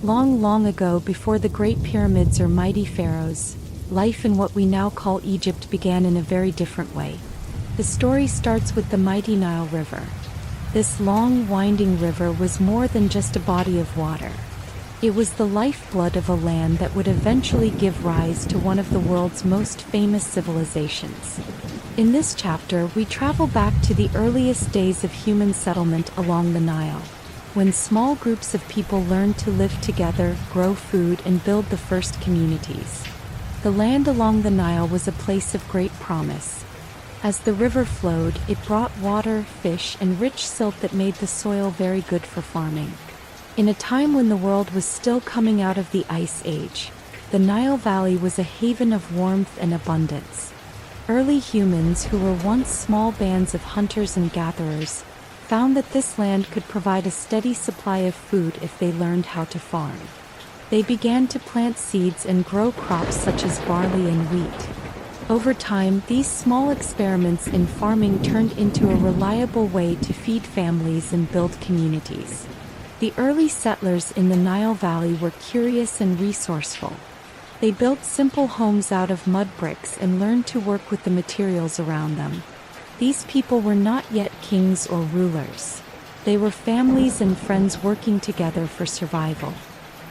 Long, long ago, before the Great Pyramids or mighty pharaohs, life in what we now call Egypt began in a very different way. The story starts with the mighty Nile River. This long, winding river was more than just a body of water. It was the lifeblood of a land that would eventually give rise to one of the world's most famous civilizations. In this chapter, we travel back to the earliest days of human settlement along the Nile, when small groups of people learned to live together, grow food, and build the first communities. The land along the Nile was a place of great promise. As the river flowed, it brought water, fish, and rich silt that made the soil very good for farming. In a time when the world was still coming out of the Ice Age, the Nile Valley was a haven of warmth and abundance. Early humans, who were once small bands of hunters and gatherers, found that this land could provide a steady supply of food if they learned how to farm. They began to plant seeds and grow crops such as barley and wheat. Over time, these small experiments in farming turned into a reliable way to feed families and build communities. The early settlers in the Nile Valley were curious and resourceful. They built simple homes out of mud bricks and learned to work with the materials around them. These people were not yet kings or rulers. They were families and friends working together for survival.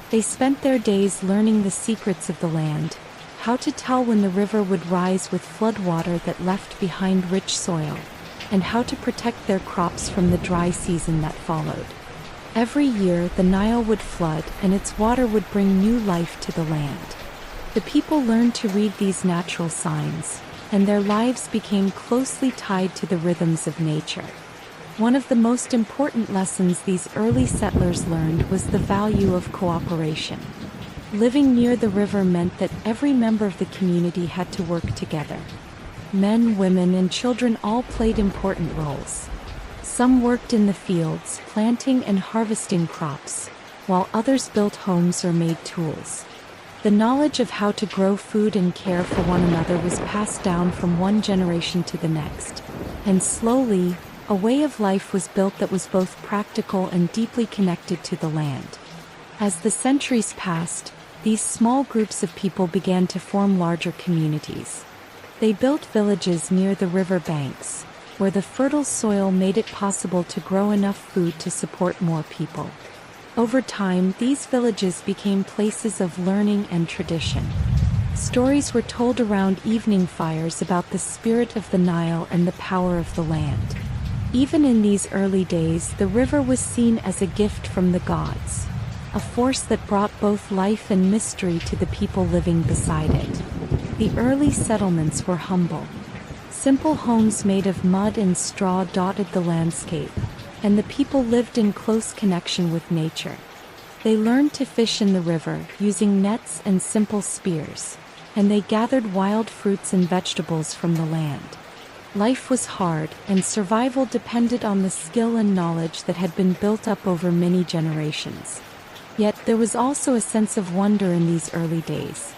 They spent their days learning the secrets of the land, how to tell when the river would rise with floodwater that left behind rich soil, and how to protect their crops from the dry season that followed. Every year, the Nile would flood, and its water would bring new life to the land. The people learned to read these natural signs, and their lives became closely tied to the rhythms of nature. One of the most important lessons these early settlers learned was the value of cooperation. Living near the river meant that every member of the community had to work together. Men, women, and children all played important roles. Some worked in the fields, planting and harvesting crops, while others built homes or made tools. The knowledge of how to grow food and care for one another was passed down from one generation to the next, and slowly, a way of life was built that was both practical and deeply connected to the land. As the centuries passed, these small groups of people began to form larger communities. They built villages near the river banks, where the fertile soil made it possible to grow enough food to support more people. Over time, these villages became places of learning and tradition. Stories were told around evening fires about the spirit of the Nile and the power of the land. Even in these early days, the river was seen as a gift from the gods, a force that brought both life and mystery to the people living beside it. The early settlements were humble. Simple homes made of mud and straw dotted the landscape, and the people lived in close connection with nature. They learned to fish in the river using nets and simple spears, and they gathered wild fruits and vegetables from the land. Life was hard, and survival depended on the skill and knowledge that had been built up over many generations. Yet there was also a sense of wonder in these early days.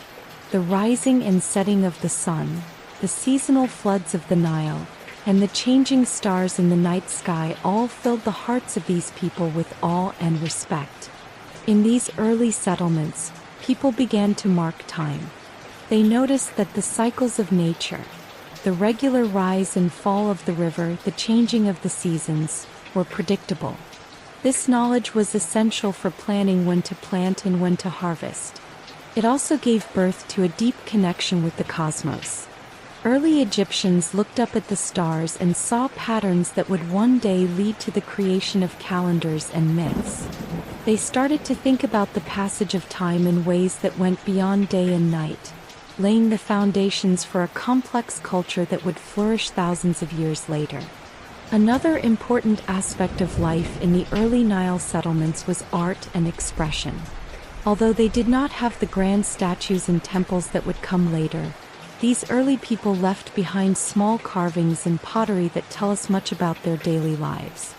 The rising and setting of the sun, the seasonal floods of the Nile, and the changing stars in the night sky all filled the hearts of these people with awe and respect. In these early settlements, people began to mark time. They noticed that the cycles of nature, the regular rise and fall of the river, the changing of the seasons, were predictable. This knowledge was essential for planning when to plant and when to harvest. It also gave birth to a deep connection with the cosmos. Early Egyptians looked up at the stars and saw patterns that would one day lead to the creation of calendars and myths. They started to think about the passage of time in ways that went beyond day and night, laying the foundations for a complex culture that would flourish thousands of years later. Another important aspect of life in the early Nile settlements was art and expression. Although they did not have the grand statues and temples that would come later, these early people left behind small carvings and pottery that tell us much about their daily lives.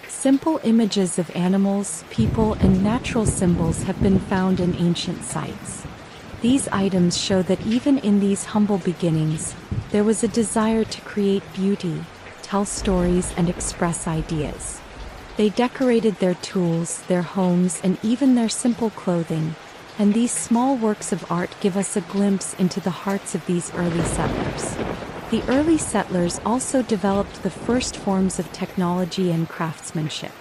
Simple images of animals, people, and natural symbols have been found in ancient sites. These items show that even in these humble beginnings, there was a desire to create beauty, tell stories, and express ideas. They decorated their tools, their homes, and even their simple clothing, and these small works of art give us a glimpse into the hearts of these early settlers. The early settlers also developed the first forms of technology and craftsmanship.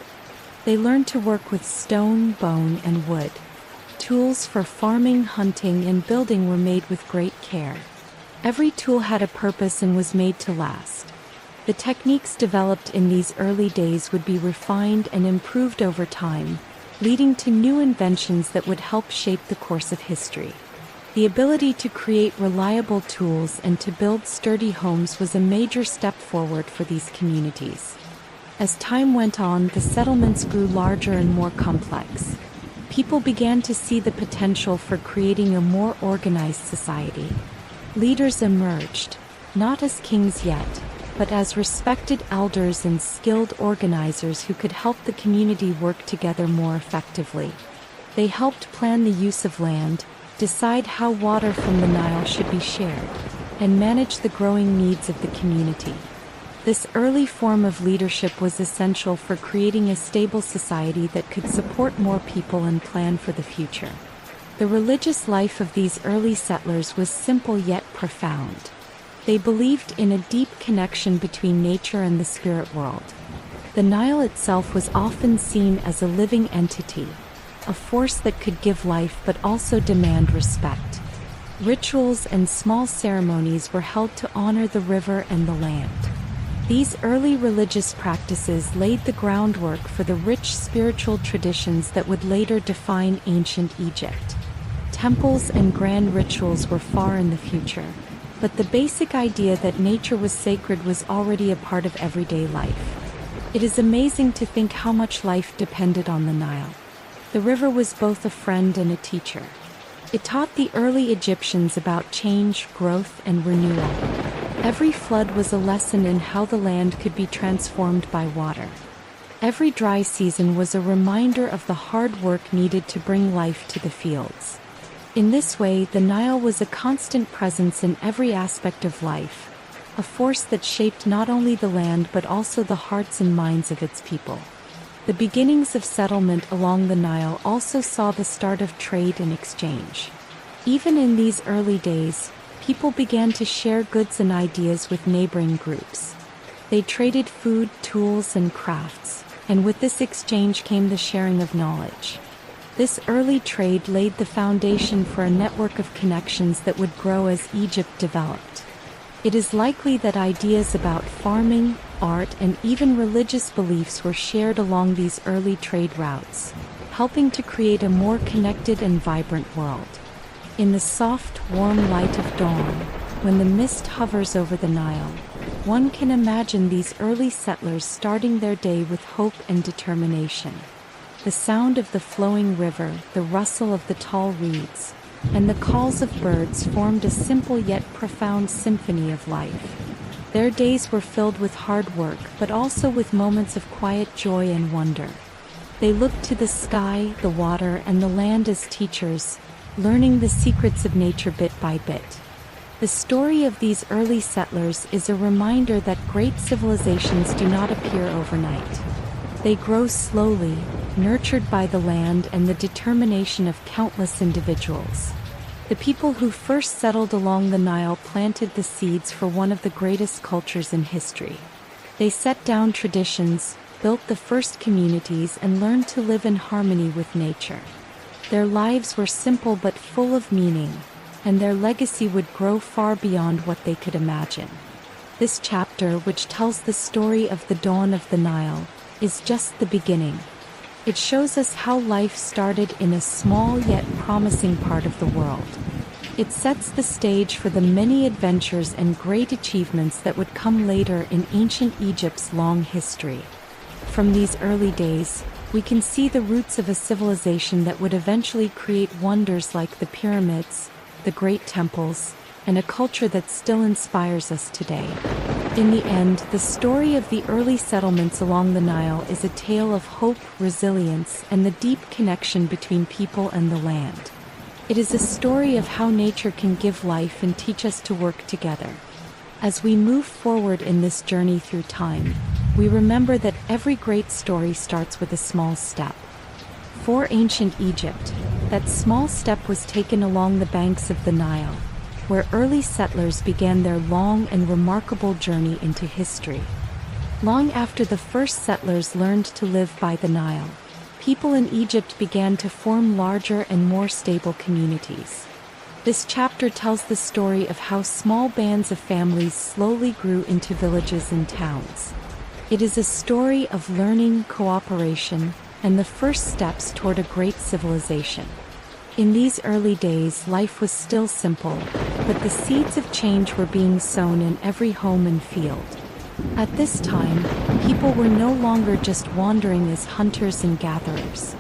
They learned to work with stone, bone, and wood. Tools for farming, hunting, and building were made with great care. Every tool had a purpose and was made to last. The techniques developed in these early days would be refined and improved over time, leading to new inventions that would help shape the course of history. The ability to create reliable tools and to build sturdy homes was a major step forward for these communities. As time went on, the settlements grew larger and more complex. People began to see the potential for creating a more organized society. Leaders emerged, not as kings yet, but as respected elders and skilled organizers who could help the community work together more effectively. They helped plan the use of land, decide how water from the Nile should be shared, and manage the growing needs of the community. This early form of leadership was essential for creating a stable society that could support more people and plan for the future. The religious life of these early settlers was simple yet profound. They believed in a deep connection between nature and the spirit world. The Nile itself was often seen as a living entity, a force that could give life but also demand respect. Rituals and small ceremonies were held to honor the river and the land. These early religious practices laid the groundwork for the rich spiritual traditions that would later define ancient Egypt. Temples and grand rituals were far in the future, but the basic idea that nature was sacred was already a part of everyday life. It is amazing to think how much life depended on the Nile. The river was both a friend and a teacher. It taught the early Egyptians about change, growth, and renewal. Every flood was a lesson in how the land could be transformed by water. Every dry season was a reminder of the hard work needed to bring life to the fields. In this way, the Nile was a constant presence in every aspect of life, a force that shaped not only the land but also the hearts and minds of its people. The beginnings of settlement along the Nile also saw the start of trade and exchange. Even in these early days, people began to share goods and ideas with neighboring groups. They traded food, tools, and crafts, and with this exchange came the sharing of knowledge. This early trade laid the foundation for a network of connections that would grow as Egypt developed. It is likely that ideas about farming, art, and even religious beliefs were shared along these early trade routes, helping to create a more connected and vibrant world. In the soft, warm light of dawn, when the mist hovers over the Nile, one can imagine these early settlers starting their day with hope and determination. The sound of the flowing river, the rustle of the tall reeds, and the calls of birds formed a simple yet profound symphony of life. Their days were filled with hard work, but also with moments of quiet joy and wonder. They looked to the sky, the water, and the land as teachers, learning the secrets of nature bit by bit. The story of these early settlers is a reminder that great civilizations do not appear overnight. They grow slowly, nurtured by the land and the determination of countless individuals. The people who first settled along the Nile planted the seeds for one of the greatest cultures in history. They set down traditions, built the first communities, and learned to live in harmony with nature. Their lives were simple but full of meaning, and their legacy would grow far beyond what they could imagine. This chapter, which tells the story of the dawn of the Nile, is just the beginning. It shows us how life started in a small yet promising part of the world. It sets the stage for the many adventures and great achievements that would come later in ancient Egypt's long history. From these early days, we can see the roots of a civilization that would eventually create wonders like the pyramids, the great temples, and a culture that still inspires us today. In the end, the story of the early settlements along the Nile is a tale of hope, resilience, and the deep connection between people and the land. It is a story of how nature can give life and teach us to work together. As we move forward in this journey through time, we remember that every great story starts with a small step. For ancient Egypt, that small step was taken along the banks of the Nile, where early settlers began their long and remarkable journey into history. Long after the first settlers learned to live by the Nile, people in Egypt began to form larger and more stable communities. This chapter tells the story of how small bands of families slowly grew into villages and towns. It is a story of learning, cooperation, and the first steps toward a great civilization. In these early days, life was still simple, but the seeds of change were being sown in every home and field. At this time, people were no longer just wandering as hunters and gatherers.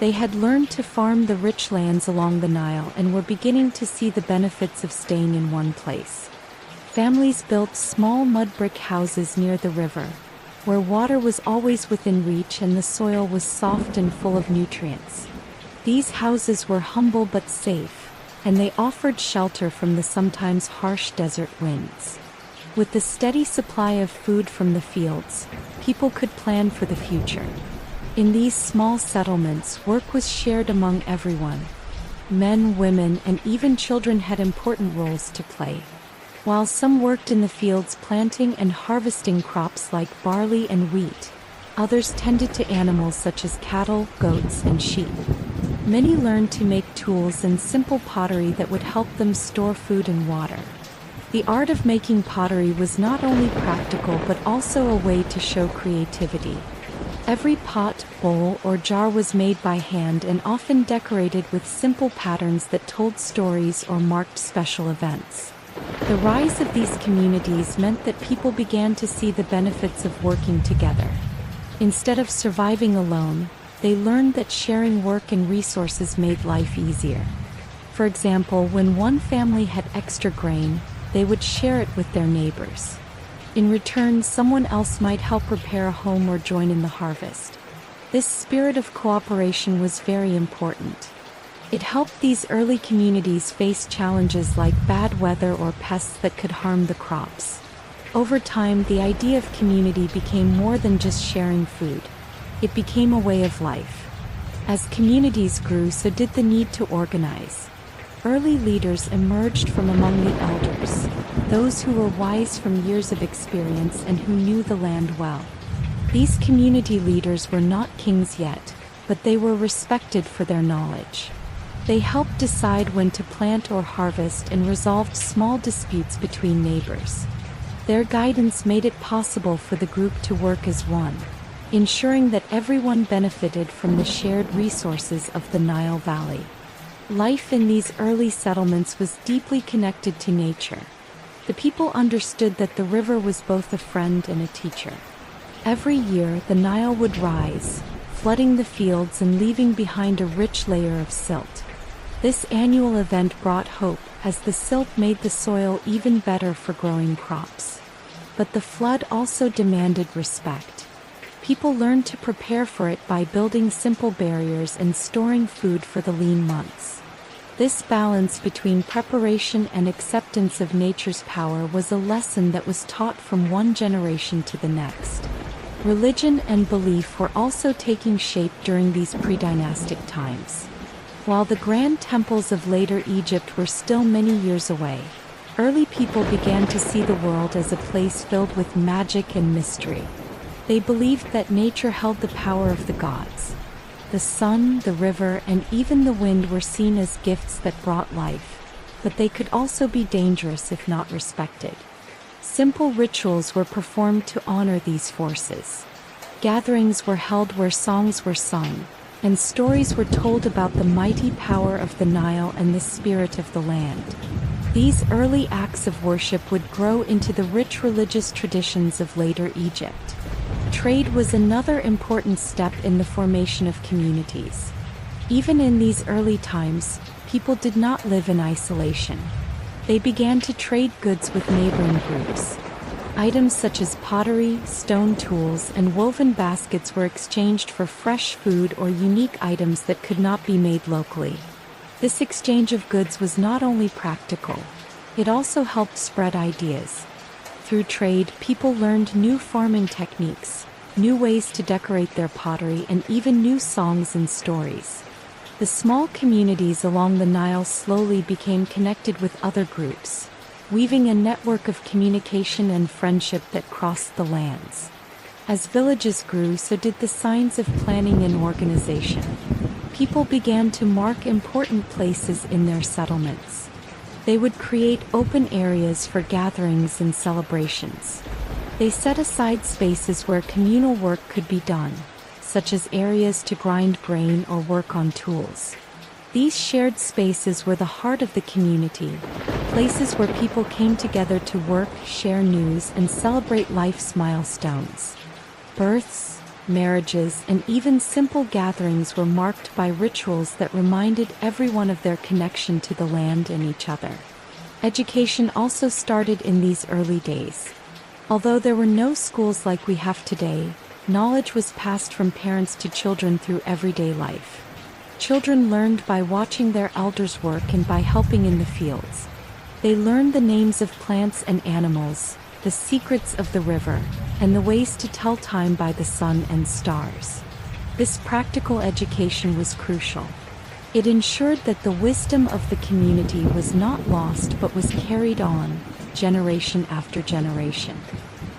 They had learned to farm the rich lands along the Nile and were beginning to see the benefits of staying in one place. Families built small mud brick houses near the river, where water was always within reach and the soil was soft and full of nutrients. These houses were humble but safe, and they offered shelter from the sometimes harsh desert winds. With the steady supply of food from the fields, people could plan for the future. In these small settlements, work was shared among everyone. Men, women, and even children had important roles to play. While some worked in the fields planting and harvesting crops like barley and wheat, others tended to animals such as cattle, goats, and sheep. Many learned to make tools and simple pottery that would help them store food and water. The art of making pottery was not only practical but also a way to show creativity. Every pot, bowl, or jar was made by hand and often decorated with simple patterns that told stories or marked special events. The rise of these communities meant that people began to see the benefits of working together. Instead of surviving alone, they learned that sharing work and resources made life easier. For example, when one family had extra grain, they would share it with their neighbors. In return, someone else might help repair a home or join in the harvest. This spirit of cooperation was very important. It helped these early communities face challenges like bad weather or pests that could harm the crops. Over time, the idea of community became more than just sharing food. It became a way of life. As communities grew, so did the need to organize. Early leaders emerged from among the elders, those who were wise from years of experience and who knew the land well. These community leaders were not kings yet, but they were respected for their knowledge. They helped decide when to plant or harvest and resolved small disputes between neighbors. Their guidance made it possible for the group to work as one, ensuring that everyone benefited from the shared resources of the Nile Valley. Life in these early settlements was deeply connected to nature. The people understood that the river was both a friend and a teacher. Every year, the Nile would rise, flooding the fields and leaving behind a rich layer of silt. This annual event brought hope, as the silt made the soil even better for growing crops. But the flood also demanded respect. People learned to prepare for it by building simple barriers and storing food for the lean months. This balance between preparation and acceptance of nature's power was a lesson that was taught from one generation to the next. Religion and belief were also taking shape during these pre-dynastic times. While the grand temples of later Egypt were still many years away, early people began to see the world as a place filled with magic and mystery. They believed that nature held the power of the gods. The sun, the river, and even the wind were seen as gifts that brought life, but they could also be dangerous if not respected. Simple rituals were performed to honor these forces. Gatherings were held where songs were sung, and stories were told about the mighty power of the Nile and the spirit of the land. These early acts of worship would grow into the rich religious traditions of later Egypt. Trade was another important step in the formation of communities. Even in these early times, people did not live in isolation. They began to trade goods with neighboring groups. Items such as pottery, stone tools, and woven baskets were exchanged for fresh food or unique items that could not be made locally. This exchange of goods was not only practical, it also helped spread ideas. Through trade, people learned new farming techniques, new ways to decorate their pottery, and even new songs and stories. The small communities along the Nile slowly became connected with other groups, weaving a network of communication and friendship that crossed the lands. As villages grew, so did the signs of planning and organization. People began to mark important places in their settlements. They would create open areas for gatherings and celebrations. They set aside spaces where communal work could be done, such as areas to grind grain or work on tools. These shared spaces were the heart of the community, places where people came together to work, share news, and celebrate life's milestones. Births, marriages, and even simple gatherings were marked by rituals that reminded everyone of their connection to the land and each other. Education also started in these early days. Although there were no schools like we have today, knowledge was passed from parents to children through everyday life. Children learned by watching their elders work and by helping in the fields. They learned the names of plants and animals, the secrets of the river, and the ways to tell time by the sun and stars. This practical education was crucial. It ensured that the wisdom of the community was not lost but was carried on, generation after generation.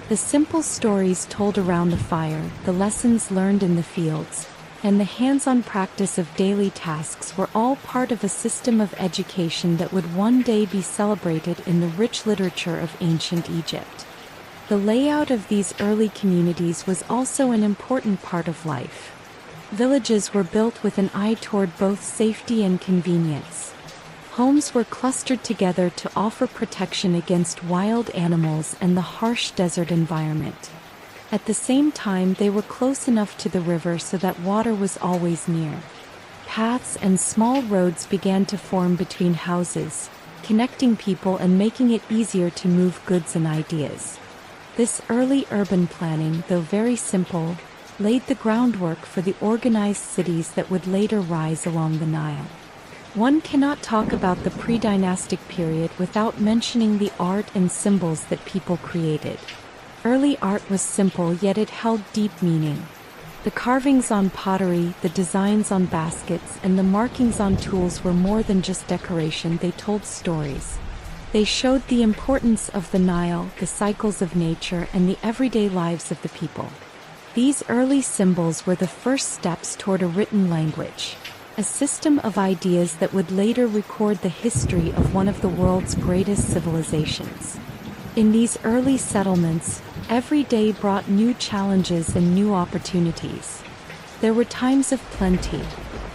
The simple stories told around the fire, the lessons learned in the fields, and the hands-on practice of daily tasks were all part of a system of education that would one day be celebrated in the rich literature of ancient Egypt. The layout of these early communities was also an important part of life. Villages were built with an eye toward both safety and convenience. Homes were clustered together to offer protection against wild animals and the harsh desert environment. At the same time, they were close enough to the river so that water was always near. Paths and small roads began to form between houses, connecting people and making it easier to move goods and ideas. This early urban planning, though very simple, laid the groundwork for the organized cities that would later rise along the Nile. One cannot talk about the pre-dynastic period without mentioning the art and symbols that people created. Early art was simple, yet it held deep meaning. The carvings on pottery, the designs on baskets, and the markings on tools were more than just decoration. They told stories. They showed the importance of the Nile, the cycles of nature, and the everyday lives of the people. These early symbols were the first steps toward a written language, a system of ideas that would later record the history of one of the world's greatest civilizations. In these early settlements, every day brought new challenges and new opportunities. There were times of plenty,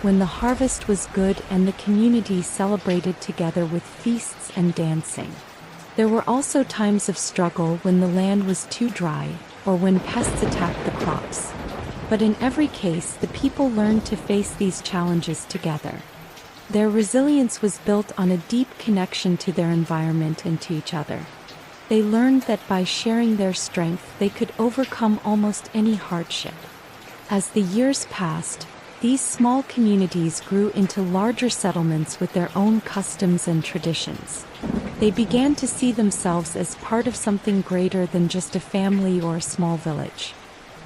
when the harvest was good and the community celebrated together with feasts and dancing. There were also times of struggle when the land was too dry, or when pests attacked the crops. But in every case, the people learned to face these challenges together. Their resilience was built on a deep connection to their environment and to each other. They learned that by sharing their strength, they could overcome almost any hardship. As the years passed, these small communities grew into larger settlements with their own customs and traditions. They began to see themselves as part of something greater than just a family or a small village.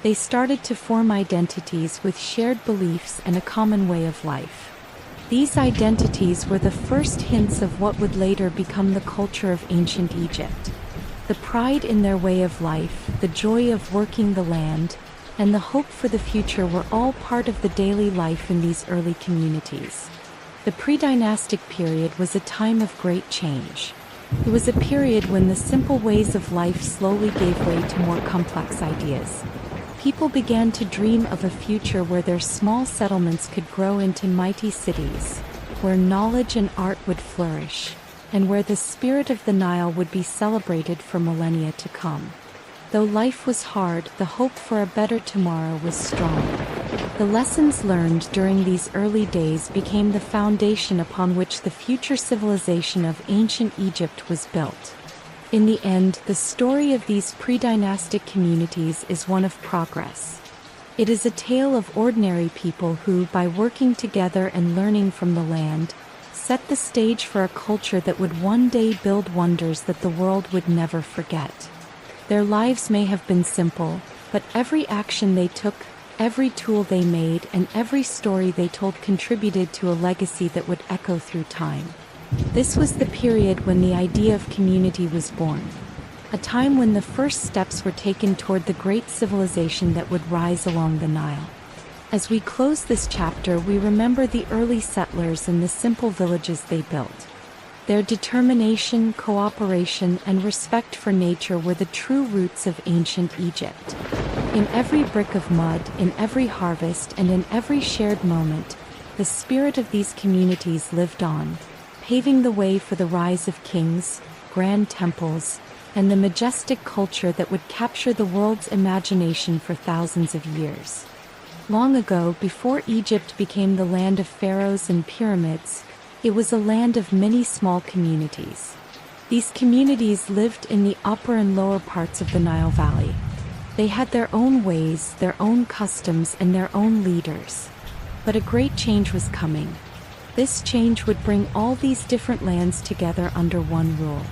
They started to form identities with shared beliefs and a common way of life. These identities were the first hints of what would later become the culture of ancient Egypt. The pride in their way of life, the joy of working the land, and the hope for the future were all part of the daily life in these early communities. The pre-dynastic period was a time of great change. It was a period when the simple ways of life slowly gave way to more complex ideas. People began to dream of a future where their small settlements could grow into mighty cities, where knowledge and art would flourish, and where the spirit of the Nile would be celebrated for millennia to come. Though life was hard, the hope for a better tomorrow was strong. The lessons learned during these early days became the foundation upon which the future civilization of ancient Egypt was built. In the end, the story of these pre-dynastic communities is one of progress. It is a tale of ordinary people who, by working together and learning from the land, set the stage for a culture that would one day build wonders that the world would never forget. Their lives may have been simple, but every action they took, every tool they made, and every story they told contributed to a legacy that would echo through time. This was the period when the idea of community was born, a time when the first steps were taken toward the great civilization that would rise along the Nile. As we close this chapter, we remember the early settlers and the simple villages they built. Their determination, cooperation, and respect for nature were the true roots of ancient Egypt. In every brick of mud, in every harvest, and in every shared moment, the spirit of these communities lived on, paving the way for the rise of kings, grand temples, and the majestic culture that would capture the world's imagination for thousands of years. Long ago, before Egypt became the land of pharaohs and pyramids, it was a land of many small communities. These communities lived in the upper and lower parts of the Nile Valley. They had their own ways, their own customs, and their own leaders. But a great change was coming. This change would bring all these different lands together under one rule.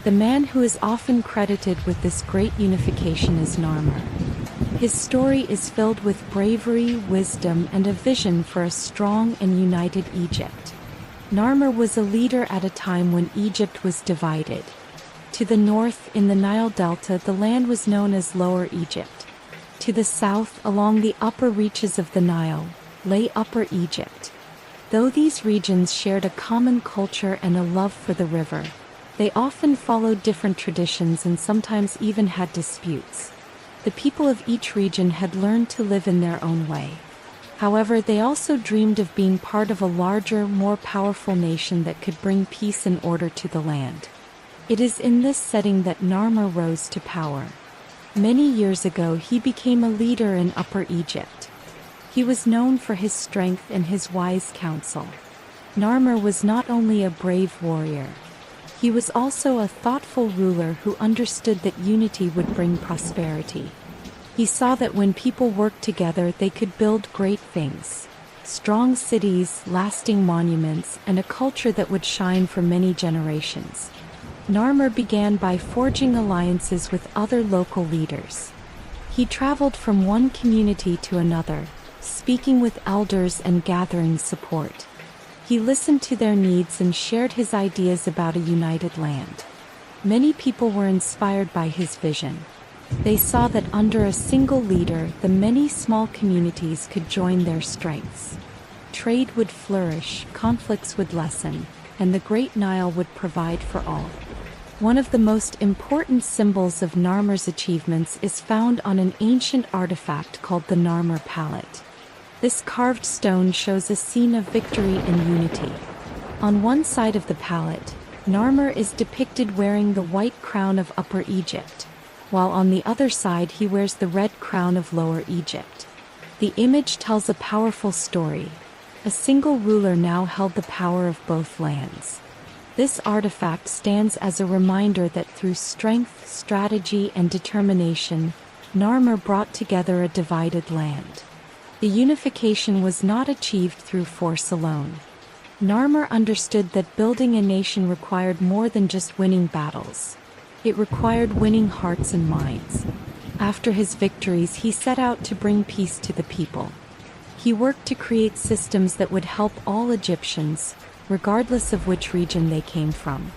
The man who is often credited with this great unification is Narmer. His story is filled with bravery, wisdom, and a vision for a strong and united Egypt. Narmer was a leader at a time when Egypt was divided. To the north, in the Nile Delta, the land was known as Lower Egypt. To the south, along the upper reaches of the Nile, lay Upper Egypt. Though these regions shared a common culture and a love for the river, they often followed different traditions and sometimes even had disputes. The people of each region had learned to live in their own way. However, they also dreamed of being part of a larger, more powerful nation that could bring peace and order to the land. It is in this setting that Narmer rose to power. Many years ago, he became a leader in Upper Egypt. He was known for his strength and his wise counsel. Narmer was not only a brave warrior. He was also a thoughtful ruler who understood that unity would bring prosperity. He saw that when people worked together, they could build great things: strong cities, lasting monuments, and a culture that would shine for many generations. Narmer began by forging alliances with other local leaders. He traveled from one community to another, speaking with elders and gathering support. He listened to their needs and shared his ideas about a united land. Many people were inspired by his vision. They saw that under a single leader, the many small communities could join their strengths. Trade would flourish, conflicts would lessen, and the Great Nile would provide for all. One of the most important symbols of Narmer's achievements is found on an ancient artifact called the Narmer Palette. This carved stone shows a scene of victory and unity. On one side of the palette, Narmer is depicted wearing the white crown of Upper Egypt, while on the other side he wears the red crown of Lower Egypt. The image tells a powerful story. A single ruler now held the power of both lands. This artifact stands as a reminder that through strength, strategy, and determination, Narmer brought together a divided land. The unification was not achieved through force alone. Narmer understood that building a nation required more than just winning battles. It required winning hearts and minds. After his victories, he set out to bring peace to the people. He worked to create systems that would help all Egyptians, regardless of which region they came from.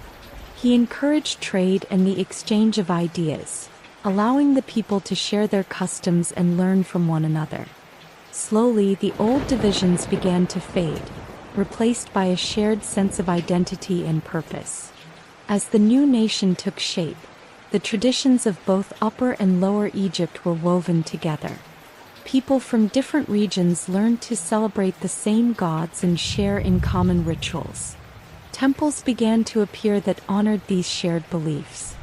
He encouraged trade and the exchange of ideas, allowing the people to share their customs and learn from one another. Slowly, the old divisions began to fade, replaced by a shared sense of identity and purpose. As the new nation took shape, the traditions of both Upper and Lower Egypt were woven together. People from different regions learned to celebrate the same gods and share in common rituals. Temples began to appear that honored these shared beliefs.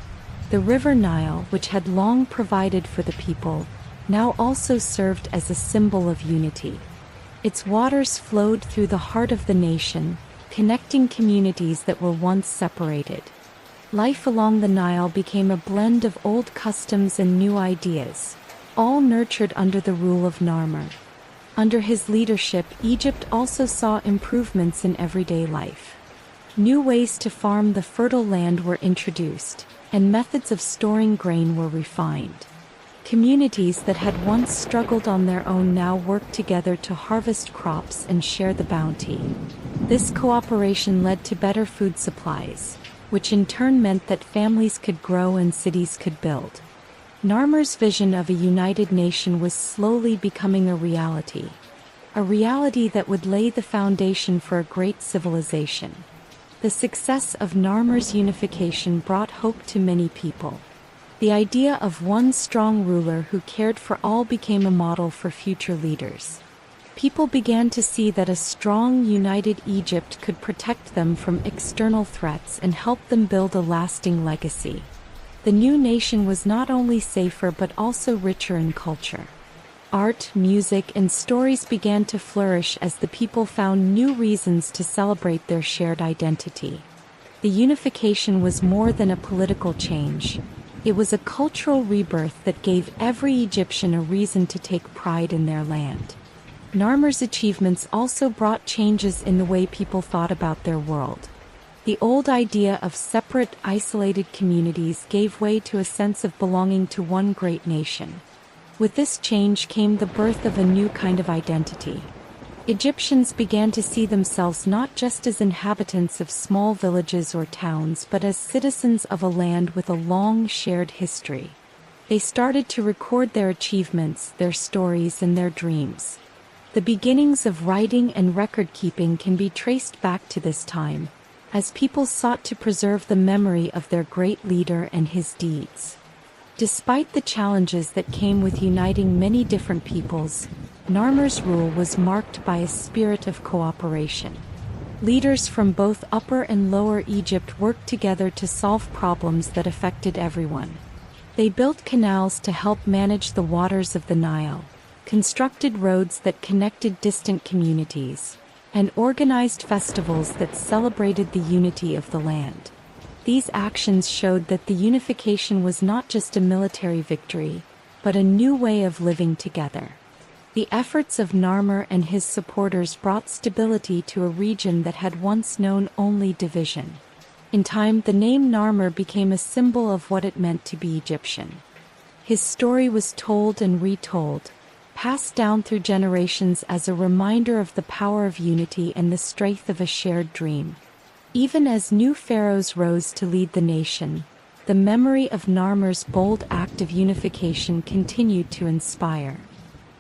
The river Nile, which had long provided for the people, now also served as a symbol of unity. Its waters flowed through the heart of the nation, connecting communities that were once separated. Life along the Nile became a blend of old customs and new ideas, all nurtured under the rule of Narmer. Under his leadership, Egypt also saw improvements in everyday life. New ways to farm the fertile land were introduced, and methods of storing grain were refined. Communities that had once struggled on their own now worked together to harvest crops and share the bounty. This cooperation led to better food supplies, which in turn meant that families could grow and cities could build. Narmer's vision of a united nation was slowly becoming a reality that would lay the foundation for a great civilization. The success of Narmer's unification brought hope to many people. The idea of one strong ruler who cared for all became a model for future leaders. People began to see that a strong, united Egypt could protect them from external threats and help them build a lasting legacy. The new nation was not only safer but also richer in culture. Art, music, and stories began to flourish as the people found new reasons to celebrate their shared identity. The unification was more than a political change. It was a cultural rebirth that gave every Egyptian a reason to take pride in their land. Narmer's achievements also brought changes in the way people thought about their world. The old idea of separate, isolated communities gave way to a sense of belonging to one great nation. With this change came the birth of a new kind of identity. Egyptians began to see themselves not just as inhabitants of small villages or towns but as citizens of a land with a long shared history. They started to record their achievements, their stories, and their dreams. The beginnings of writing and record-keeping can be traced back to this time, as people sought to preserve the memory of their great leader and his deeds. Despite the challenges that came with uniting many different peoples, Narmer's rule was marked by a spirit of cooperation. Leaders from both Upper and Lower Egypt worked together to solve problems that affected everyone. They built canals to help manage the waters of the Nile, constructed roads that connected distant communities, and organized festivals that celebrated the unity of the land. These actions showed that the unification was not just a military victory, but a new way of living together. The efforts of Narmer and his supporters brought stability to a region that had once known only division. In time, the name Narmer became a symbol of what it meant to be Egyptian. His story was told and retold, passed down through generations as a reminder of the power of unity and the strength of a shared dream. Even as new pharaohs rose to lead the nation, the memory of Narmer's bold act of unification continued to inspire.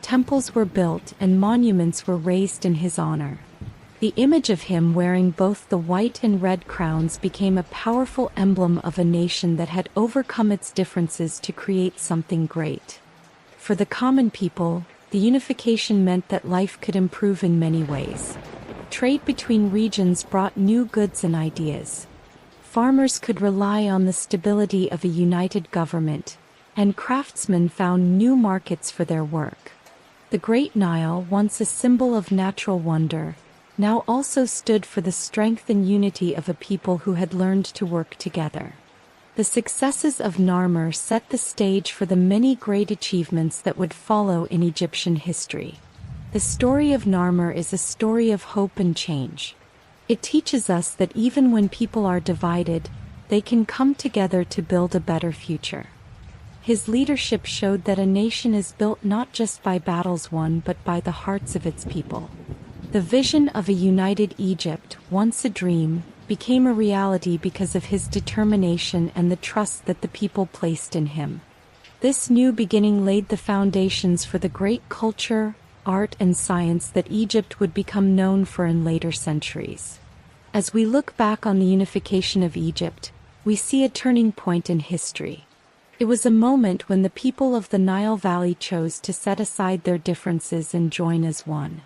Temples were built and monuments were raised in his honor. The image of him wearing both the white and red crowns became a powerful emblem of a nation that had overcome its differences to create something great. For the common people, the unification meant that life could improve in many ways. Trade between regions brought new goods and ideas. Farmers could rely on the stability of a united government, and craftsmen found new markets for their work. The Great Nile, once a symbol of natural wonder, now also stood for the strength and unity of a people who had learned to work together. The successes of Narmer set the stage for the many great achievements that would follow in Egyptian history. The story of Narmer is a story of hope and change. It teaches us that even when people are divided, they can come together to build a better future. His leadership showed that a nation is built not just by battles won but by the hearts of its people. The vision of a united Egypt, once a dream, became a reality because of his determination and the trust that the people placed in him. This new beginning laid the foundations for the great culture, art, and science that Egypt would become known for in later centuries. As we look back on the unification of Egypt, we see a turning point in history. It was a moment when the people of the Nile Valley chose to set aside their differences and join as one.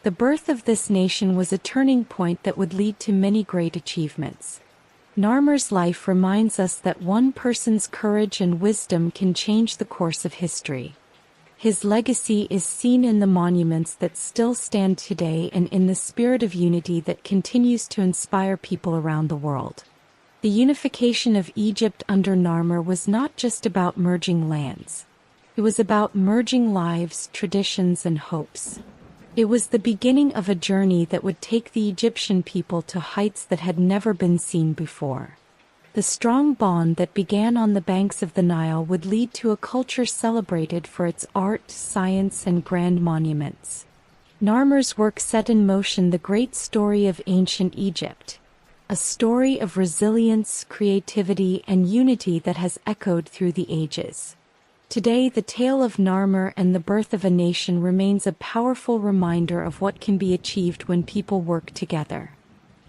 The birth of this nation was a turning point that would lead to many great achievements. Narmer's life reminds us that one person's courage and wisdom can change the course of history. His legacy is seen in the monuments that still stand today and in the spirit of unity that continues to inspire people around the world. The unification of Egypt under Narmer was not just about merging lands. It was about merging lives, traditions, and hopes. It was the beginning of a journey that would take the Egyptian people to heights that had never been seen before. The strong bond that began on the banks of the Nile would lead to a culture celebrated for its art, science, and grand monuments. Narmer's work set in motion the great story of ancient Egypt, a story of resilience, creativity, and unity that has echoed through the ages. Today, the tale of Narmer and the birth of a nation remains a powerful reminder of what can be achieved when people work together.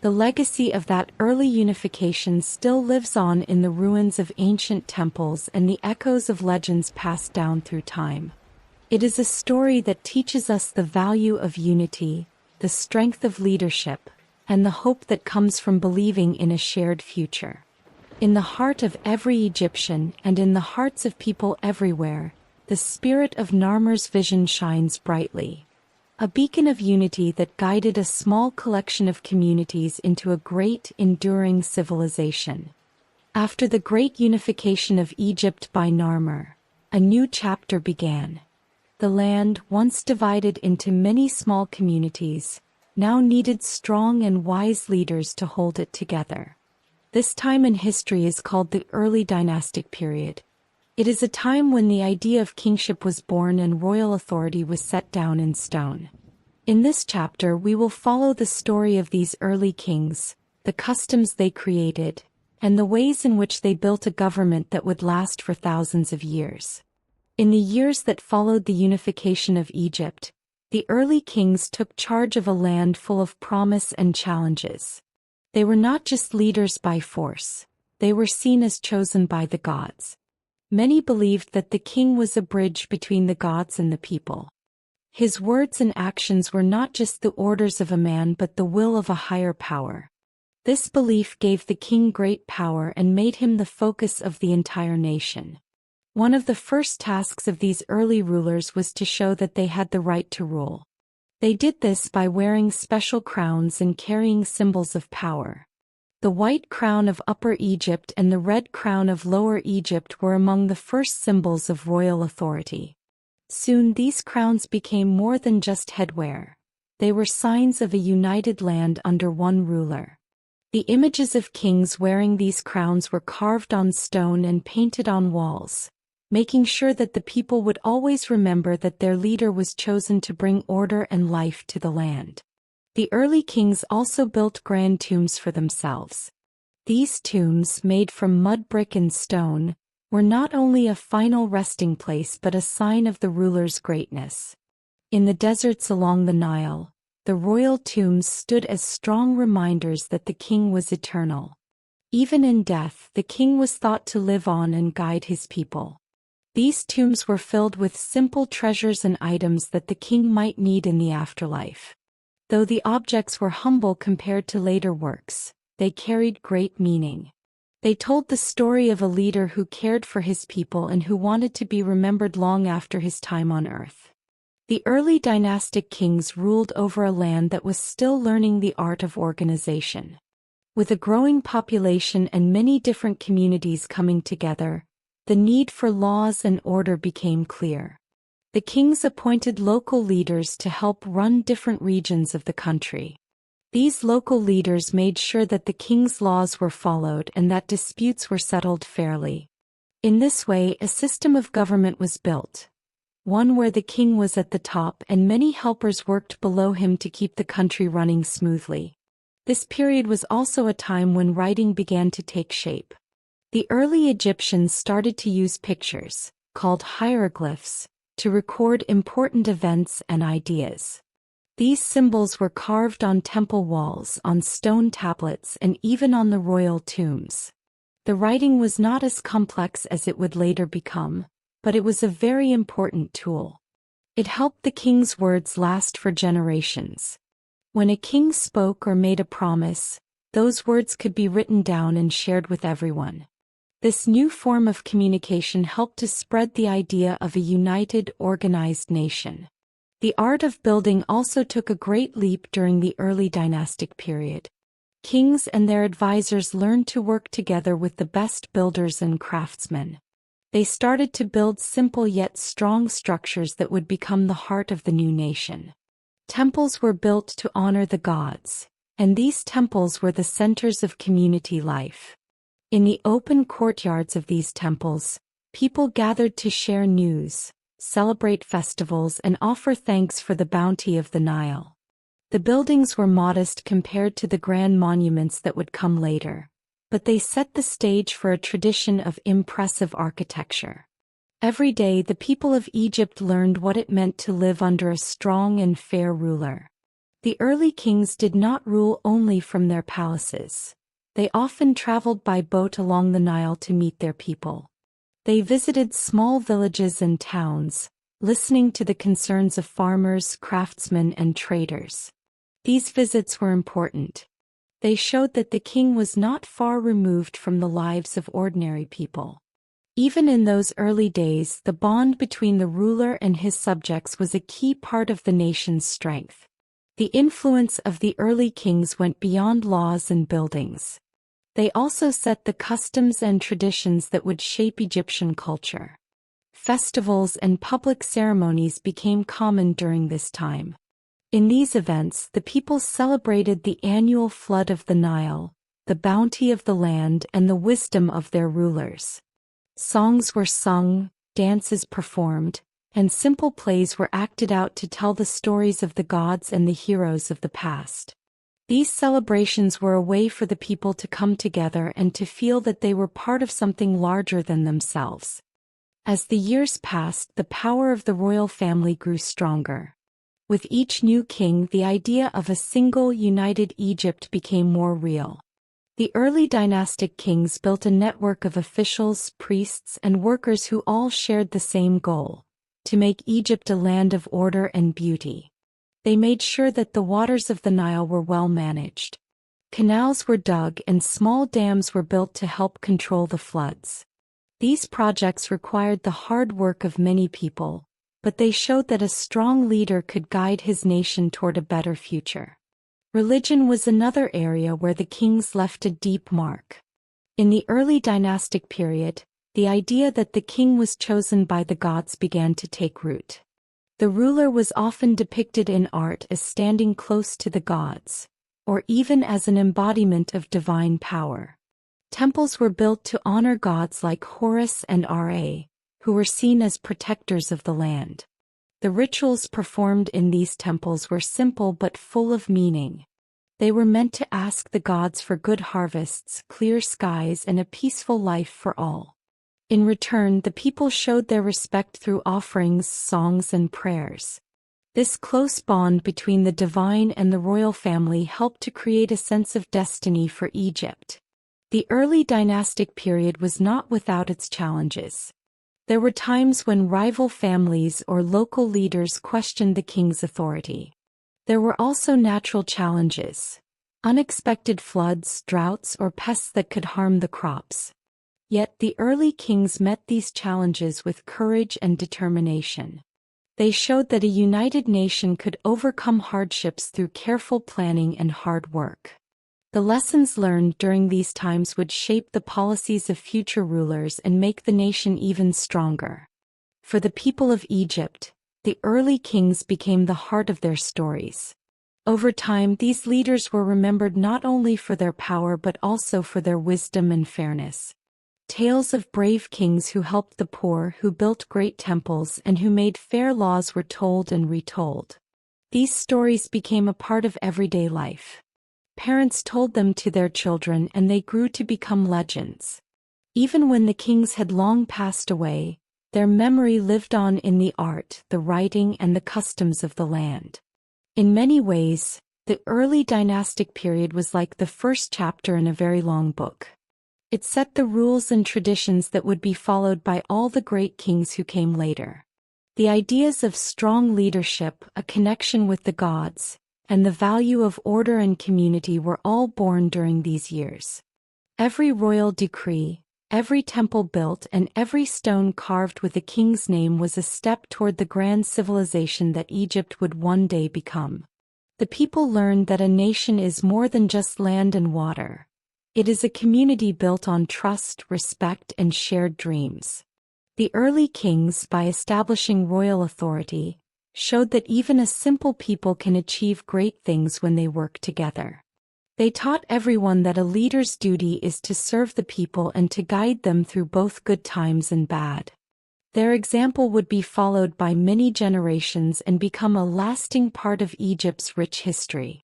The legacy of that early unification still lives on in the ruins of ancient temples and the echoes of legends passed down through time. It is a story that teaches us the value of unity, the strength of leadership, and the hope that comes from believing in a shared future. In the heart of every Egyptian and in the hearts of people everywhere, the spirit of Narmer's vision shines brightly. A beacon of unity that guided a small collection of communities into a great, enduring civilization. After the great unification of Egypt by Narmer, a new chapter began. The land, once divided into many small communities, now needed strong and wise leaders to hold it together. This time in history is called the early dynastic period. It is a time when the idea of kingship was born and royal authority was set down in stone. In this chapter we will follow the story of these early kings, the customs they created, and the ways in which they built a government that would last for thousands of years. In the years that followed the unification of Egypt, the early kings took charge of a land full of promise and challenges. They were not just leaders by force, they were seen as chosen by the gods. Many believed that the king was a bridge between the gods and the people. His words and actions were not just the orders of a man but the will of a higher power. This belief gave the king great power and made him the focus of the entire nation. One of the first tasks of these early rulers was to show that they had the right to rule. They did this by wearing special crowns and carrying symbols of power. The white crown of Upper Egypt and the red crown of Lower Egypt were among the first symbols of royal authority. Soon these crowns became more than just headwear. They were signs of a united land under one ruler. The images of kings wearing these crowns were carved on stone and painted on walls, making sure that the people would always remember that their leader was chosen to bring order and life to the land. The early kings also built grand tombs for themselves. These tombs, made from mud, brick, and stone, were not only a final resting place but a sign of the ruler's greatness. In the deserts along the Nile, the royal tombs stood as strong reminders that the king was eternal. Even in death, the king was thought to live on and guide his people. These tombs were filled with simple treasures and items that the king might need in the afterlife. Though the objects were humble compared to later works, they carried great meaning. They told the story of a leader who cared for his people and who wanted to be remembered long after his time on earth. The early dynastic kings ruled over a land that was still learning the art of organization. With a growing population and many different communities coming together, the need for laws and order became clear. The kings appointed local leaders to help run different regions of the country. These local leaders made sure that the king's laws were followed and that disputes were settled fairly. In this way, a system of government was built, one where the king was at the top and many helpers worked below him to keep the country running smoothly. This period was also a time when writing began to take shape. The early Egyptians started to use pictures, called hieroglyphs, to record important events and ideas. These symbols were carved on temple walls, on stone tablets, and even on the royal tombs. The writing was not as complex as it would later become, but it was a very important tool. It helped the king's words last for generations. When a king spoke or made a promise, those words could be written down and shared with everyone. This new form of communication helped to spread the idea of a united, organized nation. The art of building also took a great leap during the early dynastic period. Kings and their advisors learned to work together with the best builders and craftsmen. They started to build simple yet strong structures that would become the heart of the new nation. Temples were built to honor the gods, and these temples were the centers of community life. In the open courtyards of these temples, people gathered to share news, celebrate festivals, and offer thanks for the bounty of the Nile. The buildings were modest compared to the grand monuments that would come later, but they set the stage for a tradition of impressive architecture. Every day the people of Egypt learned what it meant to live under a strong and fair ruler. The early kings did not rule only from their palaces. They often traveled by boat along the Nile to meet their people. They visited small villages and towns, listening to the concerns of farmers, craftsmen, and traders. These visits were important. They showed that the king was not far removed from the lives of ordinary people. Even in those early days, the bond between the ruler and his subjects was a key part of the nation's strength. The influence of the early kings went beyond laws and buildings. They also set the customs and traditions that would shape Egyptian culture. Festivals and public ceremonies became common during this time. In these events, the people celebrated the annual flood of the Nile, the bounty of the land, and the wisdom of their rulers. Songs were sung, dances performed, and simple plays were acted out to tell the stories of the gods and the heroes of the past. These celebrations were a way for the people to come together and to feel that they were part of something larger than themselves. As the years passed, the power of the royal family grew stronger. With each new king, the idea of a single, united Egypt became more real. The early dynastic kings built a network of officials, priests, and workers who all shared the same goal: to make Egypt a land of order and beauty. They made sure that the waters of the Nile were well managed. Canals were dug and small dams were built to help control the floods. These projects required the hard work of many people, but they showed that a strong leader could guide his nation toward a better future. Religion was another area where the kings left a deep mark. In the early dynastic period, the idea that the king was chosen by the gods began to take root. The ruler was often depicted in art as standing close to the gods, or even as an embodiment of divine power. Temples were built to honor gods like Horus and Ra, who were seen as protectors of the land. The rituals performed in these temples were simple but full of meaning. They were meant to ask the gods for good harvests, clear skies, and a peaceful life for all. In return, the people showed their respect through offerings, songs, and prayers. This close bond between the divine and the royal family helped to create a sense of destiny for Egypt. The early dynastic period was not without its challenges. There were times when rival families or local leaders questioned the king's authority. There were also natural challenges: unexpected floods, droughts, or pests that could harm the crops. Yet the early kings met these challenges with courage and determination. They showed that a united nation could overcome hardships through careful planning and hard work. The lessons learned during these times would shape the policies of future rulers and make the nation even stronger. For the people of Egypt, the early kings became the heart of their stories. Over time, these leaders were remembered not only for their power but also for their wisdom and fairness. Tales of brave kings who helped the poor, who built great temples, and who made fair laws were told and retold. These stories became a part of everyday life. Parents told them to their children and they grew to become legends. Even when the kings had long passed away, their memory lived on in the art, the writing, and the customs of the land. In many ways, the early dynastic period was like the first chapter in a very long book. It set the rules and traditions that would be followed by all the great kings who came later. The ideas of strong leadership, a connection with the gods, and the value of order and community were all born during these years. Every royal decree, every temple built, and every stone carved with a king's name was a step toward the grand civilization that Egypt would one day become. The people learned that a nation is more than just land and water. It is a community built on trust, respect, and shared dreams. The early kings, by establishing royal authority, showed that even a simple people can achieve great things when they work together. They taught everyone that a leader's duty is to serve the people and to guide them through both good times and bad. Their example would be followed by many generations and become a lasting part of Egypt's rich history.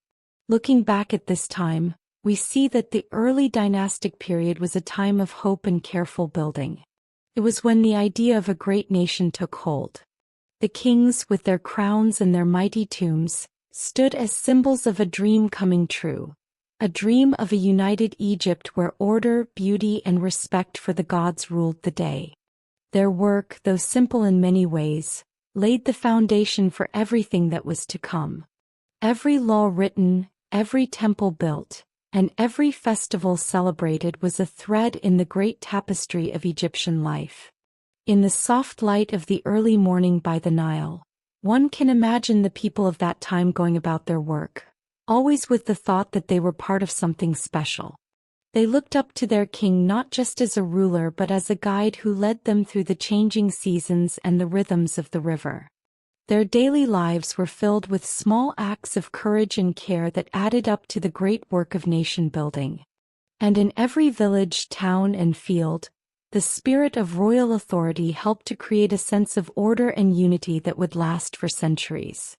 Looking back at this time, we see that the early dynastic period was a time of hope and careful building. It was when the idea of a great nation took hold. The kings, with their crowns and their mighty tombs, stood as symbols of a dream coming true. A dream of a united Egypt where order, beauty, and respect for the gods ruled the day. Their work, though simple in many ways, laid the foundation for everything that was to come. Every law written, every temple built, and every festival celebrated was a thread in the great tapestry of Egyptian life. In the soft light of the early morning by the Nile, one can imagine the people of that time going about their work, always with the thought that they were part of something special. They looked up to their king not just as a ruler but as a guide who led them through the changing seasons and the rhythms of the river. Their daily lives were filled with small acts of courage and care that added up to the great work of nation building. And in every village, town, and field, the spirit of royal authority helped to create a sense of order and unity that would last for centuries.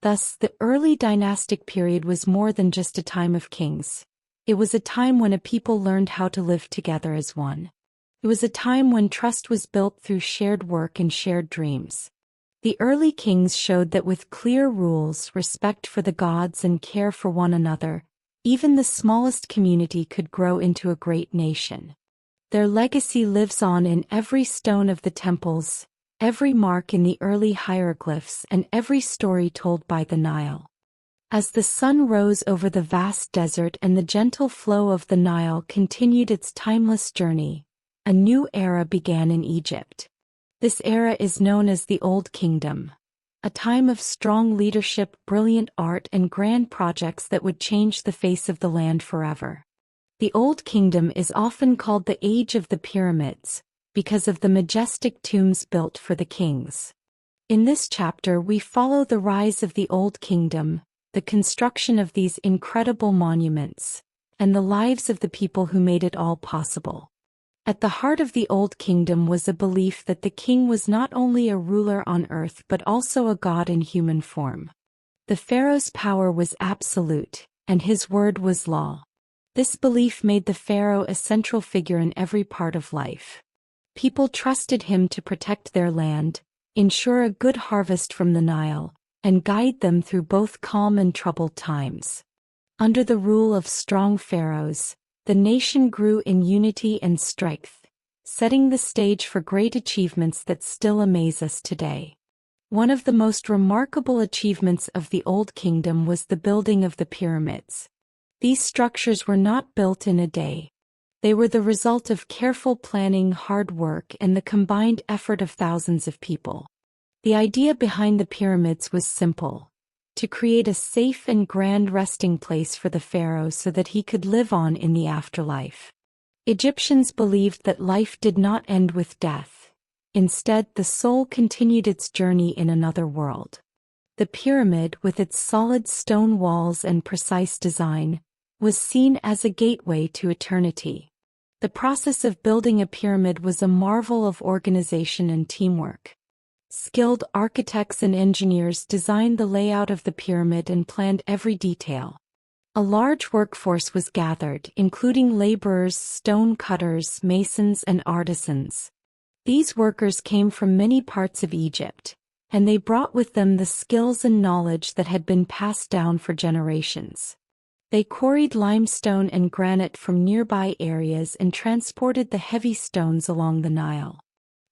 Thus, the early dynastic period was more than just a time of kings. It was a time when a people learned how to live together as one. It was a time when trust was built through shared work and shared dreams. The early kings showed that with clear rules, respect for the gods, and care for one another, even the smallest community could grow into a great nation. Their legacy lives on in every stone of the temples, every mark in the early hieroglyphs, and every story told by the Nile. As the sun rose over the vast desert and the gentle flow of the Nile continued its timeless journey, a new era began in Egypt. This era is known as the Old Kingdom, a time of strong leadership, brilliant art, and grand projects that would change the face of the land forever. The Old Kingdom is often called the Age of the Pyramids, because of the majestic tombs built for the kings. In this chapter we follow the rise of the Old Kingdom, the construction of these incredible monuments, and the lives of the people who made it all possible. At the heart of the Old Kingdom was a belief that the king was not only a ruler on earth but also a god in human form. The pharaoh's power was absolute, and his word was law. This belief made the pharaoh a central figure in every part of life. People trusted him to protect their land, ensure a good harvest from the Nile, and guide them through both calm and troubled times. Under the rule of strong pharaohs, the nation grew in unity and strength, setting the stage for great achievements that still amaze us today. One of the most remarkable achievements of the Old Kingdom was the building of the pyramids. These structures were not built in a day. They were the result of careful planning, hard work, and the combined effort of thousands of people. The idea behind the pyramids was simple: to create a safe and grand resting place for the pharaoh so that he could live on in the afterlife. Egyptians believed that life did not end with death. Instead, the soul continued its journey in another world. The pyramid, with its solid stone walls and precise design, was seen as a gateway to eternity. The process of building a pyramid was a marvel of organization and teamwork. Skilled architects and engineers designed the layout of the pyramid and planned every detail. A large workforce was gathered, including laborers, stone cutters, masons, and artisans. These workers came from many parts of Egypt, and they brought with them the skills and knowledge that had been passed down for generations. They quarried limestone and granite from nearby areas and transported the heavy stones along the Nile.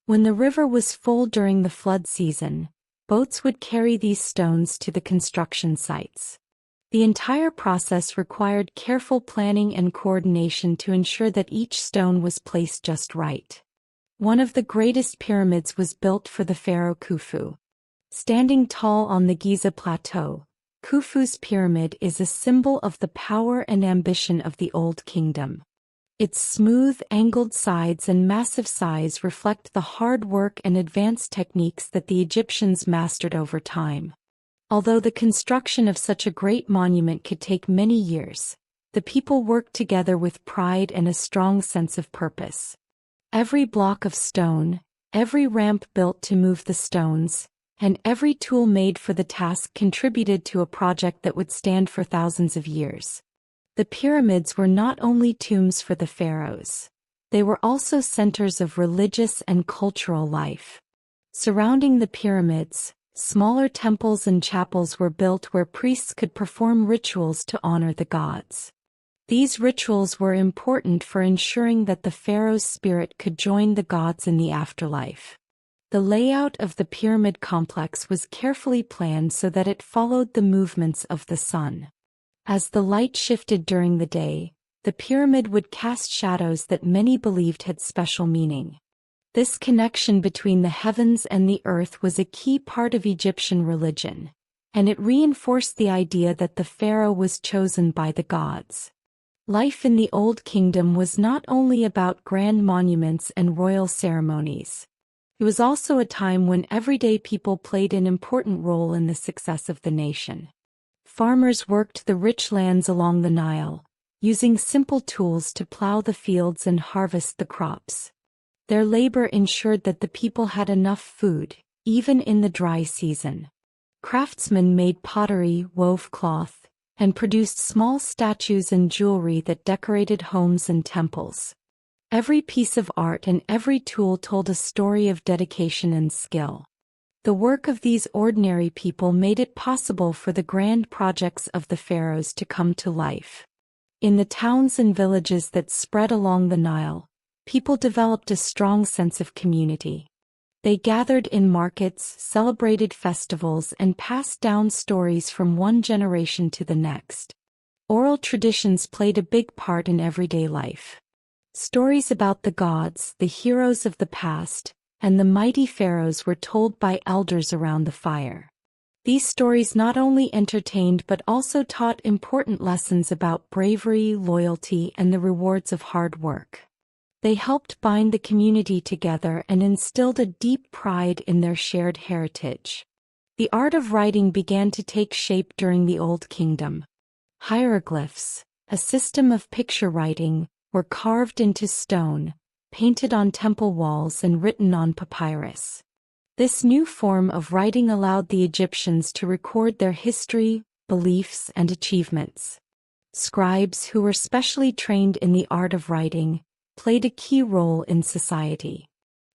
When the river was full during the flood season, boats would carry these stones to the construction sites. The entire process required careful planning and coordination to ensure that each stone was placed just right. One of the greatest pyramids was built for the pharaoh Khufu. Standing tall on the Giza Plateau, Khufu's pyramid is a symbol of the power and ambition of the Old Kingdom. Its smooth, angled sides and massive size reflect the hard work and advanced techniques that the Egyptians mastered over time. Although the construction of such a great monument could take many years, the people worked together with pride and a strong sense of purpose. Every block of stone, every ramp built to move the stones, and every tool made for the task contributed to a project that would stand for thousands of years. The pyramids were not only tombs for the pharaohs. They were also centers of religious and cultural life. Surrounding the pyramids, smaller temples and chapels were built where priests could perform rituals to honor the gods. These rituals were important for ensuring that the pharaoh's spirit could join the gods in the afterlife. The layout of the pyramid complex was carefully planned so that it followed the movements of the sun. As the light shifted during the day, the pyramid would cast shadows that many believed had special meaning. This connection between the heavens and the earth was a key part of Egyptian religion, and it reinforced the idea that the pharaoh was chosen by the gods. Life in the Old Kingdom was not only about grand monuments and royal ceremonies. It was also a time when everyday people played an important role in the success of the nation. Farmers worked the rich lands along the Nile, using simple tools to plow the fields and harvest the crops. Their labor ensured that the people had enough food, even in the dry season. Craftsmen made pottery, wove cloth, and produced small statues and jewelry that decorated homes and temples. Every piece of art and every tool told a story of dedication and skill. The work of these ordinary people made it possible for the grand projects of the pharaohs to come to life. In the towns and villages that spread along the Nile, people developed a strong sense of community. They gathered in markets, celebrated festivals, and passed down stories from one generation to the next. Oral traditions played a big part in everyday life. Stories about the gods, the heroes of the past, and the mighty pharaohs were told by elders around the fire. These stories not only entertained but also taught important lessons about bravery, loyalty, and the rewards of hard work. They helped bind the community together and instilled a deep pride in their shared heritage. The art of writing began to take shape during the Old Kingdom. Hieroglyphs, a system of picture writing, were carved into stone, painted on temple walls, and written on papyrus. This new form of writing allowed the Egyptians to record their history, beliefs, and achievements. Scribes, who were specially trained in the art of writing, played a key role in society.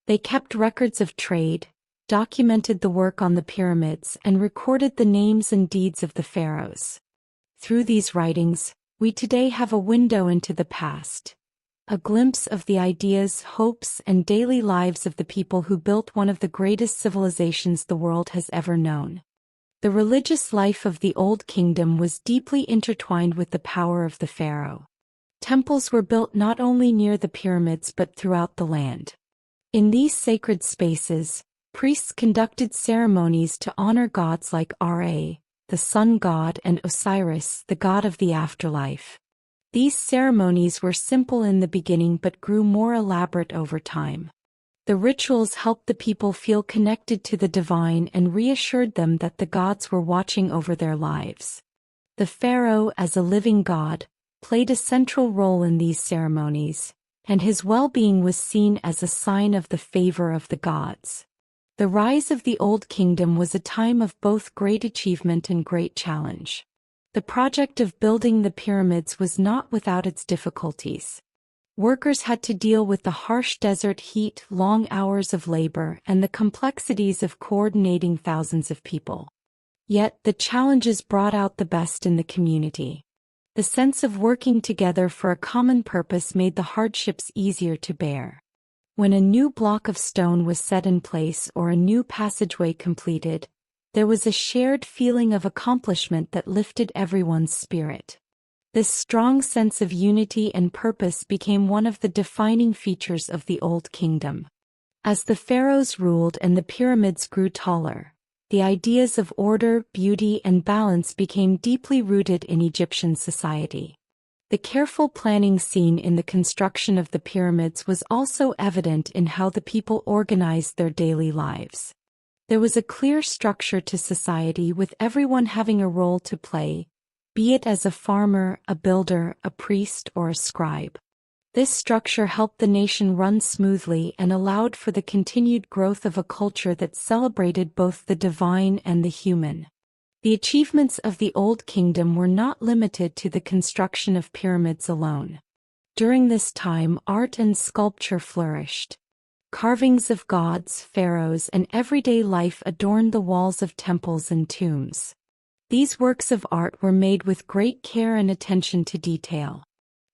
They kept records of trade, documented the work on the pyramids, and recorded the names and deeds of the pharaohs. Through these writings, we today have a window into the past, a glimpse of the ideas, hopes, and daily lives of the people who built one of the greatest civilizations the world has ever known. The religious life of the Old Kingdom was deeply intertwined with the power of the pharaoh. Temples were built not only near the pyramids but throughout the land. In these sacred spaces, priests conducted ceremonies to honor gods like Ra, the sun god, and Osiris, the god of the afterlife. These ceremonies were simple in the beginning but grew more elaborate over time. The rituals helped the people feel connected to the divine and reassured them that the gods were watching over their lives. The pharaoh, as a living god, played a central role in these ceremonies, and his well-being was seen as a sign of the favor of the gods. The rise of the Old Kingdom was a time of both great achievement and great challenge. The project of building the pyramids was not without its difficulties. Workers had to deal with the harsh desert heat, long hours of labor, and the complexities of coordinating thousands of people. Yet, the challenges brought out the best in the community. The sense of working together for a common purpose made the hardships easier to bear. When a new block of stone was set in place or a new passageway completed, there was a shared feeling of accomplishment that lifted everyone's spirit. This strong sense of unity and purpose became one of the defining features of the Old Kingdom. As the pharaohs ruled and the pyramids grew taller, the ideas of order, beauty, and balance became deeply rooted in Egyptian society. The careful planning seen in the construction of the pyramids was also evident in how the people organized their daily lives. There was a clear structure to society, with everyone having a role to play, be it as a farmer, a builder, a priest, or a scribe. This structure helped the nation run smoothly and allowed for the continued growth of a culture that celebrated both the divine and the human. The achievements of the Old Kingdom were not limited to the construction of pyramids alone. During this time, art and sculpture flourished. Carvings of gods, pharaohs, and everyday life adorned the walls of temples and tombs. These works of art were made with great care and attention to detail.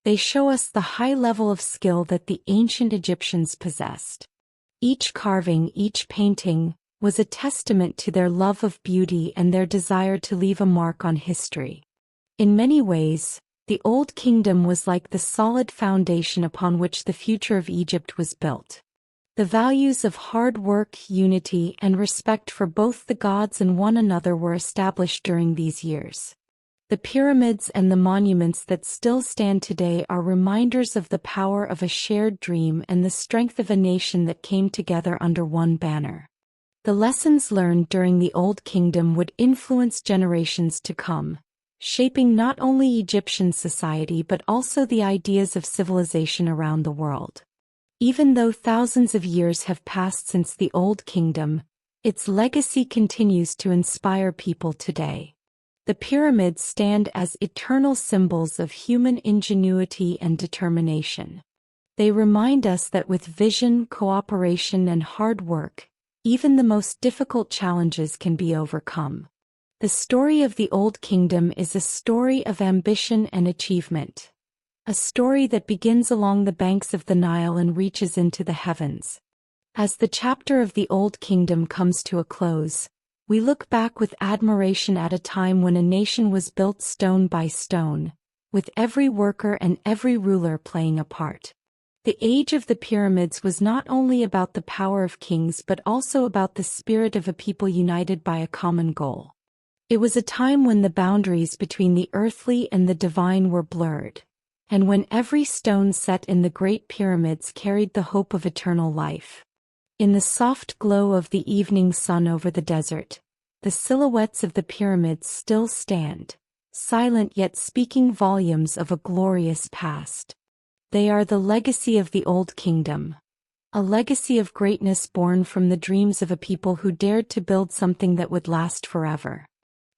They show us the high level of skill that the ancient Egyptians possessed. Each carving, each painting, was a testament to their love of beauty and their desire to leave a mark on history. In many ways, the Old Kingdom was like the solid foundation upon which the future of Egypt was built. The values of hard work, unity, and respect for both the gods and one another were established during these years. The pyramids and the monuments that still stand today are reminders of the power of a shared dream and the strength of a nation that came together under one banner. The lessons learned during the Old Kingdom would influence generations to come, shaping not only Egyptian society but also the ideas of civilization around the world. Even though thousands of years have passed since the Old Kingdom, its legacy continues to inspire people today. The pyramids stand as eternal symbols of human ingenuity and determination. They remind us that with vision, cooperation, and hard work, even the most difficult challenges can be overcome. The story of the Old Kingdom is a story of ambition and achievement. A story that begins along the banks of the Nile and reaches into the heavens. As the chapter of the Old Kingdom comes to a close, we look back with admiration at a time when a nation was built stone by stone, with every worker and every ruler playing a part. The age of the pyramids was not only about the power of kings but also about the spirit of a people united by a common goal. It was a time when the boundaries between the earthly and the divine were blurred, and when every stone set in the Great Pyramids carried the hope of eternal life. In the soft glow of the evening sun over the desert, the silhouettes of the pyramids still stand, silent yet speaking volumes of a glorious past. They are the legacy of the Old Kingdom, a legacy of greatness born from the dreams of a people who dared to build something that would last forever.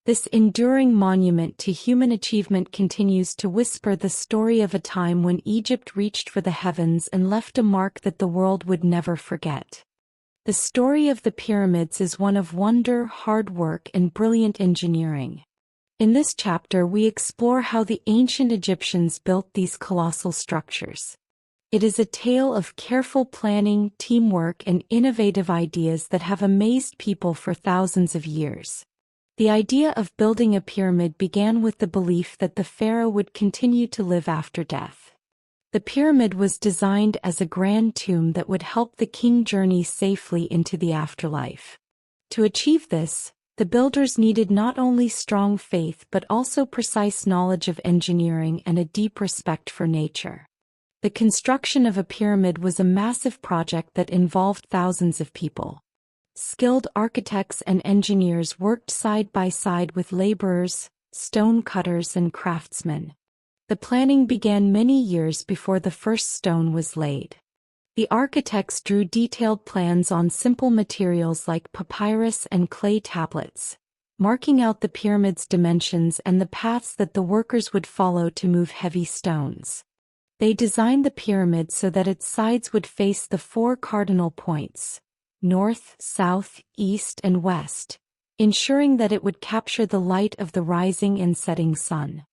This enduring monument to human achievement continues to whisper the story of a time when Egypt reached for the heavens and left a mark that the world would never forget. The story of the pyramids is one of wonder, hard work, and brilliant engineering. In this chapter we explore how the ancient Egyptians built these colossal structures. It is a tale of careful planning, teamwork, and innovative ideas that have amazed people for thousands of years. The idea of building a pyramid began with the belief that the pharaoh would continue to live after death. The pyramid was designed as a grand tomb that would help the king journey safely into the afterlife. To achieve this, the builders needed not only strong faith but also precise knowledge of engineering and a deep respect for nature. The construction of a pyramid was a massive project that involved thousands of people. Skilled architects and engineers worked side by side with laborers, stone cutters, and craftsmen. The planning began many years before the first stone was laid. The architects drew detailed plans on simple materials like papyrus and clay tablets, marking out the pyramid's dimensions and the paths that the workers would follow to move heavy stones. They designed the pyramid so that its sides would face the four cardinal points: north, south, east, and west, ensuring that it would capture the light of the rising and setting sun.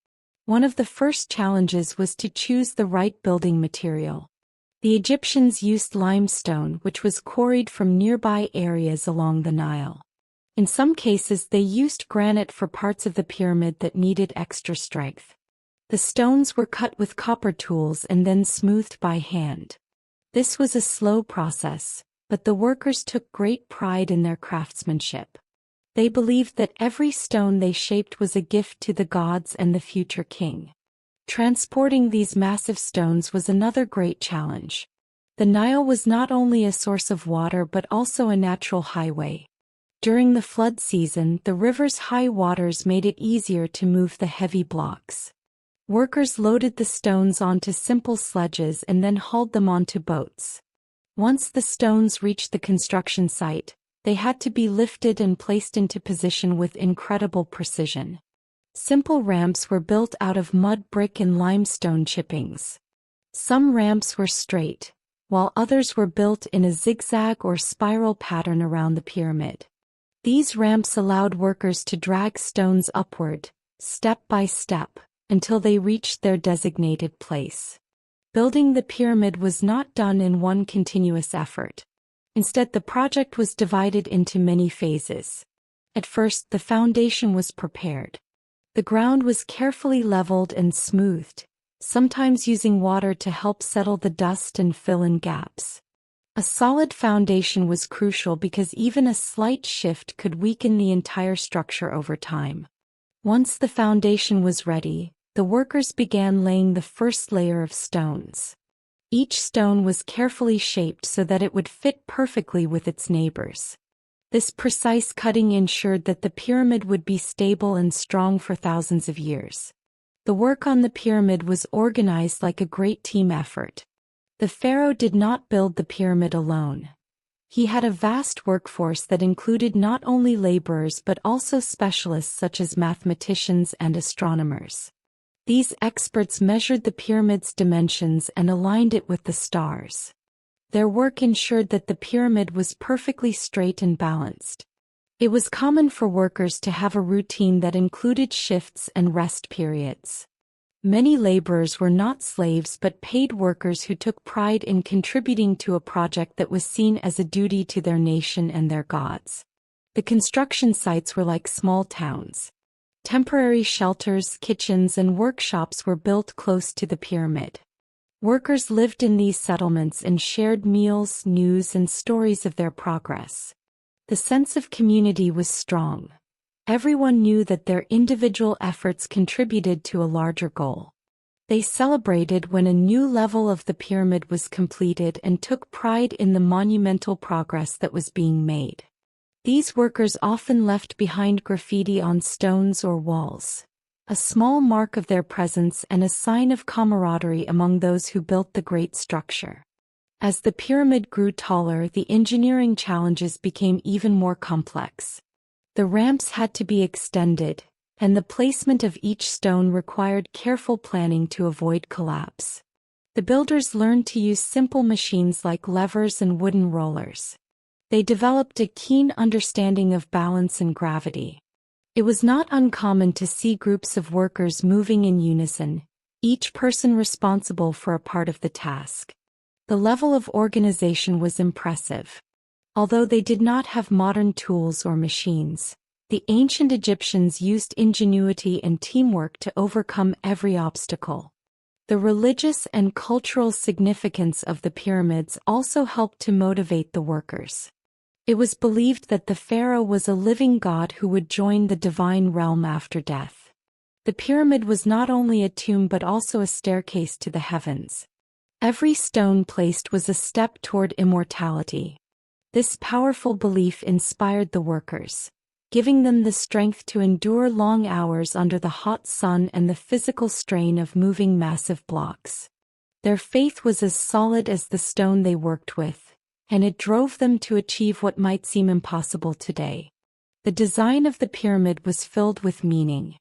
One of the first challenges was to choose the right building material. The Egyptians used limestone, which was quarried from nearby areas along the Nile. In some cases they used granite for parts of the pyramid that needed extra strength. The stones were cut with copper tools and then smoothed by hand. This was a slow process, but the workers took great pride in their craftsmanship. They believed that every stone they shaped was a gift to the gods and the future king. Transporting these massive stones was another great challenge. The Nile was not only a source of water but also a natural highway. During the flood season, the river's high waters made it easier to move the heavy blocks. Workers loaded the stones onto simple sledges and then hauled them onto boats. Once the stones reached the construction site, they had to be lifted and placed into position with incredible precision. Simple ramps were built out of mud, brick, and limestone chippings. Some ramps were straight, while others were built in a zigzag or spiral pattern around the pyramid. These ramps allowed workers to drag stones upward, step by step, until they reached their designated place. Building the pyramid was not done in one continuous effort. Instead, the project was divided into many phases. At first, the foundation was prepared. The ground was carefully leveled and smoothed, sometimes using water to help settle the dust and fill in gaps. A solid foundation was crucial because even a slight shift could weaken the entire structure over time. Once the foundation was ready, the workers began laying the first layer of stones. Each stone was carefully shaped so that it would fit perfectly with its neighbors. This precise cutting ensured that the pyramid would be stable and strong for thousands of years. The work on the pyramid was organized like a great team effort. The pharaoh did not build the pyramid alone. He had a vast workforce that included not only laborers but also specialists such as mathematicians and astronomers. These experts measured the pyramid's dimensions and aligned it with the stars. Their work ensured that the pyramid was perfectly straight and balanced. It was common for workers to have a routine that included shifts and rest periods. Many laborers were not slaves but paid workers who took pride in contributing to a project that was seen as a duty to their nation and their gods. The construction sites were like small towns. Temporary shelters, kitchens, and workshops were built close to the pyramid. Workers lived in these settlements and shared meals, news, and stories of their progress. The sense of community was strong. Everyone knew that their individual efforts contributed to a larger goal. They celebrated when a new level of the pyramid was completed and took pride in the monumental progress that was being made. These workers often left behind graffiti on stones or walls, a small mark of their presence and a sign of camaraderie among those who built the great structure. As the pyramid grew taller, the engineering challenges became even more complex. The ramps had to be extended, and the placement of each stone required careful planning to avoid collapse. The builders learned to use simple machines like levers and wooden rollers. They developed a keen understanding of balance and gravity. It was not uncommon to see groups of workers moving in unison, each person responsible for a part of the task. The level of organization was impressive. Although they did not have modern tools or machines, the ancient Egyptians used ingenuity and teamwork to overcome every obstacle. The religious and cultural significance of the pyramids also helped to motivate the workers. It was believed that the pharaoh was a living god who would join the divine realm after death. The pyramid was not only a tomb but also a staircase to the heavens. Every stone placed was a step toward immortality. This powerful belief inspired the workers, giving them the strength to endure long hours under the hot sun and the physical strain of moving massive blocks. Their faith was as solid as the stone they worked with, and it drove them to achieve what might seem impossible today. The design of the pyramid was filled with meaning.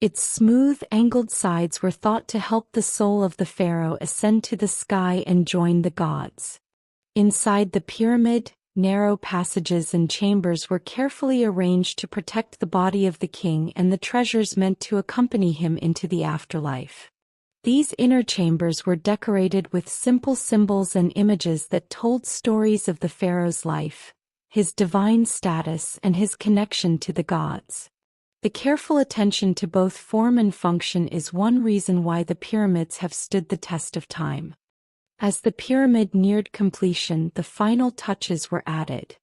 Its smooth, angled sides were thought to help the soul of the pharaoh ascend to the sky and join the gods. Inside the pyramid, narrow passages and chambers were carefully arranged to protect the body of the king and the treasures meant to accompany him into the afterlife. These inner chambers were decorated with simple symbols and images that told stories of the pharaoh's life, his divine status, and his connection to the gods. The careful attention to both form and function is one reason why the pyramids have stood the test of time. As the pyramid neared completion, the final touches were added.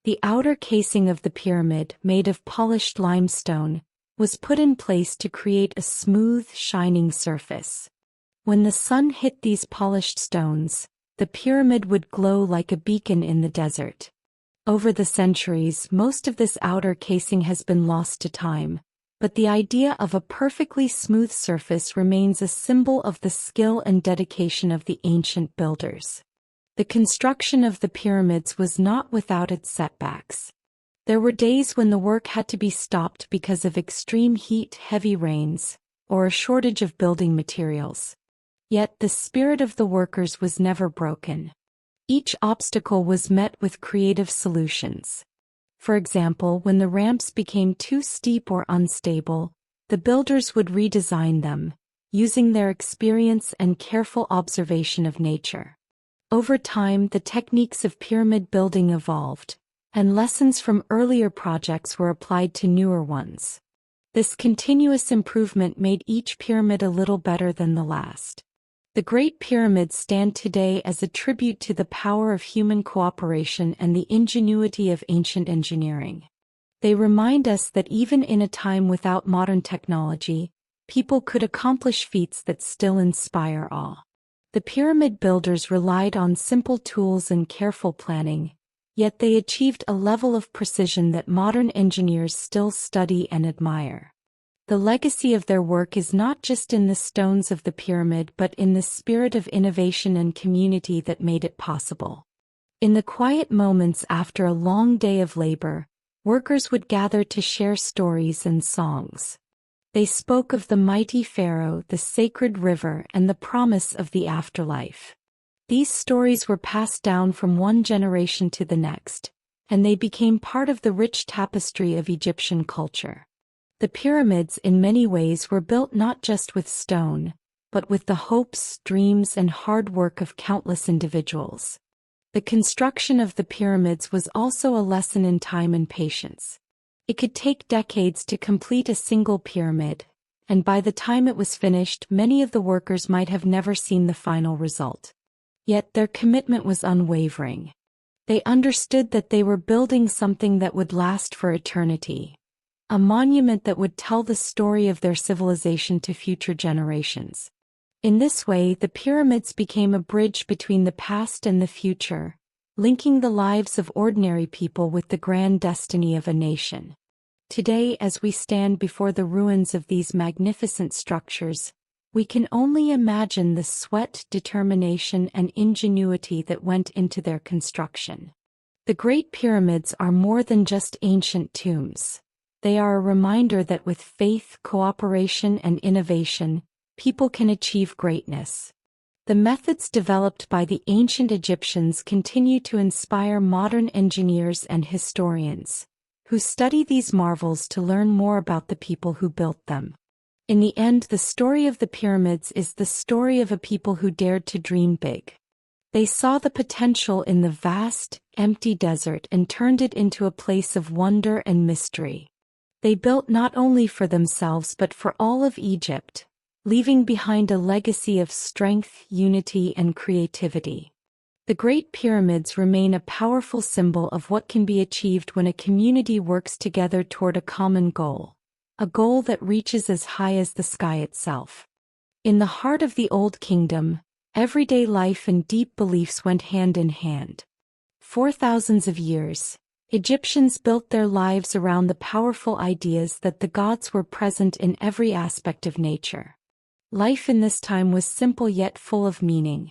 The outer casing of the pyramid, made of polished limestone, was put in place to create a smooth, shining surface. When the sun hit these polished stones, the pyramid would glow like a beacon in the desert. Over the centuries, most of this outer casing has been lost to time, but the idea of a perfectly smooth surface remains a symbol of the skill and dedication of the ancient builders. The construction of the pyramids was not without its setbacks. There were days when the work had to be stopped because of extreme heat, heavy rains, or a shortage of building materials. Yet the spirit of the workers was never broken. Each obstacle was met with creative solutions. For example, when the ramps became too steep or unstable, the builders would redesign them, using their experience and careful observation of nature. Over time, the techniques of pyramid building evolved, and lessons from earlier projects were applied to newer ones. This continuous improvement made each pyramid a little better than the last. The Great Pyramids stand today as a tribute to the power of human cooperation and the ingenuity of ancient engineering. They remind us that even in a time without modern technology, people could accomplish feats that still inspire awe. The pyramid builders relied on simple tools and careful planning, yet they achieved a level of precision that modern engineers still study and admire. The legacy of their work is not just in the stones of the pyramid but in the spirit of innovation and community that made it possible. In the quiet moments after a long day of labor, workers would gather to share stories and songs. They spoke of the mighty Pharaoh, the sacred river, and the promise of the afterlife. These stories were passed down from one generation to the next, and they became part of the rich tapestry of Egyptian culture. The pyramids in many ways were built not just with stone, but with the hopes, dreams, and hard work of countless individuals. The construction of the pyramids was also a lesson in time and patience. It could take decades to complete a single pyramid, and by the time it was finished, many of the workers might have never seen the final result. Yet their commitment was unwavering. They understood that they were building something that would last for eternity, a monument that would tell the story of their civilization to future generations. In this way, the pyramids became a bridge between the past and the future, linking the lives of ordinary people with the grand destiny of a nation. Today, as we stand before the ruins of these magnificent structures, we can only imagine the sweat, determination, and ingenuity that went into their construction. The Great Pyramids are more than just ancient tombs. They are a reminder that with faith, cooperation, and innovation, people can achieve greatness. The methods developed by the ancient Egyptians continue to inspire modern engineers and historians, who study these marvels to learn more about the people who built them. In the end, the story of the pyramids is the story of a people who dared to dream big. They saw the potential in the vast, empty desert and turned it into a place of wonder and mystery. They built not only for themselves but for all of Egypt, leaving behind a legacy of strength, unity, and creativity. The Great Pyramids remain a powerful symbol of what can be achieved when a community works together toward a common goal, a goal that reaches as high as the sky itself. In the heart of the Old Kingdom, everyday life and deep beliefs went hand in hand. For thousands of years, Egyptians built their lives around the powerful ideas that the gods were present in every aspect of nature. Life in this time was simple yet full of meaning.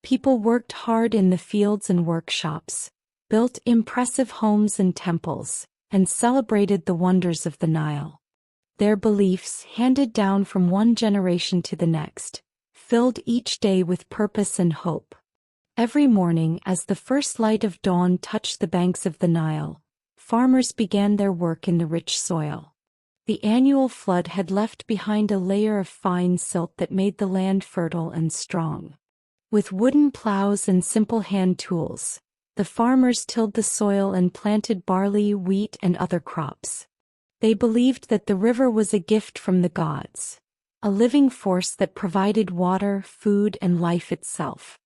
People worked hard in the fields and workshops, built impressive homes and temples, and celebrated the wonders of the Nile. Their beliefs, handed down from one generation to the next, filled each day with purpose and hope. Every morning, as the first light of dawn touched the banks of the Nile, farmers began their work in the rich soil. The annual flood had left behind a layer of fine silt that made the land fertile and strong. With wooden plows and simple hand tools, the farmers tilled the soil and planted barley, wheat, and other crops. They believed that the river was a gift from the gods, a living force that provided water, food, and life itself.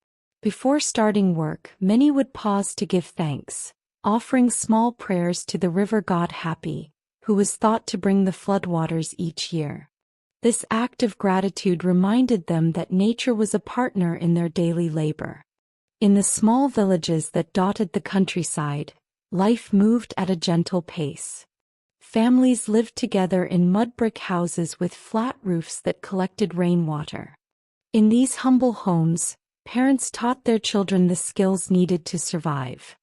Before starting work, many would pause to give thanks, offering small prayers to the river god Hapi, who was thought to bring the floodwaters each year. This act of gratitude reminded them that nature was a partner in their daily labor. In the small villages that dotted the countryside, life moved at a gentle pace. Families lived together in mud brick houses with flat roofs that collected rainwater. In these humble homes, parents taught their children the skills needed to survive.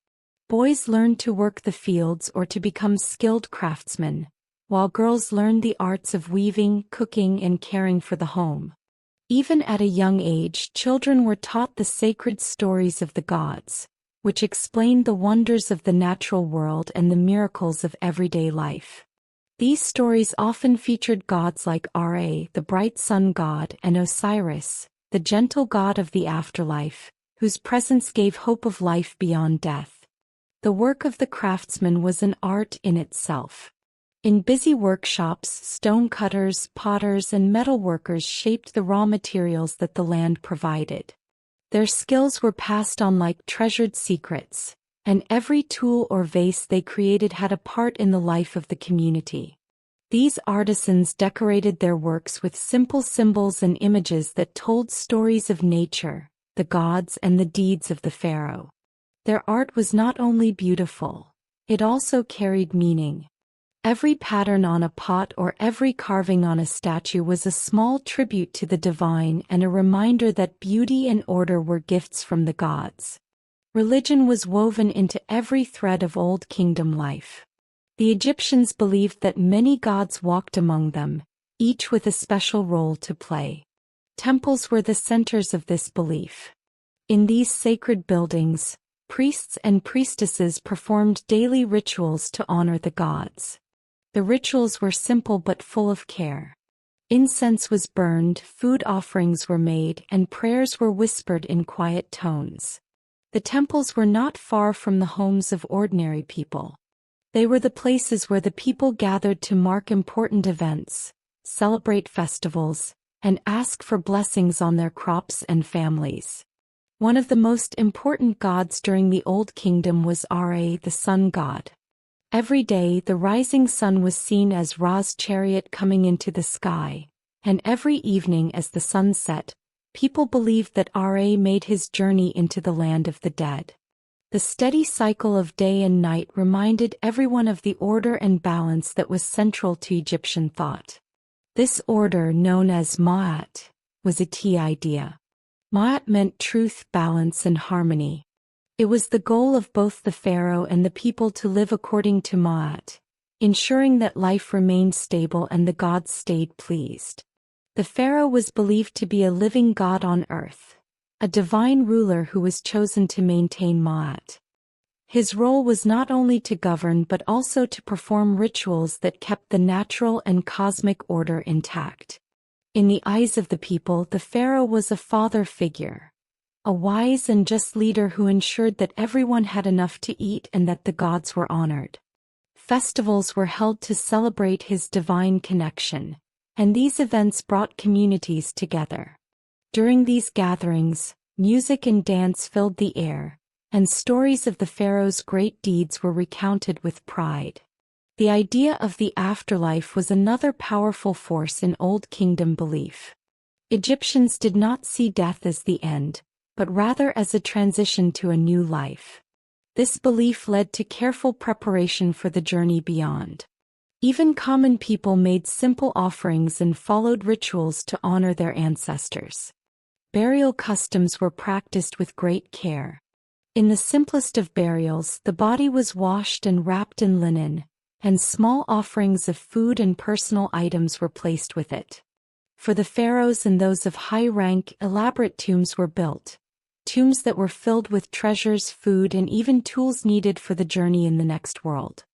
Boys learned to work the fields or to become skilled craftsmen, while girls learned the arts of weaving, cooking, and caring for the home. Even at a young age, children were taught the sacred stories of the gods, which explained the wonders of the natural world and the miracles of everyday life. These stories often featured gods like Ra, the bright sun god, and Osiris, the gentle god of the afterlife, whose presence gave hope of life beyond death. The work of the craftsman was an art in itself. In busy workshops, stone cutters, potters, and metal workers shaped the raw materials that the land provided. Their skills were passed on like treasured secrets, and every tool or vase they created had a part in the life of the community. These artisans decorated their works with simple symbols and images that told stories of nature, the gods, and the deeds of the pharaoh. Their art was not only beautiful, it also carried meaning. Every pattern on a pot or every carving on a statue was a small tribute to the divine and a reminder that beauty and order were gifts from the gods. Religion was woven into every thread of Old Kingdom life. The Egyptians believed that many gods walked among them, each with a special role to play. Temples were the centers of this belief. In these sacred buildings, priests and priestesses performed daily rituals to honor the gods. The rituals were simple but full of care. Incense was burned, food offerings were made, and prayers were whispered in quiet tones. The temples were not far from the homes of ordinary people. They were the places where the people gathered to mark important events, celebrate festivals, and ask for blessings on their crops and families. One of the most important gods during the Old Kingdom was Ra, the sun god. Every day the rising sun was seen as Ra's chariot coming into the sky, and every evening as the sun set, people believed that Ra made his journey into the land of the dead. The steady cycle of day and night reminded everyone of the order and balance that was central to Egyptian thought. This order, known as Ma'at, was a key idea. Ma'at meant truth, balance, and harmony. It was the goal of both the pharaoh and the people to live according to Ma'at, ensuring that life remained stable and the gods stayed pleased. The pharaoh was believed to be a living god on earth, a divine ruler who was chosen to maintain Ma'at. His role was not only to govern but also to perform rituals that kept the natural and cosmic order intact. In the eyes of the people, the pharaoh was a father figure, a wise and just leader who ensured that everyone had enough to eat and that the gods were honored. Festivals were held to celebrate his divine connection, and these events brought communities together. During these gatherings, music and dance filled the air, and stories of the pharaoh's great deeds were recounted with pride. The idea of the afterlife was another powerful force in Old Kingdom belief. Egyptians did not see death as the end, but rather as a transition to a new life. This belief led to careful preparation for the journey beyond. Even common people made simple offerings and followed rituals to honor their ancestors. Burial customs were practiced with great care. In the simplest of burials, the body was washed and wrapped in linen, and small offerings of food and personal items were placed with it. For the pharaohs and those of high rank, elaborate tombs were built. Tombs that were filled with treasures, food, and even tools needed for the journey in the next world.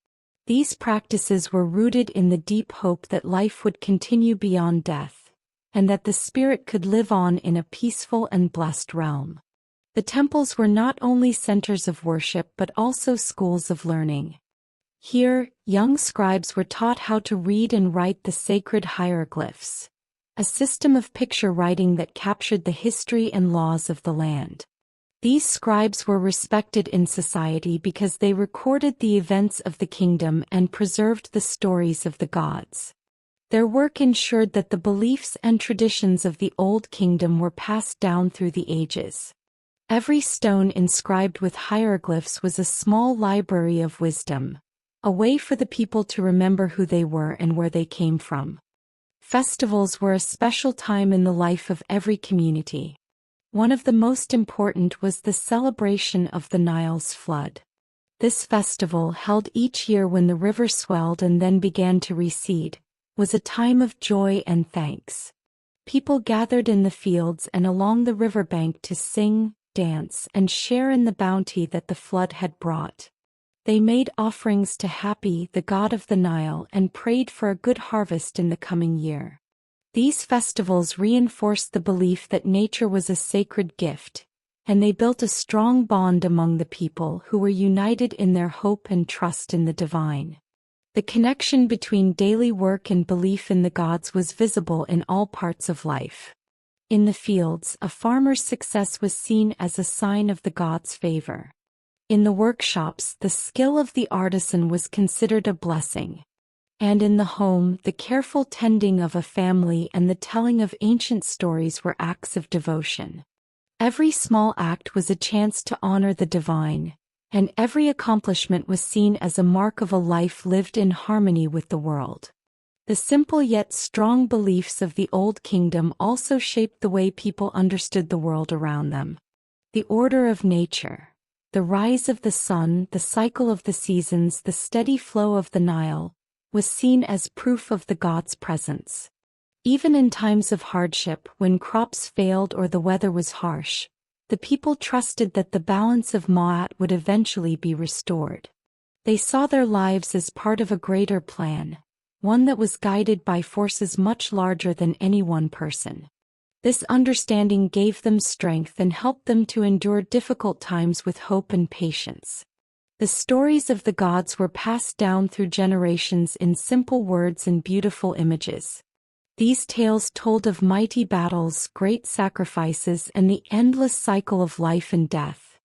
These practices were rooted in the deep hope that life would continue beyond death, and that the spirit could live on in a peaceful and blessed realm. The temples were not only centers of worship but also schools of learning. Here, young scribes were taught how to read and write the sacred hieroglyphs, a system of picture writing that captured the history and laws of the land. These scribes were respected in society because they recorded the events of the kingdom and preserved the stories of the gods. Their work ensured that the beliefs and traditions of the Old Kingdom were passed down through the ages. Every stone inscribed with hieroglyphs was a small library of wisdom, a way for the people to remember who they were and where they came from. Festivals were a special time in the life of every community. One of the most important was the celebration of the Nile's flood. This festival, held each year when the river swelled and then began to recede, was a time of joy and thanks. People gathered in the fields and along the riverbank to sing, dance, and share in the bounty that the flood had brought. They made offerings to Hapi, the god of the Nile, and prayed for a good harvest in the coming year. These festivals reinforced the belief that nature was a sacred gift, and they built a strong bond among the people who were united in their hope and trust in the divine. The connection between daily work and belief in the gods was visible in all parts of life. In the fields, a farmer's success was seen as a sign of the gods' favor. In the workshops, the skill of the artisan was considered a blessing. And in the home, the careful tending of a family and the telling of ancient stories were acts of devotion. Every small act was a chance to honor the divine, and every accomplishment was seen as a mark of a life lived in harmony with the world. The simple yet strong beliefs of the Old Kingdom also shaped the way people understood the world around them. The order of nature, the rise of the sun, the cycle of the seasons, the steady flow of the Nile, was seen as proof of the gods' presence. Even in times of hardship, when crops failed or the weather was harsh, the people trusted that the balance of Ma'at would eventually be restored. They saw their lives as part of a greater plan, one that was guided by forces much larger than any one person. This understanding gave them strength and helped them to endure difficult times with hope and patience. The stories of the gods were passed down through generations in simple words and beautiful images. These tales told of mighty battles, great sacrifices, and the endless cycle of life and death.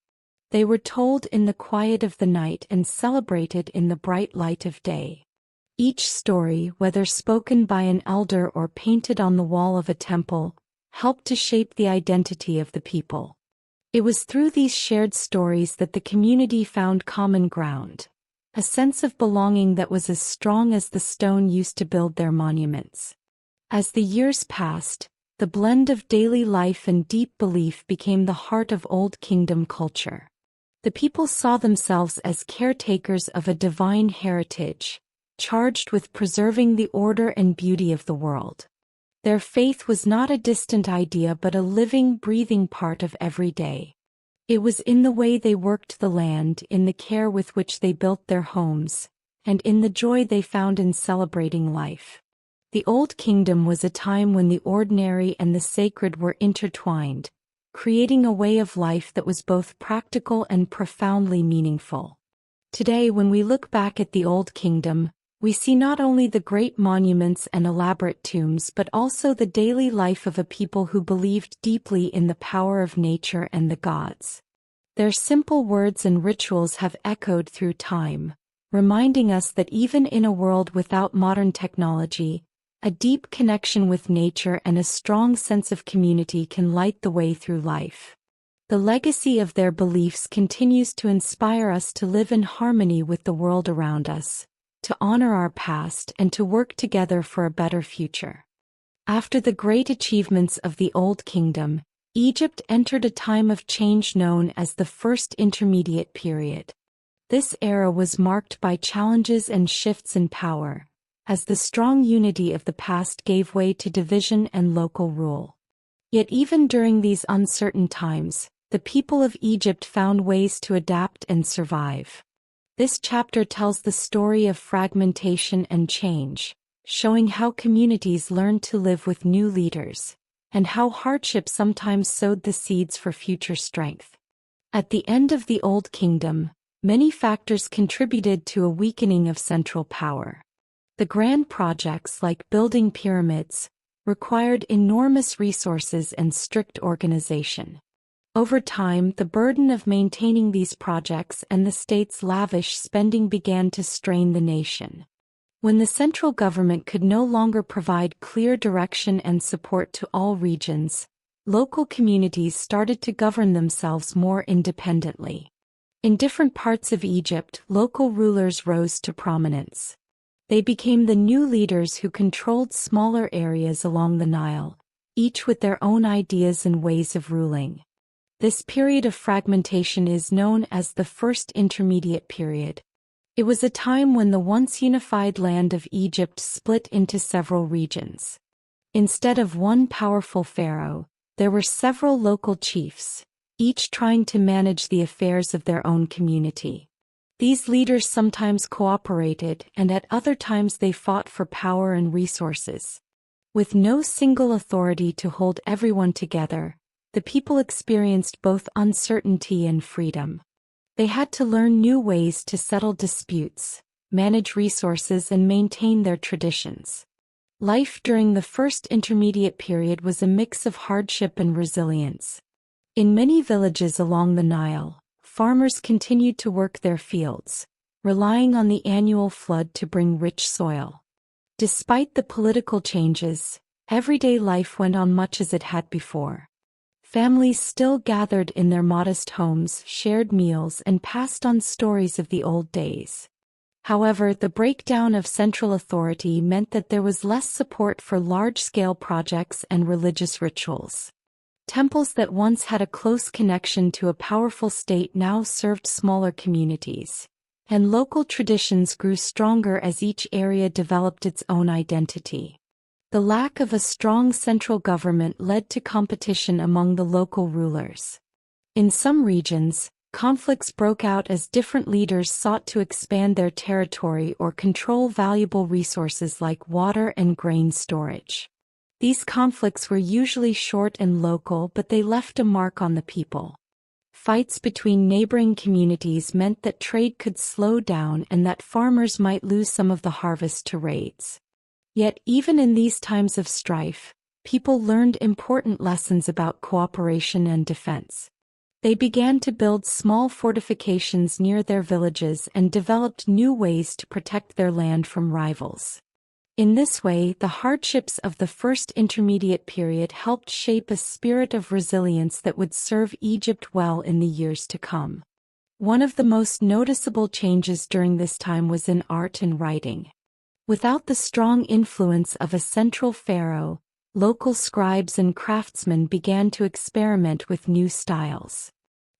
They were told in the quiet of the night and celebrated in the bright light of day. Each story, whether spoken by an elder or painted on the wall of a temple, helped to shape the identity of the people. It was through these shared stories that the community found common ground, a sense of belonging that was as strong as the stone used to build their monuments. As the years passed, the blend of daily life and deep belief became the heart of Old Kingdom culture. The people saw themselves as caretakers of a divine heritage, charged with preserving the order and beauty of the world. Their faith was not a distant idea but a living, breathing part of every day. It was in the way they worked the land, in the care with which they built their homes, and in the joy they found in celebrating life. The Old Kingdom was a time when the ordinary and the sacred were intertwined, creating a way of life that was both practical and profoundly meaningful. Today, when we look back at the Old Kingdom, we see not only the great monuments and elaborate tombs but also the daily life of a people who believed deeply in the power of nature and the gods. Their simple words and rituals have echoed through time, reminding us that even in a world without modern technology, a deep connection with nature and a strong sense of community can light the way through life. The legacy of their beliefs continues to inspire us to live in harmony with the world around us, to honor our past and to work together for a better future. After the great achievements of the Old Kingdom, Egypt entered a time of change known as the First Intermediate Period. This era was marked by challenges and shifts in power, as the strong unity of the past gave way to division and local rule. Yet even during these uncertain times, the people of Egypt found ways to adapt and survive. This chapter tells the story of fragmentation and change, showing how communities learned to live with new leaders, and how hardship sometimes sowed the seeds for future strength. At the end of the Old Kingdom, many factors contributed to a weakening of central power. The grand projects like building pyramids required enormous resources and strict organization. Over time, the burden of maintaining these projects and the state's lavish spending began to strain the nation. When the central government could no longer provide clear direction and support to all regions, local communities started to govern themselves more independently. In different parts of Egypt, local rulers rose to prominence. They became the new leaders who controlled smaller areas along the Nile, each with their own ideas and ways of ruling. This period of fragmentation is known as the First Intermediate Period. It was a time when the once unified land of Egypt split into several regions. Instead of one powerful pharaoh, there were several local chiefs, each trying to manage the affairs of their own community. These leaders sometimes cooperated, and at other times they fought for power and resources. With no single authority to hold everyone together, the people experienced both uncertainty and freedom. They had to learn new ways to settle disputes, manage resources, and maintain their traditions. Life during the First Intermediate Period was a mix of hardship and resilience. In many villages along the Nile, farmers continued to work their fields, relying on the annual flood to bring rich soil. Despite the political changes, everyday life went on much as it had before. Families still gathered in their modest homes, shared meals, and passed on stories of the old days. However, the breakdown of central authority meant that there was less support for large-scale projects and religious rituals. Temples that once had a close connection to a powerful state now served smaller communities, and local traditions grew stronger as each area developed its own identity. The lack of a strong central government led to competition among the local rulers. In some regions, conflicts broke out as different leaders sought to expand their territory or control valuable resources like water and grain storage. These conflicts were usually short and local, but they left a mark on the people. Fights between neighboring communities meant that trade could slow down and that farmers might lose some of the harvest to raids. Yet even in these times of strife, people learned important lessons about cooperation and defense. They began to build small fortifications near their villages and developed new ways to protect their land from rivals. In this way, the hardships of the First Intermediate Period helped shape a spirit of resilience that would serve Egypt well in the years to come. One of the most noticeable changes during this time was in art and writing. Without the strong influence of a central pharaoh, local scribes and craftsmen began to experiment with new styles.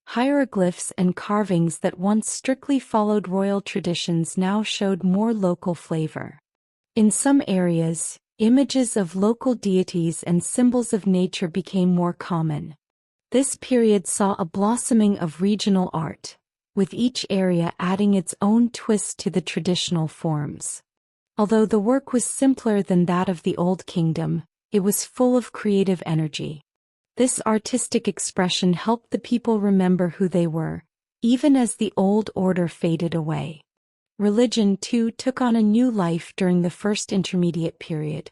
Hieroglyphs and carvings that once strictly followed royal traditions now showed more local flavor. In some areas, images of local deities and symbols of nature became more common. This period saw a blossoming of regional art, with each area adding its own twist to the traditional forms. Although the work was simpler than that of the Old Kingdom, it was full of creative energy. This artistic expression helped the people remember who they were, even as the old order faded away. Religion, too, took on a new life during the First Intermediate Period.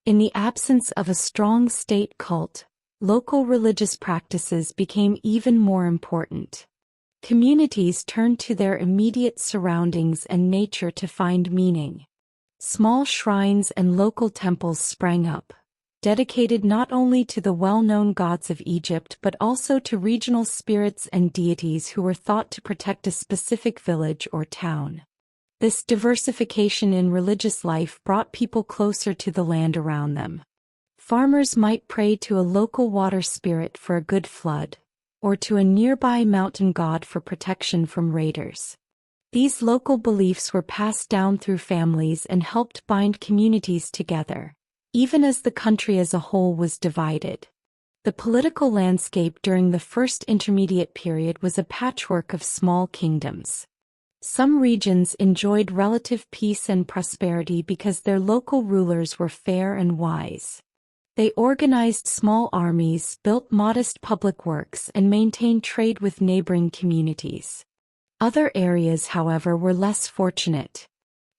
In the absence of a strong state cult, local religious practices became even more important. Communities turned to their immediate surroundings and nature to find meaning. Small shrines and local temples sprang up, dedicated not only to the well-known gods of Egypt but also to regional spirits and deities who were thought to protect a specific village or town. This diversification in religious life brought people closer to the land around them. Farmers might pray to a local water spirit for a good flood, or to a nearby mountain god for protection from raiders. These local beliefs were passed down through families and helped bind communities together, even as the country as a whole was divided. The political landscape during the First Intermediate Period was a patchwork of small kingdoms. Some regions enjoyed relative peace and prosperity because their local rulers were fair and wise. They organized small armies, built modest public works, and maintained trade with neighboring communities. Other areas, however, were less fortunate.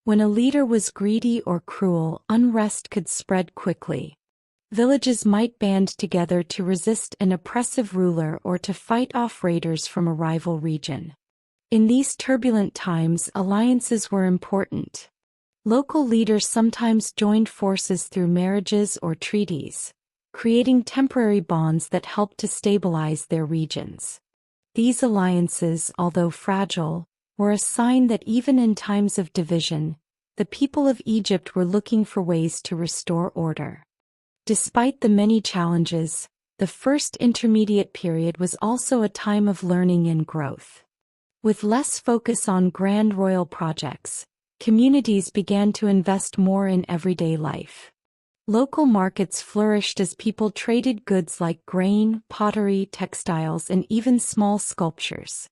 When a leader was greedy or cruel, unrest could spread quickly. Villages might band together to resist an oppressive ruler or to fight off raiders from a rival region. In these turbulent times, alliances were important. Local leaders sometimes joined forces through marriages or treaties, creating temporary bonds that helped to stabilize their regions. These alliances, although fragile, were a sign that even in times of division, the people of Egypt were looking for ways to restore order. Despite the many challenges, the first intermediate period was also a time of learning and growth. With less focus on grand royal projects, communities began to invest more in everyday life. Local markets flourished as people traded goods like grain, pottery, textiles, and even small sculptures.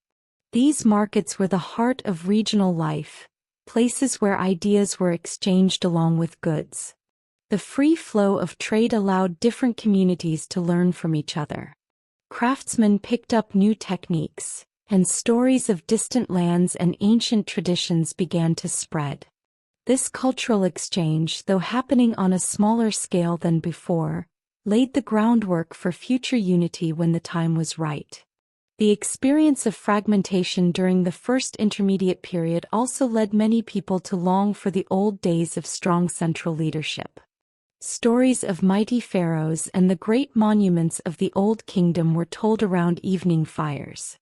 These markets were the heart of regional life, places where ideas were exchanged along with goods. The free flow of trade allowed different communities to learn from each other. Craftsmen picked up new techniques, and stories of distant lands and ancient traditions began to spread. This cultural exchange, though happening on a smaller scale than before, laid the groundwork for future unity when the time was right. The experience of fragmentation during the first intermediate period also led many people to long for the old days of strong central leadership. Stories of mighty pharaohs and the great monuments of the Old Kingdom were told around evening fires.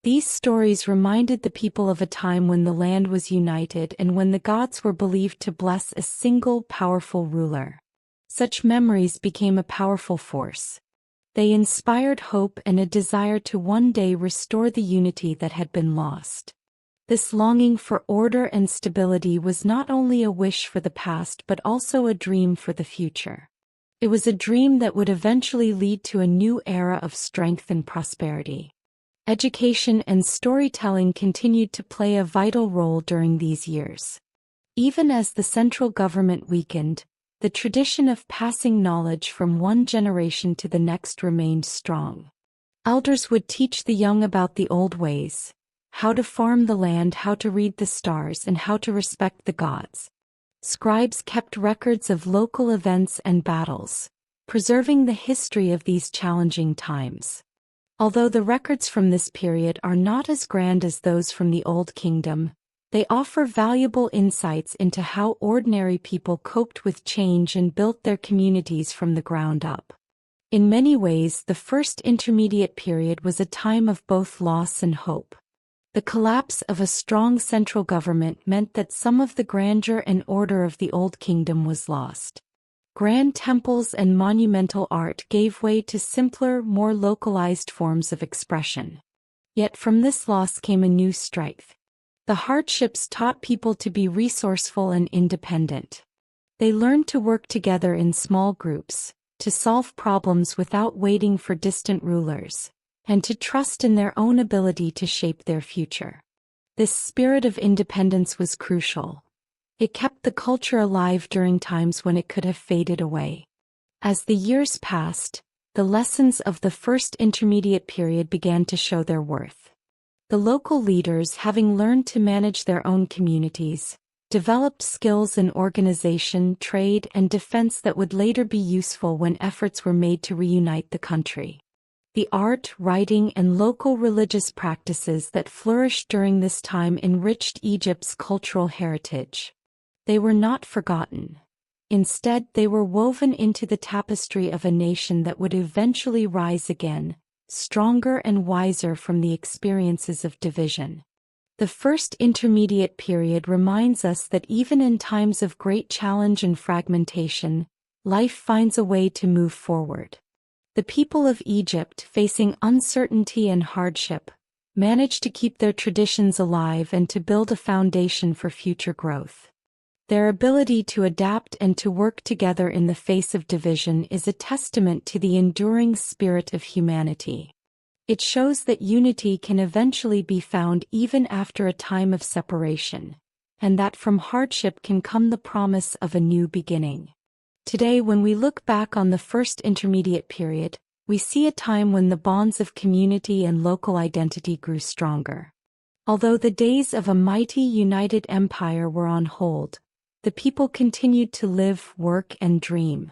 These stories reminded the people of a time when the land was united and when the gods were believed to bless a single powerful ruler. Such memories became a powerful force. They inspired hope and a desire to one day restore the unity that had been lost. This longing for order and stability was not only a wish for the past but also a dream for the future. It was a dream that would eventually lead to a new era of strength and prosperity. Education and storytelling continued to play a vital role during these years. Even as the central government weakened, the tradition of passing knowledge from one generation to the next remained strong. Elders would teach the young about the old ways, how to farm the land, how to read the stars, and how to respect the gods. Scribes kept records of local events and battles, preserving the history of these challenging times. Although the records from this period are not as grand as those from the Old Kingdom, they offer valuable insights into how ordinary people coped with change and built their communities from the ground up. In many ways, the first intermediate period was a time of both loss and hope. The collapse of a strong central government meant that some of the grandeur and order of the Old Kingdom was lost. Grand temples and monumental art gave way to simpler, more localized forms of expression. Yet from this loss came a new strength. The hardships taught people to be resourceful and independent. They learned to work together in small groups, to solve problems without waiting for distant rulers, and to trust in their own ability to shape their future. This spirit of independence was crucial. It kept the culture alive during times when it could have faded away. As the years passed, the lessons of the first intermediate period began to show their worth. The local leaders, having learned to manage their own communities, developed skills in organization, trade, and defense that would later be useful when efforts were made to reunite the country. The art, writing, and local religious practices that flourished during this time enriched Egypt's cultural heritage. They were not forgotten. Instead, they were woven into the tapestry of a nation that would eventually rise again, stronger and wiser from the experiences of division. The first intermediate period reminds us that even in times of great challenge and fragmentation, life finds a way to move forward. The people of Egypt, facing uncertainty and hardship, managed to keep their traditions alive and to build a foundation for future growth. Their ability to adapt and to work together in the face of division is a testament to the enduring spirit of humanity. It shows that unity can eventually be found even after a time of separation, and that from hardship can come the promise of a new beginning. Today, when we look back on the first intermediate period, we see a time when the bonds of community and local identity grew stronger. Although the days of a mighty united empire were on hold, the people continued to live, work, and dream.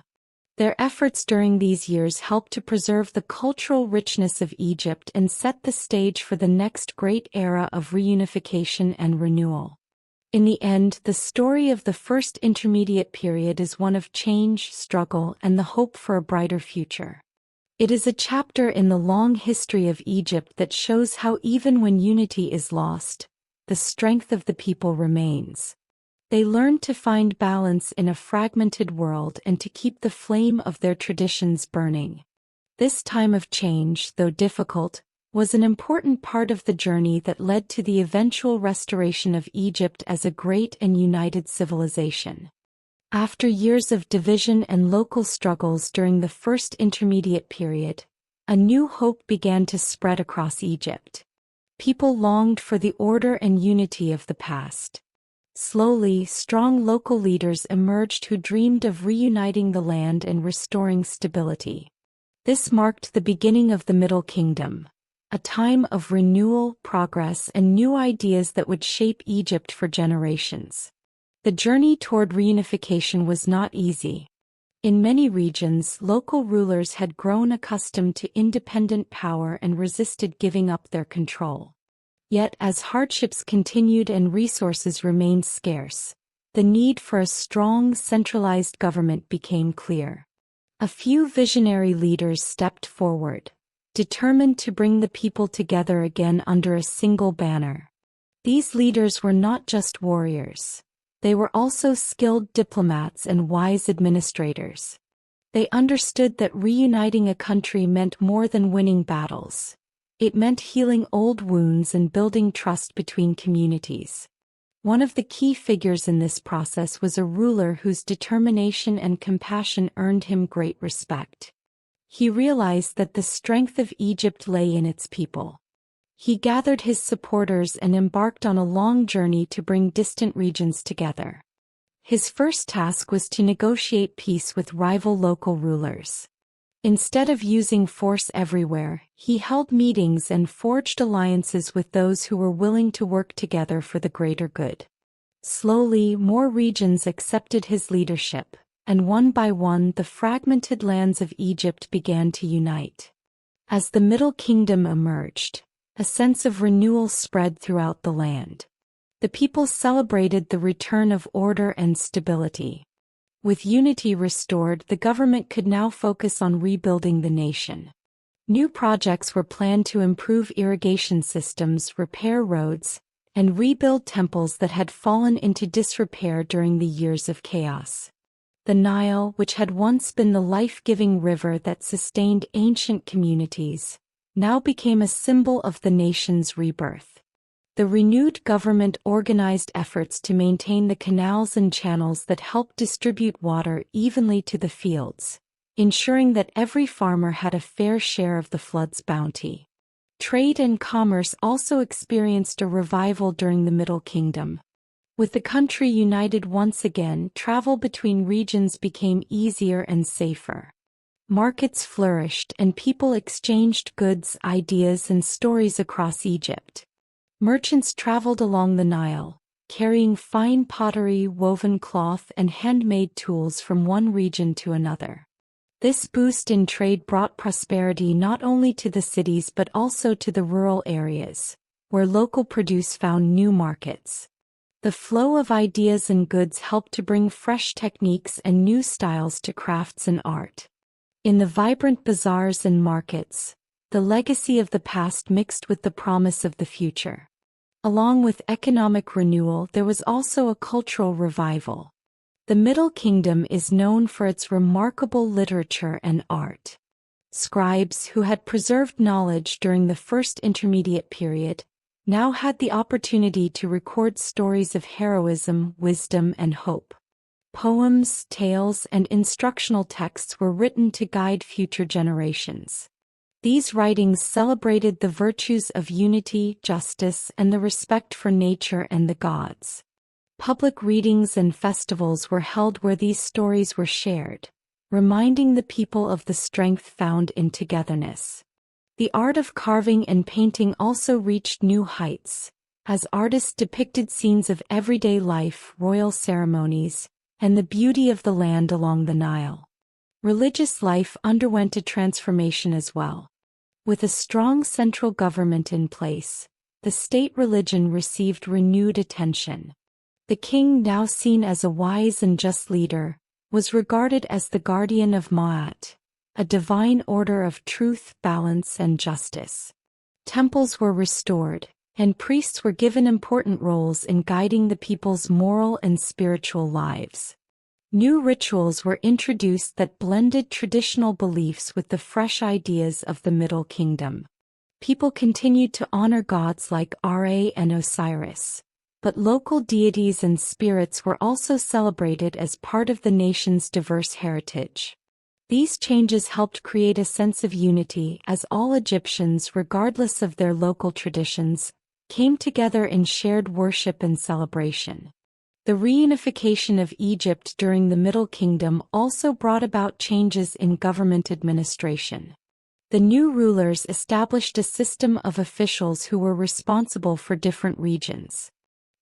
Their efforts during these years helped to preserve the cultural richness of Egypt and set the stage for the next great era of reunification and renewal. In the end, the story of the first intermediate period is one of change, struggle, and the hope for a brighter future. It is a chapter in the long history of Egypt that shows how even when unity is lost, the strength of the people remains. They learned to find balance in a fragmented world and to keep the flame of their traditions burning. This time of change, though difficult, was an important part of the journey that led to the eventual restoration of Egypt as a great and united civilization. After years of division and local struggles during the first intermediate period, a new hope began to spread across Egypt. People longed for the order and unity of the past. Slowly, strong local leaders emerged who dreamed of reuniting the land and restoring stability. This marked the beginning of the Middle Kingdom, a time of renewal, progress, and new ideas that would shape Egypt for generations. The journey toward reunification was not easy. In many regions, local rulers had grown accustomed to independent power and resisted giving up their control. Yet, as hardships continued and resources remained scarce, the need for a strong, centralized government became clear. A few visionary leaders stepped forward, determined to bring the people together again under a single banner. These leaders were not just warriors. They were also skilled diplomats and wise administrators. They understood that reuniting a country meant more than winning battles. It meant healing old wounds and building trust between communities. One of the key figures in this process was a ruler whose determination and compassion earned him great respect. He realized that the strength of Egypt lay in its people. He gathered his supporters and embarked on a long journey to bring distant regions together. His first task was to negotiate peace with rival local rulers. Instead of using force everywhere, he held meetings and forged alliances with those who were willing to work together for the greater good. Slowly, more regions accepted his leadership, and one by one the fragmented lands of Egypt began to unite. As the Middle Kingdom emerged, a sense of renewal spread throughout the land. The people celebrated the return of order and stability. With unity restored, the government could now focus on rebuilding the nation. New projects were planned to improve irrigation systems, repair roads, and rebuild temples that had fallen into disrepair during the years of chaos. The Nile, which had once been the life-giving river that sustained ancient communities, now became a symbol of the nation's rebirth. The renewed government organized efforts to maintain the canals and channels that helped distribute water evenly to the fields, ensuring that every farmer had a fair share of the flood's bounty. Trade and commerce also experienced a revival during the Middle Kingdom. With the country united once again, travel between regions became easier and safer. Markets flourished and people exchanged goods, ideas, and stories across Egypt. Merchants traveled along the Nile, carrying fine pottery, woven cloth, and handmade tools from one region to another. This boost in trade brought prosperity not only to the cities but also to the rural areas, where local produce found new markets. The flow of ideas and goods helped to bring fresh techniques and new styles to crafts and art. In the vibrant bazaars and markets, the legacy of the past mixed with the promise of the future. Along with economic renewal, there was also a cultural revival. The Middle Kingdom is known for its remarkable literature and art. Scribes who had preserved knowledge during the first intermediate period now had the opportunity to record stories of heroism, wisdom, and hope. Poems, tales, and instructional texts were written to guide future generations. These writings celebrated the virtues of unity, justice, and the respect for nature and the gods. Public readings and festivals were held where these stories were shared, reminding the people of the strength found in togetherness. The art of carving and painting also reached new heights, as artists depicted scenes of everyday life, royal ceremonies, and the beauty of the land along the Nile. Religious life underwent a transformation as well. With a strong central government in place, the state religion received renewed attention. The king, now seen as a wise and just leader, was regarded as the guardian of Ma'at, a divine order of truth, balance, and justice. Temples were restored, and priests were given important roles in guiding the people's moral and spiritual lives. New rituals were introduced that blended traditional beliefs with the fresh ideas of the Middle Kingdom. People continued to honor gods like Ra and Osiris, but local deities and spirits were also celebrated as part of the nation's diverse heritage. These changes helped create a sense of unity as all Egyptians, regardless of their local traditions, came together in shared worship and celebration. The reunification of Egypt during the Middle Kingdom also brought about changes in government administration. The new rulers established a system of officials who were responsible for different regions.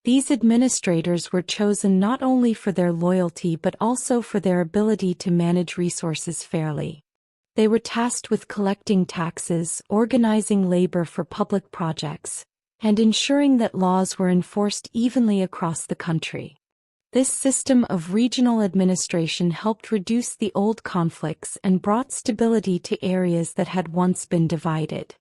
These administrators were chosen not only for their loyalty but also for their ability to manage resources fairly. They were tasked with collecting taxes, organizing labor for public projects, and ensuring that laws were enforced evenly across the country. This system of regional administration helped reduce the old conflicts and brought stability to areas that had once been divided.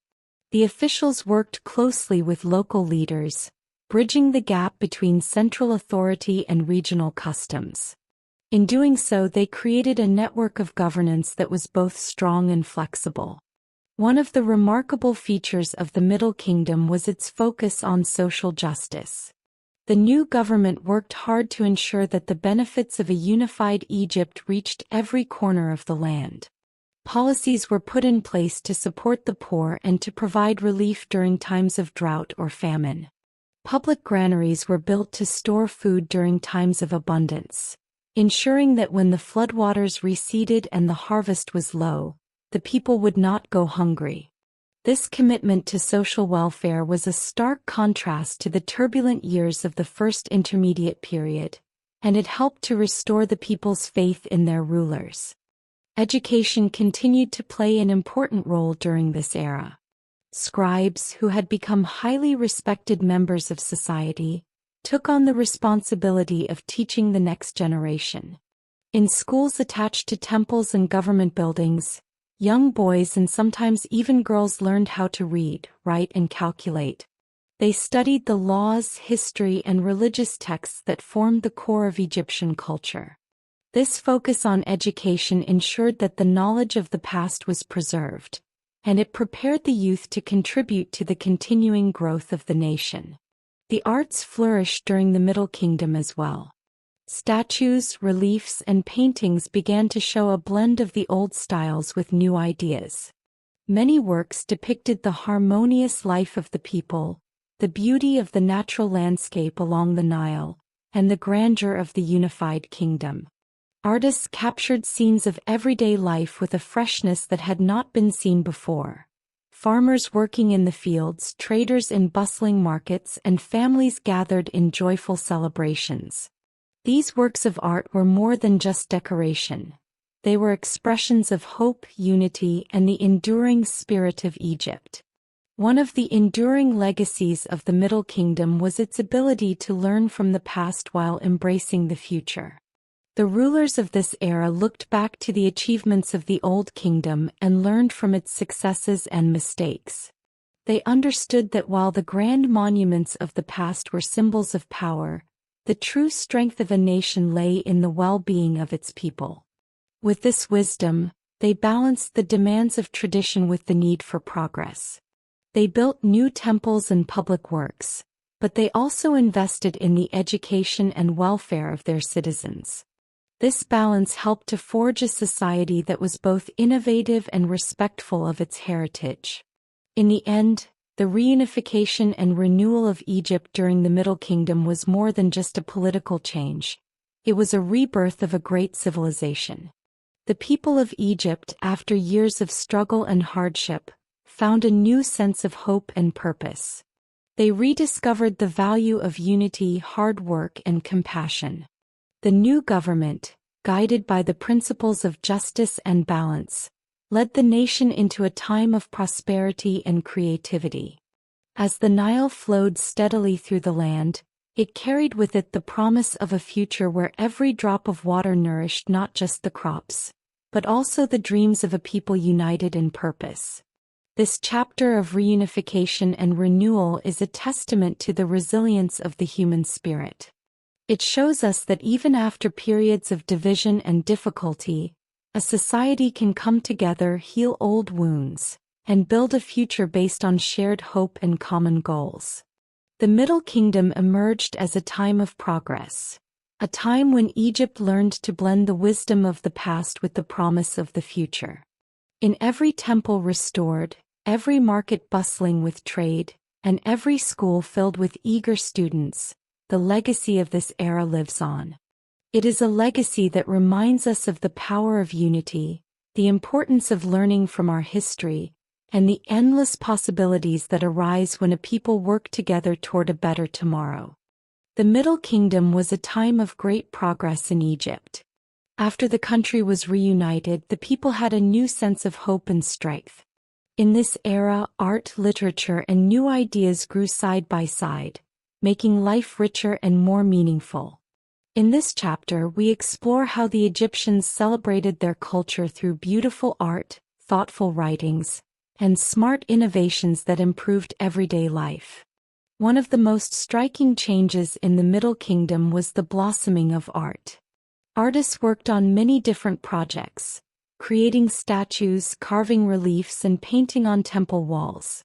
The officials worked closely with local leaders, bridging the gap between central authority and regional customs. In doing so, they created a network of governance that was both strong and flexible. One of the remarkable features of the Middle Kingdom was its focus on social justice. The new government worked hard to ensure that the benefits of a unified Egypt reached every corner of the land. Policies were put in place to support the poor and to provide relief during times of drought or famine. Public granaries were built to store food during times of abundance, ensuring that when the floodwaters receded and the harvest was low, the people would not go hungry. This commitment to social welfare was a stark contrast to the turbulent years of the First Intermediate Period, and it helped to restore the people's faith in their rulers. Education continued to play an important role during this era. Scribes, who had become highly respected members of society, took on the responsibility of teaching the next generation. In schools attached to temples and government buildings, young boys and sometimes even girls learned how to read, write, and calculate. They studied the laws, history, and religious texts that formed the core of Egyptian culture. This focus on education ensured that the knowledge of the past was preserved, and it prepared the youth to contribute to the continuing growth of the nation. The arts flourished during the Middle Kingdom as well. Statues, reliefs, and paintings began to show a blend of the old styles with new ideas. Many works depicted the harmonious life of the people, the beauty of the natural landscape along the Nile, and the grandeur of the unified kingdom. Artists captured scenes of everyday life with a freshness that had not been seen before. Farmers working in the fields, traders in bustling markets, and families gathered in joyful celebrations. These works of art were more than just decoration. They were expressions of hope, unity, and the enduring spirit of Egypt. One of the enduring legacies of the Middle Kingdom was its ability to learn from the past while embracing the future. The rulers of this era looked back to the achievements of the Old Kingdom and learned from its successes and mistakes. They understood that while the grand monuments of the past were symbols of power, the true strength of a nation lay in the well-being of its people. With this wisdom, they balanced the demands of tradition with the need for progress. They built new temples and public works, but they also invested in the education and welfare of their citizens. This balance helped to forge a society that was both innovative and respectful of its heritage. In the end, the reunification and renewal of Egypt during the Middle Kingdom was more than just a political change. It was a rebirth of a great civilization. The people of Egypt, after years of struggle and hardship, found a new sense of hope and purpose. They rediscovered the value of unity, hard work, and compassion. The new government, guided by the principles of justice and balance, led the nation into a time of prosperity and creativity. As the Nile flowed steadily through the land, It carried with it the promise of a future where every drop of water nourished not just the crops, but also the dreams of a people united in purpose. This chapter of reunification and renewal is a testament to the resilience of the human spirit. It shows us that even after periods of division and difficulty, a society can come together, heal old wounds, and build a future based on shared hope and common goals. The Middle Kingdom emerged as a time of progress, a time when Egypt learned to blend the wisdom of the past with the promise of the future. In every temple restored, every market bustling with trade, and every school filled with eager students, the legacy of this era lives on. It is a legacy that reminds us of the power of unity, the importance of learning from our history, and the endless possibilities that arise when a people work together toward a better tomorrow. The Middle Kingdom was a time of great progress in Egypt. After the country was reunited, the people had a new sense of hope and strength. In this era, art, literature, and new ideas grew side by side, making life richer and more meaningful. In this chapter, we explore how the Egyptians celebrated their culture through beautiful art, thoughtful writings, and smart innovations that improved everyday life. One of the most striking changes in the Middle Kingdom was the blossoming of art. Artists worked on many different projects, creating statues, carving reliefs, and painting on temple walls.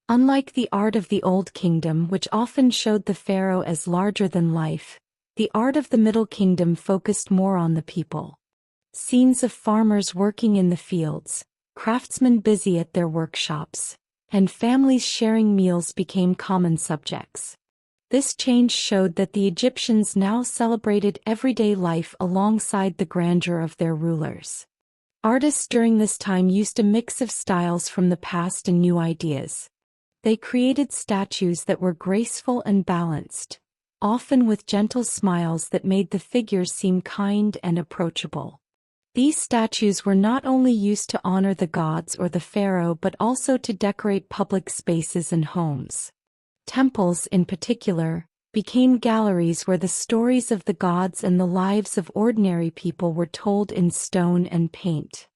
Unlike the art of the Old Kingdom, which often showed the pharaoh as larger than life, the art of the Middle Kingdom focused more on the people. Scenes of farmers working in the fields, craftsmen busy at their workshops, and families sharing meals became common subjects. This change showed that the Egyptians now celebrated everyday life alongside the grandeur of their rulers. Artists during this time used a mix of styles from the past and new ideas. They created statues that were graceful and balanced, often with gentle smiles that made the figures seem kind and approachable. These statues were not only used to honor the gods or the pharaoh but also to decorate public spaces and homes. Temples, in particular, became galleries where the stories of the gods and the lives of ordinary people were told in stone and paint.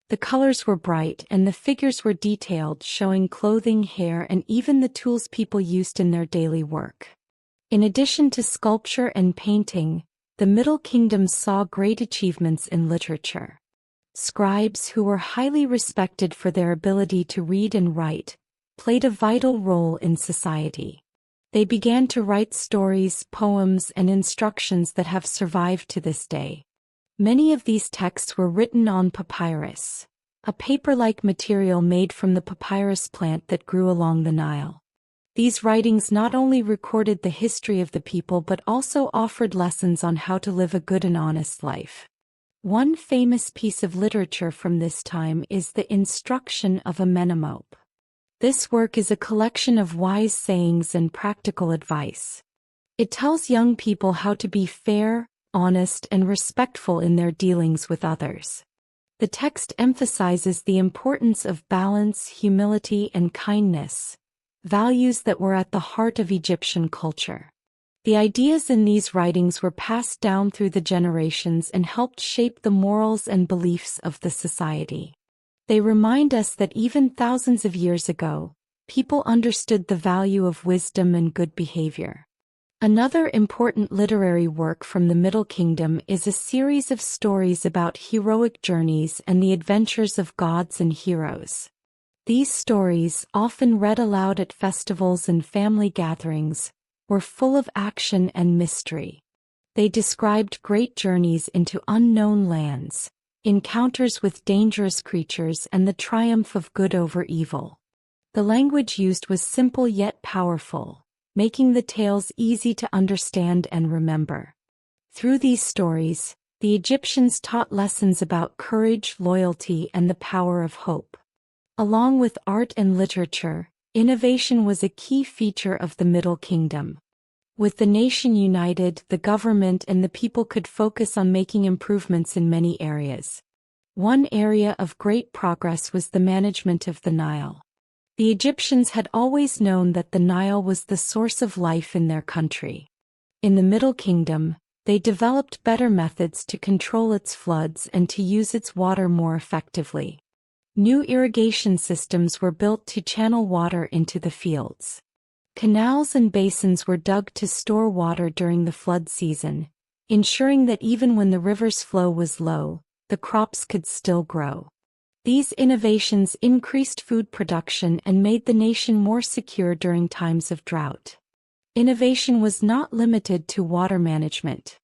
The colors were bright and the figures were detailed, showing clothing, hair, and even the tools people used in their daily work. In addition to sculpture and painting, the Middle Kingdom saw great achievements in literature. Scribes, who were highly respected for their ability to read and write, played a vital role in society. They began to write stories, poems, and instructions that have survived to this day. Many of these texts were written on papyrus, a paper-like material made from the papyrus plant that grew along the Nile. These writings not only recorded the history of the people but also offered lessons on how to live a good and honest life. One famous piece of literature from this time is the Instruction of a Menemope. This work is a collection of wise sayings and practical advice. It tells young people how to be fair, honest, and respectful in their dealings with others. The text emphasizes the importance of balance, humility, and kindness, values that were at the heart of Egyptian culture. The ideas in these writings were passed down through the generations and helped shape the morals and beliefs of the society. They remind us that even thousands of years ago, people understood the value of wisdom and good behavior. Another important literary work from the Middle Kingdom is a series of stories about heroic journeys and the adventures of gods and heroes. These stories, often read aloud at festivals and family gatherings, were full of action and mystery. They described great journeys into unknown lands, encounters with dangerous creatures, and the triumph of good over evil. The language used was simple yet powerful, making the tales easy to understand and remember. Through these stories, the Egyptians taught lessons about courage, loyalty, and the power of hope. Along with art and literature, innovation was a key feature of the Middle Kingdom. With the nation united, the government and the people could focus on making improvements in many areas. One area of great progress was the management of the Nile. The Egyptians had always known that the Nile was the source of life in their country. In the Middle Kingdom, they developed better methods to control its floods and to use its water more effectively. New irrigation systems were built to channel water into the fields. Canals and basins were dug to store water during the flood season, ensuring that even when the river's flow was low, the crops could still grow. These innovations increased food production and made the nation more secure during times of drought. Innovation was not limited to water management.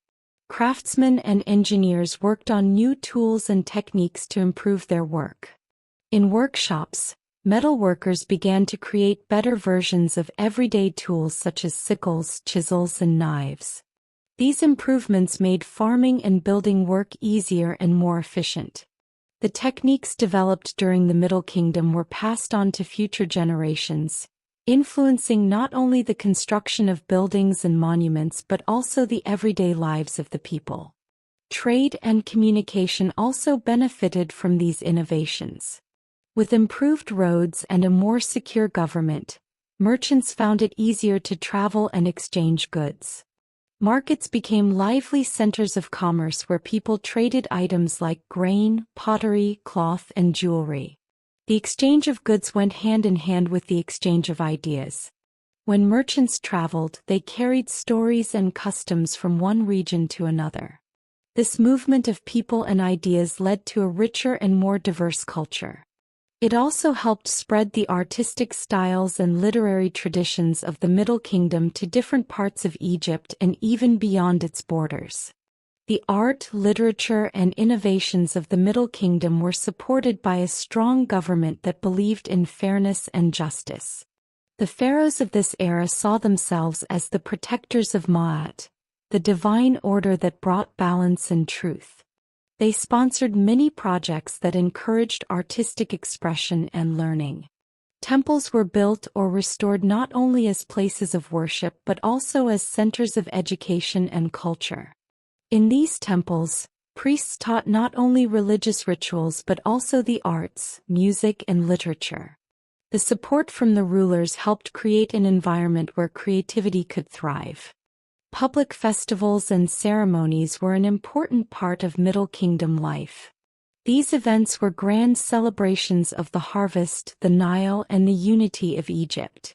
Craftsmen and engineers worked on new tools and techniques to improve their work. In workshops, metal workers began to create better versions of everyday tools such as sickles, chisels, and knives. These improvements made farming and building work easier and more efficient. The techniques developed during the Middle Kingdom were passed on to future generations, influencing not only the construction of buildings and monuments but also the everyday lives of the people. Trade and communication also benefited from these innovations. With improved roads and a more secure government, merchants found it easier to travel and exchange goods. Markets became lively centers of commerce where people traded items like grain, pottery, cloth, and jewelry. The exchange of goods went hand in hand with the exchange of ideas. When merchants traveled, they carried stories and customs from one region to another. This movement of people and ideas led to a richer and more diverse culture. It also helped spread the artistic styles and literary traditions of the Middle Kingdom to different parts of Egypt and even beyond its borders. The art, literature, and innovations of the Middle Kingdom were supported by a strong government that believed in fairness and justice. The pharaohs of this era saw themselves as the protectors of Ma'at, the divine order that brought balance and truth. They sponsored many projects that encouraged artistic expression and learning. Temples were built or restored not only as places of worship but also as centers of education and culture. In these temples, priests taught not only religious rituals but also the arts, music, and literature. The support from the rulers helped create an environment where creativity could thrive. Public festivals and ceremonies were an important part of Middle Kingdom life. These events were grand celebrations of the harvest, the Nile, and the unity of Egypt.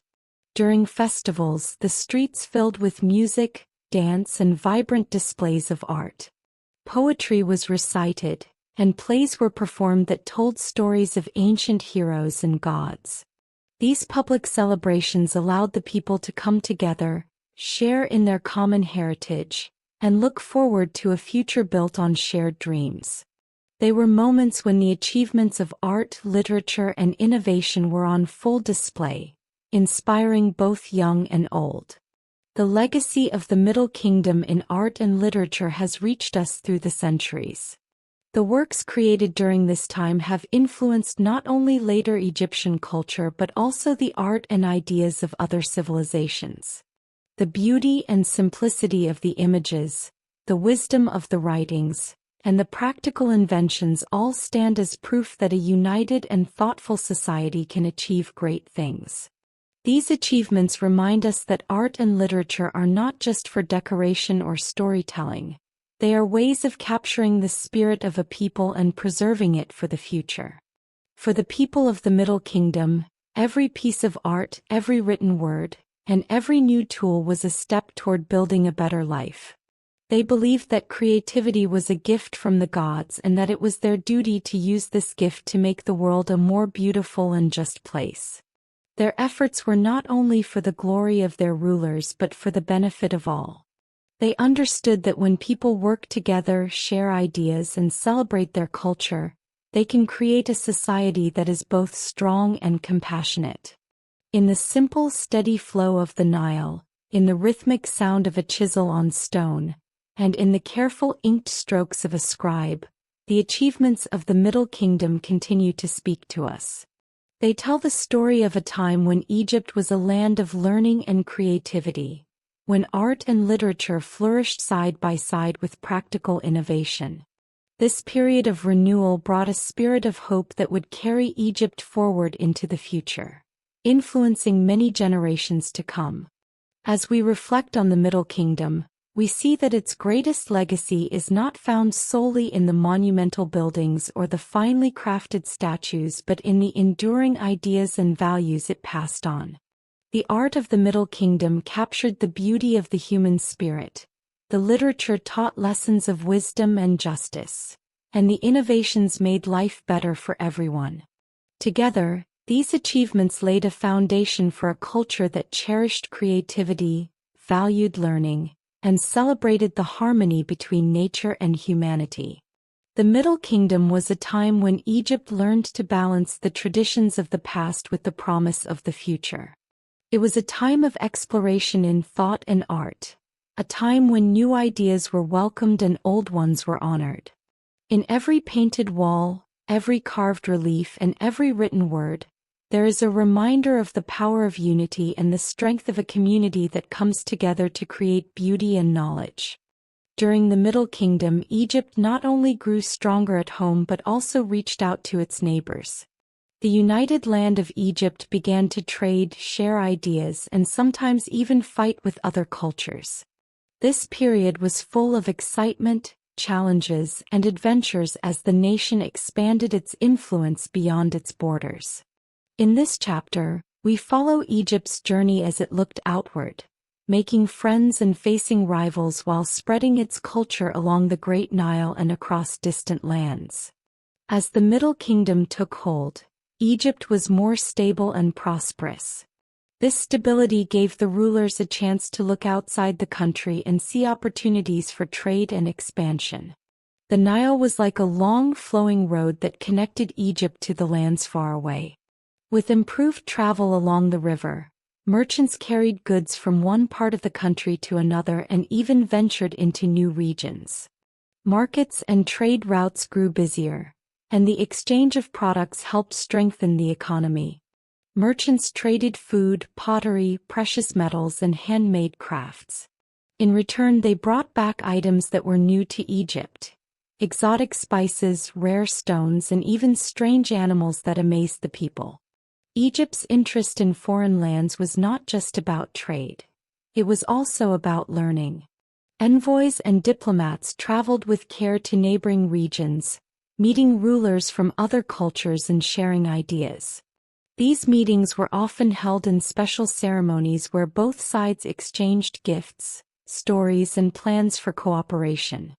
During festivals, the streets filled with music, dance, and vibrant displays of art. Poetry was recited, and plays were performed that told stories of ancient heroes and gods. These public celebrations allowed the people to come together, share in their common heritage, and look forward to a future built on shared dreams. They were moments when the achievements of art, literature, and innovation were on full display, inspiring both young and old. The legacy of the Middle Kingdom in art and literature has reached us through the centuries. The works created during this time have influenced not only later Egyptian culture but also the art and ideas of other civilizations. The beauty and simplicity of the images, the wisdom of the writings, and the practical inventions all stand as proof that a united and thoughtful society can achieve great things. These achievements remind us that art and literature are not just for decoration or storytelling. They are ways of capturing the spirit of a people and preserving it for the future. For the people of the Middle Kingdom, every piece of art, every written word, and every new tool was a step toward building a better life. They believed that creativity was a gift from the gods and that it was their duty to use this gift to make the world a more beautiful and just place. Their efforts were not only for the glory of their rulers but for the benefit of all. They understood that when people work together, share ideas, and celebrate their culture, they can create a society that is both strong and compassionate. In the simple, steady flow of the Nile, in the rhythmic sound of a chisel on stone, and in the careful inked strokes of a scribe, the achievements of the Middle Kingdom continue to speak to us. They tell the story of a time when Egypt was a land of learning and creativity, when art and literature flourished side by side with practical innovation. This period of renewal brought a spirit of hope that would carry Egypt forward into the future, influencing many generations to come. As we reflect on the Middle Kingdom, we see that its greatest legacy is not found solely in the monumental buildings or the finely crafted statues but in the enduring ideas and values it passed on. The art of the Middle Kingdom captured the beauty of the human spirit, the literature taught lessons of wisdom and justice, and the innovations made life better for everyone. Together, these achievements laid a foundation for a culture that cherished creativity, valued learning, and celebrated the harmony between nature and humanity. The Middle Kingdom was a time when Egypt learned to balance the traditions of the past with the promise of the future. It was a time of exploration in thought and art, a time when new ideas were welcomed and old ones were honored. In every painted wall, every carved relief, and every written word, there is a reminder of the power of unity and the strength of a community that comes together to create beauty and knowledge. During the Middle Kingdom, Egypt not only grew stronger at home but also reached out to its neighbors. The united land of Egypt began to trade, share ideas, and sometimes even fight with other cultures. This period was full of excitement, challenges, and adventures as the nation expanded its influence beyond its borders. In this chapter, we follow Egypt's journey as it looked outward, making friends and facing rivals while spreading its culture along the Great Nile and across distant lands. As the Middle Kingdom took hold, Egypt was more stable and prosperous. This stability gave the rulers a chance to look outside the country and see opportunities for trade and expansion. The Nile was like a long flowing road that connected Egypt to the lands far away. With improved travel along the river, merchants carried goods from one part of the country to another and even ventured into new regions. Markets and trade routes grew busier, and the exchange of products helped strengthen the economy. Merchants traded food, pottery, precious metals, and handmade crafts. In return, they brought back items that were new to Egypt: exotic spices, rare stones, and even strange animals that amazed the people. Egypt's interest in foreign lands was not just about trade. It was also about learning. Envoys and diplomats traveled with care to neighboring regions, meeting rulers from other cultures and sharing ideas. These meetings were often held in special ceremonies where both sides exchanged gifts, stories, and plans for cooperation.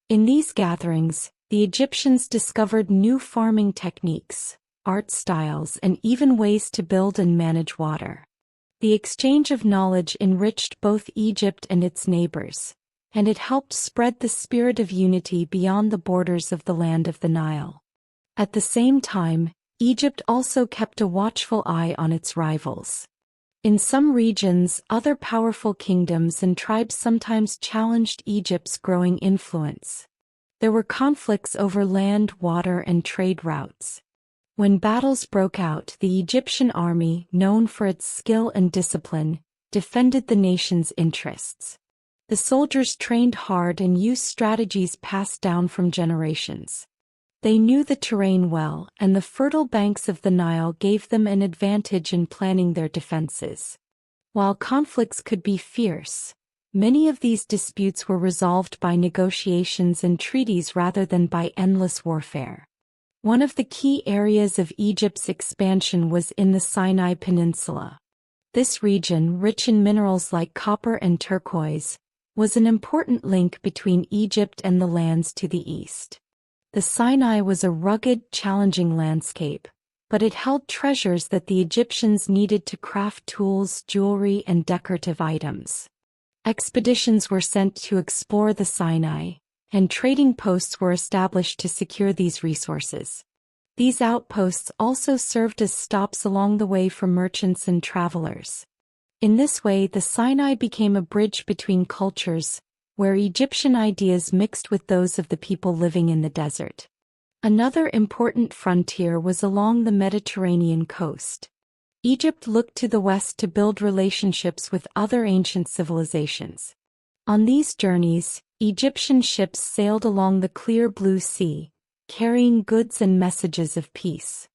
In these gatherings, the Egyptians discovered new farming techniques, art styles, and even ways to build and manage water. The exchange of knowledge enriched both Egypt and its neighbors, and it helped spread the spirit of unity beyond the borders of the land of the Nile. At the same time, Egypt also kept a watchful eye on its rivals. In some regions, other powerful kingdoms and tribes sometimes challenged Egypt's growing influence. There were conflicts over land, water, and trade routes. When battles broke out, the Egyptian army, known for its skill and discipline, defended the nation's interests. The soldiers trained hard and used strategies passed down from generations. They knew the terrain well, and the fertile banks of the Nile gave them an advantage in planning their defenses. While conflicts could be fierce, many of these disputes were resolved by negotiations and treaties rather than by endless warfare. One of the key areas of Egypt's expansion was in the Sinai Peninsula. This region, rich in minerals like copper and turquoise, was an important link between Egypt and the lands to the east. The Sinai was a rugged, challenging landscape, but it held treasures that the Egyptians needed to craft tools, jewelry, and decorative items. Expeditions were sent to explore the Sinai, and trading posts were established to secure these resources. These outposts also served as stops along the way for merchants and travelers. In this way, the Sinai became a bridge between cultures, where Egyptian ideas mixed with those of the people living in the desert. Another important frontier was along the Mediterranean coast. Egypt looked to the west to build relationships with other ancient civilizations. On these journeys, Egyptian ships sailed along the clear blue sea, carrying goods and messages of peace.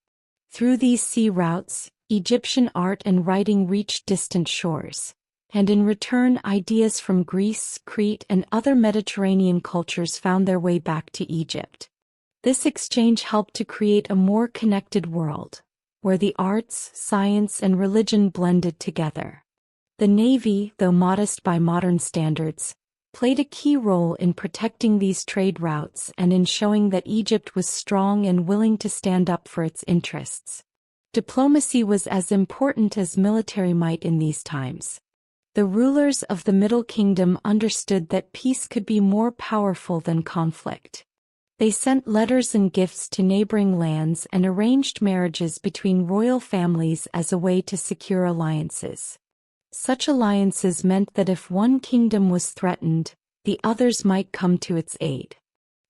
Through these sea routes, Egyptian art and writing reached distant shores, and in return ideas from Greece, Crete, and other Mediterranean cultures found their way back to Egypt. This exchange helped to create a more connected world, where the arts, science, and religion blended together. The Navy, though modest by modern standards, played a key role in protecting these trade routes and in showing that Egypt was strong and willing to stand up for its interests. Diplomacy was as important as military might in these times. The rulers of the Middle Kingdom understood that peace could be more powerful than conflict. They sent letters and gifts to neighboring lands and arranged marriages between royal families as a way to secure alliances. Such alliances meant that if one kingdom was threatened, the others might come to its aid.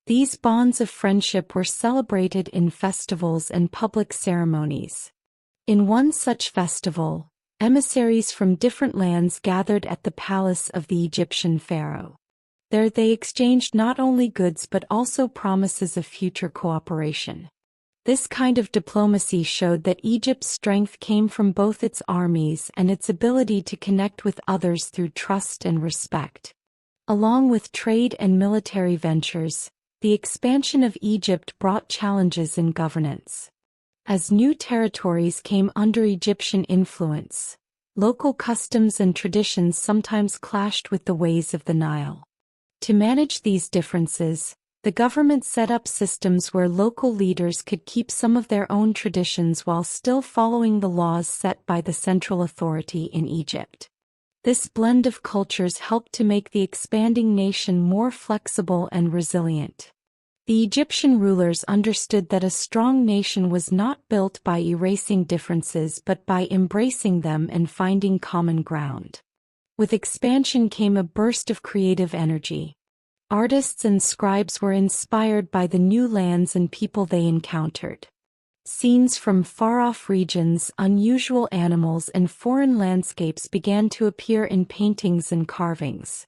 These bonds of friendship were celebrated in festivals and public ceremonies. In one such festival, emissaries from different lands gathered at the palace of the Egyptian pharaoh. There they exchanged not only goods but also promises of future cooperation. This kind of diplomacy showed that Egypt's strength came from both its armies and its ability to connect with others through trust and respect. Along with trade and military ventures, the expansion of Egypt brought challenges in governance. As new territories came under Egyptian influence, local customs and traditions sometimes clashed with the ways of the Nile. To manage these differences, the government set up systems where local leaders could keep some of their own traditions while still following the laws set by the central authority in Egypt. This blend of cultures helped to make the expanding nation more flexible and resilient. The Egyptian rulers understood that a strong nation was not built by erasing differences but by embracing them and finding common ground. With expansion came a burst of creative energy. Artists and scribes were inspired by the new lands and people they encountered. Scenes from far-off regions, unusual animals, and foreign landscapes began to appear in paintings and carvings.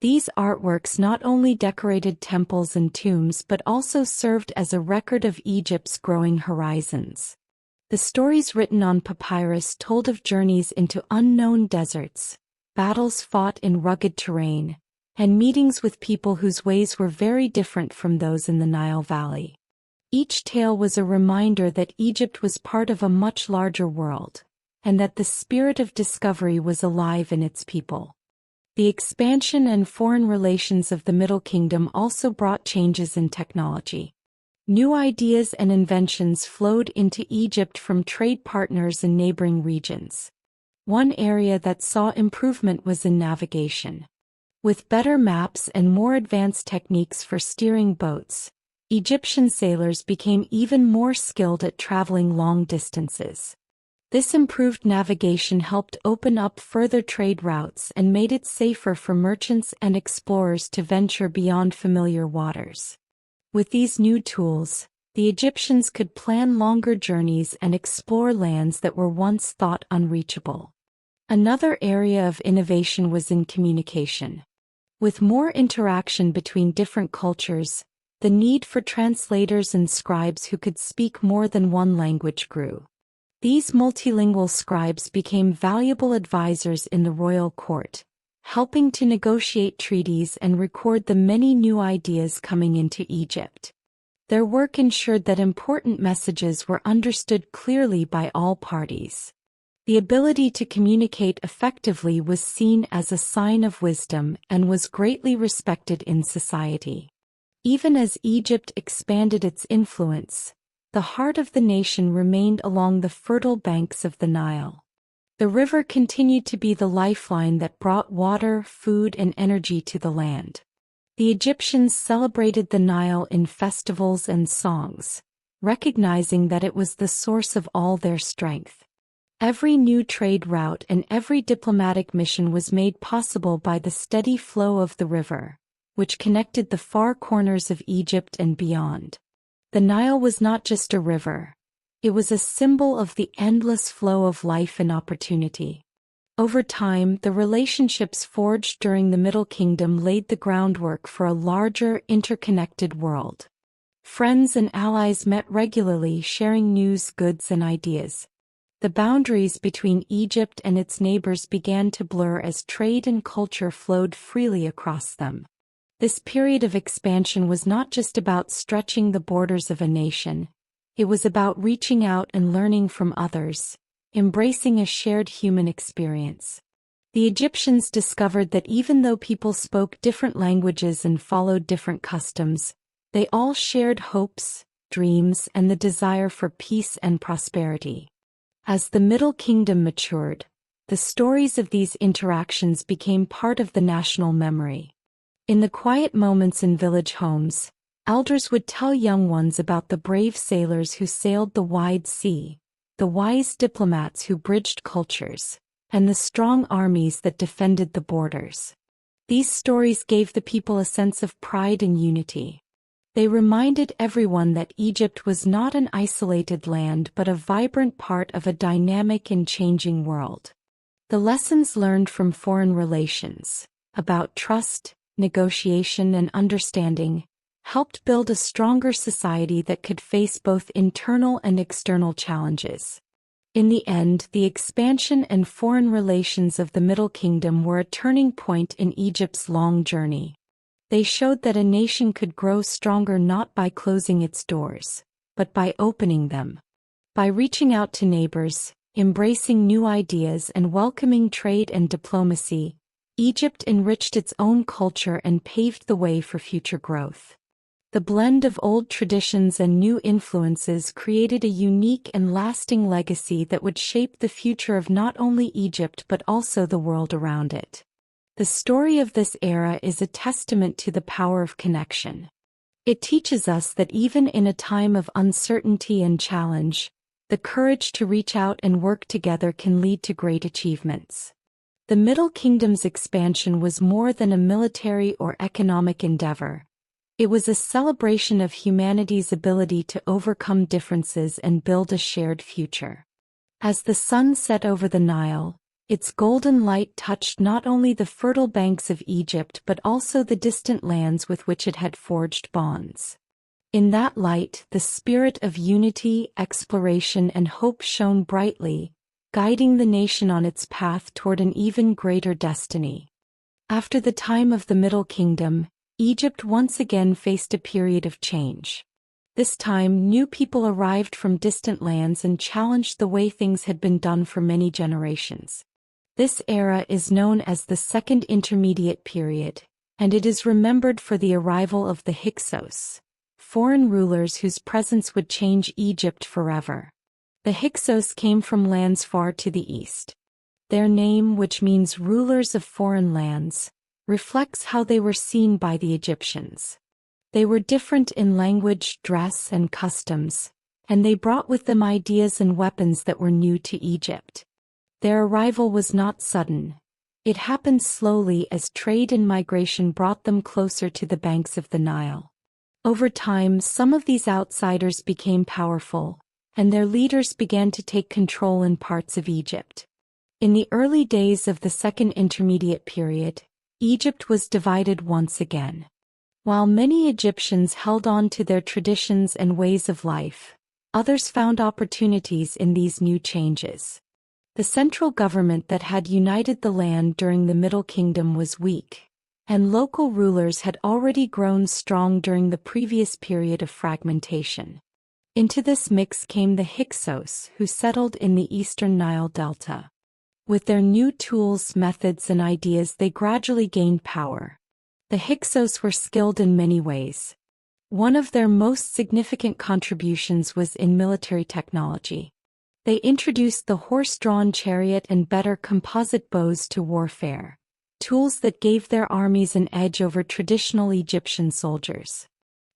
These artworks not only decorated temples and tombs but also served as a record of Egypt's growing horizons. The stories written on papyrus told of journeys into unknown deserts, battles fought in rugged terrain, and meetings with people whose ways were very different from those in the Nile Valley. Each tale was a reminder that Egypt was part of a much larger world, and that the spirit of discovery was alive in its people. The expansion and foreign relations of the Middle Kingdom also brought changes in technology. New ideas and inventions flowed into Egypt from trade partners in neighboring regions. One area that saw improvement was in navigation. With better maps and more advanced techniques for steering boats, Egyptian sailors became even more skilled at traveling long distances. This improved navigation helped open up further trade routes and made it safer for merchants and explorers to venture beyond familiar waters. With these new tools, the Egyptians could plan longer journeys and explore lands that were once thought unreachable. Another area of innovation was in communication. With more interaction between different cultures, the need for translators and scribes who could speak more than one language grew. These multilingual scribes became valuable advisors in the royal court, helping to negotiate treaties and record the many new ideas coming into Egypt. Their work ensured that important messages were understood clearly by all parties. The ability to communicate effectively was seen as a sign of wisdom and was greatly respected in society. Even as Egypt expanded its influence, the heart of the nation remained along the fertile banks of the Nile. The river continued to be the lifeline that brought water, food, and energy to the land. The Egyptians celebrated the Nile in festivals and songs, recognizing that it was the source of all their strength. Every new trade route and every diplomatic mission was made possible by the steady flow of the river, which connected the far corners of Egypt and beyond. The Nile was not just a river. It was a symbol of the endless flow of life and opportunity. Over time, the relationships forged during the Middle Kingdom laid the groundwork for a larger, interconnected world. Friends and allies met regularly, sharing news, goods, and ideas. The boundaries between Egypt and its neighbors began to blur as trade and culture flowed freely across them. This period of expansion was not just about stretching the borders of a nation. It was about reaching out and learning from others, embracing a shared human experience. The Egyptians discovered that even though people spoke different languages and followed different customs, they all shared hopes, dreams, and the desire for peace and prosperity. As the Middle Kingdom matured, the stories of these interactions became part of the national memory. In the quiet moments in village homes, elders would tell young ones about the brave sailors who sailed the wide sea, the wise diplomats who bridged cultures, and the strong armies that defended the borders. These stories gave the people a sense of pride and unity. They reminded everyone that Egypt was not an isolated land but a vibrant part of a dynamic and changing world. The lessons learned from foreign relations, about trust, negotiation, and understanding, helped build a stronger society that could face both internal and external challenges. In the end, the expansion and foreign relations of the Middle Kingdom were a turning point in Egypt's long journey. They showed that a nation could grow stronger not by closing its doors, but by opening them. By reaching out to neighbors, embracing new ideas, and welcoming trade and diplomacy, Egypt enriched its own culture and paved the way for future growth. The blend of old traditions and new influences created a unique and lasting legacy that would shape the future of not only Egypt but also the world around it. The story of this era is a testament to the power of connection. It teaches us that even in a time of uncertainty and challenge, the courage to reach out and work together can lead to great achievements. The Middle Kingdom's expansion was more than a military or economic endeavor. It was a celebration of humanity's ability to overcome differences and build a shared future. As the sun set over the Nile, its golden light touched not only the fertile banks of Egypt but also the distant lands with which it had forged bonds. In that light, the spirit of unity, exploration, and hope shone brightly, guiding the nation on its path toward an even greater destiny. After the time of the Middle Kingdom, Egypt once again faced a period of change. This time, new people arrived from distant lands and challenged the way things had been done for many generations. This era is known as the Second Intermediate Period, and it is remembered for the arrival of the Hyksos, foreign rulers whose presence would change Egypt forever. The Hyksos came from lands far to the east. Their name, which means rulers of foreign lands, reflects how they were seen by the Egyptians. They were different in language, dress, and customs, and they brought with them ideas and weapons that were new to Egypt. Their arrival was not sudden. It happened slowly as trade and migration brought them closer to the banks of the Nile. Over time, some of these outsiders became powerful, and their leaders began to take control in parts of Egypt. In the early days of the Second Intermediate Period, Egypt was divided once again. While many Egyptians held on to their traditions and ways of life, others found opportunities in these new changes. The central government that had united the land during the Middle Kingdom was weak, and local rulers had already grown strong during the previous period of fragmentation. Into this mix came the Hyksos, who settled in the eastern Nile Delta. With their new tools, methods, and ideas, they gradually gained power. The Hyksos were skilled in many ways. One of their most significant contributions was in military technology. They introduced the horse-drawn chariot and better composite bows to warfare, tools that gave their armies an edge over traditional Egyptian soldiers.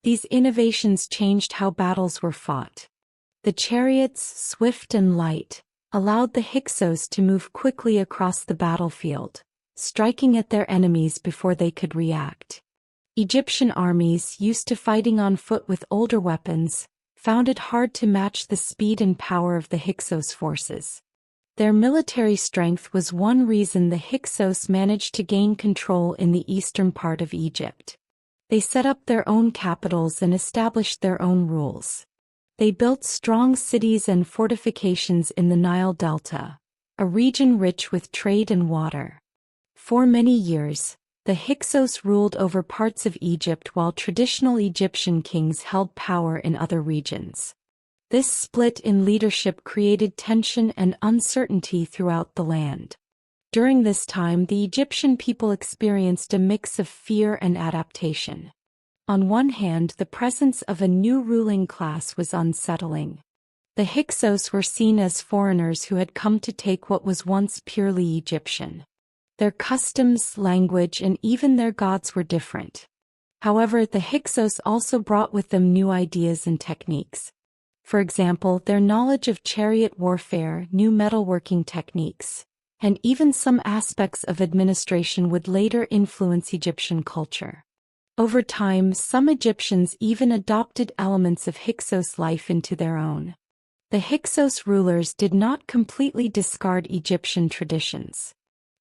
These innovations changed how battles were fought. The chariots, swift and light, allowed the Hyksos to move quickly across the battlefield, striking at their enemies before they could react. Egyptian armies, used to fighting on foot with older weapons, found it hard to match the speed and power of the Hyksos forces. Their military strength was one reason the Hyksos managed to gain control in the eastern part of Egypt. They set up their own capitals and established their own rules. They built strong cities and fortifications in the Nile Delta, a region rich with trade and water. For many years, the Hyksos ruled over parts of Egypt while traditional Egyptian kings held power in other regions. This split in leadership created tension and uncertainty throughout the land. During this time, the Egyptian people experienced a mix of fear and adaptation. On one hand, the presence of a new ruling class was unsettling. The Hyksos were seen as foreigners who had come to take what was once purely Egyptian. Their customs, language, and even their gods were different. However, the Hyksos also brought with them new ideas and techniques. For example, their knowledge of chariot warfare, new metalworking techniques, and even some aspects of administration would later influence Egyptian culture. Over time, some Egyptians even adopted elements of Hyksos life into their own. The Hyksos rulers did not completely discard Egyptian traditions.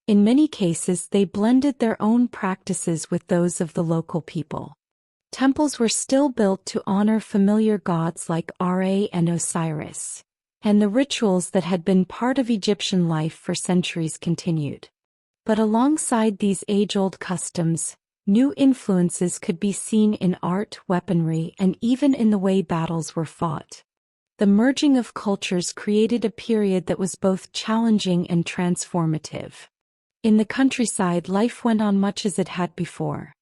In many cases, they blended their own practices with those of the local people. Temples were still built to honor familiar gods like Ra and Osiris, and the rituals that had been part of Egyptian life for centuries continued. But alongside these age-old customs, new influences could be seen in art, weaponry, and even in the way battles were fought. The merging of cultures created a period that was both challenging and transformative. In the countryside, life went on much as it had before.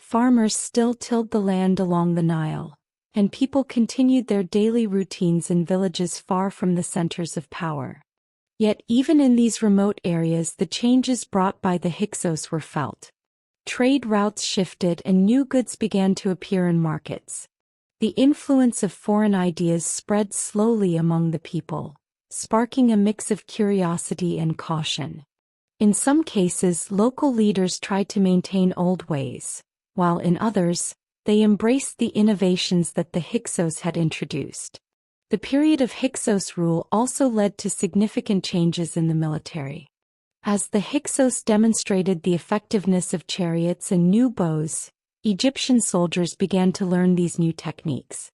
Farmers still tilled the land along the Nile, and people continued their daily routines in villages far from the centers of power. Yet even in these remote areas, the changes brought by the Hyksos were felt. Trade routes shifted and new goods began to appear in markets. The influence of foreign ideas spread slowly among the people, sparking a mix of curiosity and caution. In some cases, local leaders tried to maintain old ways, while in others, they embraced the innovations that the Hyksos had introduced. The period of Hyksos rule also led to significant changes in the military. As the Hyksos demonstrated the effectiveness of chariots and new bows, Egyptian soldiers began to learn these new techniques.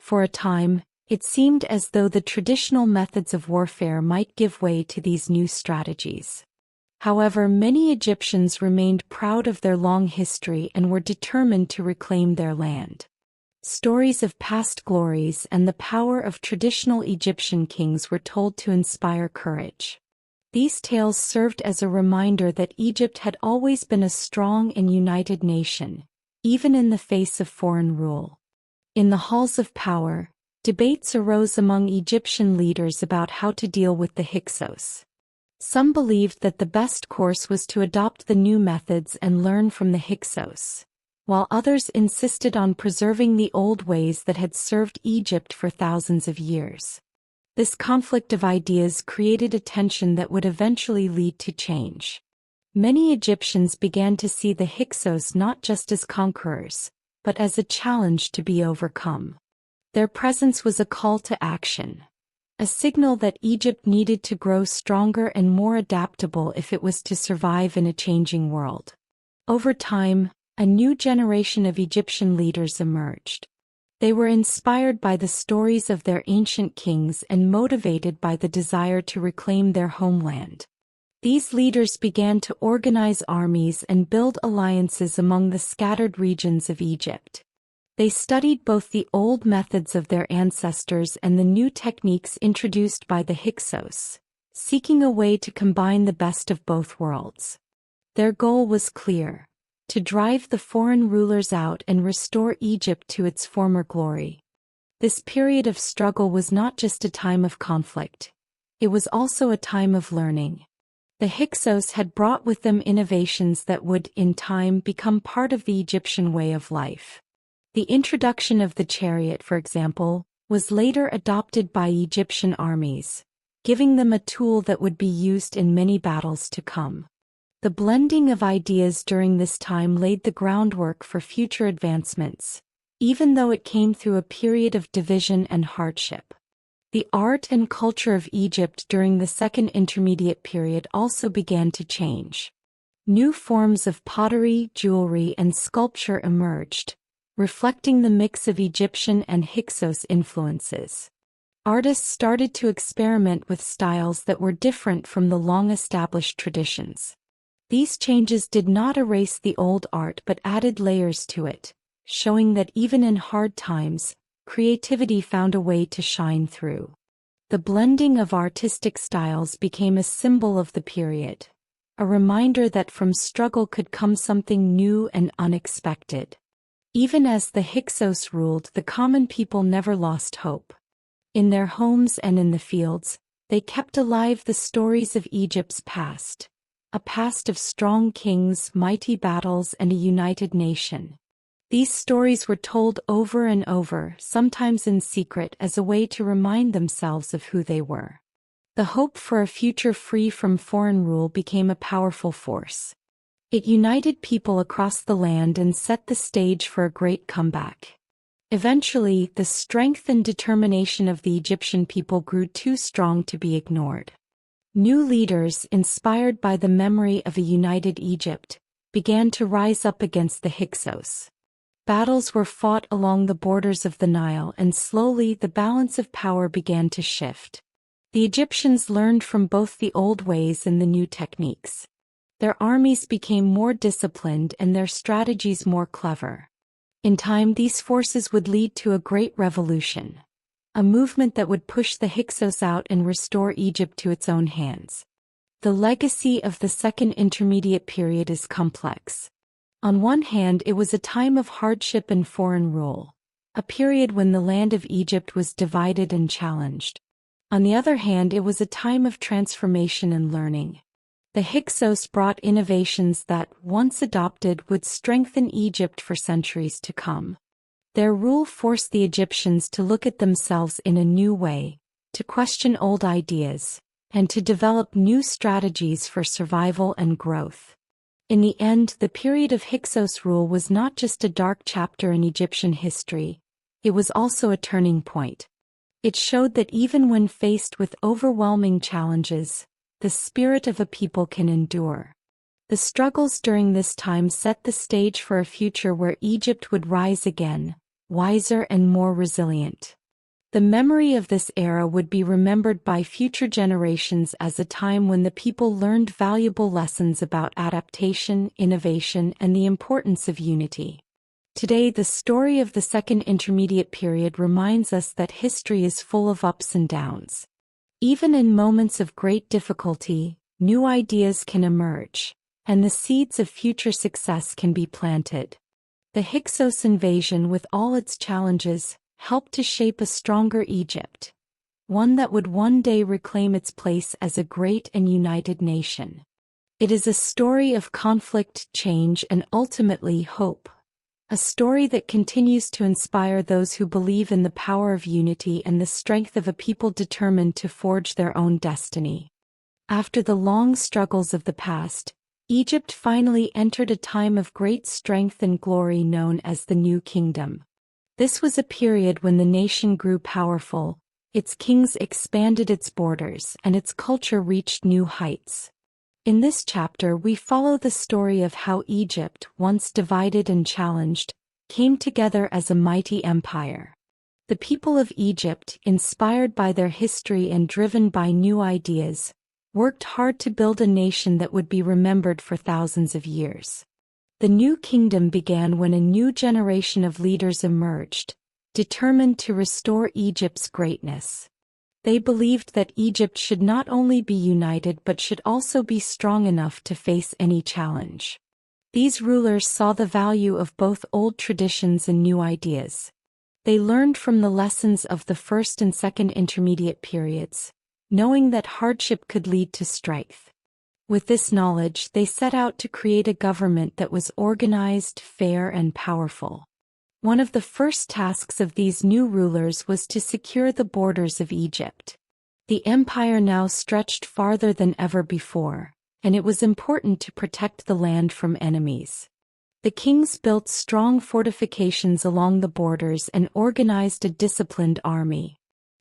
For a time, it seemed as though the traditional methods of warfare might give way to these new strategies. However, many Egyptians remained proud of their long history and were determined to reclaim their land. Stories of past glories and the power of traditional Egyptian kings were told to inspire courage. These tales served as a reminder that Egypt had always been a strong and united nation, even in the face of foreign rule. In the halls of power, debates arose among Egyptian leaders about how to deal with the Hyksos. Some believed that the best course was to adopt the new methods and learn from the Hyksos, while others insisted on preserving the old ways that had served Egypt for thousands of years. This conflict of ideas created a tension that would eventually lead to change. Many Egyptians began to see the Hyksos not just as conquerors, but as a challenge to be overcome. Their presence was a call to action, a signal that Egypt needed to grow stronger and more adaptable if it was to survive in a changing world. Over time, a new generation of Egyptian leaders emerged. They were inspired by the stories of their ancient kings and motivated by the desire to reclaim their homeland. These leaders began to organize armies and build alliances among the scattered regions of Egypt. They studied both the old methods of their ancestors and the new techniques introduced by the Hyksos, seeking a way to combine the best of both worlds. Their goal was clear: to drive the foreign rulers out and restore Egypt to its former glory. This period of struggle was not just a time of conflict, it was also a time of learning. The Hyksos had brought with them innovations that would, in time, become part of the Egyptian way of life. The introduction of the chariot, for example, was later adopted by Egyptian armies, giving them a tool that would be used in many battles to come. The blending of ideas during this time laid the groundwork for future advancements, even though it came through a period of division and hardship. The art and culture of Egypt during the Second Intermediate Period also began to change. New forms of pottery, jewelry, and sculpture emerged, reflecting the mix of Egyptian and Hyksos influences. Artists started to experiment with styles that were different from the long-established traditions. These changes did not erase the old art but added layers to it, showing that even in hard times, creativity found a way to shine through. The blending of artistic styles became a symbol of the period, a reminder that from struggle could come something new and unexpected. Even as the Hyksos ruled, the common people never lost hope. In their homes and in the fields, they kept alive the stories of Egypt's past, a past of strong kings, mighty battles, and a united nation. These stories were told over and over, sometimes in secret, as a way to remind themselves of who they were. The hope for a future free from foreign rule became a powerful force. It united people across the land and set the stage for a great comeback. Eventually, the strength and determination of the Egyptian people grew too strong to be ignored. New leaders, inspired by the memory of a united Egypt, began to rise up against the Hyksos. Battles were fought along the borders of the Nile, and slowly the balance of power began to shift. The Egyptians learned from both the old ways and the new techniques. Their armies became more disciplined and their strategies more clever. In time, these forces would lead to a great revolution, a movement that would push the Hyksos out and restore Egypt to its own hands. The legacy of the Second Intermediate Period is complex. On one hand, it was a time of hardship and foreign rule, a period when the land of Egypt was divided and challenged. On the other hand, it was a time of transformation and learning. The Hyksos brought innovations that, once adopted, would strengthen Egypt for centuries to come. Their rule forced the Egyptians to look at themselves in a new way, to question old ideas, and to develop new strategies for survival and growth. In the end, the period of Hyksos rule was not just a dark chapter in Egyptian history, it was also a turning point. It showed that even when faced with overwhelming challenges, the spirit of a people can endure. The struggles during this time set the stage for a future where Egypt would rise again, wiser and more resilient. The memory of this era would be remembered by future generations as a time when the people learned valuable lessons about adaptation, innovation, and the importance of unity. Today, the story of the Second Intermediate Period reminds us that history is full of ups and downs. Even in moments of great difficulty, new ideas can emerge, and the seeds of future success can be planted. The Hyksos invasion, with all its challenges, helped to shape a stronger Egypt, one that would one day reclaim its place as a great and united nation. It is a story of conflict, change, and ultimately hope. A story that continues to inspire those who believe in the power of unity and the strength of a people determined to forge their own destiny. After the long struggles of the past, Egypt finally entered a time of great strength and glory known as the New Kingdom. This was a period when the nation grew powerful, its kings expanded its borders, and its culture reached new heights. In this chapter, we follow the story of how Egypt, once divided and challenged, came together as a mighty empire. The people of Egypt, inspired by their history and driven by new ideas, worked hard to build a nation that would be remembered for thousands of years. The New Kingdom began when a new generation of leaders emerged, determined to restore Egypt's greatness. They believed that Egypt should not only be united but should also be strong enough to face any challenge. These rulers saw the value of both old traditions and new ideas. They learned from the lessons of the First and Second Intermediate Periods, knowing that hardship could lead to strength. With this knowledge, they set out to create a government that was organized, fair, and powerful. One of the first tasks of these new rulers was to secure the borders of Egypt. The empire now stretched farther than ever before, and it was important to protect the land from enemies. The kings built strong fortifications along the borders and organized a disciplined army.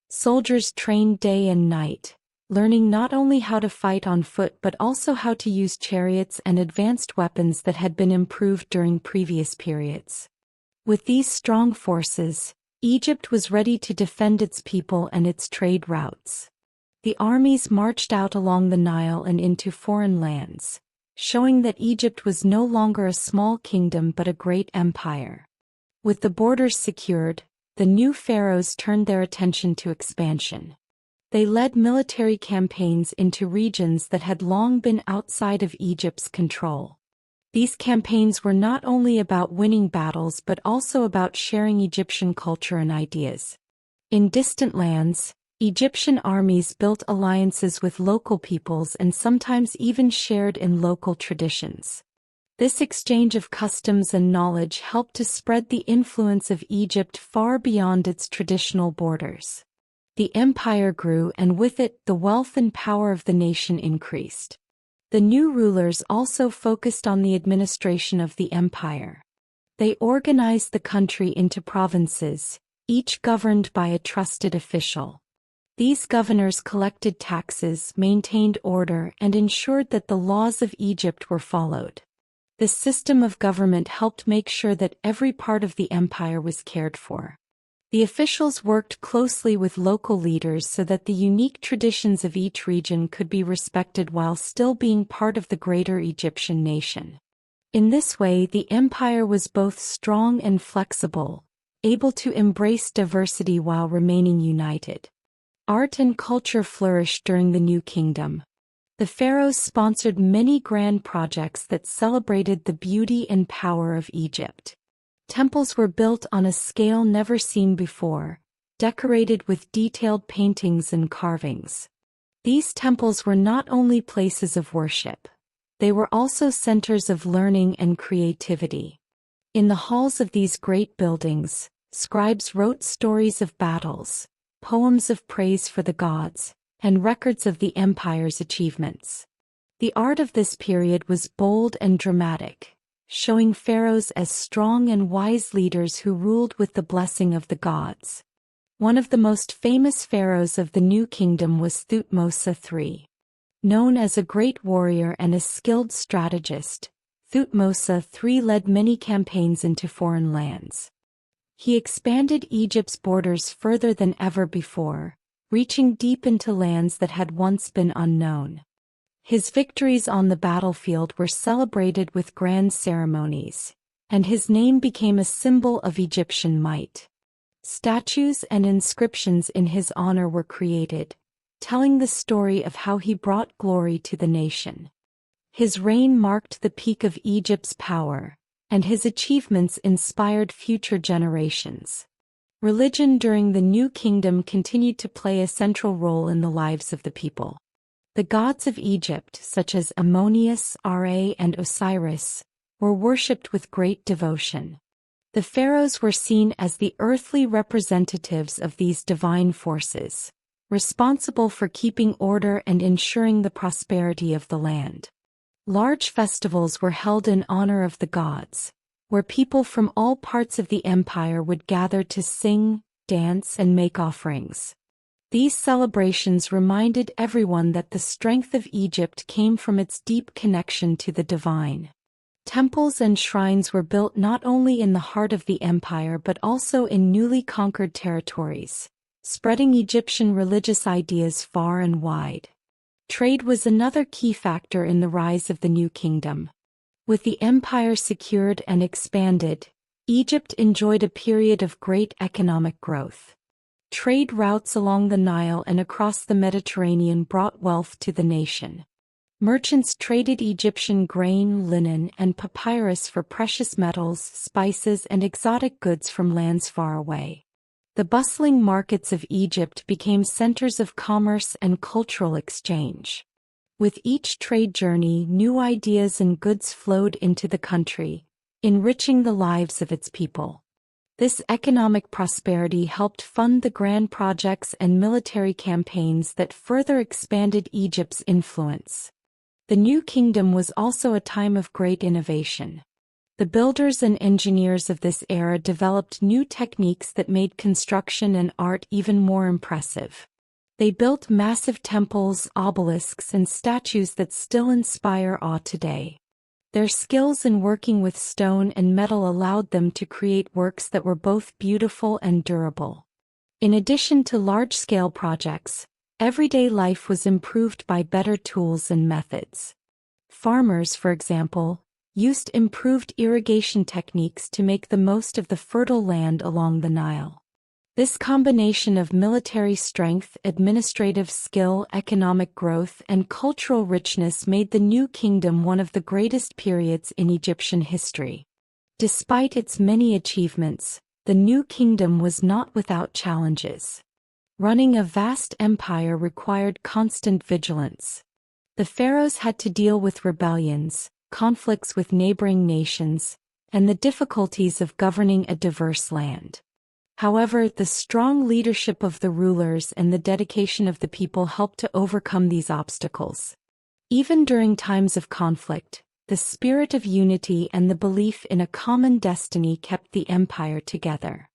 Soldiers trained day and night, learning not only how to fight on foot but also how to use chariots and advanced weapons that had been improved during previous periods. With these strong forces, Egypt was ready to defend its people and its trade routes. The armies marched out along the Nile and into foreign lands, showing that Egypt was no longer a small kingdom but a great empire. With the borders secured, the new pharaohs turned their attention to expansion. They led military campaigns into regions that had long been outside of Egypt's control. These campaigns were not only about winning battles but also about sharing Egyptian culture and ideas. In distant lands, Egyptian armies built alliances with local peoples and sometimes even shared in local traditions. This exchange of customs and knowledge helped to spread the influence of Egypt far beyond its traditional borders. The empire grew, and with it, the wealth and power of the nation increased. The new rulers also focused on the administration of the empire. They organized the country into provinces, each governed by a trusted official. These governors collected taxes, maintained order, and ensured that the laws of Egypt were followed. This system of government helped make sure that every part of the empire was cared for. The officials worked closely with local leaders so that the unique traditions of each region could be respected while still being part of the greater Egyptian nation. In this way, the empire was both strong and flexible, able to embrace diversity while remaining united. Art and culture flourished during the new kingdom. The pharaohs sponsored many grand projects that celebrated the beauty and power of Egypt. Temples were built on a scale never seen before, decorated with detailed paintings and carvings. These temples were not only places of worship, they were also centers of learning and creativity. In the halls of these great buildings, scribes wrote stories of battles, poems of praise for the gods, and records of the empire's achievements. The art of this period was bold and dramatic, showing pharaohs as strong and wise leaders who ruled with the blessing of the gods. One of the most famous pharaohs of the New Kingdom was Thutmose III. Known as a great warrior and a skilled strategist, Thutmose III led many campaigns into foreign lands. He expanded Egypt's borders further than ever before, reaching deep into lands that had once been unknown. His victories on the battlefield were celebrated with grand ceremonies, and his name became a symbol of Egyptian might. Statues and inscriptions in his honor were created, telling the story of how he brought glory to the nation. His reign marked the peak of Egypt's power, and his achievements inspired future generations. Religion during the New Kingdom continued to play a central role in the lives of the people. The gods of Egypt, such as Ammonius, Ra, and Osiris, were worshipped with great devotion. The pharaohs were seen as the earthly representatives of these divine forces, responsible for keeping order and ensuring the prosperity of the land. Large festivals were held in honor of the gods, where people from all parts of the empire would gather to sing, dance, and make offerings. These celebrations reminded everyone that the strength of Egypt came from its deep connection to the divine. Temples and shrines were built not only in the heart of the empire but also in newly conquered territories, spreading Egyptian religious ideas far and wide. Trade was another key factor in the rise of the New Kingdom. With the empire secured and expanded, Egypt enjoyed a period of great economic growth. Trade routes along the Nile and across the Mediterranean brought wealth to the nation. Merchants traded Egyptian grain, linen, and papyrus for precious metals, spices, and exotic goods from lands far away. The bustling markets of Egypt became centers of commerce and cultural exchange. With each trade journey, new ideas and goods flowed into the country, enriching the lives of its people. This economic prosperity helped fund the grand projects and military campaigns that further expanded Egypt's influence. The New Kingdom was also a time of great innovation. The builders and engineers of this era developed new techniques that made construction and art even more impressive. They built massive temples, obelisks, and statues that still inspire awe today. Their skills in working with stone and metal allowed them to create works that were both beautiful and durable. In addition to large-scale projects, everyday life was improved by better tools and methods. Farmers, for example, used improved irrigation techniques to make the most of the fertile land along the Nile. This combination of military strength, administrative skill, economic growth, and cultural richness made the New Kingdom one of the greatest periods in Egyptian history. Despite its many achievements, the New Kingdom was not without challenges. Running a vast empire required constant vigilance. The pharaohs had to deal with rebellions, conflicts with neighboring nations, and the difficulties of governing a diverse land. However, the strong leadership of the rulers and the dedication of the people helped to overcome these obstacles. Even during times of conflict, the spirit of unity and the belief in a common destiny kept the empire together.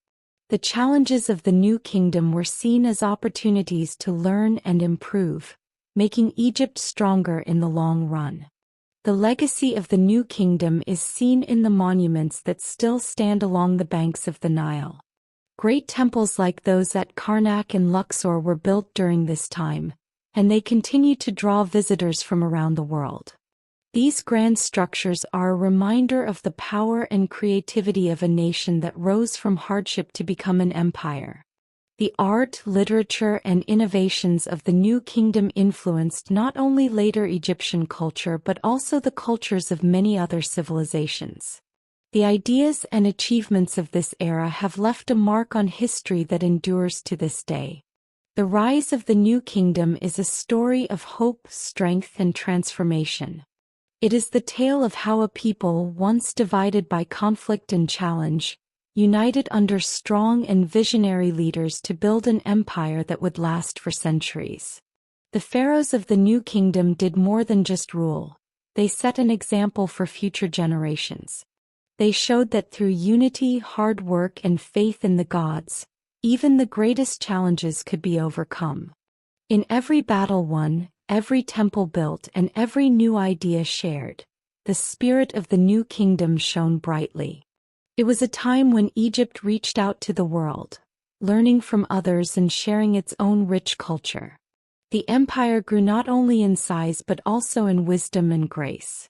The challenges of the New Kingdom were seen as opportunities to learn and improve, making Egypt stronger in the long run. The legacy of the New Kingdom is seen in the monuments that still stand along the banks of the Nile. Great temples like those at Karnak and Luxor were built during this time, and they continue to draw visitors from around the world. These grand structures are a reminder of the power and creativity of a nation that rose from hardship to become an empire. The art, literature, and innovations of the New Kingdom influenced not only later Egyptian culture but also the cultures of many other civilizations. The ideas and achievements of this era have left a mark on history that endures to this day. The rise of the New Kingdom is a story of hope, strength, and transformation. It is the tale of how a people once divided by conflict and challenge, united under strong and visionary leaders to build an empire that would last for centuries. The pharaohs of the New Kingdom did more than just rule. They set an example for future generations. They showed that through unity, hard work, and faith in the gods, even the greatest challenges could be overcome. In every battle won, every temple built, and every new idea shared, the spirit of the New Kingdom shone brightly. It was a time when Egypt reached out to the world, learning from others and sharing its own rich culture. The empire grew not only in size but also in wisdom and grace.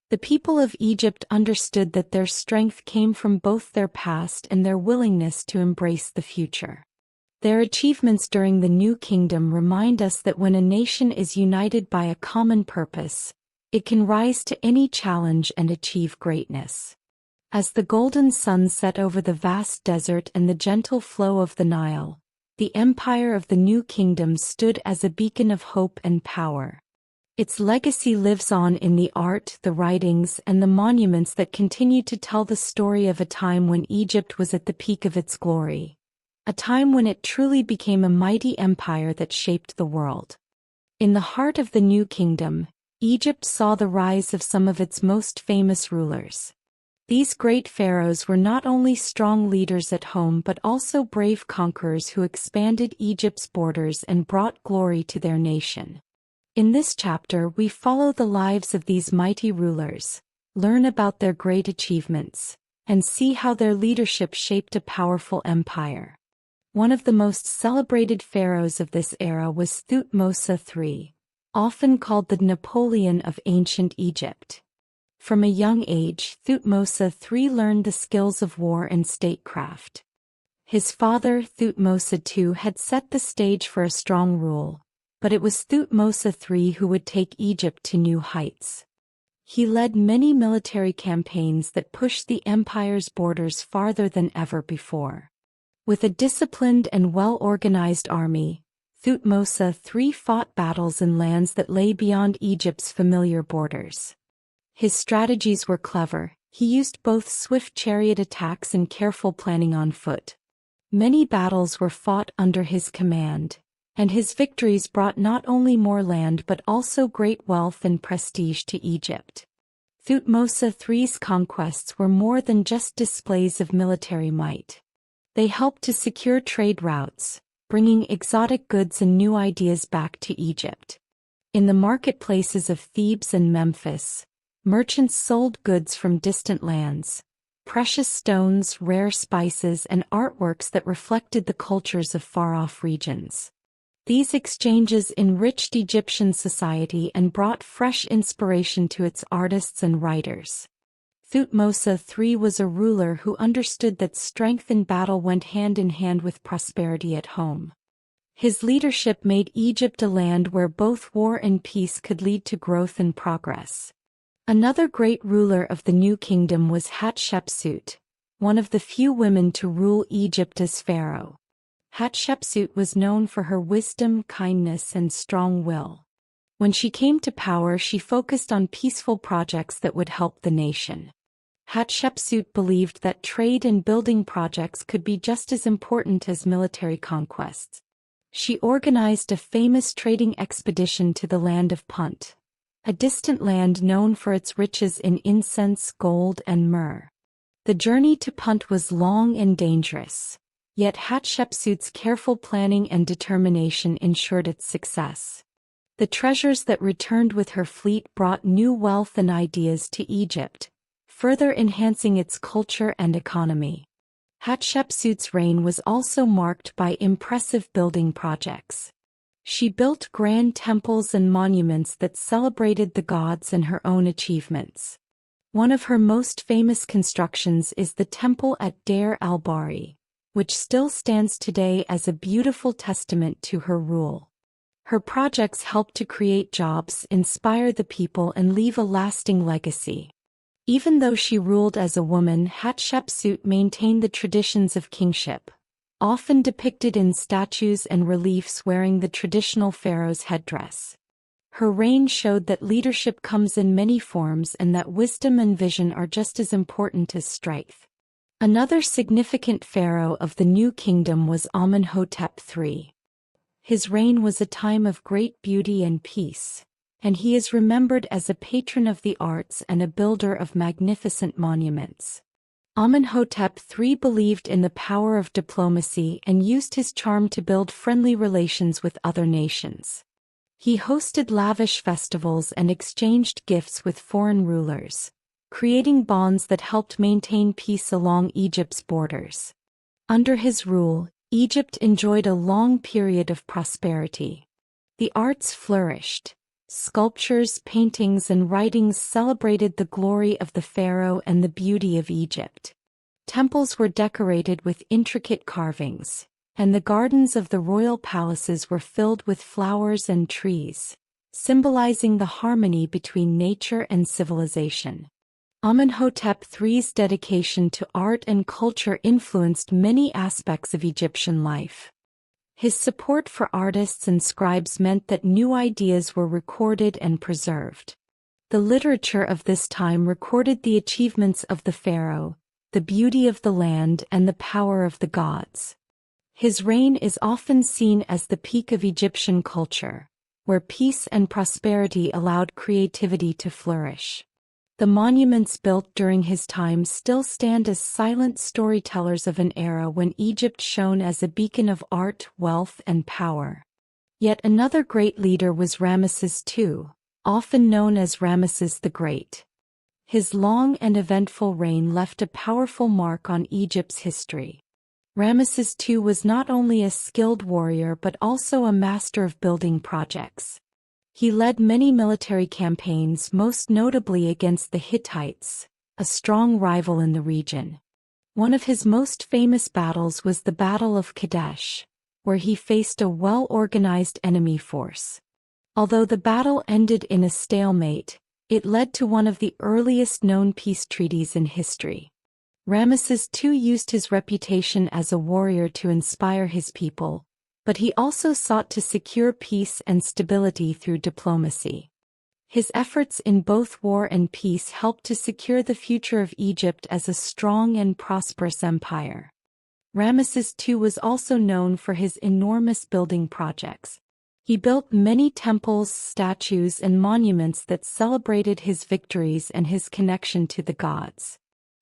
The people of Egypt understood that their strength came from both their past and their willingness to embrace the future. Their achievements during the New Kingdom remind us that when a nation is united by a common purpose, it can rise to any challenge and achieve greatness. As the golden sun set over the vast desert and the gentle flow of the Nile, the empire of the New Kingdom stood as a beacon of hope and power. Its legacy lives on in the art, the writings, and the monuments that continue to tell the story of a time when Egypt was at the peak of its glory. A time when it truly became a mighty empire that shaped the world. In the heart of the New Kingdom, Egypt saw the rise of some of its most famous rulers. These great pharaohs were not only strong leaders at home but also brave conquerors who expanded Egypt's borders and brought glory to their nation. In this chapter we follow the lives of these mighty rulers, learn about their great achievements, and see how their leadership shaped a powerful empire. One of the most celebrated pharaohs of this era was Thutmose III, often called the Napoleon of ancient Egypt. From a young age, Thutmose III learned the skills of war and statecraft. His father, Thutmose II, had set the stage for a strong rule, but it was Thutmose III who would take Egypt to new heights. He led many military campaigns that pushed the empire's borders farther than ever before. With a disciplined and well-organized army, Thutmose III fought battles in lands that lay beyond Egypt's familiar borders. His strategies were clever. He used both swift chariot attacks and careful planning on foot. Many battles were fought under his command, and his victories brought not only more land but also great wealth and prestige to Egypt. Thutmose III's conquests were more than just displays of military might. They helped to secure trade routes, bringing exotic goods and new ideas back to Egypt. In the marketplaces of Thebes and Memphis, Merchants sold goods from distant lands, precious stones, rare spices, and artworks that reflected the cultures of far-off regions. These exchanges enriched Egyptian society and brought fresh inspiration to its artists and writers. Thutmose III was a ruler who understood that strength in battle went hand in hand with prosperity at home. His leadership made Egypt a land where both war and peace could lead to growth and progress. Another great ruler of the New Kingdom was Hatshepsut, one of the few women to rule Egypt as pharaoh. Hatshepsut was known for her wisdom, kindness, and strong will. When she came to power, she focused on peaceful projects that would help the nation. Hatshepsut believed that trade and building projects could be just as important as military conquests. She organized a famous trading expedition to the land of Punt, a distant land known for its riches in incense, gold, and myrrh. The journey to Punt was long and dangerous, yet Hatshepsut's careful planning and determination ensured its success. The treasures that returned with her fleet brought new wealth and ideas to Egypt, further enhancing its culture and economy. Hatshepsut's reign was also marked by impressive building projects. She built grand temples and monuments that celebrated the gods and her own achievements. One of her most famous constructions is the temple at Deir al-Bahri, which still stands today as a beautiful testament to her rule. Her projects helped to create jobs, inspire the people, and leave a lasting legacy. Even though she ruled as a woman, Hatshepsut maintained the traditions of kingship, often depicted in statues and reliefs wearing the traditional pharaoh's headdress. Her reign showed that leadership comes in many forms and that wisdom and vision are just as important as strength. Another significant pharaoh of the New Kingdom was Amenhotep III. His reign was a time of great beauty and peace, and he is remembered as a patron of the arts and a builder of magnificent monuments. Amenhotep III believed in the power of diplomacy and used his charm to build friendly relations with other nations. He hosted lavish festivals and exchanged gifts with foreign rulers, creating bonds that helped maintain peace along Egypt's borders. Under his rule, Egypt enjoyed a long period of prosperity. The arts flourished. Sculptures, paintings, and writings celebrated the glory of the pharaoh and the beauty of Egypt. Temples were decorated with intricate carvings, and the gardens of the royal palaces were filled with flowers and trees, symbolizing the harmony between nature and civilization. Amenhotep III's dedication to art and culture influenced many aspects of Egyptian life. His support for artists and scribes meant that new ideas were recorded and preserved. The literature of this time recorded the achievements of the pharaoh, the beauty of the land, and the power of the gods. His reign is often seen as the peak of Egyptian culture, where peace and prosperity allowed creativity to flourish. The monuments built during his time still stand as silent storytellers of an era when Egypt shone as a beacon of art, wealth, and power. Yet another great leader was Ramesses II, often known as Ramesses the Great. His long and eventful reign left a powerful mark on Egypt's history. Ramesses II was not only a skilled warrior but also a master of building projects. He led many military campaigns, most notably against the Hittites, a strong rival in the region. One of his most famous battles was the Battle of Kadesh, where he faced a well-organized enemy force. Although the battle ended in a stalemate, it led to one of the earliest known peace treaties in history. Ramesses II used his reputation as a warrior to inspire his people, but he also sought to secure peace and stability through diplomacy. His efforts in both war and peace helped to secure the future of Egypt as a strong and prosperous empire. Ramesses II was also known for his enormous building projects. He built many temples, statues, and monuments that celebrated his victories and his connection to the gods.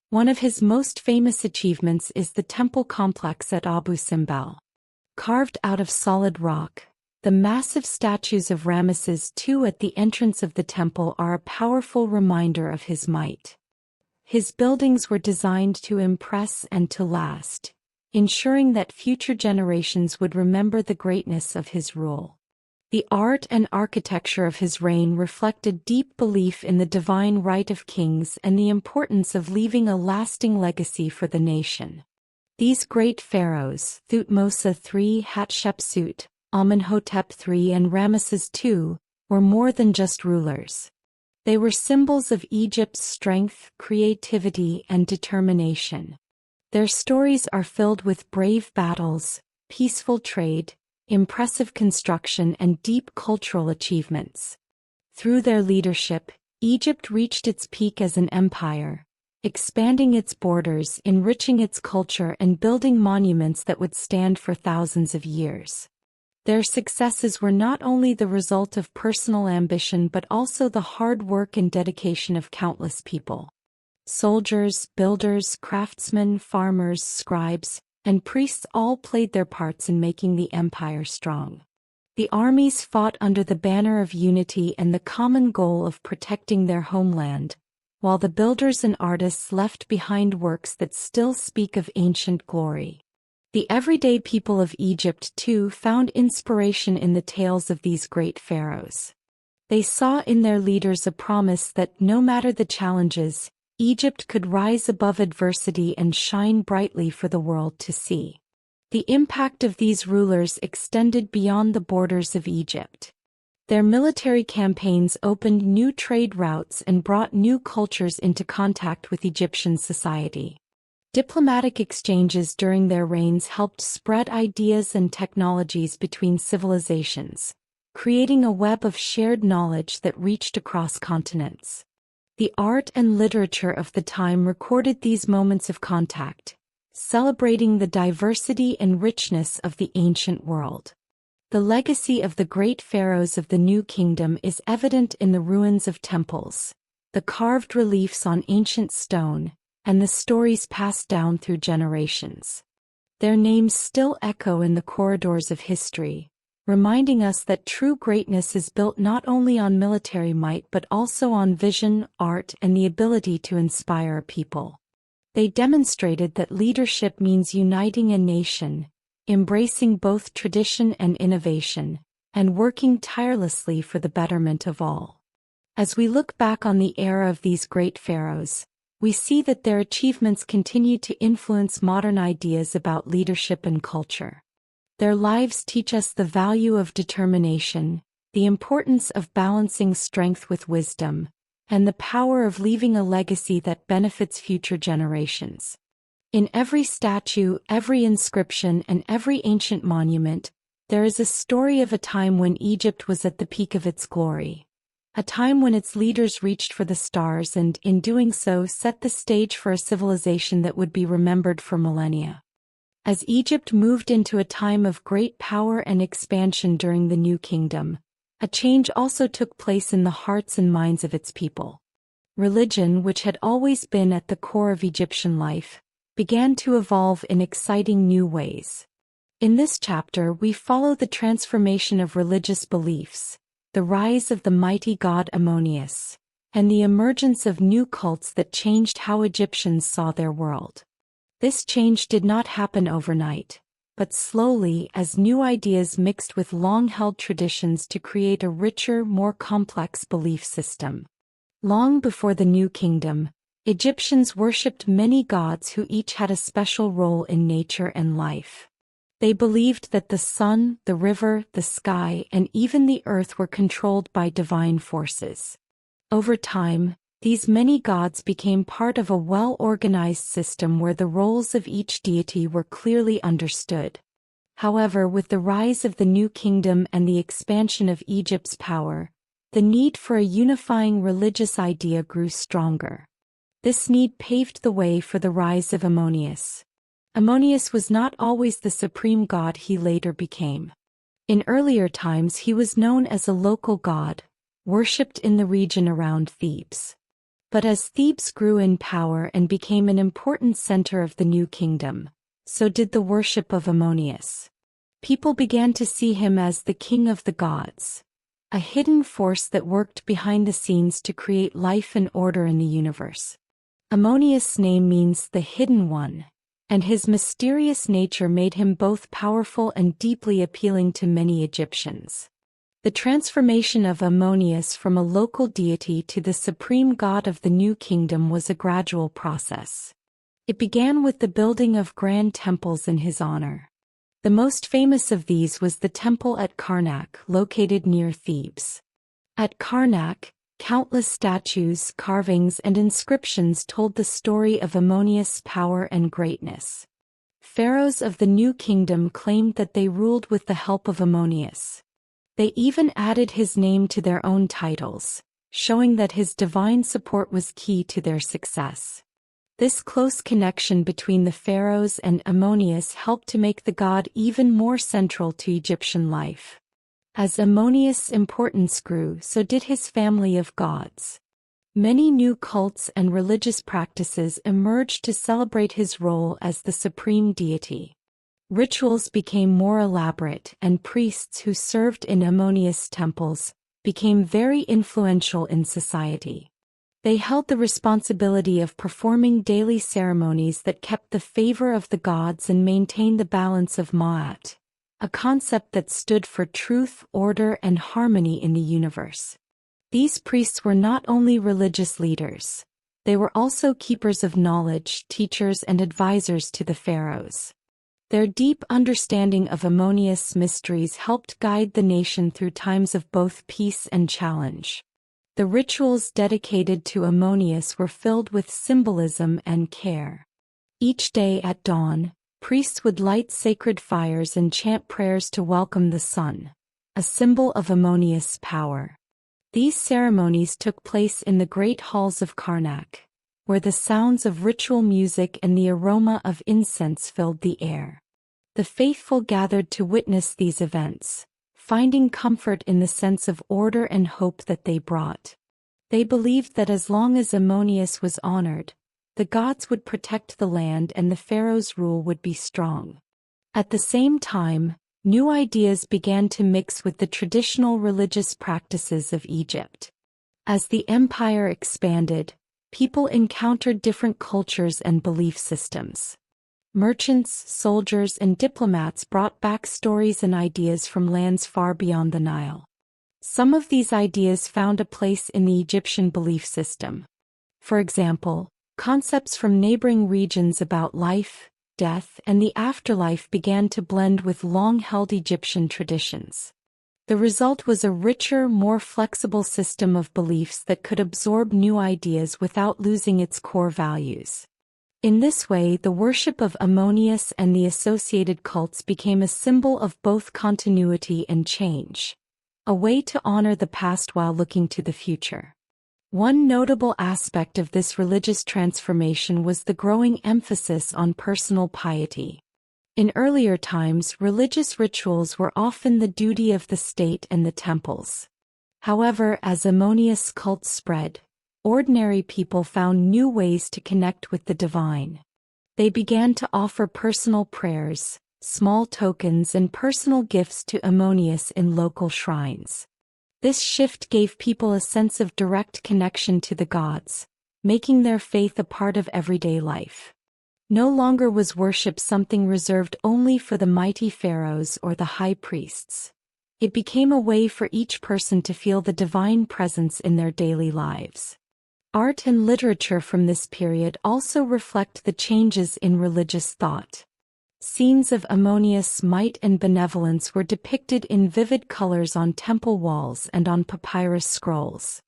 One of his most famous achievements is the temple complex at Abu Simbel. Carved out of solid rock, The massive statues of Ramesses II at the entrance of the temple are a powerful reminder of his might. His buildings were designed to impress and to last, ensuring that future generations would remember the greatness of his rule. The art and architecture of his reign reflected deep belief in the divine right of kings and the importance of leaving a lasting legacy for the nation. These great pharaohs, Thutmose III, Hatshepsut, Amenhotep III and Ramesses II, were more than just rulers. They were symbols of Egypt's strength, creativity, and determination. Their stories are filled with brave battles, peaceful trade, impressive construction, and deep cultural achievements. Through their leadership, Egypt reached its peak as an empire, expanding its borders, enriching its culture, and building monuments that would stand for thousands of years. Their successes were not only the result of personal ambition but also the hard work and dedication of countless people. Soldiers, builders, craftsmen, farmers, scribes, and priests all played their parts in making the empire strong. The armies fought under the banner of unity and the common goal of protecting their homeland, while the builders and artists left behind works that still speak of ancient glory. The everyday people of Egypt, too, found inspiration in the tales of these great pharaohs. They saw in their leaders a promise that, no matter the challenges, Egypt could rise above adversity and shine brightly for the world to see. The impact of these rulers extended beyond the borders of Egypt. Their military campaigns opened new trade routes and brought new cultures into contact with Egyptian society. Diplomatic exchanges during their reigns helped spread ideas and technologies between civilizations, creating a web of shared knowledge that reached across continents. The art and literature of the time recorded these moments of contact, celebrating the diversity and richness of the ancient world. The legacy of the great pharaohs of the New Kingdom is evident in the ruins of temples, the carved reliefs on ancient stone, and the stories passed down through generations. Their names still echo in the corridors of history, reminding us that true greatness is built not only on military might but also on vision, art, and the ability to inspire a people. They demonstrated that leadership means uniting a nation, embracing both tradition and innovation, and working tirelessly for the betterment of all. As we look back on the era of these great pharaohs, we see that their achievements continue to influence modern ideas about leadership and culture. Their lives teach us the value of determination, the importance of balancing strength with wisdom, and the power of leaving a legacy that benefits future generations. In every statue, every inscription, and every ancient monument, there is a story of a time when Egypt was at the peak of its glory. A time when its leaders reached for the stars and, in doing so, set the stage for a civilization that would be remembered for millennia. As Egypt moved into a time of great power and expansion during the New Kingdom, a change also took place in the hearts and minds of its people. Religion, which had always been at the core of Egyptian life, began to evolve in exciting new ways. In this chapter, we follow the transformation of religious beliefs, the rise of the mighty god Ammonius, and the emergence of new cults that changed how Egyptians saw their world. This change did not happen overnight, but slowly as new ideas mixed with long-held traditions to create a richer, more complex belief system. Long before the New Kingdom, Egyptians worshipped many gods who each had a special role in nature and life. They believed that the sun, the river, the sky, and even the earth were controlled by divine forces. Over time, these many gods became part of a well-organized system where the roles of each deity were clearly understood. However, with the rise of the New Kingdom and the expansion of Egypt's power, the need for a unifying religious idea grew stronger. This need paved the way for the rise of Ammonius. Ammonius was not always the supreme god he later became. In earlier times he was known as a local god, worshipped in the region around Thebes. But as Thebes grew in power and became an important center of the New Kingdom, so did the worship of Ammonius. People began to see him as the king of the gods, a hidden force that worked behind the scenes to create life and order in the universe. Ammonius' name means the hidden one, and his mysterious nature made him both powerful and deeply appealing to many Egyptians. The transformation of Ammonius from a local deity to the supreme god of the new kingdom was a gradual process. It began with the building of grand temples in his honor. The most famous of these was the temple at Karnak, located near Thebes. At Karnak, countless statues, carvings, and inscriptions told the story of Ammonius' power and greatness. Pharaohs of the new kingdom claimed that they ruled with the help of Ammonius. They even added his name to their own titles, showing that his divine support was key to their success. This close connection between the pharaohs and Ammonius helped to make the god even more central to Egyptian life. As Ammonius' importance grew, so did his family of gods. Many new cults and religious practices emerged to celebrate his role as the supreme deity. Rituals became more elaborate, and priests who served in Ammonius' temples became very influential in society. They held the responsibility of performing daily ceremonies that kept the favor of the gods and maintained the balance of Ma'at, a concept that stood for truth, order, and harmony in the universe. These priests were not only religious leaders, they were also keepers of knowledge, teachers, and advisors to the pharaohs. Their deep understanding of Ammonius' mysteries helped guide the nation through times of both peace and challenge. The rituals dedicated to Ammonius were filled with symbolism and care. Each day at dawn, priests would light sacred fires and chant prayers to welcome the sun, a symbol of Ammonius' power. These ceremonies took place in the great halls of Karnak, where the sounds of ritual music and the aroma of incense filled the air. The faithful gathered to witness these events, finding comfort in the sense of order and hope that they brought. They believed that as long as Ammonius was honored, the gods would protect the land and the pharaoh's rule would be strong. At the same time, new ideas began to mix with the traditional religious practices of Egypt. As the empire expanded, people encountered different cultures and belief systems. Merchants, soldiers, and diplomats brought back stories and ideas from lands far beyond the Nile. Some of these ideas found a place in the Egyptian belief system. For example, concepts from neighboring regions about life, death, and the afterlife began to blend with long-held Egyptian traditions. The result was a richer, more flexible system of beliefs that could absorb new ideas without losing its core values. In this way, the worship of Ammonius and the associated cults became a symbol of both continuity and change, a way to honor the past while looking to the future. One notable aspect of this religious transformation was the growing emphasis on personal piety. In earlier times, religious rituals were often the duty of the state and the temples. However, as Ammonius' cult spread, ordinary people found new ways to connect with the divine. They began to offer personal prayers, small tokens, and personal gifts to Ammonius in local shrines. This shift gave people a sense of direct connection to the gods, making their faith a part of everyday life. No longer was worship something reserved only for the mighty pharaohs or the high priests. It became a way for each person to feel the divine presence in their daily lives. Art and literature from this period also reflect the changes in religious thought. Scenes of Ammonius' might and benevolence were depicted in vivid colors on temple walls and on papyrus scrolls.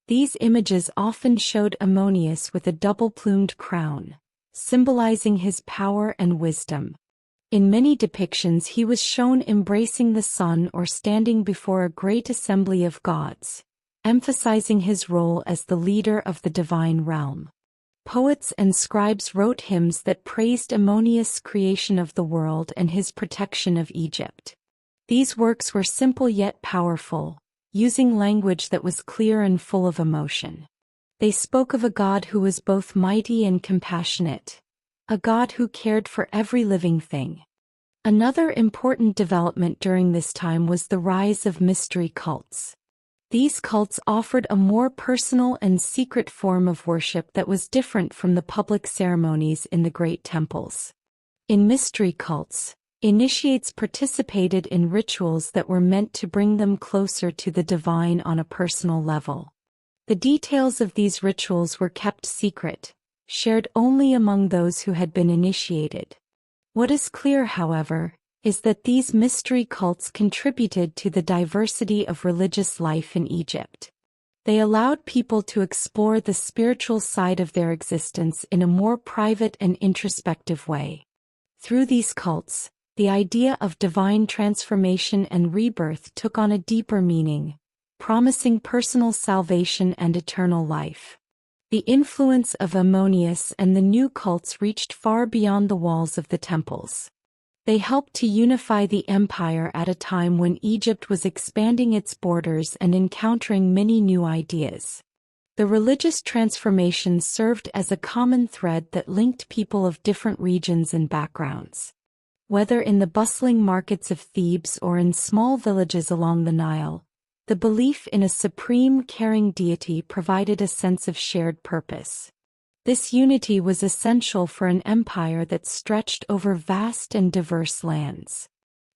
These images often showed Ammonius with a double-plumed crown, symbolizing his power and wisdom. In many depictions he was shown embracing the sun or standing before a great assembly of gods, emphasizing his role as the leader of the divine realm. Poets and scribes wrote hymns that praised Ammonius' creation of the world and his protection of Egypt. These works were simple yet powerful, using language that was clear and full of emotion. They spoke of a God who was both mighty and compassionate, a God who cared for every living thing. Another important development during this time was the rise of mystery cults. These cults offered a more personal and secret form of worship that was different from the public ceremonies in the great temples. In mystery cults, initiates participated in rituals that were meant to bring them closer to the divine on a personal level. The details of these rituals were kept secret, shared only among those who had been initiated. What is clear, however, is that these mystery cults contributed to the diversity of religious life in Egypt. They allowed people to explore the spiritual side of their existence in a more private and introspective way. Through these cults, the idea of divine transformation and rebirth took on a deeper meaning, promising personal salvation and eternal life. The influence of Ambience and the new cults reached far beyond the walls of the temples. They helped to unify the empire at a time when Egypt was expanding its borders and encountering many new ideas. The religious transformation served as a common thread that linked people of different regions and backgrounds. Whether in the bustling markets of Thebes or in small villages along the Nile, the belief in a supreme caring deity provided a sense of shared purpose. This unity was essential for an empire that stretched over vast and diverse lands.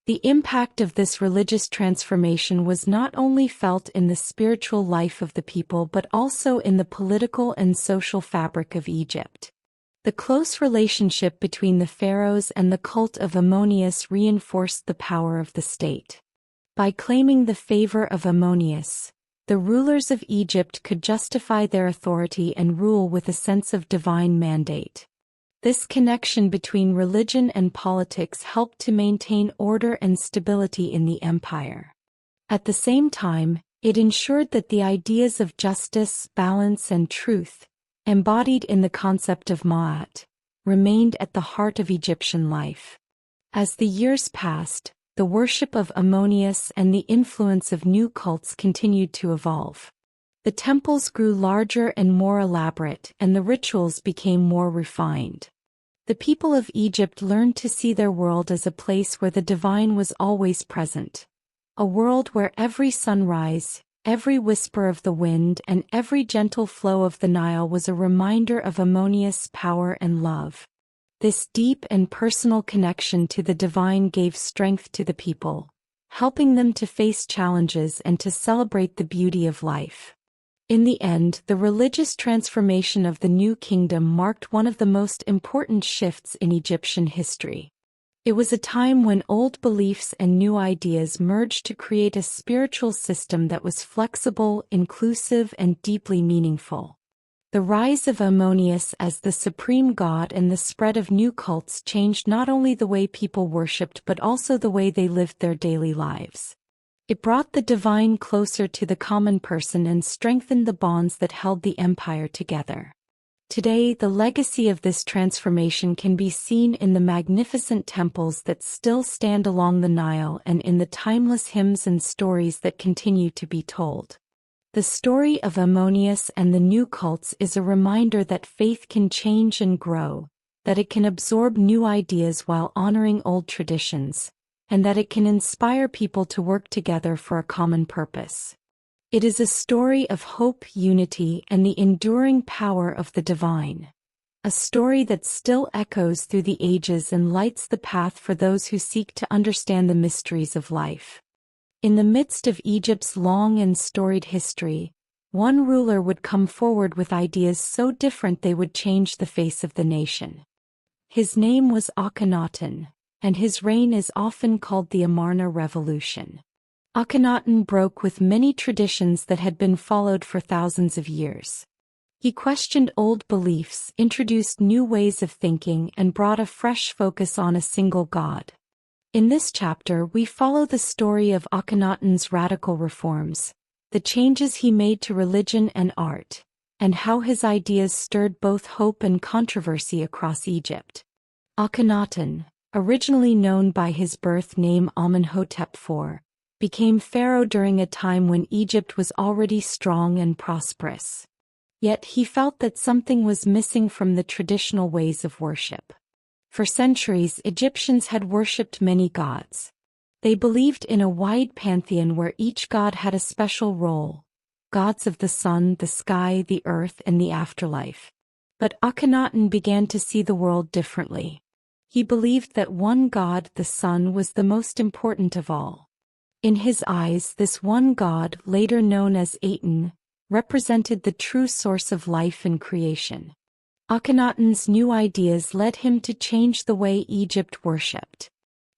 The impact of this religious transformation was not only felt in the spiritual life of the people but also in the political and social fabric of Egypt. The close relationship between the pharaohs and the cult of Ambience reinforced the power of the state. By claiming the favor of Ambience, the rulers of Egypt could justify their authority and rule with a sense of divine mandate. This connection between religion and politics helped to maintain order and stability in the empire. At the same time, it ensured that the ideas of justice, balance, and truth, embodied in the concept of Ma'at, remained at the heart of Egyptian life. As the years passed, the worship of Ambience and the influence of new cults continued to evolve. The temples grew larger and more elaborate, and the rituals became more refined. The people of Egypt learned to see their world as a place where the divine was always present, a world where every sunrise, every whisper of the wind, and every gentle flow of the Nile was a reminder of Ambience's power and love. This deep and personal connection to the divine gave strength to the people, helping them to face challenges and to celebrate the beauty of life. In the end, the religious transformation of the new kingdom marked one of the most important shifts in Egyptian history. It was a time when old beliefs and new ideas merged to create a spiritual system that was flexible, inclusive, and deeply meaningful. The rise of Ambience as the supreme god and the spread of new cults changed not only the way people worshipped but also the way they lived their daily lives. It brought the divine closer to the common person and strengthened the bonds that held the empire together. Today, the legacy of this transformation can be seen in the magnificent temples that still stand along the Nile and in the timeless hymns and stories that continue to be told. The story of Ambience and the new cults is a reminder that faith can change and grow, that it can absorb new ideas while honoring old traditions, and that it can inspire people to work together for a common purpose. It is a story of hope, unity, and the enduring power of the divine. A story that still echoes through the ages and lights the path for those who seek to understand the mysteries of life. In the midst of Egypt's long and storied history, one ruler would come forward with ideas so different they would change the face of the nation. His name was Akhenaten, and his reign is often called the Amarna Revolution. Akhenaten broke with many traditions that had been followed for thousands of years. He questioned old beliefs, introduced new ways of thinking, and brought a fresh focus on a single god. In this chapter, we follow the story of Akhenaten's radical reforms, the changes he made to religion and art, and how his ideas stirred both hope and controversy across Egypt. Akhenaten, originally known by his birth name Amenhotep IV, became pharaoh during a time when Egypt was already strong and prosperous. Yet he felt that something was missing from the traditional ways of worship. For centuries, Egyptians had worshipped many gods. They believed in a wide pantheon where each god had a special role: gods of the sun, the sky, the earth, and the afterlife. But Akhenaten began to see the world differently. He believed that one god, the sun, was the most important of all. In his eyes, this one god, later known as Aten, represented the true source of life and creation. Akhenaten's new ideas led him to change the way Egypt worshipped.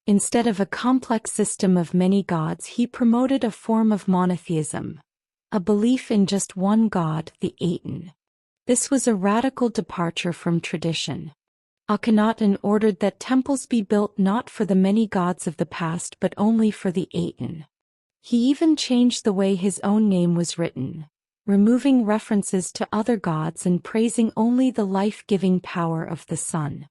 Instead of a complex system of many gods, he promoted a form of monotheism, a belief in just one god, the Aten. This was a radical departure from tradition. Akhenaten ordered that temples be built not for the many gods of the past but only for the Aten. He even changed the way his own name was written, removing references to other gods and praising only the life-giving power of the sun.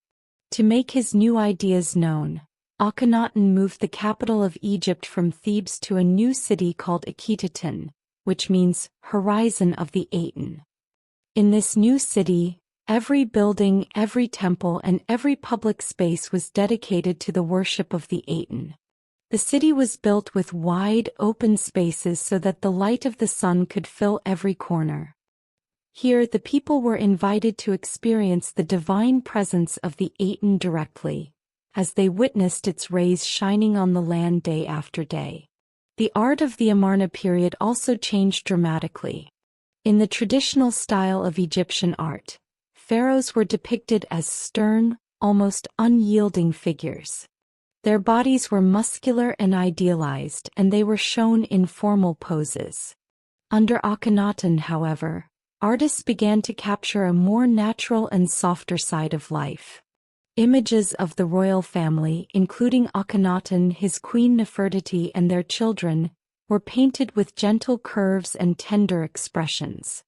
To make his new ideas known, Akhenaten moved the capital of Egypt from Thebes to a new city called Akhetaten, which means horizon of the Aten. In this new city, every building, every temple, and every public space was dedicated to the worship of the Aten. The city was built with wide, open spaces so that the light of the sun could fill every corner. Here, the people were invited to experience the divine presence of the Aten directly, as they witnessed its rays shining on the land day after day. The art of the Amarna period also changed dramatically. In the traditional style of Egyptian art, pharaohs were depicted as stern, almost unyielding figures. Their bodies were muscular and idealized, and they were shown in formal poses. Under Akhenaten, however, artists began to capture a more natural and softer side of life. Images of the royal family, including Akhenaten, his queen Nefertiti, and their children, were painted with gentle curves and tender expressions.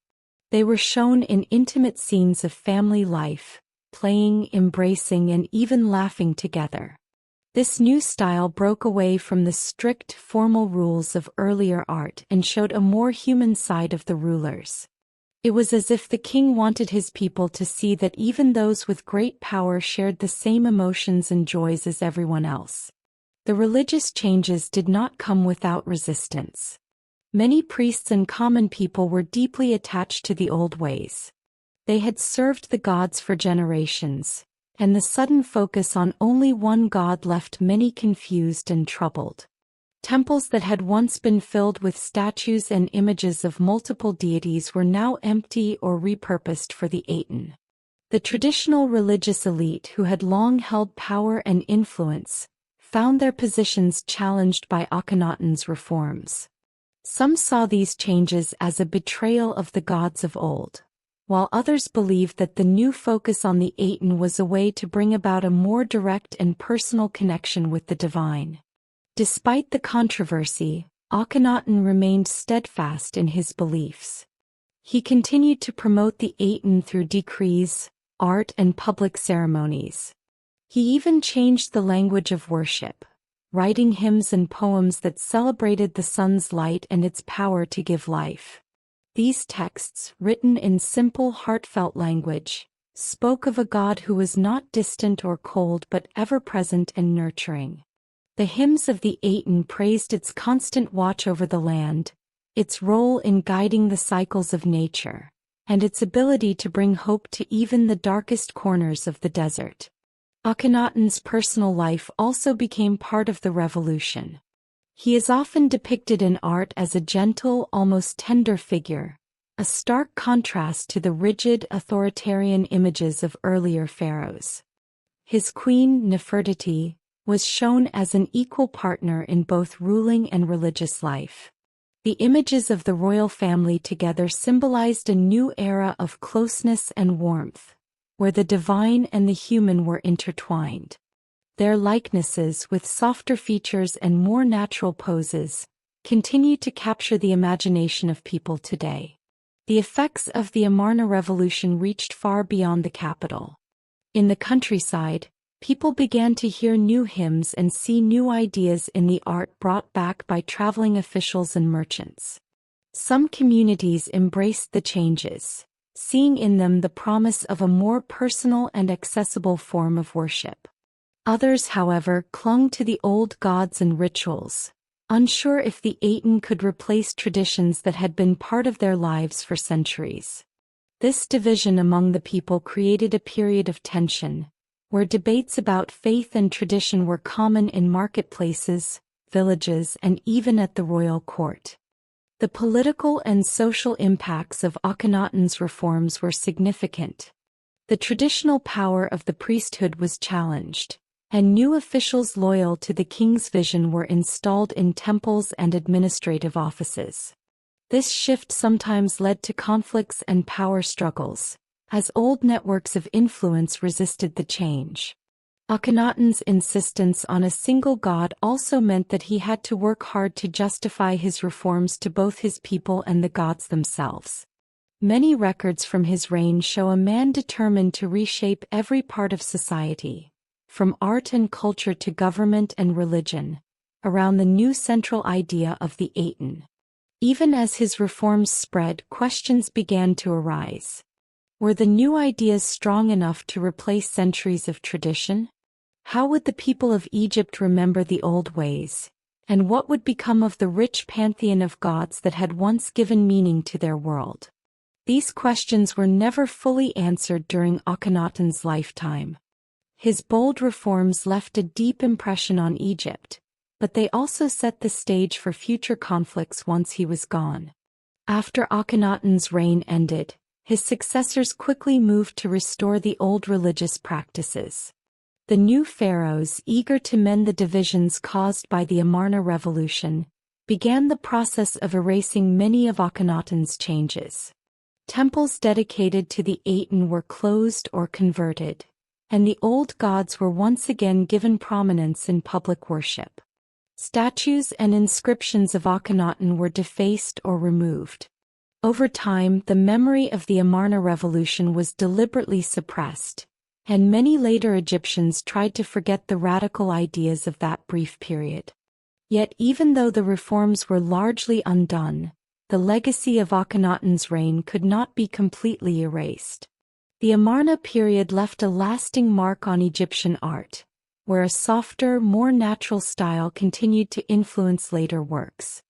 They were shown in intimate scenes of family life, playing, embracing, and even laughing together. This new style broke away from the strict formal rules of earlier art and showed a more human side of the rulers. It was as if the king wanted his people to see that even those with great power shared the same emotions and joys as everyone else. The religious changes did not come without resistance. Many priests and common people were deeply attached to the old ways. They had served the gods for generations, and the sudden focus on only one god left many confused and troubled. Temples that had once been filled with statues and images of multiple deities were now empty or repurposed for the Aten. The traditional religious elite who had long held power and influence found their positions challenged by Akhenaten's reforms. Some saw these changes as a betrayal of the gods of old, while others believed that the new focus on the Aten was a way to bring about a more direct and personal connection with the divine. Despite the controversy, Akhenaten remained steadfast in his beliefs. He continued to promote the Aten through decrees, art, and public ceremonies. He even changed the language of worship, writing hymns and poems that celebrated the sun's light and its power to give life. These texts, written in simple, heartfelt language, spoke of a God who was not distant or cold but ever-present and nurturing. The hymns of the Aten praised its constant watch over the land, its role in guiding the cycles of nature, and its ability to bring hope to even the darkest corners of the desert. Akhenaten's personal life also became part of the revolution. He is often depicted in art as a gentle, almost tender figure, a stark contrast to the rigid, authoritarian images of earlier pharaohs. His queen, Nefertiti, was shown as an equal partner in both ruling and religious life. The images of the royal family together symbolized a new era of closeness and warmth, where the divine and the human were intertwined. Their likenesses, with softer features and more natural poses, continue to capture the imagination of people today. The effects of the Amarna Revolution reached far beyond the capital. In the countryside, people began to hear new hymns and see new ideas in the art brought back by traveling officials and merchants. Some communities embraced the changes, seeing in them the promise of a more personal and accessible form of worship. Others, however, clung to the old gods and rituals, unsure if the Aten could replace traditions that had been part of their lives for centuries. This division among the people created a period of tension, where debates about faith and tradition were common in marketplaces, villages, and even at the royal court. The political and social impacts of Akhenaten's reforms were significant. The traditional power of the priesthood was challenged, and new officials loyal to the king's vision were installed in temples and administrative offices. This shift sometimes led to conflicts and power struggles, as old networks of influence resisted the change. Akhenaten's insistence on a single god also meant that he had to work hard to justify his reforms to both his people and the gods themselves. Many records from his reign show a man determined to reshape every part of society, from art and culture to government and religion, around the new central idea of the Aten. Even as his reforms spread, questions began to arise. Were the new ideas strong enough to replace centuries of tradition? How would the people of Egypt remember the old ways? And what would become of the rich pantheon of gods that had once given meaning to their world? These questions were never fully answered during Akhenaten's lifetime. His bold reforms left a deep impression on Egypt, but they also set the stage for future conflicts once he was gone. After Akhenaten's reign ended, his successors quickly moved to restore the old religious practices. The new pharaohs, eager to mend the divisions caused by the Amarna revolution, began the process of erasing many of Akhenaten's changes. Temples dedicated to the Aten were closed or converted, and the old gods were once again given prominence in public worship. Statues and inscriptions of Akhenaten were defaced or removed. Over time, the memory of the Amarna revolution was deliberately suppressed, and many later Egyptians tried to forget the radical ideas of that brief period. Yet even though the reforms were largely undone, the legacy of Akhenaten's reign could not be completely erased. The Amarna period left a lasting mark on Egyptian art, where a softer, more natural style continued to influence later works.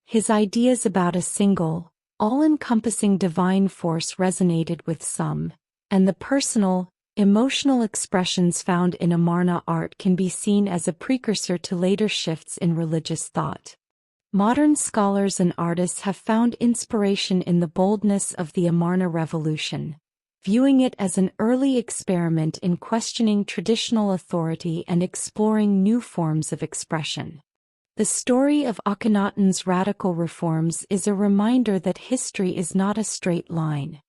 His ideas about a single, all-encompassing divine force resonated with some, and the personal, emotional expressions found in Amarna art can be seen as a precursor to later shifts in religious thought. Modern scholars and artists have found inspiration in the boldness of the Amarna revolution, viewing it as an early experiment in questioning traditional authority and exploring new forms of expression. The story of Akhenaten's radical reforms is a reminder that history is not a straight line.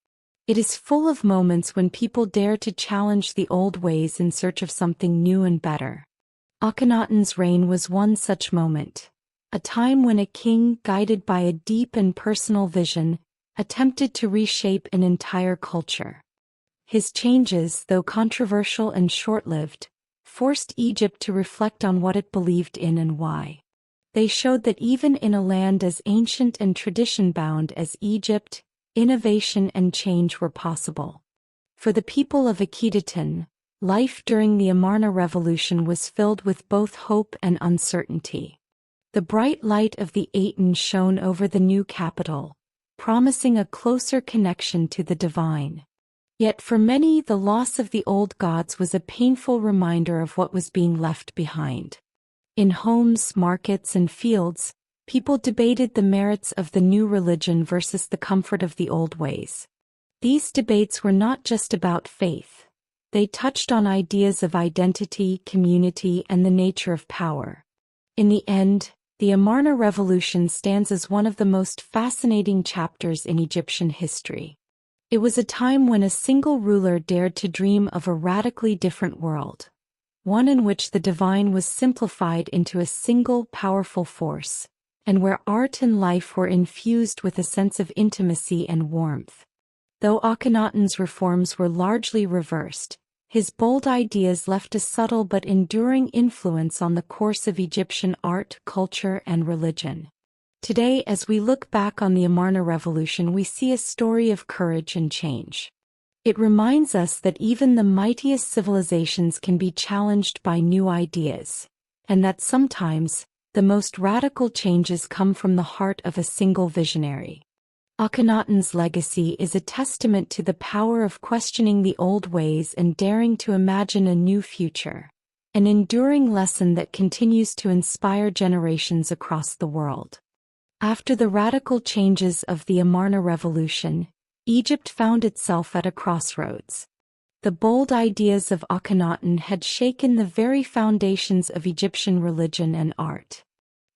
It is full of moments when people dare to challenge the old ways in search of something new and better. Akhenaten's reign was one such moment, a time when a king, guided by a deep and personal vision, attempted to reshape an entire culture. His changes, though controversial and short-lived, forced Egypt to reflect on what it believed in and why. They showed that even in a land as ancient and tradition-bound as Egypt, innovation and change were possible. For the people of Akhetaten, life during the Amarna revolution was filled with both hope and uncertainty. The bright light of the Aten shone over the new capital, promising a closer connection to the divine. Yet for many, the loss of the old gods was a painful reminder of what was being left behind. In homes, markets, and fields, people debated the merits of the new religion versus the comfort of the old ways. These debates were not just about faith. They touched on ideas of identity, community, and the nature of power. In the end, the Amarna revolution stands as one of the most fascinating chapters in Egyptian history. It was a time when a single ruler dared to dream of a radically different world, one in which the divine was simplified into a single powerful force, and where art and life were infused with a sense of intimacy and warmth. Though Akhenaten's reforms were largely reversed, his bold ideas left a subtle but enduring influence on the course of Egyptian art, culture, and religion. Today, as we look back on the Amarna Revolution, we see a story of courage and change. It reminds us that even the mightiest civilizations can be challenged by new ideas, and that sometimes, the most radical changes come from the heart of a single visionary. Akhenaten's legacy is a testament to the power of questioning the old ways and daring to imagine a new future, an enduring lesson that continues to inspire generations across the world. After the radical changes of the Amarna Revolution, Egypt found itself at a crossroads. The bold ideas of Akhenaten had shaken the very foundations of Egyptian religion and art.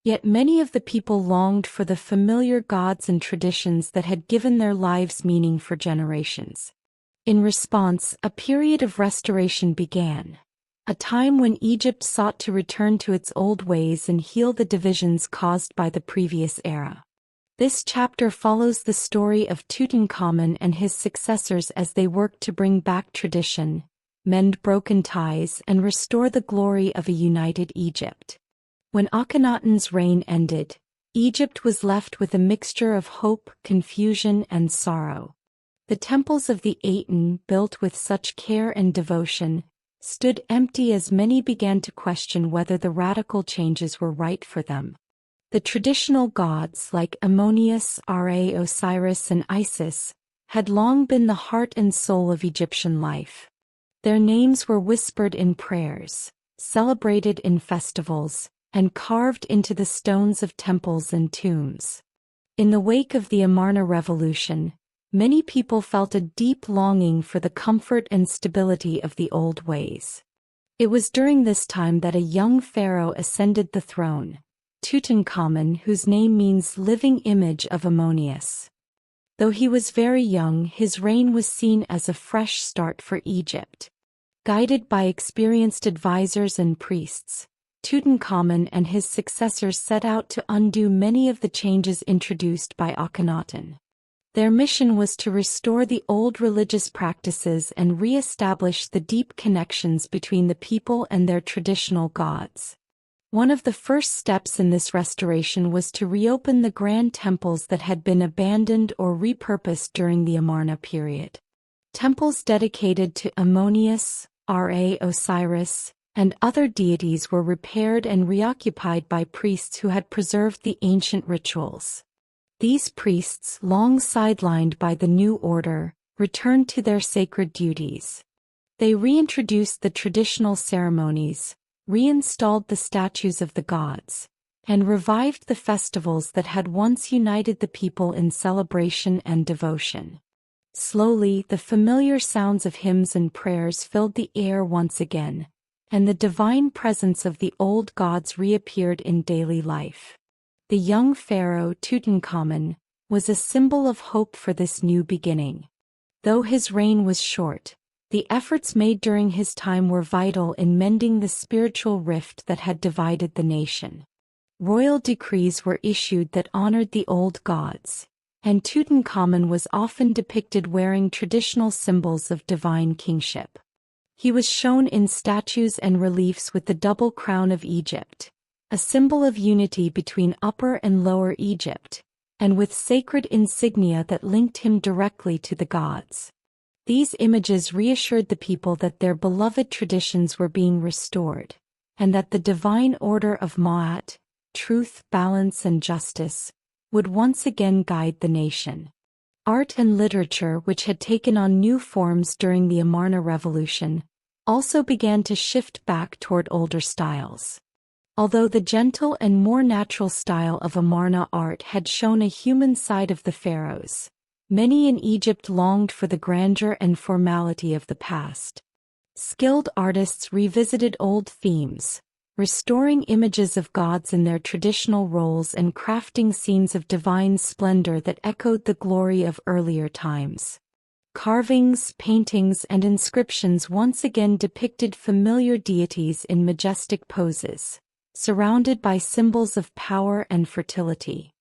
Yet many of the people longed for the familiar gods and traditions that had given their lives meaning for generations. In response, a period of restoration began, a time when Egypt sought to return to its old ways and heal the divisions caused by the previous era. This chapter follows the story of Tutankhamun and his successors as they worked to bring back tradition, mend broken ties, and restore the glory of a united Egypt. When Akhenaten's reign ended, Egypt was left with a mixture of hope, confusion, and sorrow. The temples of the Aten, built with such care and devotion, stood empty as many began to question whether the radical changes were right for them. The traditional gods like Ammonius, Ra, Osiris, and Isis had long been the heart and soul of Egyptian life. Their names were whispered in prayers, celebrated in festivals, and carved into the stones of temples and tombs. In the wake of the Amarna Revolution, many people felt a deep longing for the comfort and stability of the old ways. It was during this time that a young pharaoh ascended the throne, Tutankhamun, whose name means living image of Ammonius. Though he was very young, his reign was seen as a fresh start for Egypt. Guided by experienced advisors and priests, Tutankhamun and his successors set out to undo many of the changes introduced by Akhenaten. Their mission was to restore the old religious practices and re-establish the deep connections between the people and their traditional gods. One of the first steps in this restoration was to reopen the grand temples that had been abandoned or repurposed during the Amarna period. Temples dedicated to Ammonius, Ra, Osiris, and other deities were repaired and reoccupied by priests who had preserved the ancient rituals. These priests, long sidelined by the new order, returned to their sacred duties. They reintroduced the traditional ceremonies, reinstalled the statues of the gods, and revived the festivals that had once united the people in celebration and devotion. Slowly, the familiar sounds of hymns and prayers filled the air once again, and the divine presence of the old gods reappeared in daily life. The young pharaoh Tutankhamun was a symbol of hope for this new beginning. Though his reign was short, the efforts made during his time were vital in mending the spiritual rift that had divided the nation. Royal decrees were issued that honored the old gods, and Tutankhamun was often depicted wearing traditional symbols of divine kingship. He was shown in statues and reliefs with the double crown of Egypt, a symbol of unity between Upper and Lower Egypt, and with sacred insignia that linked him directly to the gods. These images reassured the people that their beloved traditions were being restored, and that the divine order of Ma'at, truth, balance, and justice, would once again guide the nation. Art and literature, which had taken on new forms during the Amarna Revolution, also began to shift back toward older styles. Although the gentle and more natural style of Amarna art had shown a human side of the pharaohs, many in Egypt longed for the grandeur and formality of the past. Skilled artists revisited old themes, restoring images of gods in their traditional roles and crafting scenes of divine splendor that echoed the glory of earlier times. Carvings, paintings, and inscriptions once again depicted familiar deities in majestic poses, surrounded by symbols of power and fertility.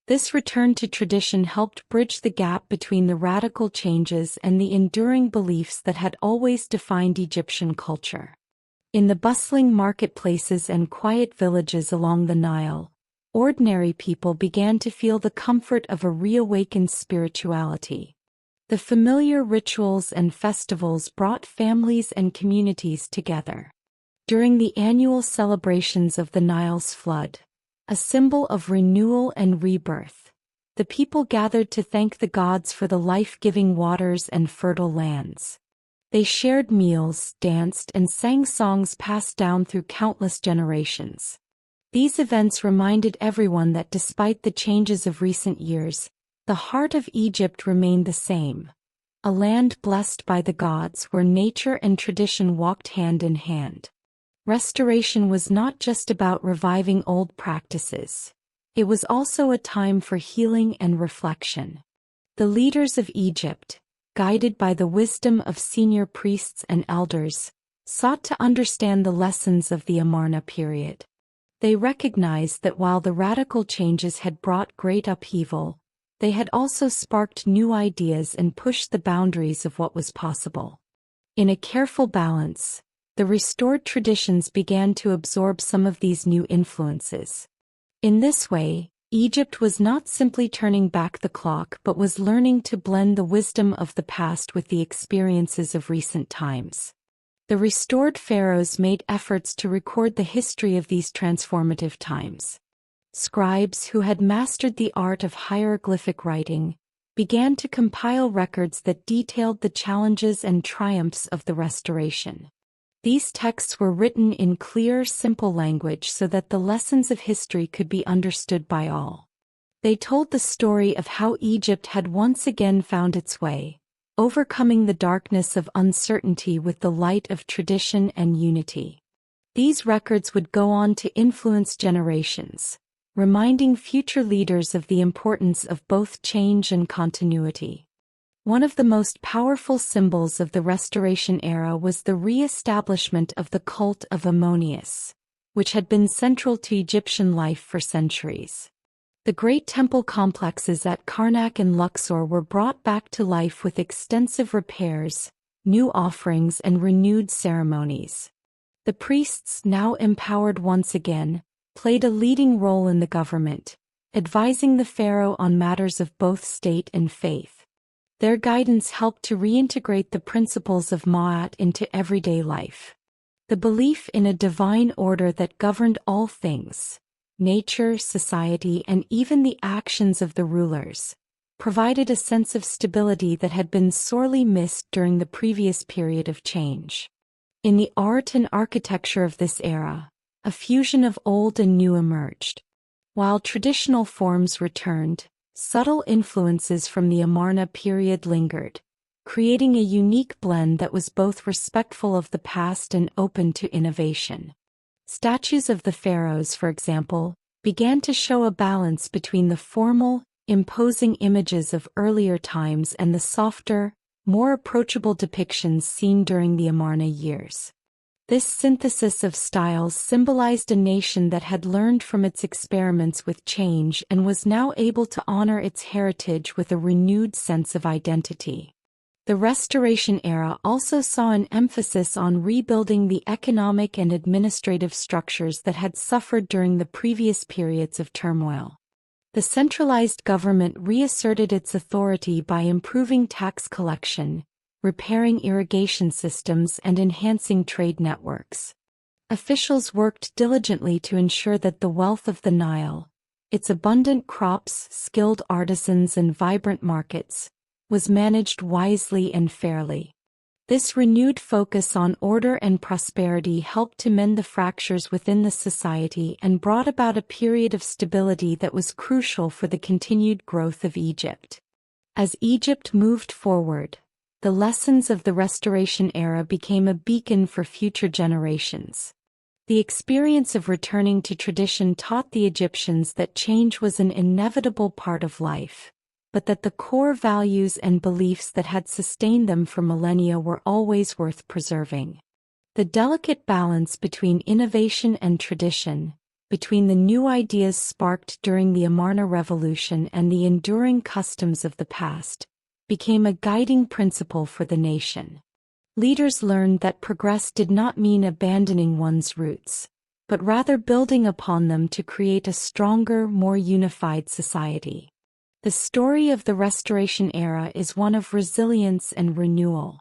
This return to tradition helped bridge the gap between the radical changes and the enduring beliefs that had always defined Egyptian culture. In the bustling marketplaces and quiet villages along the Nile, ordinary people began to feel the comfort of a reawakened spirituality. The familiar rituals and festivals brought families and communities together. During the annual celebrations of the Nile's flood, a symbol of renewal and rebirth, the people gathered to thank the gods for the life-giving waters and fertile lands. They shared meals, danced, and sang songs passed down through countless generations. These events reminded everyone that despite the changes of recent years, the heart of Egypt remained the same, a land blessed by the gods where nature and tradition walked hand in hand. Restoration was not just about reviving old practices. It was also a time for healing and reflection. The leaders of Egypt, guided by the wisdom of senior priests and elders, sought to understand the lessons of the Amarna period. They recognized that while the radical changes had brought great upheaval, they had also sparked new ideas and pushed the boundaries of what was possible. In a careful balance, the restored traditions began to absorb some of these new influences. In this way, Egypt was not simply turning back the clock but was learning to blend the wisdom of the past with the experiences of recent times. The restored pharaohs made efforts to record the history of these transformative times. Scribes who had mastered the art of hieroglyphic writing began to compile records that detailed the challenges and triumphs of the restoration. These texts were written in clear, simple language so that the lessons of history could be understood by all. They told the story of how Egypt had once again found its way, overcoming the darkness of uncertainty with the light of tradition and unity. These records would go on to influence generations, reminding future leaders of the importance of both change and continuity. One of the most powerful symbols of the Restoration era was the re-establishment of the cult of Ammonius, which had been central to Egyptian life for centuries. The great temple complexes at Karnak and Luxor were brought back to life with extensive repairs, new offerings, and renewed ceremonies. The priests, now empowered once again, played a leading role in the government, advising the pharaoh on matters of both state and faith. Their guidance helped to reintegrate the principles of Ma'at into everyday life. The belief in a divine order that governed all things, nature, society, and even the actions of the rulers, provided a sense of stability that had been sorely missed during the previous period of change. In the art and architecture of this era, a fusion of old and new emerged. While traditional forms returned, subtle influences from the Amarna period lingered, creating a unique blend that was both respectful of the past and open to innovation. Statues of the pharaohs, for example, began to show a balance between the formal, imposing images of earlier times and the softer, more approachable depictions seen during the Amarna years. This synthesis of styles symbolized a nation that had learned from its experiments with change and was now able to honor its heritage with a renewed sense of identity. The Restoration era also saw an emphasis on rebuilding the economic and administrative structures that had suffered during the previous periods of turmoil. The centralized government reasserted its authority by improving tax collection, repairing irrigation systems, and enhancing trade networks. Officials worked diligently to ensure that the wealth of the Nile, its abundant crops, skilled artisans, and vibrant markets, was managed wisely and fairly. This renewed focus on order and prosperity helped to mend the fractures within the society and brought about a period of stability that was crucial for the continued growth of Egypt. As Egypt moved forward, the lessons of the Restoration era became a beacon for future generations. The experience of returning to tradition taught the Egyptians that change was an inevitable part of life, but that the core values and beliefs that had sustained them for millennia were always worth preserving. The delicate balance between innovation and tradition, between the new ideas sparked during the Amarna Revolution and the enduring customs of the past, became a guiding principle for the nation. Leaders learned that progress did not mean abandoning one's roots, but rather building upon them to create a stronger, more unified society. The story of the Restoration era is one of resilience and renewal.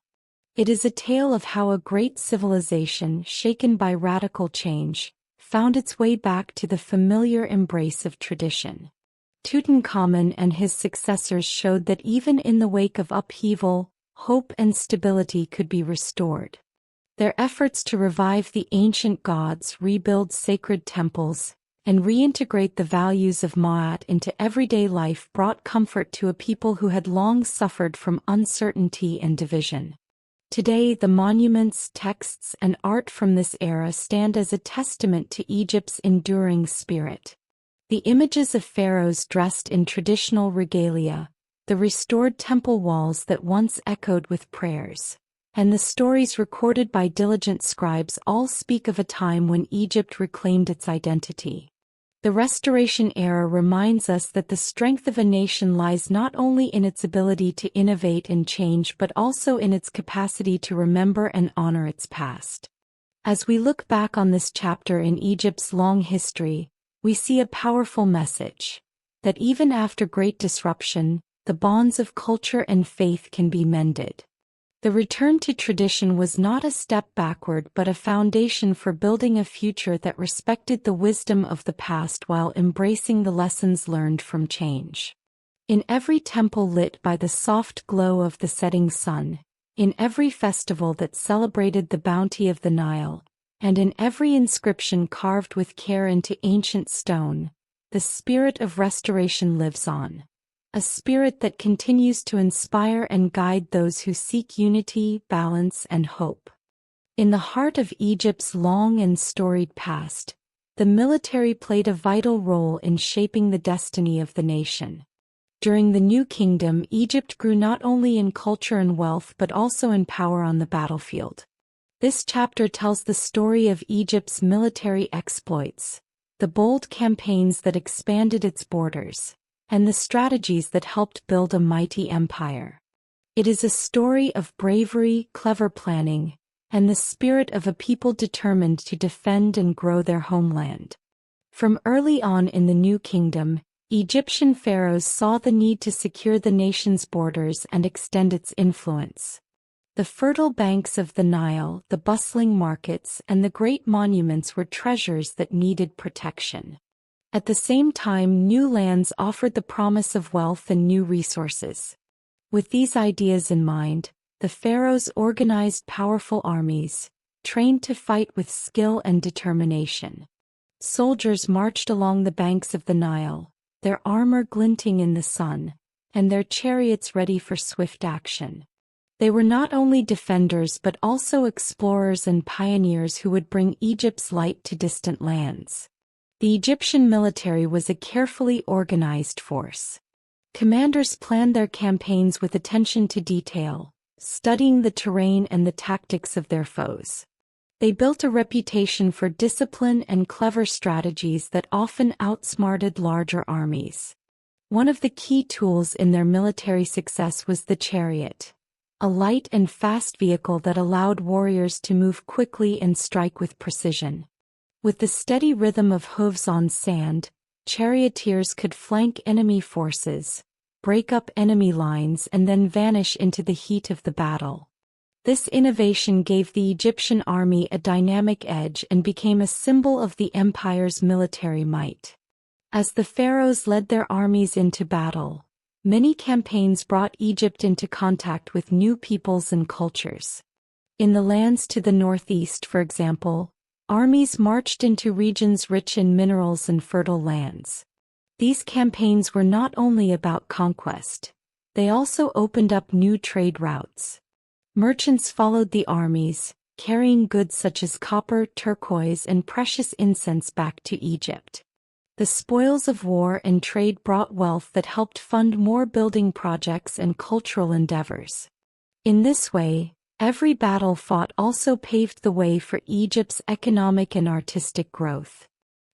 It is a tale of how a great civilization, shaken by radical change, found its way back to the familiar embrace of tradition. Tutankhamun and his successors showed that even in the wake of upheaval, hope and stability could be restored. Their efforts to revive the ancient gods, rebuild sacred temples, and reintegrate the values of Ma'at into everyday life brought comfort to a people who had long suffered from uncertainty and division. Today, the monuments, texts, and art from this era stand as a testament to Egypt's enduring spirit. The images of pharaohs dressed in traditional regalia, the restored temple walls that once echoed with prayers, and the stories recorded by diligent scribes all speak of a time when Egypt reclaimed its identity. The Restoration era reminds us that the strength of a nation lies not only in its ability to innovate and change but also in its capacity to remember and honor its past. As we look back on this chapter in Egypt's long history, we see a powerful message: that even after great disruption, the bonds of culture and faith can be mended. The return to tradition was not a step backward but a foundation for building a future that respected the wisdom of the past while embracing the lessons learned from change. In every temple lit by the soft glow of the setting sun, in every festival that celebrated the bounty of the Nile, and in every inscription carved with care into ancient stone, the spirit of restoration lives on. A spirit that continues to inspire and guide those who seek unity, balance, and hope. In the heart of Egypt's long and storied past, the military played a vital role in shaping the destiny of the nation. During the New Kingdom, Egypt grew not only in culture and wealth but also in power on the battlefield. This chapter tells the story of Egypt's military exploits, the bold campaigns that expanded its borders, and the strategies that helped build a mighty empire. It is a story of bravery, clever planning, and the spirit of a people determined to defend and grow their homeland. From early on in the New Kingdom, Egyptian pharaohs saw the need to secure the nation's borders and extend its influence. The fertile banks of the Nile, the bustling markets, and the great monuments were treasures that needed protection. At the same time, new lands offered the promise of wealth and new resources. With these ideas in mind, the pharaohs organized powerful armies, trained to fight with skill and determination. Soldiers marched along the banks of the Nile, their armor glinting in the sun, and their chariots ready for swift action. They were not only defenders but also explorers and pioneers who would bring Egypt's light to distant lands. The Egyptian military was a carefully organized force. Commanders planned their campaigns with attention to detail, studying the terrain and the tactics of their foes. They built a reputation for discipline and clever strategies that often outsmarted larger armies. One of the key tools in their military success was the chariot, a light and fast vehicle that allowed warriors to move quickly and strike with precision. With the steady rhythm of hooves on sand, charioteers could flank enemy forces, break up enemy lines, and then vanish into the heat of the battle. This innovation gave the Egyptian army a dynamic edge and became a symbol of the empire's military might. As the pharaohs led their armies into battle, many campaigns brought Egypt into contact with new peoples and cultures. In the lands to the northeast, for example, armies marched into regions rich in minerals and fertile lands. These campaigns were not only about conquest, they also opened up new trade routes. Merchants followed the armies, carrying goods such as copper, turquoise, and precious incense back to Egypt. The spoils of war and trade brought wealth that helped fund more building projects and cultural endeavors. In this way, every battle fought also paved the way for Egypt's economic and artistic growth.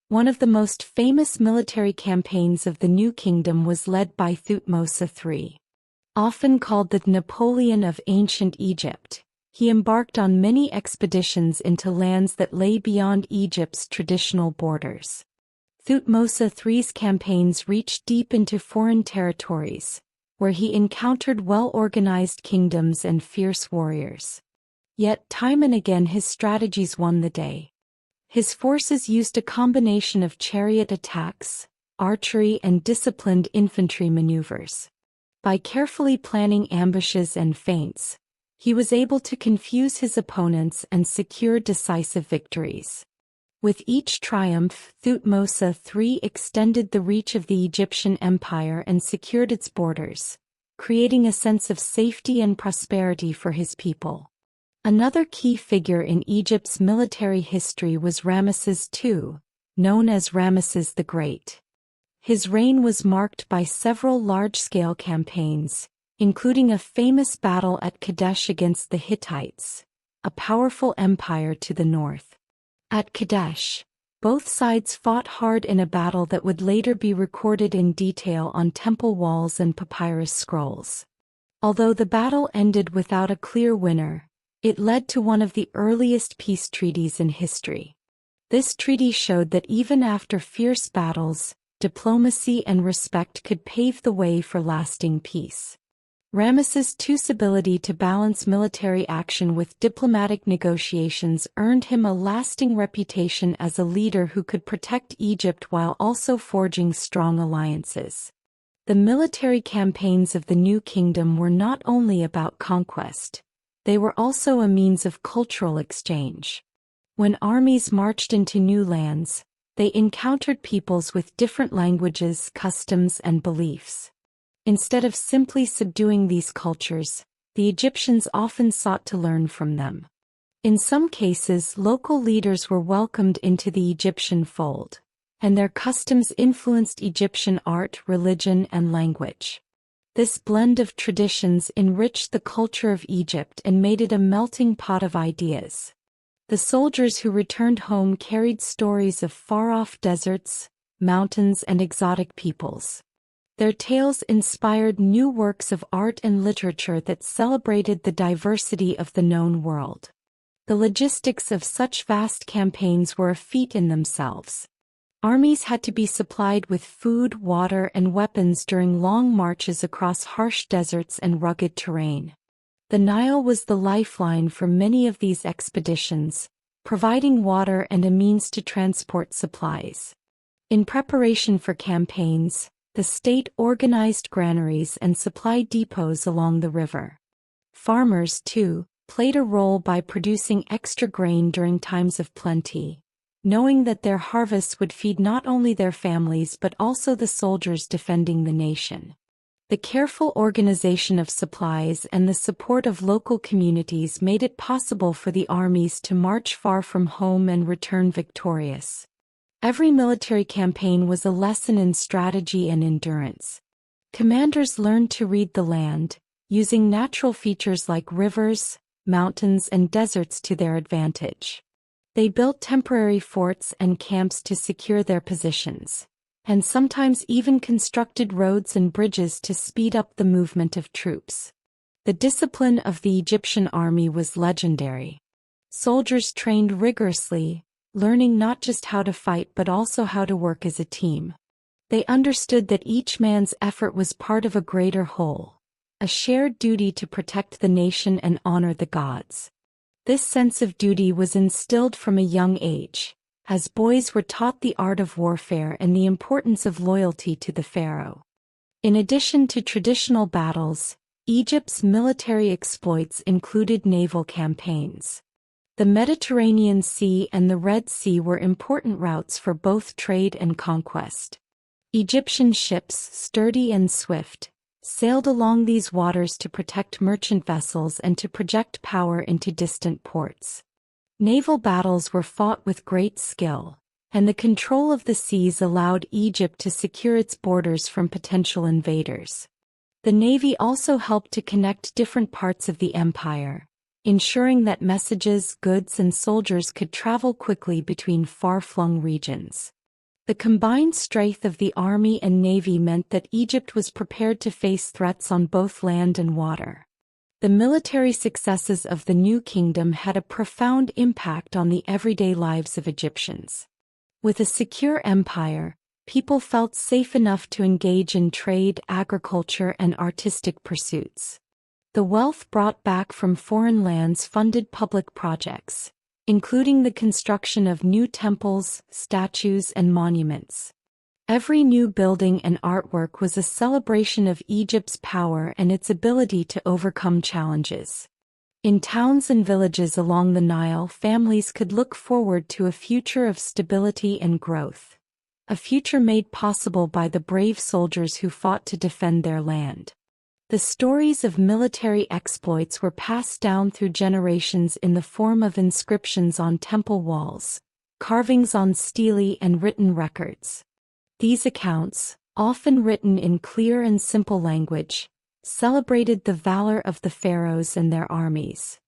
One of the most famous military campaigns of the New Kingdom was led by Thutmose III. Often called the Napoleon of ancient Egypt, He embarked on many expeditions into lands that lay beyond Egypt's traditional borders. Thutmose III's campaigns reached deep into foreign territories, where he encountered well-organized kingdoms and fierce warriors. Yet time and again his strategies won the day. His forces used a combination of chariot attacks, archery and disciplined infantry maneuvers. By carefully planning ambushes and feints, he was able to confuse his opponents and secure decisive victories. With each triumph, Thutmose III extended the reach of the Egyptian empire and secured its borders, creating a sense of safety and prosperity for his people. Another key figure in Egypt's military history was Ramesses II, known as Ramesses the Great. His reign was marked by several large-scale campaigns, including a famous battle at Kadesh against the Hittites, a powerful empire to the north. At Kadesh, both sides fought hard in a battle that would later be recorded in detail on temple walls and papyrus scrolls. Although the battle ended without a clear winner, it led to one of the earliest peace treaties in history. This treaty showed that even after fierce battles, diplomacy and respect could pave the way for lasting peace. Ramesses II's ability to balance military action with diplomatic negotiations earned him a lasting reputation as a leader who could protect Egypt while also forging strong alliances. The military campaigns of the new kingdom were not only about conquest, they were also a means of cultural exchange. When armies marched into new lands, they encountered peoples with different languages, customs, and beliefs. Instead of simply subduing these cultures, the Egyptians often sought to learn from them. In some cases, local leaders were welcomed into the Egyptian fold, and their customs influenced Egyptian art, religion, and language. This blend of traditions enriched the culture of Egypt and made it a melting pot of ideas. The soldiers who returned home carried stories of far-off deserts, mountains, and exotic peoples. Their tales inspired new works of art and literature that celebrated the diversity of the known world. The logistics of such vast campaigns were a feat in themselves. Armies had to be supplied with food, water, and weapons during long marches across harsh deserts and rugged terrain. The Nile was the lifeline for many of these expeditions, providing water and a means to transport supplies. In preparation for campaigns, the state organized granaries and supply depots along the river. Farmers, too, played a role by producing extra grain during times of plenty, knowing that their harvests would feed not only their families but also the soldiers defending the nation. The careful organization of supplies and the support of local communities made it possible for the armies to march far from home and return victorious. Every military campaign was a lesson in strategy and endurance. Commanders learned to read the land, using natural features like rivers, mountains, and deserts to their advantage. They built temporary forts and camps to secure their positions, and sometimes even constructed roads and bridges to speed up the movement of troops. The discipline of the Egyptian army was legendary. Soldiers trained rigorously, learning not just how to fight but also how to work as a team. They understood that each man's effort was part of a greater whole, a shared duty to protect the nation and honor the gods. This sense of duty was instilled from a young age, as boys were taught the art of warfare and the importance of loyalty to the pharaoh. In addition to traditional battles, Egypt's military exploits included naval campaigns. The Mediterranean Sea and the Red Sea were important routes for both trade and conquest. Egyptian ships, sturdy and swift, sailed along these waters to protect merchant vessels and to project power into distant ports. Naval battles were fought with great skill, and the control of the seas allowed Egypt to secure its borders from potential invaders. The navy also helped to connect different parts of the empire, ensuring that messages, goods, and soldiers could travel quickly between far-flung regions. The combined strength of the army and navy meant that Egypt was prepared to face threats on both land and water. The military successes of the new kingdom had a profound impact on the everyday lives of Egyptians. With a secure empire, people felt safe enough to engage in trade, agriculture, and artistic pursuits. The wealth brought back from foreign lands funded public projects, including the construction of new temples, statues, and monuments. Every new building and artwork was a celebration of Egypt's power and its ability to overcome challenges. In towns and villages along the Nile, families could look forward to a future of stability and growth, a future made possible by the brave soldiers who fought to defend their land. The stories of military exploits were passed down through generations in the form of inscriptions on temple walls, carvings on stele, and written records. These accounts, often written in clear and simple language, celebrated the valor of the pharaohs and their armies.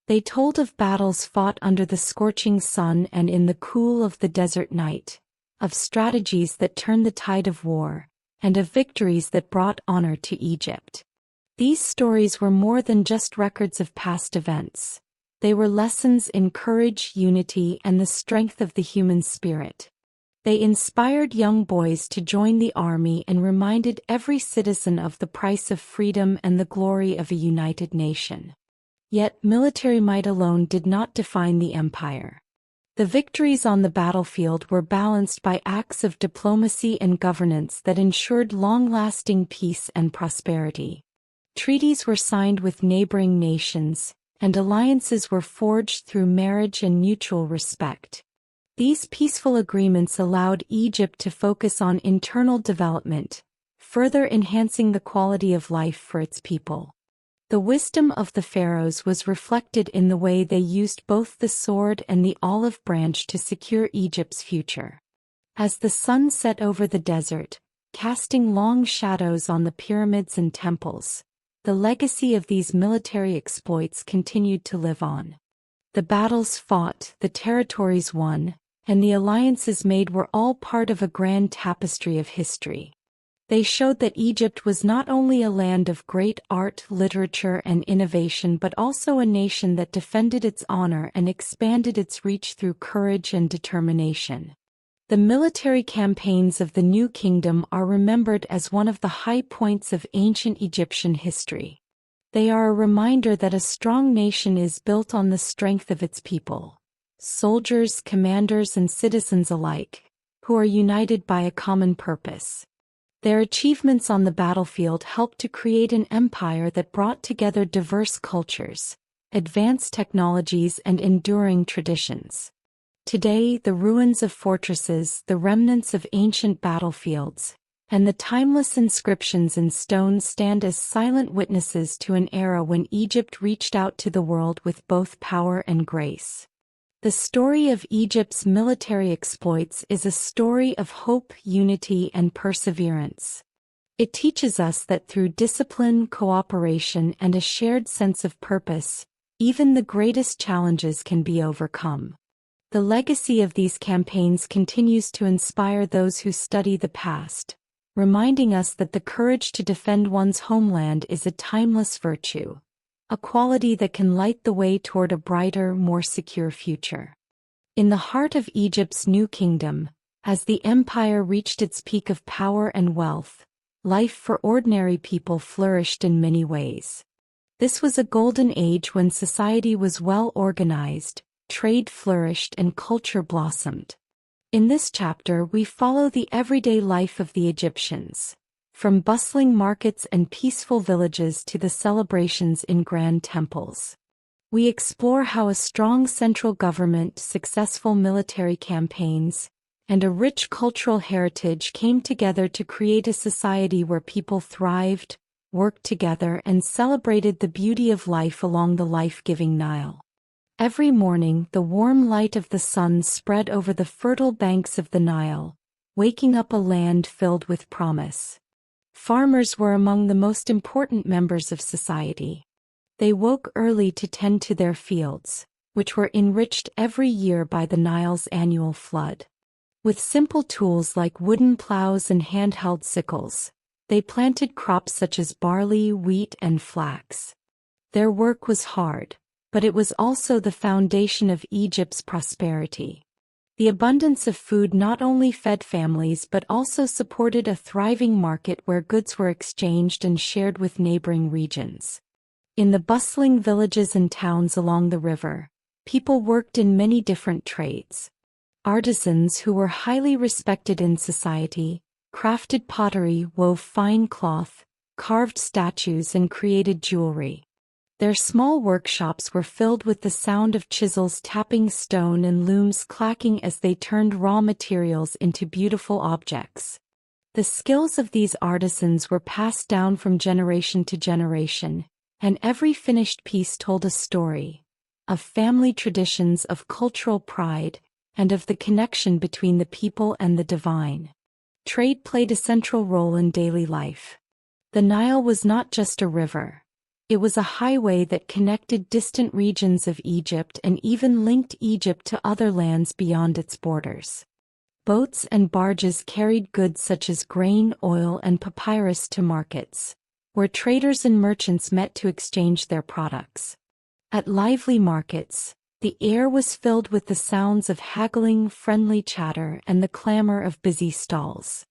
They told of battles fought under the scorching sun and in the cool of the desert night, of strategies that turned the tide of war, and of victories that brought honor to Egypt. These stories were more than just records of past events. They were lessons in courage, unity, and the strength of the human spirit. They inspired young boys to join the army and reminded every citizen of the price of freedom and the glory of a united nation. Yet military might alone did not define the empire. The victories on the battlefield were balanced by acts of diplomacy and governance that ensured long-lasting peace and prosperity. Treaties were signed with neighboring nations, and alliances were forged through marriage and mutual respect. These peaceful agreements allowed Egypt to focus on internal development, further enhancing the quality of life for its people. The wisdom of the pharaohs was reflected in the way they used both the sword and the olive branch to secure Egypt's future. As the sun set over the desert, casting long shadows on the pyramids and temples, the legacy of these military exploits continued to live on. The battles fought, the territories won, and the alliances made were all part of a grand tapestry of history. They showed that Egypt was not only a land of great art, literature, and innovation but also a nation that defended its honor and expanded its reach through courage and determination. The military campaigns of the New Kingdom are remembered as one of the high points of ancient Egyptian history. They are a reminder that a strong nation is built on the strength of its people, soldiers, commanders, and citizens alike, who are united by a common purpose. Their achievements on the battlefield helped to create an empire that brought together diverse cultures, advanced technologies, and enduring traditions. Today, the ruins of fortresses, the remnants of ancient battlefields, and the timeless inscriptions in stone stand as silent witnesses to an era when Egypt reached out to the world with both power and grace. The story of Egypt's military exploits is a story of hope, unity, and perseverance. It teaches us that through discipline, cooperation, and a shared sense of purpose, even the greatest challenges can be overcome. The legacy of these campaigns continues to inspire those who study the past, reminding us that the courage to defend one's homeland is a timeless virtue, a quality that can light the way toward a brighter, more secure future. In the heart of Egypt's new kingdom, as the empire reached its peak of power and wealth, life for ordinary people flourished in many ways. This was a golden age when society was well organized, trade flourished, and culture blossomed. In this chapter, we follow the everyday life of the Egyptians, from bustling markets and peaceful villages to the celebrations in grand temples. We explore how a strong central government, successful military campaigns, and a rich cultural heritage came together to create a society where people thrived, worked together, and celebrated the beauty of life along the life-giving Nile. Every morning, the warm light of the sun spread over the fertile banks of the Nile, waking up a land filled with promise. Farmers were among the most important members of society. They woke early to tend to their fields, which were enriched every year by the Nile's annual flood. With simple tools like wooden plows and handheld sickles, they planted crops such as barley, wheat, and flax. Their work was hard, but it was also the foundation of Egypt's prosperity. The abundance of food not only fed families but also supported a thriving market where goods were exchanged and shared with neighboring regions. In the bustling villages and towns along the river, people worked in many different trades. Artisans who were highly respected in society crafted pottery, wove fine cloth, carved statues, and created jewelry. Their small workshops were filled with the sound of chisels tapping stone and looms clacking as they turned raw materials into beautiful objects. The skills of these artisans were passed down from generation to generation, and every finished piece told a story of family traditions, of cultural pride, and of the connection between the people and the divine. Trade played a central role in daily life. The Nile was not just a river. It was a highway that connected distant regions of Egypt and even linked Egypt to other lands beyond its borders. Boats and barges carried goods such as grain, oil, and papyrus to markets, where traders and merchants met to exchange their products. At lively markets, the air was filled with the sounds of haggling, friendly chatter, and the clamor of busy stalls.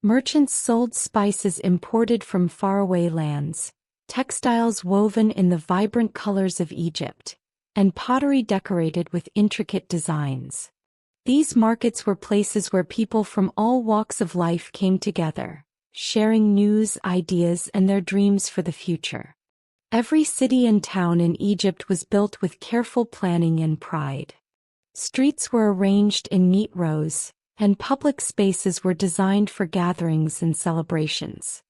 Merchants sold spices imported from faraway lands, textiles woven in the vibrant colors of Egypt, and pottery decorated with intricate designs. These markets were places where people from all walks of life came together, sharing news, ideas, and their dreams for the future. Every city and town in Egypt was built with careful planning and pride. Streets were arranged in neat rows, and public spaces were designed for gatherings and celebrations.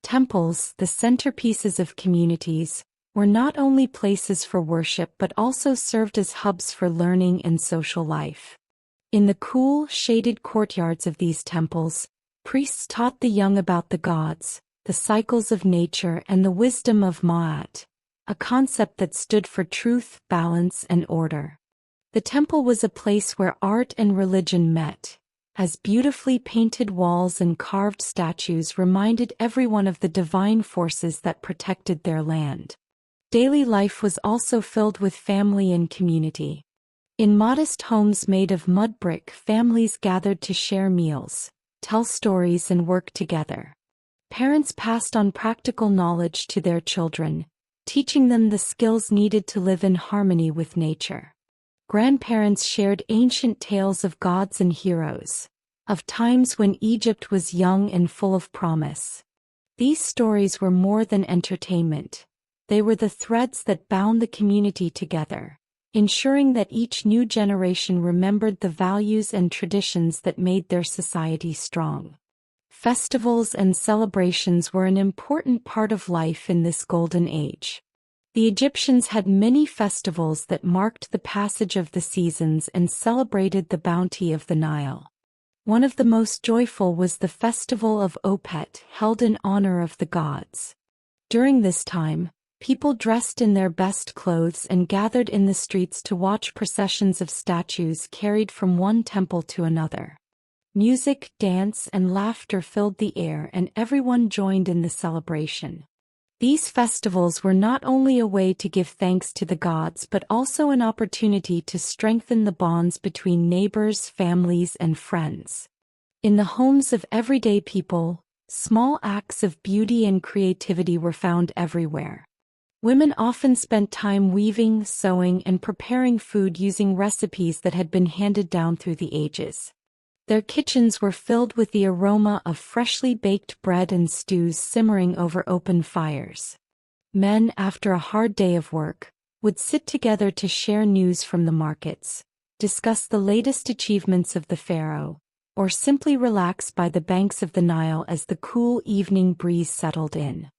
Temples, the centerpieces of communities, were not only places for worship but also served as hubs for learning and social life. In the cool, shaded courtyards of these temples, priests taught the young about the gods, the cycles of nature, and the wisdom of Ma'at, a concept that stood for truth, balance, and order. The temple was a place where art and religion met, as beautifully painted walls and carved statues reminded everyone of the divine forces that protected their land. Daily life was also filled with family and community. In modest homes made of mud brick, families gathered to share meals, tell stories, and work together. Parents passed on practical knowledge to their children, teaching them the skills needed to live in harmony with nature. Grandparents shared ancient tales of gods and heroes, of times when Egypt was young and full of promise. These stories were more than entertainment. They were the threads that bound the community together, ensuring that each new generation remembered the values and traditions that made their society strong. Festivals and celebrations were an important part of life in this golden age. The Egyptians had many festivals that marked the passage of the seasons and celebrated the bounty of the Nile. One of the most joyful was the festival of Opet, held in honor of the gods. During this time, people dressed in their best clothes and gathered in the streets to watch processions of statues carried from one temple to another. Music, dance, and laughter filled the air, and everyone joined in the celebration. These festivals were not only a way to give thanks to the gods but also an opportunity to strengthen the bonds between neighbors, families, and friends. In the homes of everyday people, small acts of beauty and creativity were found everywhere. Women often spent time weaving, sewing, and preparing food using recipes that had been handed down through the ages. Their kitchens were filled with the aroma of freshly baked bread and stews simmering over open fires. Men, after a hard day of work, would sit together to share news from the markets, discuss the latest achievements of the pharaoh, or simply relax by the banks of the Nile as the cool evening breeze settled in.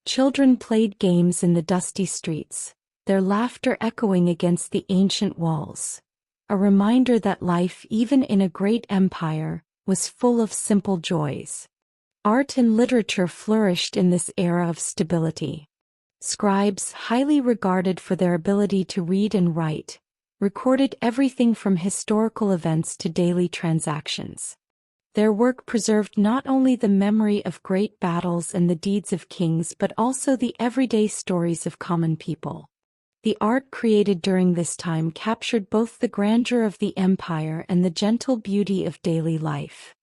Children played games in the dusty streets, their laughter echoing against the ancient walls. A reminder that life, even in a great empire, was full of simple joys. Art and literature flourished in this era of stability. Scribes, highly regarded for their ability to read and write, recorded everything from historical events to daily transactions. Their work preserved not only the memory of great battles and the deeds of kings but also the everyday stories of common people. The art created during this time captured both the grandeur of the empire and the gentle beauty of daily life.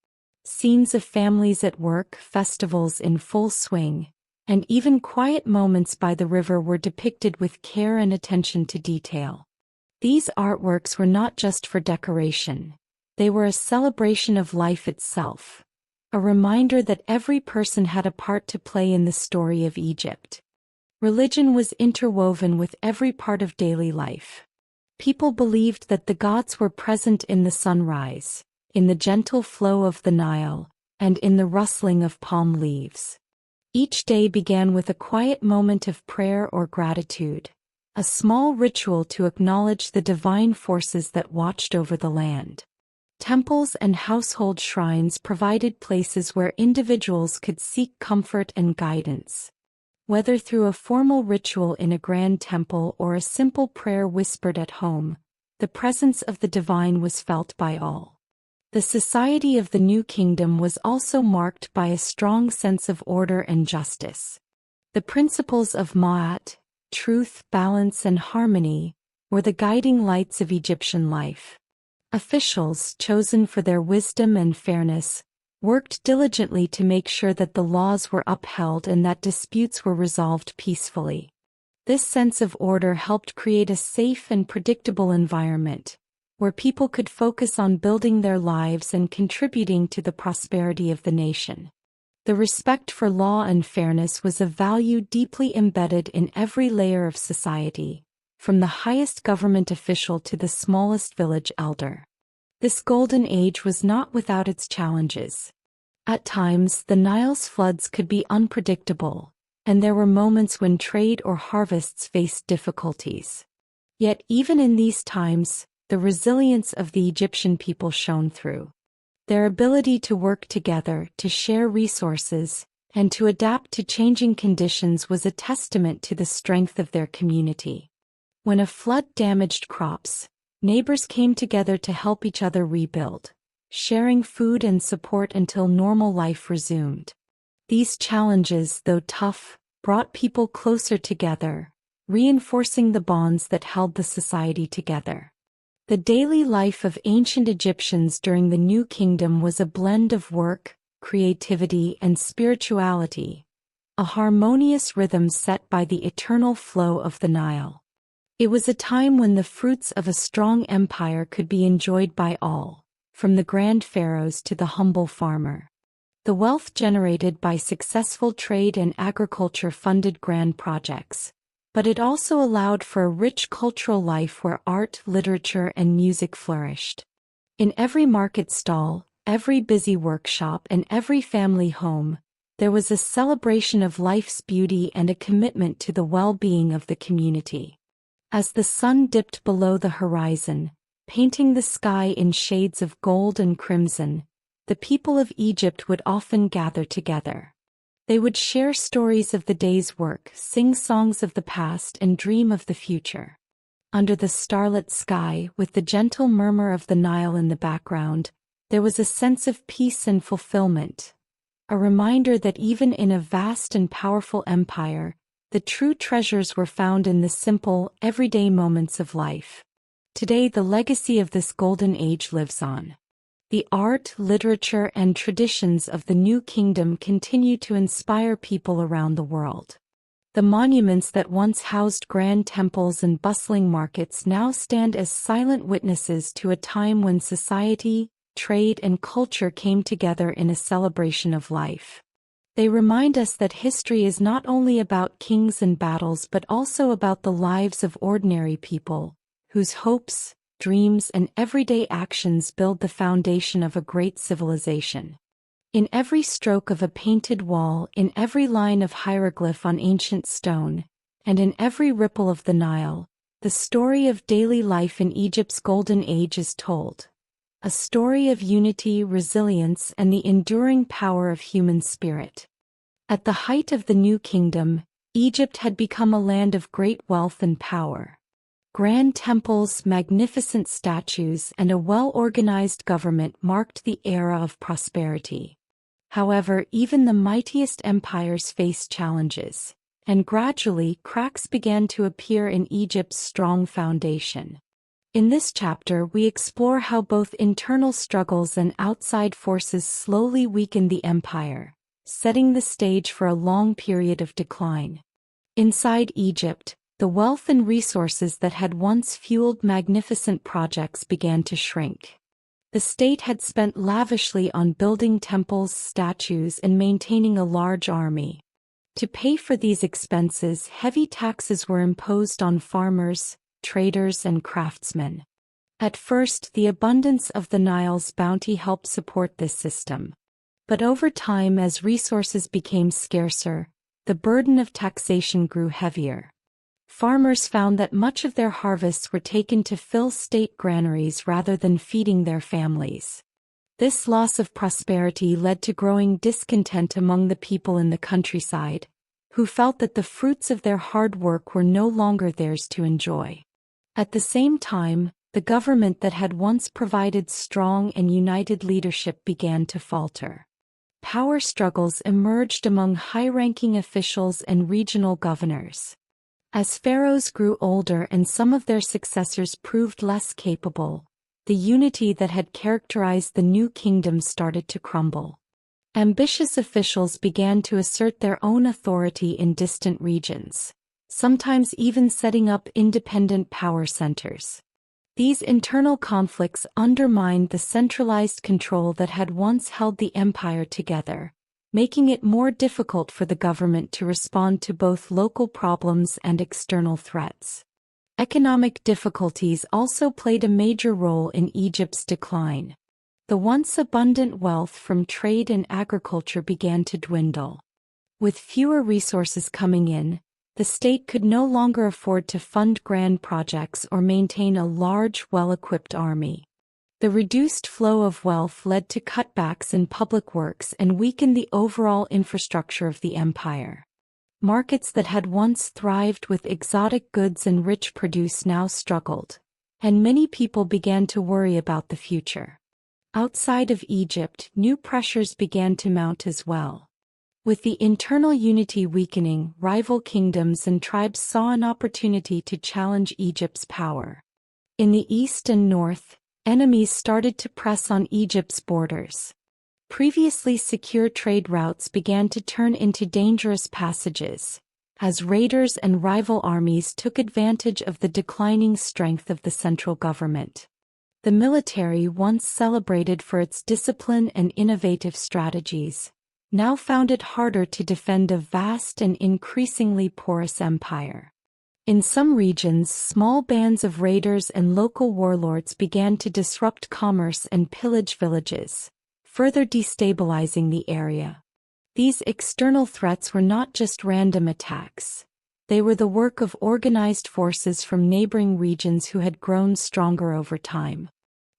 Scenes of families at work, festivals in full swing, and even quiet moments by the river were depicted with care and attention to detail. These artworks were not just for decoration. They were a celebration of life itself, a reminder that every person had a part to play in the story of Egypt. Religion was interwoven with every part of daily life. People believed that the gods were present in the sunrise, in the gentle flow of the Nile, and in the rustling of palm leaves. Each day began with a quiet moment of prayer or gratitude, a small ritual to acknowledge the divine forces that watched over the land. Temples and household shrines provided places where individuals could seek comfort and guidance. Whether through a formal ritual in a grand temple or a simple prayer whispered at home, the presence of the divine was felt by all. The society of the New Kingdom was also marked by a strong sense of order and justice. The principles of Ma'at, truth, balance, and harmony, were the guiding lights of Egyptian life. Officials, chosen for their wisdom and fairness, worked diligently to make sure that the laws were upheld and that disputes were resolved peacefully. This sense of order helped create a safe and predictable environment, where people could focus on building their lives and contributing to the prosperity of the nation. The respect for law and fairness was a value deeply embedded in every layer of society, from the highest government official to the smallest village elder. This golden age was not without its challenges. At times, the Nile's floods could be unpredictable, and there were moments when trade or harvests faced difficulties. Yet even in these times, the resilience of the Egyptian people shone through. Their ability to work together, to share resources, and to adapt to changing conditions was a testament to the strength of their community. When a flood damaged crops, neighbors came together to help each other rebuild, sharing food and support until normal life resumed. These challenges, though tough, brought people closer together, reinforcing the bonds that held the society together. The daily life of ancient Egyptians during the New Kingdom was a blend of work, creativity, and spirituality, a harmonious rhythm set by the eternal flow of the Nile. It was a time when the fruits of a strong empire could be enjoyed by all, from the grand pharaohs to the humble farmer. The wealth generated by successful trade and agriculture funded grand projects, but it also allowed for a rich cultural life where art, literature, and music flourished. In every market stall, every busy workshop, and every family home, there was a celebration of life's beauty and a commitment to the well-being of the community. As the sun dipped below the horizon, painting the sky in shades of gold and crimson, the people of Egypt would often gather together. They would share stories of the day's work, sing songs of the past, and dream of the future. Under the starlit sky, with the gentle murmur of the Nile in the background, there was a sense of peace and fulfillment, a reminder that even in a vast and powerful empire, the true treasures were found in the simple, everyday moments of life. Today, the legacy of this golden age lives on. The art, literature, and traditions of the New Kingdom continue to inspire people around the world. The monuments that once housed grand temples and bustling markets now stand as silent witnesses to a time when society, trade, and culture came together in a celebration of life. They remind us that history is not only about kings and battles but also about the lives of ordinary people, whose hopes, dreams, and everyday actions build the foundation of a great civilization. In every stroke of a painted wall, in every line of hieroglyph on ancient stone, and in every ripple of the Nile, the story of daily life in Egypt's golden age is told. A story of unity, resilience, and the enduring power of human spirit. At the height of the New Kingdom, Egypt had become a land of great wealth and power. Grand temples, magnificent statues, and a well-organized government marked the era of prosperity. However, even the mightiest empires faced challenges, and gradually cracks began to appear in Egypt's strong foundation. In this chapter we explore how both internal struggles and outside forces slowly weakened the empire, setting the stage for a long period of decline. Inside Egypt, the wealth and resources that had once fueled magnificent projects began to shrink. The state had spent lavishly on building temples, statues, and maintaining a large army. To pay for these expenses, heavy taxes were imposed on farmers, traders, and craftsmen. At first, the abundance of the Nile's bounty helped support this system. But over time, as resources became scarcer, the burden of taxation grew heavier. Farmers found that much of their harvests were taken to fill state granaries rather than feeding their families. This loss of prosperity led to growing discontent among the people in the countryside, who felt that the fruits of their hard work were no longer theirs to enjoy. At the same time, the government that had once provided strong and united leadership began to falter. Power struggles emerged among high-ranking officials and regional governors. As pharaohs grew older and some of their successors proved less capable, the unity that had characterized the new kingdom started to crumble. Ambitious officials began to assert their own authority in distant regions, sometimes even setting up independent power centers. These internal conflicts undermined the centralized control that had once held the empire together, making it more difficult for the government to respond to both local problems and external threats. Economic difficulties also played a major role in Egypt's decline. The once abundant wealth from trade and agriculture began to dwindle. With fewer resources coming in, the state could no longer afford to fund grand projects or maintain a large, well-equipped army. The reduced flow of wealth led to cutbacks in public works and weakened the overall infrastructure of the empire. Markets that had once thrived with exotic goods and rich produce now struggled, and many people began to worry about the future. Outside of Egypt, new pressures began to mount as well. With the internal unity weakening, rival kingdoms and tribes saw an opportunity to challenge Egypt's power. In the east and north, enemies started to press on Egypt's borders. Previously secure trade routes began to turn into dangerous passages, as raiders and rival armies took advantage of the declining strength of the central government. The military, once celebrated for its discipline and innovative strategies, now found it harder to defend a vast and increasingly porous empire. In some regions, small bands of raiders and local warlords began to disrupt commerce and pillage villages, further destabilizing the area. These external threats were not just random attacks. They were the work of organized forces from neighboring regions who had grown stronger over time.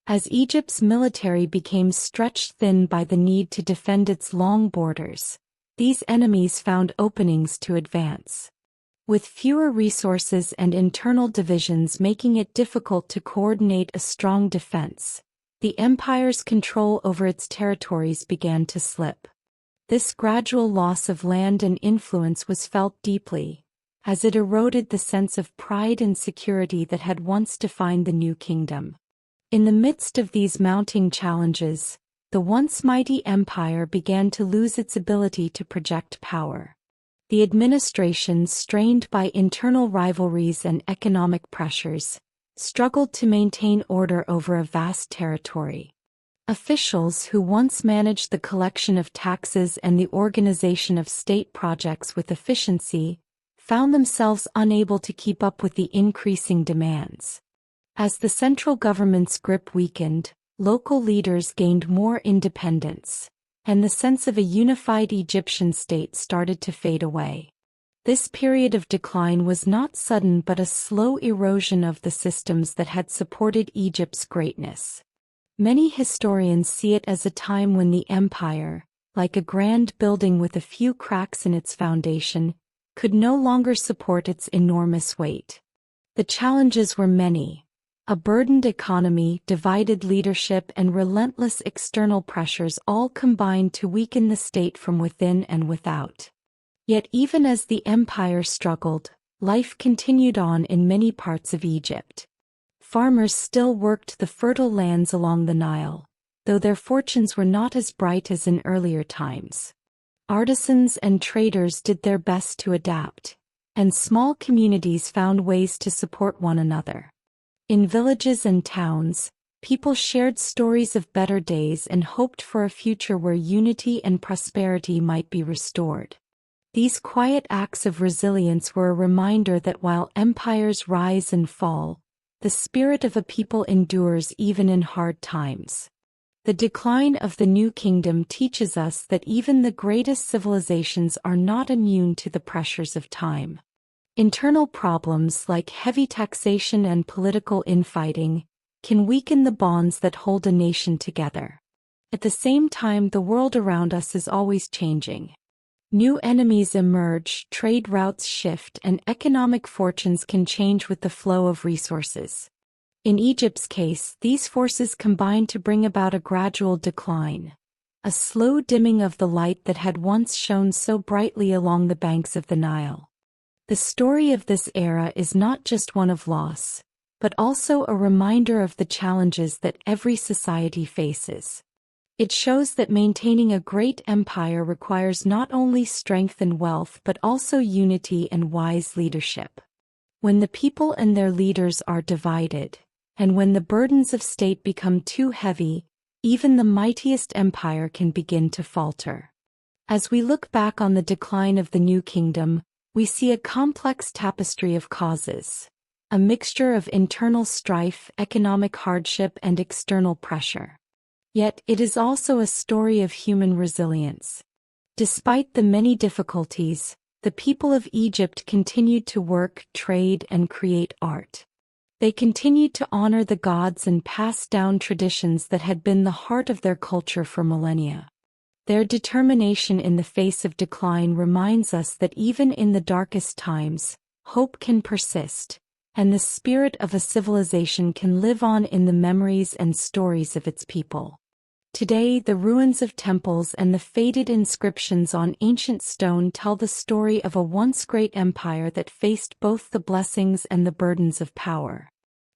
As Egypt's military became stretched thin by the need to defend its long borders, these enemies found openings to advance. With fewer resources and internal divisions making it difficult to coordinate a strong defense, the empire's control over its territories began to slip. This gradual loss of land and influence was felt deeply, as it eroded the sense of pride and security that had once defined the new kingdom. In the midst of these mounting challenges, the once mighty empire began to lose its ability to project power. The administration, strained by internal rivalries and economic pressures, struggled to maintain order over a vast territory. Officials who once managed the collection of taxes and the organization of state projects with efficiency, found themselves unable to keep up with the increasing demands. As the central government's grip weakened, local leaders gained more independence, and the sense of a unified Egyptian state started to fade away. This period of decline was not sudden but a slow erosion of the systems that had supported Egypt's greatness. Many historians see it as a time when the empire, like a grand building with a few cracks in its foundation, could no longer support its enormous weight. The challenges were many. A burdened economy, divided leadership, and relentless external pressures all combined to weaken the state from within and without. Yet even as the empire struggled, life continued on in many parts of Egypt. Farmers still worked the fertile lands along the Nile, though their fortunes were not as bright as in earlier times. Artisans and traders did their best to adapt, and small communities found ways to support one another. In villages and towns, people shared stories of better days and hoped for a future where unity and prosperity might be restored. These quiet acts of resilience were a reminder that while empires rise and fall, the spirit of a people endures even in hard times. The decline of the New Kingdom teaches us that even the greatest civilizations are not immune to the pressures of time. Internal problems like heavy taxation and political infighting can weaken the bonds that hold a nation together. At the same time, the world around us is always changing. New enemies emerge, trade routes shift, and economic fortunes can change with the flow of resources. In Egypt's case, these forces combine to bring about a gradual decline, a slow dimming of the light that had once shone so brightly along the banks of the Nile. The story of this era is not just one of loss, but also a reminder of the challenges that every society faces. It shows that maintaining a great empire requires not only strength and wealth but also unity and wise leadership. When the people and their leaders are divided, and when the burdens of state become too heavy, even the mightiest empire can begin to falter. As we look back on the decline of the New Kingdom, we see a complex tapestry of causes, a mixture of internal strife, economic hardship, and external pressure. Yet it is also a story of human resilience. Despite the many difficulties, the people of Egypt continued to work, trade, and create art. They continued to honor the gods and pass down traditions that had been the heart of their culture for millennia. Their determination in the face of decline reminds us that even in the darkest times, hope can persist, and the spirit of a civilization can live on in the memories and stories of its people. Today, the ruins of temples and the faded inscriptions on ancient stone tell the story of a once great empire that faced both the blessings and the burdens of power.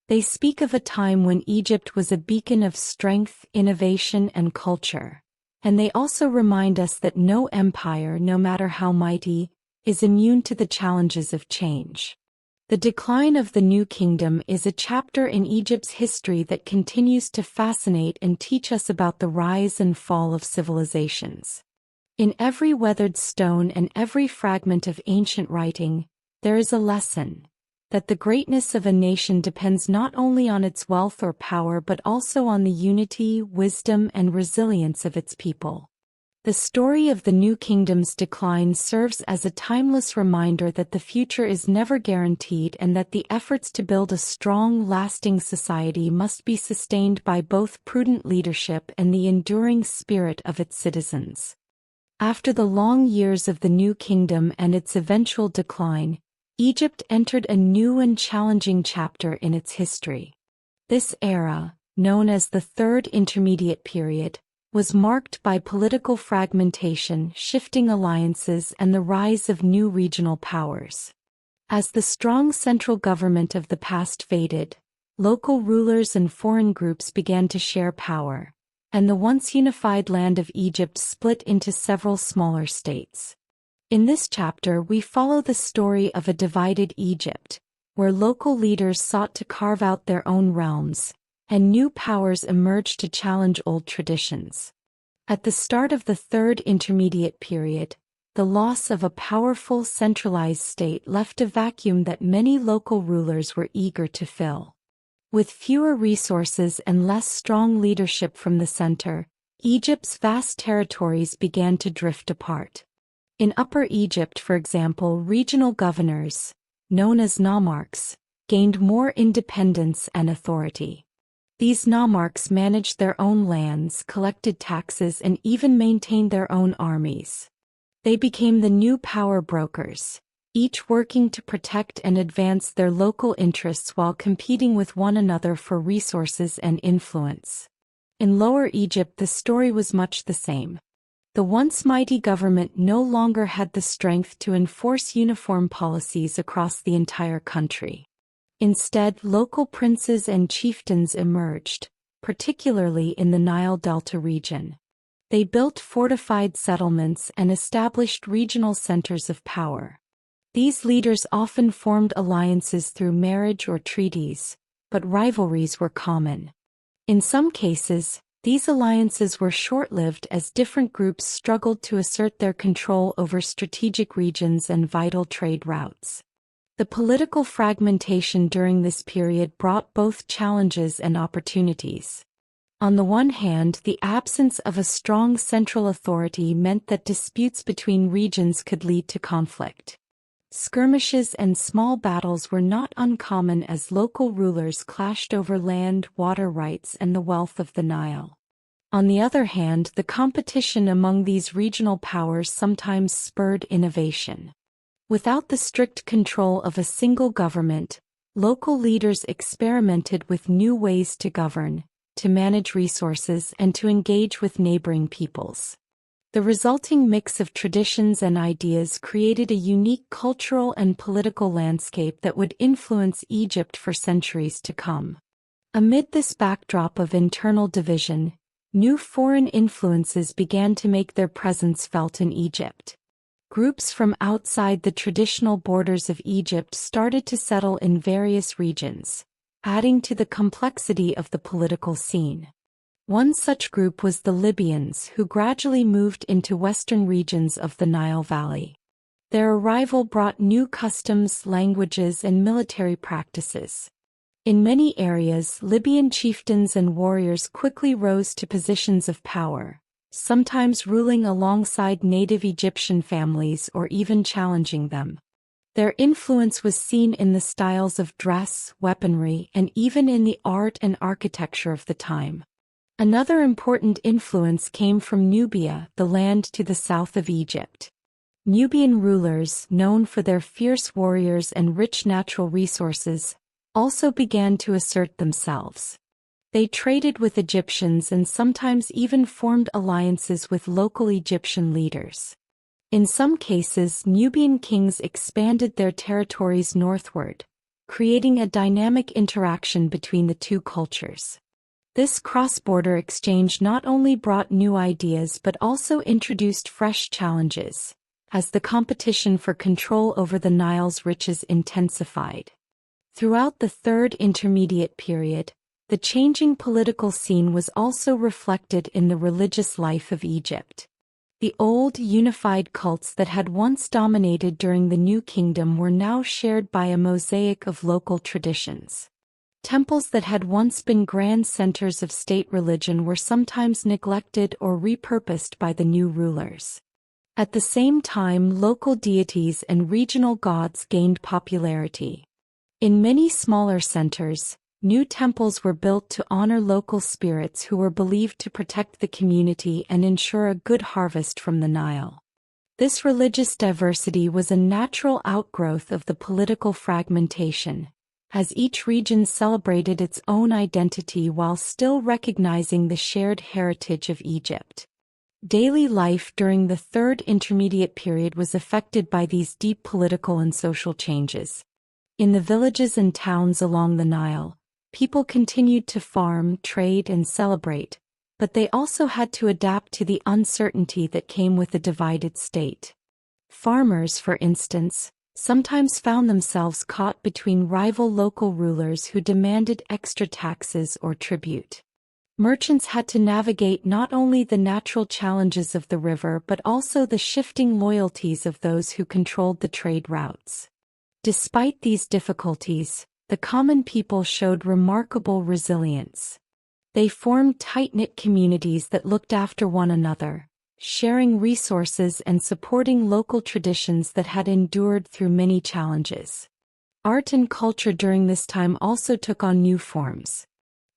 They speak of a time when Egypt was a beacon of strength, innovation, and culture. And they also remind us that no empire, no matter how mighty, is immune to the challenges of change. The decline of the New Kingdom is a chapter in Egypt's history that continues to fascinate and teach us about the rise and fall of civilizations. In every weathered stone and every fragment of ancient writing, there is a lesson that the greatness of a nation depends not only on its wealth or power but also on the unity, wisdom, and resilience of its people. The story of the New Kingdom's decline serves as a timeless reminder that the future is never guaranteed and that the efforts to build a strong, lasting society must be sustained by both prudent leadership and the enduring spirit of its citizens. After the long years of the New Kingdom and its eventual decline, Egypt entered a new and challenging chapter in its history. This era, known as the Third Intermediate Period, was marked by political fragmentation, shifting alliances, and the rise of new regional powers. As the strong central government of the past faded, local rulers and foreign groups began to share power, and the once unified land of Egypt split into several smaller states. In this chapter, we follow the story of a divided Egypt, where local leaders sought to carve out their own realms, and new powers emerged to challenge old traditions. At the start of the Third Intermediate Period, the loss of a powerful centralized state left a vacuum that many local rulers were eager to fill. With fewer resources and less strong leadership from the center, Egypt's vast territories began to drift apart. In Upper Egypt, for example, regional governors, known as nomarchs, gained more independence and authority. These nomarchs managed their own lands, collected taxes, and even maintained their own armies. They became the new power brokers, each working to protect and advance their local interests while competing with one another for resources and influence. In Lower Egypt, the story was much the same. The once mighty government no longer had the strength to enforce uniform policies across the entire country. Instead, local princes and chieftains emerged, particularly in the Nile Delta region. They built fortified settlements and established regional centers of power. These leaders often formed alliances through marriage or treaties, but rivalries were common. In some cases, these alliances were short-lived as different groups struggled to assert their control over strategic regions and vital trade routes. The political fragmentation during this period brought both challenges and opportunities. On the one hand, the absence of a strong central authority meant that disputes between regions could lead to conflict. Skirmishes and small battles were not uncommon as local rulers clashed over land, water rights, and the wealth of the Nile. On the other hand, the competition among these regional powers sometimes spurred innovation. Without the strict control of a single government, local leaders experimented with new ways to govern, to manage resources, and to engage with neighboring peoples. The resulting mix of traditions and ideas created a unique cultural and political landscape that would influence Egypt for centuries to come. Amid this backdrop of internal division, new foreign influences began to make their presence felt in Egypt. Groups from outside the traditional borders of Egypt started to settle in various regions, adding to the complexity of the political scene. One such group was the Libyans, who gradually moved into western regions of the Nile Valley. Their arrival brought new customs, languages, and military practices. In many areas, Libyan chieftains and warriors quickly rose to positions of power, sometimes ruling alongside native Egyptian families or even challenging them. Their influence was seen in the styles of dress, weaponry, and even in the art and architecture of the time. Another important influence came from Nubia, the land to the south of Egypt. Nubian rulers, known for their fierce warriors and rich natural resources, also began to assert themselves. They traded with Egyptians and sometimes even formed alliances with local Egyptian leaders. In some cases, Nubian kings expanded their territories northward, creating a dynamic interaction between the two cultures. This cross-border exchange not only brought new ideas but also introduced fresh challenges, as the competition for control over the Nile's riches intensified. Throughout the Third Intermediate Period, the changing political scene was also reflected in the religious life of Egypt. The old, unified cults that had once dominated during the New Kingdom were now shared by a mosaic of local traditions. Temples that had once been grand centers of state religion were sometimes neglected or repurposed by the new rulers. At the same time, local deities and regional gods gained popularity. In many smaller centers, new temples were built to honor local spirits who were believed to protect the community and ensure a good harvest from the Nile. This religious diversity was a natural outgrowth of the political fragmentation, as each region celebrated its own identity while still recognizing the shared heritage of Egypt. Daily life during the Third Intermediate Period was affected by these deep political and social changes. In the villages and towns along the Nile, people continued to farm, trade, and celebrate, but they also had to adapt to the uncertainty that came with a divided state. Farmers, for instance, sometimes found themselves caught between rival local rulers who demanded extra taxes or tribute. Merchants had to navigate not only the natural challenges of the river but also the shifting loyalties of those who controlled the trade routes. Despite these difficulties, the common people showed remarkable resilience. They formed tight-knit communities that looked after one another, sharing resources and supporting local traditions that had endured through many challenges. Art and culture during this time also took on new forms.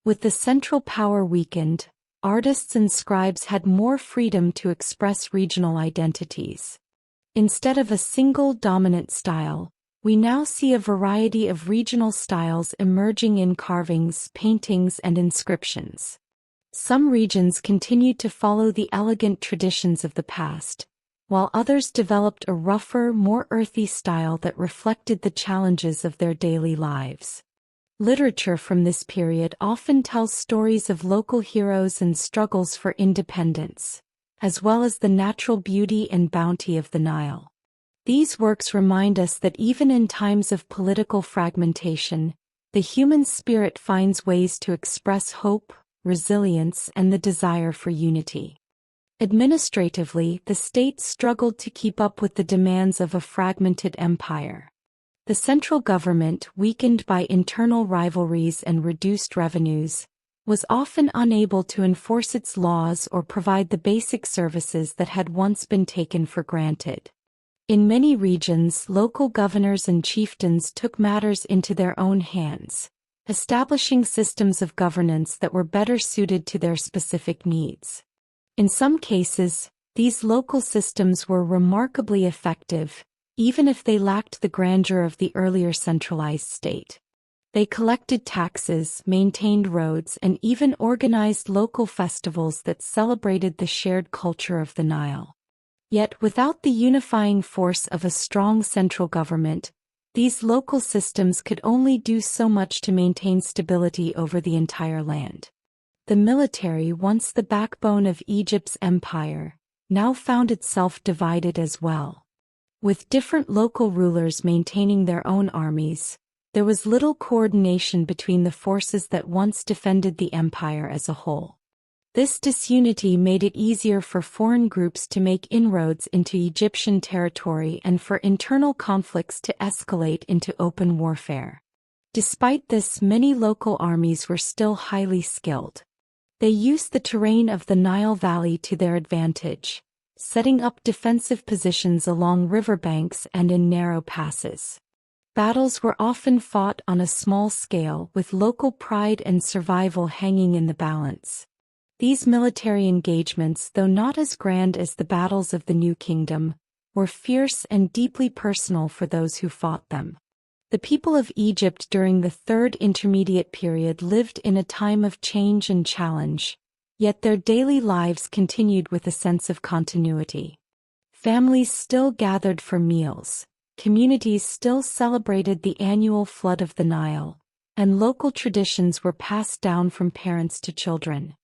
With the central power weakened, artists and scribes had more freedom to express regional identities. Instead of a single dominant style, we now see a variety of regional styles emerging in carvings, paintings, and inscriptions. Some regions continued to follow the elegant traditions of the past, while others developed a rougher, more earthy style that reflected the challenges of their daily lives. Literature from this period often tells stories of local heroes and struggles for independence, as well as the natural beauty and bounty of the Nile. These works remind us that even in times of political fragmentation, the human spirit finds ways to express hope, resilience, and the desire for unity. Administratively, the state struggled to keep up with the demands of a fragmented empire. The central government, weakened by internal rivalries and reduced revenues, was often unable to enforce its laws or provide the basic services that had once been taken for granted. In many regions, local governors and chieftains took matters into their own hands, establishing systems of governance that were better suited to their specific needs. In some cases, these local systems were remarkably effective, even if they lacked the grandeur of the earlier centralized state. They collected taxes, maintained roads, and even organized local festivals that celebrated the shared culture of the Nile. Yet without the unifying force of a strong central government, these local systems could only do so much to maintain stability over the entire land. The military, once the backbone of Egypt's empire, now found itself divided as well. With different local rulers maintaining their own armies, there was little coordination between the forces that once defended the empire as a whole. This disunity made it easier for foreign groups to make inroads into Egyptian territory and for internal conflicts to escalate into open warfare. Despite this, many local armies were still highly skilled. They used the terrain of the Nile Valley to their advantage, setting up defensive positions along riverbanks and in narrow passes. Battles were often fought on a small scale, with local pride and survival hanging in the balance. These military engagements, though not as grand as the battles of the New Kingdom, were fierce and deeply personal for those who fought them. The people of Egypt during the Third Intermediate Period lived in a time of change and challenge, yet their daily lives continued with a sense of continuity. Families still gathered for meals, communities still celebrated the annual flood of the Nile, and local traditions were passed down from parents to children.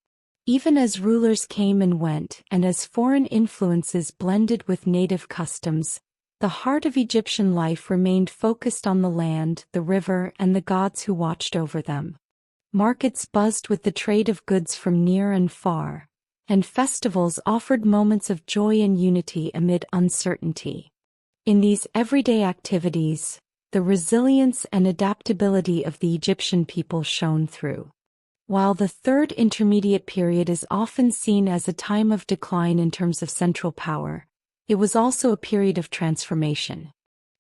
Even as rulers came and went, and as foreign influences blended with native customs, the heart of Egyptian life remained focused on the land, the river, and the gods who watched over them. Markets buzzed with the trade of goods from near and far, and festivals offered moments of joy and unity amid uncertainty. In these everyday activities, the resilience and adaptability of the Egyptian people shone through. While the Third Intermediate Period is often seen as a time of decline in terms of central power, it was also a period of transformation.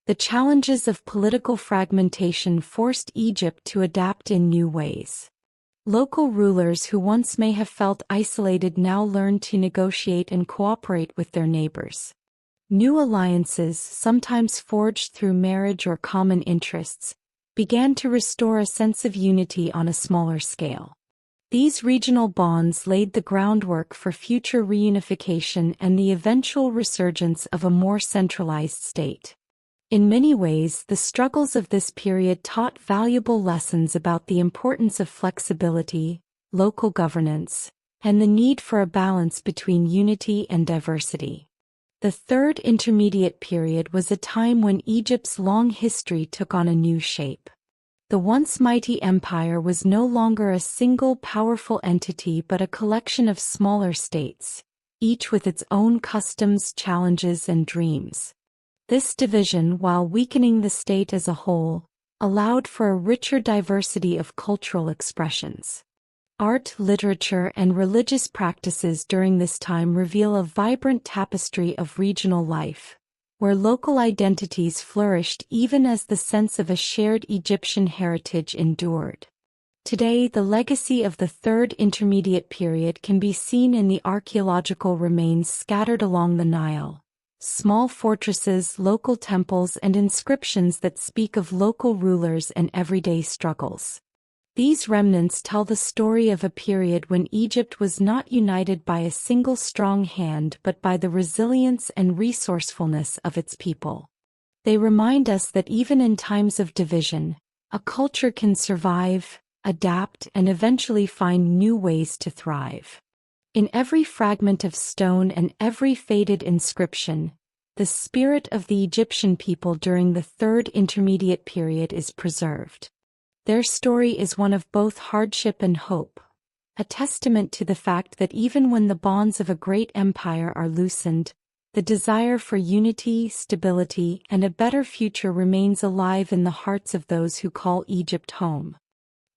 The challenges of political fragmentation forced Egypt to adapt in new ways. Local rulers who once may have felt isolated now learned to negotiate and cooperate with their neighbors. New alliances, sometimes forged through marriage or common interests, began to restore a sense of unity on a smaller scale. These regional bonds laid the groundwork for future reunification and the eventual resurgence of a more centralized state. In many ways, the struggles of this period taught valuable lessons about the importance of flexibility, local governance, and the need for a balance between unity and diversity. The Third Intermediate Period was a time when Egypt's long history took on a new shape. The once mighty empire was no longer a single powerful entity but a collection of smaller states, each with its own customs, challenges, and dreams. This division, while weakening the state as a whole, allowed for a richer diversity of cultural expressions. Art, literature, and religious practices during this time reveal a vibrant tapestry of regional life, where local identities flourished even as the sense of a shared Egyptian heritage endured. Today, the legacy of the Third Intermediate Period can be seen in the archaeological remains scattered along the Nile, small fortresses, local temples, and inscriptions that speak of local rulers and everyday struggles. These remnants tell the story of a period when Egypt was not united by a single strong hand but by the resilience and resourcefulness of its people. They remind us that even in times of division, a culture can survive, adapt, and eventually find new ways to thrive. In every fragment of stone and every faded inscription, the spirit of the Egyptian people during the Third Intermediate Period is preserved. Their story is one of both hardship and hope, a testament to the fact that even when the bonds of a great empire are loosened, the desire for unity, stability, and a better future remains alive in the hearts of those who call Egypt home.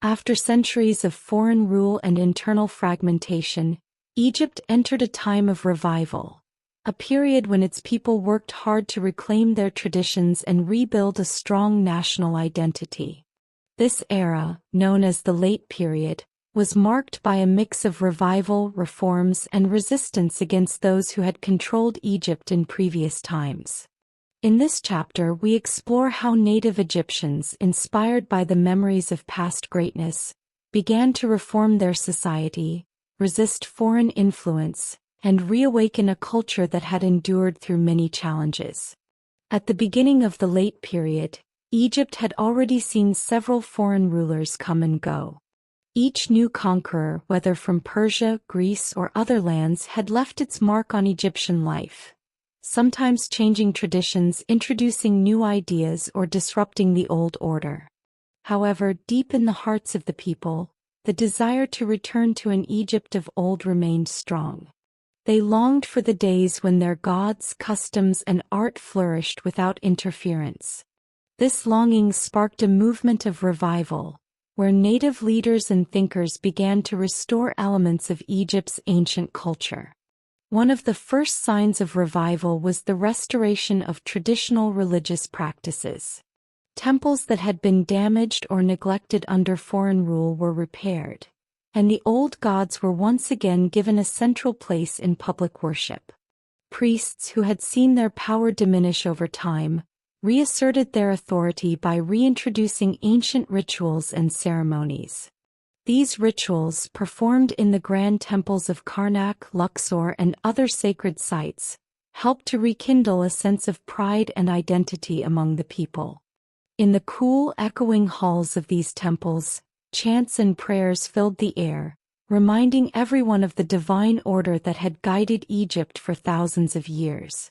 After centuries of foreign rule and internal fragmentation, Egypt entered a time of revival, a period when its people worked hard to reclaim their traditions and rebuild a strong national identity. This era, known as the Late Period, was marked by a mix of revival, reforms, and resistance against those who had controlled Egypt in previous times. In this chapter, we explore how native Egyptians, inspired by the memories of past greatness, began to reform their society, resist foreign influence, and reawaken a culture that had endured through many challenges. At the beginning of the Late Period, Egypt had already seen several foreign rulers come and go. Each new conqueror, whether from Persia, Greece, or other lands, had left its mark on Egyptian life, sometimes changing traditions, introducing new ideas, or disrupting the old order. However, deep in the hearts of the people, the desire to return to an Egypt of old remained strong. They longed for the days when their gods, customs, and art flourished without interference. This longing sparked a movement of revival, where native leaders and thinkers began to restore elements of Egypt's ancient culture. One of the first signs of revival was the restoration of traditional religious practices. Temples that had been damaged or neglected under foreign rule were repaired, and the old gods were once again given a central place in public worship. Priests who had seen their power diminish over time reasserted their authority by reintroducing ancient rituals and ceremonies. These rituals, performed in the grand temples of Karnak, Luxor, and other sacred sites, helped to rekindle a sense of pride and identity among the people. In the cool, echoing halls of these temples, chants and prayers filled the air, reminding everyone of the divine order that had guided Egypt for thousands of years.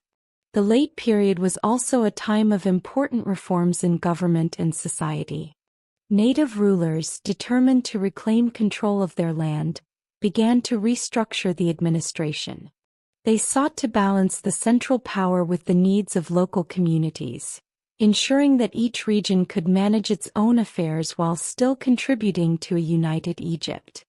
The Late Period was also a time of important reforms in government and society. Native rulers, determined to reclaim control of their land, began to restructure the administration. They sought to balance the central power with the needs of local communities, ensuring that each region could manage its own affairs while still contributing to a united Egypt.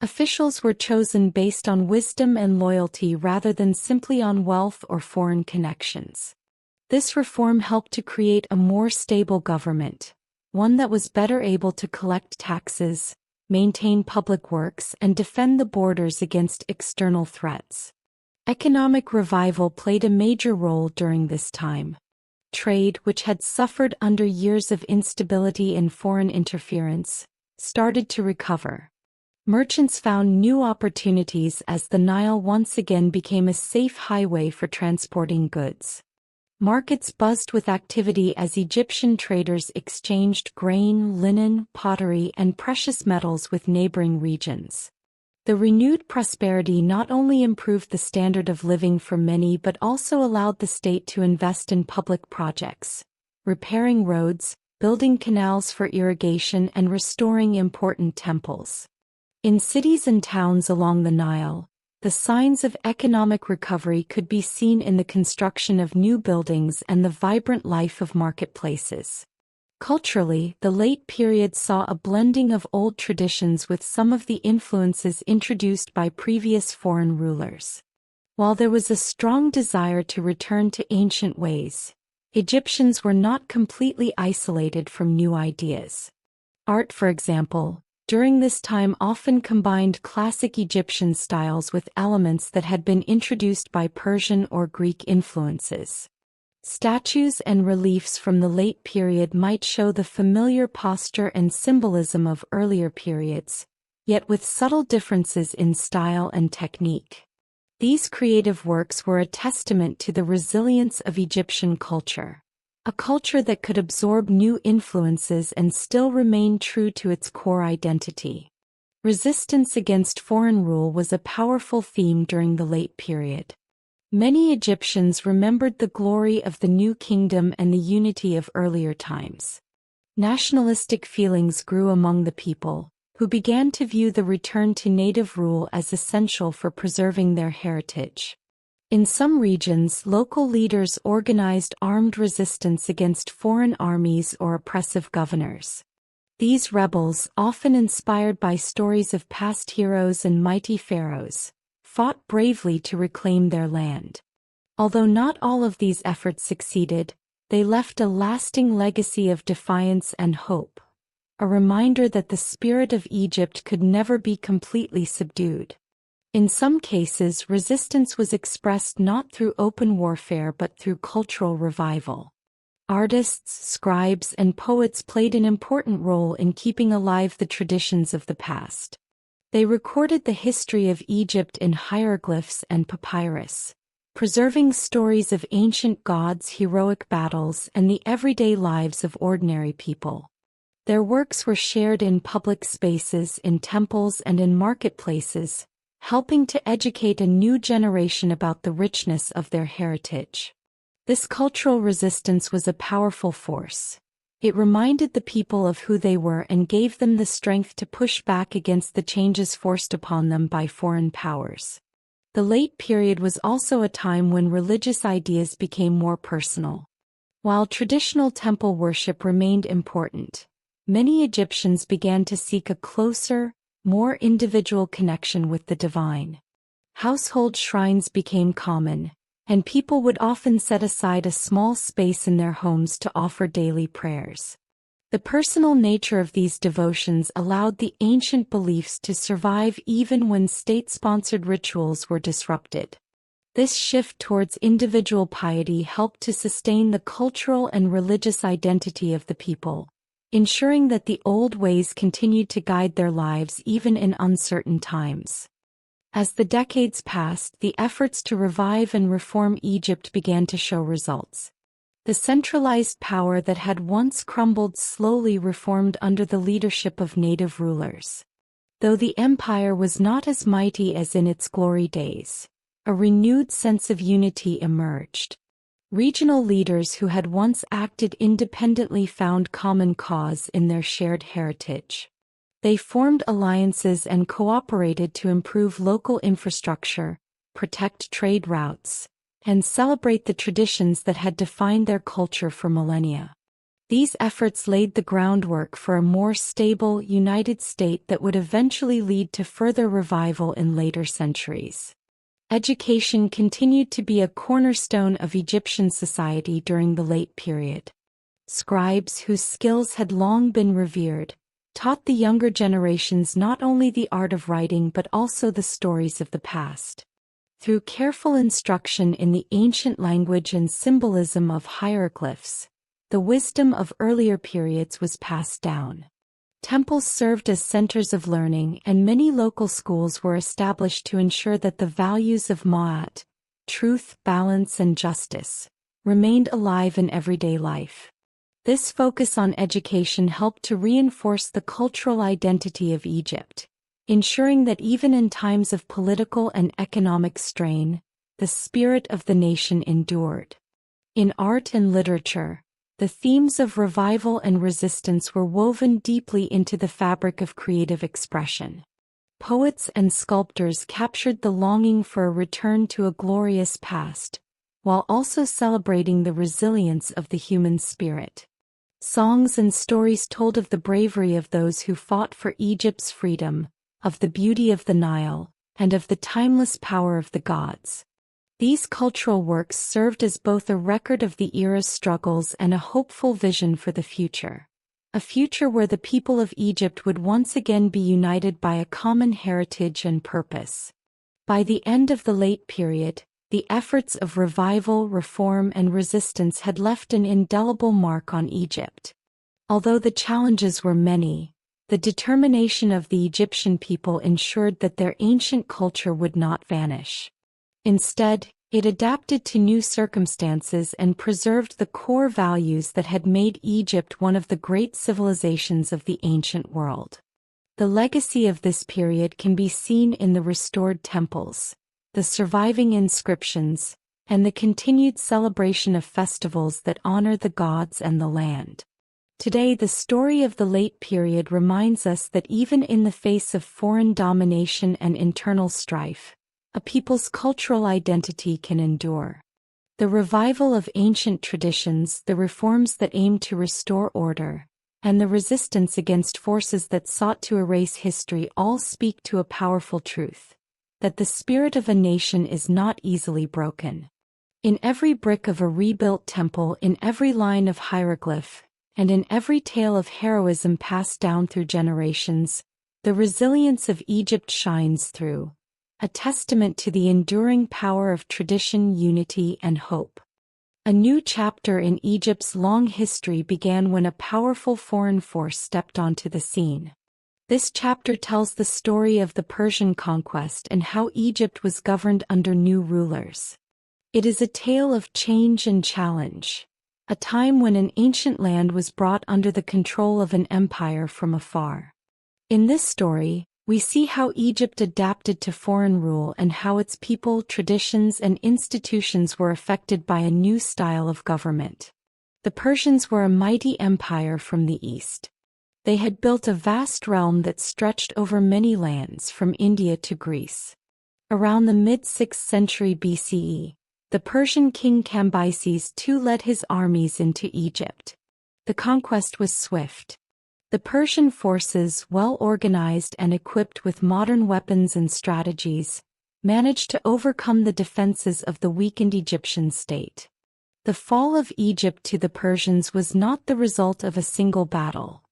Officials were chosen based on wisdom and loyalty rather than simply on wealth or foreign connections. This reform helped to create a more stable government, one that was better able to collect taxes, maintain public works, and defend the borders against external threats. Economic revival played a major role during this time. Trade, which had suffered under years of instability and foreign interference, started to recover. Merchants found new opportunities as the Nile once again became a safe highway for transporting goods. Markets buzzed with activity as Egyptian traders exchanged grain, linen, pottery, and precious metals with neighboring regions. The renewed prosperity not only improved the standard of living for many but also allowed the state to invest in public projects, repairing roads, building canals for irrigation, and restoring important temples. In cities and towns along the Nile, the signs of economic recovery could be seen in the construction of new buildings and the vibrant life of marketplaces. Culturally, the Late Period saw a blending of old traditions with some of the influences introduced by previous foreign rulers. While there was a strong desire to return to ancient ways, Egyptians were not completely isolated from new ideas. Art, for example, during this time often combined classic Egyptian styles with elements that had been introduced by Persian or Greek influences. Statues and reliefs from the late period might show the familiar posture and symbolism of earlier periods, yet with subtle differences in style and technique. These creative works were a testament to the resilience of Egyptian culture, a culture that could absorb new influences and still remain true to its core identity. Resistance against foreign rule was a powerful theme during the late period. Many Egyptians remembered the glory of the new kingdom and the unity of earlier times. Nationalistic feelings grew among the people, who began to view the return to native rule as essential for preserving their heritage. In some regions, local leaders organized armed resistance against foreign armies or oppressive governors. These rebels, often inspired by stories of past heroes and mighty pharaohs, fought bravely to reclaim their land. Although not all of these efforts succeeded, they left a lasting legacy of defiance and hope, a reminder that the spirit of Egypt could never be completely subdued. In some cases, resistance was expressed not through open warfare but through cultural revival. Artists, scribes, and poets played an important role in keeping alive the traditions of the past. They recorded the history of Egypt in hieroglyphs and papyrus, preserving stories of ancient gods, heroic battles, and the everyday lives of ordinary people. Their works were shared in public spaces, in temples, and in marketplaces, helping to educate a new generation about the richness of their heritage. This cultural resistance was a powerful force. It reminded the people of who they were and gave them the strength to push back against the changes forced upon them by foreign powers. The late period was also a time when religious ideas became more personal. While traditional temple worship remained important, many Egyptians began to seek a closer, more individual connection with the divine. Household shrines became common, and people would often set aside a small space in their homes to offer daily prayers. The personal nature of these devotions allowed the ancient beliefs to survive even when state-sponsored rituals were disrupted. This shift towards individual piety helped to sustain the cultural and religious identity of the people, ensuring that the old ways continued to guide their lives even in uncertain times. As the decades passed, the efforts to revive and reform Egypt began to show results. The centralized power that had once crumbled slowly reformed under the leadership of native rulers. Though the empire was not as mighty as in its glory days, a renewed sense of unity emerged. Regional leaders who had once acted independently found common cause in their shared heritage. They formed alliances and cooperated to improve local infrastructure, protect trade routes, and celebrate the traditions that had defined their culture for millennia. These efforts laid the groundwork for a more stable, united state that would eventually lead to further revival in later centuries. Education continued to be a cornerstone of Egyptian society during the late period. Scribes, whose skills had long been revered, taught the younger generations not only the art of writing but also the stories of the past. Through careful instruction in the ancient language and symbolism of hieroglyphs, the wisdom of earlier periods was passed down. Temples served as centers of learning, and many local schools were established to ensure that the values of Ma'at, truth, balance, and justice, remained alive in everyday life. This focus on education helped to reinforce the cultural identity of Egypt, ensuring that even in times of political and economic strain, the spirit of the nation endured. In art and literature, the themes of revival and resistance were woven deeply into the fabric of creative expression. Poets and sculptors captured the longing for a return to a glorious past, while also celebrating the resilience of the human spirit. Songs and stories told of the bravery of those who fought for Egypt's freedom, of the beauty of the Nile, and of the timeless power of the gods. These cultural works served as both a record of the era's struggles and a hopeful vision for the future, a future where the people of Egypt would once again be united by a common heritage and purpose. By the end of the late period, the efforts of revival, reform, and resistance had left an indelible mark on Egypt. Although the challenges were many, the determination of the Egyptian people ensured that their ancient culture would not vanish. Instead, it adapted to new circumstances and preserved the core values that had made Egypt one of the great civilizations of the ancient world. The legacy of this period can be seen in the restored temples, the surviving inscriptions, and the continued celebration of festivals that honor the gods and the land. Today, the story of the late period reminds us that even in the face of foreign domination and internal strife, a people's cultural identity can endure. The revival of ancient traditions, the reforms that aim to restore order, and the resistance against forces that sought to erase history all speak to a powerful truth: that the spirit of a nation is not easily broken. In every brick of a rebuilt temple, in every line of hieroglyph, and in every tale of heroism passed down through generations, the resilience of Egypt shines through, a testament to the enduring power of tradition, unity, and hope. A new chapter in Egypt's long history began when a powerful foreign force stepped onto the scene. This chapter tells the story of the Persian conquest and how Egypt was governed under new rulers. It is a tale of change and challenge, a time when an ancient land was brought under the control of an empire from afar. In this story, we see how Egypt adapted to foreign rule and how its people, traditions, and institutions were affected by a new style of government. The Persians were a mighty empire from the east. They had built a vast realm that stretched over many lands from India to Greece. Around the mid-6th century BCE, the Persian king Cambyses II led his armies into Egypt. The conquest was swift. The Persian forces, well organized and equipped with modern weapons and strategies, managed to overcome the defenses of the weakened Egyptian state. The fall of Egypt to the Persians was not the result of a single battle.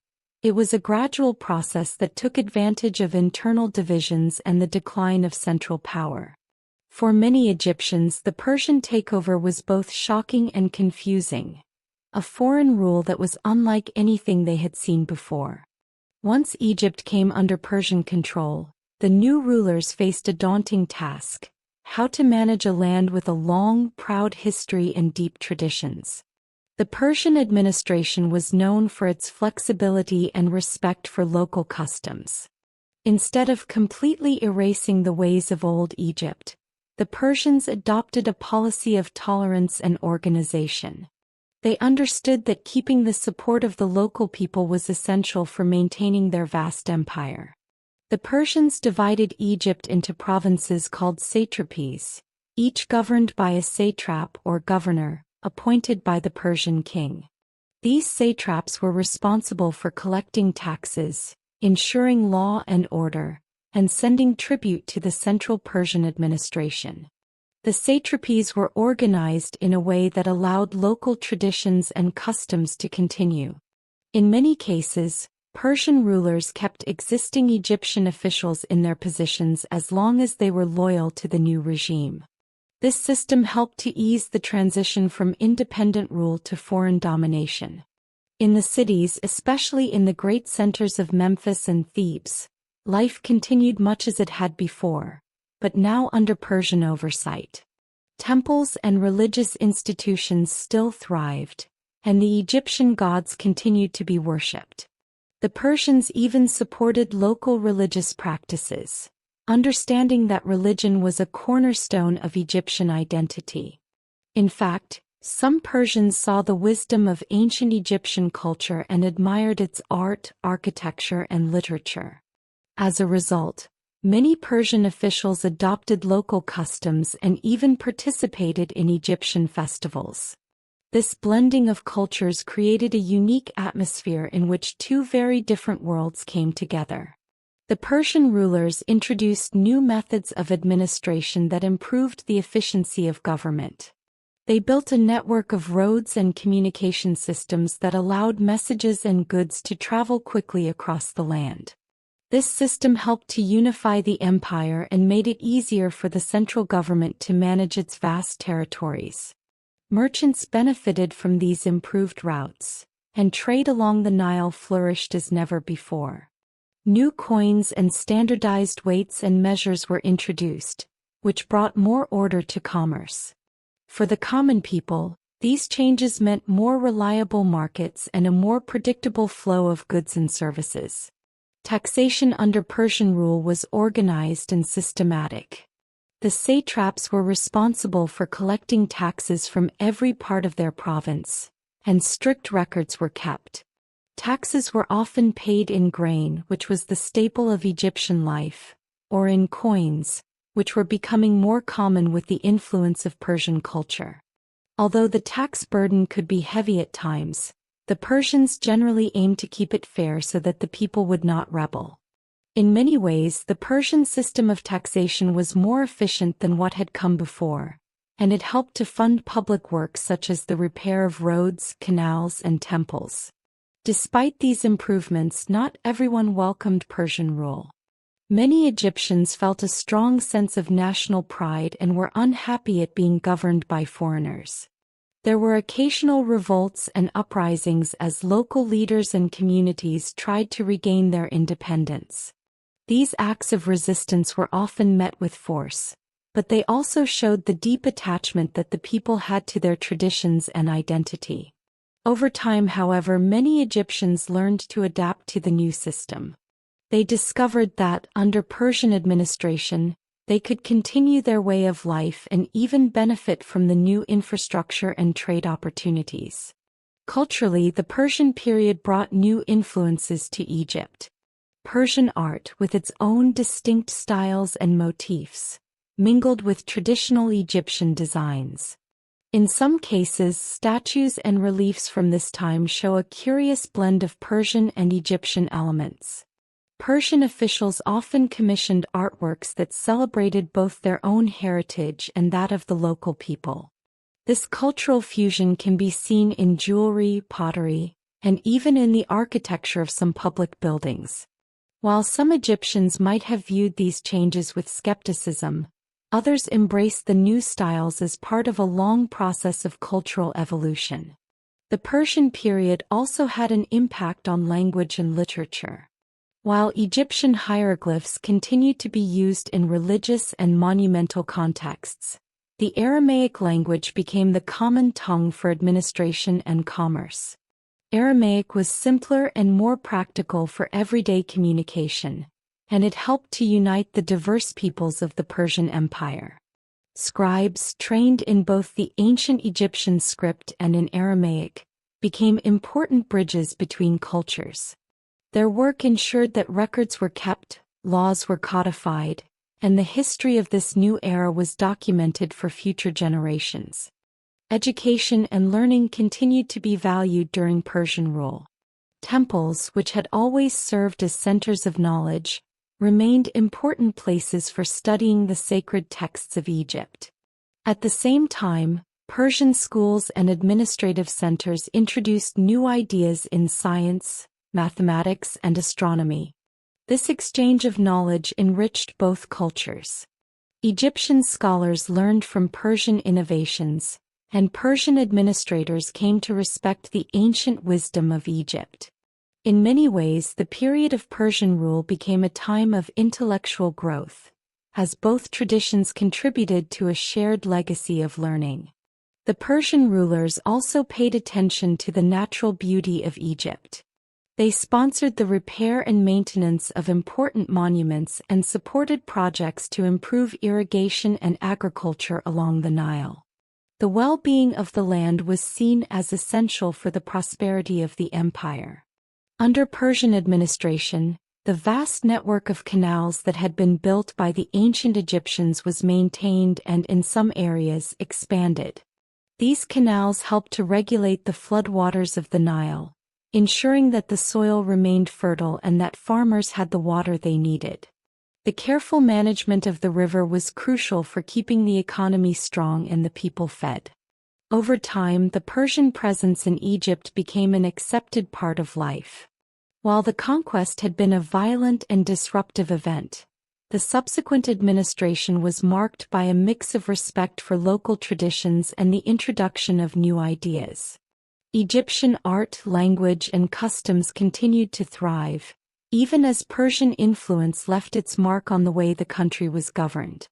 It was a gradual process that took advantage of internal divisions and the decline of central power. For many Egyptians, the Persian takeover was both shocking and confusing, a foreign rule that was unlike anything they had seen before. Once Egypt came under Persian control, the new rulers faced a daunting task: how to manage a land with a long, proud history and deep traditions. The Persian administration was known for its flexibility and respect for local customs. Instead of completely erasing the ways of old Egypt, the Persians adopted a policy of tolerance and organization. They understood that keeping the support of the local people was essential for maintaining their vast empire. The Persians divided Egypt into provinces called satrapies, each governed by a satrap or governor, appointed by the Persian king. These satraps were responsible for collecting taxes, ensuring law and order, and sending tribute to the central Persian administration. The satrapies were organized in a way that allowed local traditions and customs to continue. In many cases, Persian rulers kept existing Egyptian officials in their positions as long as they were loyal to the new regime. This system helped to ease the transition from independent rule to foreign domination. In the cities, especially in the great centers of Memphis and Thebes, life continued much as it had before, but now under Persian oversight. Temples and religious institutions still thrived, and the Egyptian gods continued to be worshipped. The Persians even supported local religious practices, understanding that religion was a cornerstone of Egyptian identity. In fact, some Persians saw the wisdom of ancient Egyptian culture and admired its art, architecture, and literature. As a result, many Persian officials adopted local customs and even participated in Egyptian festivals. This blending of cultures created a unique atmosphere in which two very different worlds came together. The Persian rulers introduced new methods of administration that improved the efficiency of government. They built a network of roads and communication systems that allowed messages and goods to travel quickly across the land. This system helped to unify the empire and made it easier for the central government to manage its vast territories. Merchants benefited from these improved routes, and trade along the Nile flourished as never before. New coins and standardized weights and measures were introduced, which brought more order to commerce. For the common people, these changes meant more reliable markets and a more predictable flow of goods and services. Taxation under Persian rule was organized and systematic. The satraps were responsible for collecting taxes from every part of their province, and strict records were kept. Taxes were often paid in grain, which was the staple of Egyptian life, or in coins, which were becoming more common with the influence of Persian culture. Although the tax burden could be heavy at times, the Persians generally aimed to keep it fair so that the people would not rebel. In many ways, the Persian system of taxation was more efficient than what had come before, and it helped to fund public works such as the repair of roads, canals, and temples. Despite these improvements, not everyone welcomed Persian rule. Many Egyptians felt a strong sense of national pride and were unhappy at being governed by foreigners. There were occasional revolts and uprisings as local leaders and communities tried to regain their independence. These acts of resistance were often met with force, but they also showed the deep attachment that the people had to their traditions and identity. Over time, however, many Egyptians learned to adapt to the new system. They discovered that, under Persian administration, they could continue their way of life and even benefit from the new infrastructure and trade opportunities. Culturally, the Persian period brought new influences to Egypt. Persian art, with its own distinct styles and motifs, mingled with traditional Egyptian designs. In some cases, statues and reliefs from this time show a curious blend of Persian and Egyptian elements. Persian officials often commissioned artworks that celebrated both their own heritage and that of the local people. This cultural fusion can be seen in jewelry, pottery, and even in the architecture of some public buildings. While some Egyptians might have viewed these changes with skepticism, others embraced the new styles as part of a long process of cultural evolution. The Persian period also had an impact on language and literature. While Egyptian hieroglyphs continued to be used in religious and monumental contexts, the Aramaic language became the common tongue for administration and commerce. Aramaic was simpler and more practical for everyday communication, and it helped to unite the diverse peoples of the Persian Empire. Scribes, trained in both the ancient Egyptian script and in Aramaic, became important bridges between cultures. Their work ensured that records were kept, laws were codified, and the history of this new era was documented for future generations. Education and learning continued to be valued during Persian rule. Temples, which had always served as centers of knowledge, remained important places for studying the sacred texts of Egypt. At the same time, Persian schools and administrative centers introduced new ideas in science, mathematics, and astronomy. This exchange of knowledge enriched both cultures. Egyptian scholars learned from Persian innovations, and Persian administrators came to respect the ancient wisdom of Egypt. In many ways, the period of Persian rule became a time of intellectual growth, as both traditions contributed to a shared legacy of learning. The Persian rulers also paid attention to the natural beauty of Egypt. They sponsored the repair and maintenance of important monuments and supported projects to improve irrigation and agriculture along the Nile. The well-being of the land was seen as essential for the prosperity of the empire. Under Persian administration, the vast network of canals that had been built by the ancient Egyptians was maintained and in some areas expanded. These canals helped to regulate the floodwaters of the Nile, ensuring that the soil remained fertile and that farmers had the water they needed. The careful management of the river was crucial for keeping the economy strong and the people fed. Over time, the Persian presence in Egypt became an accepted part of life. While the conquest had been a violent and disruptive event, the subsequent administration was marked by a mix of respect for local traditions and the introduction of new ideas. Egyptian art, language, and customs continued to thrive, even as Persian influence left its mark on the way the country was governed.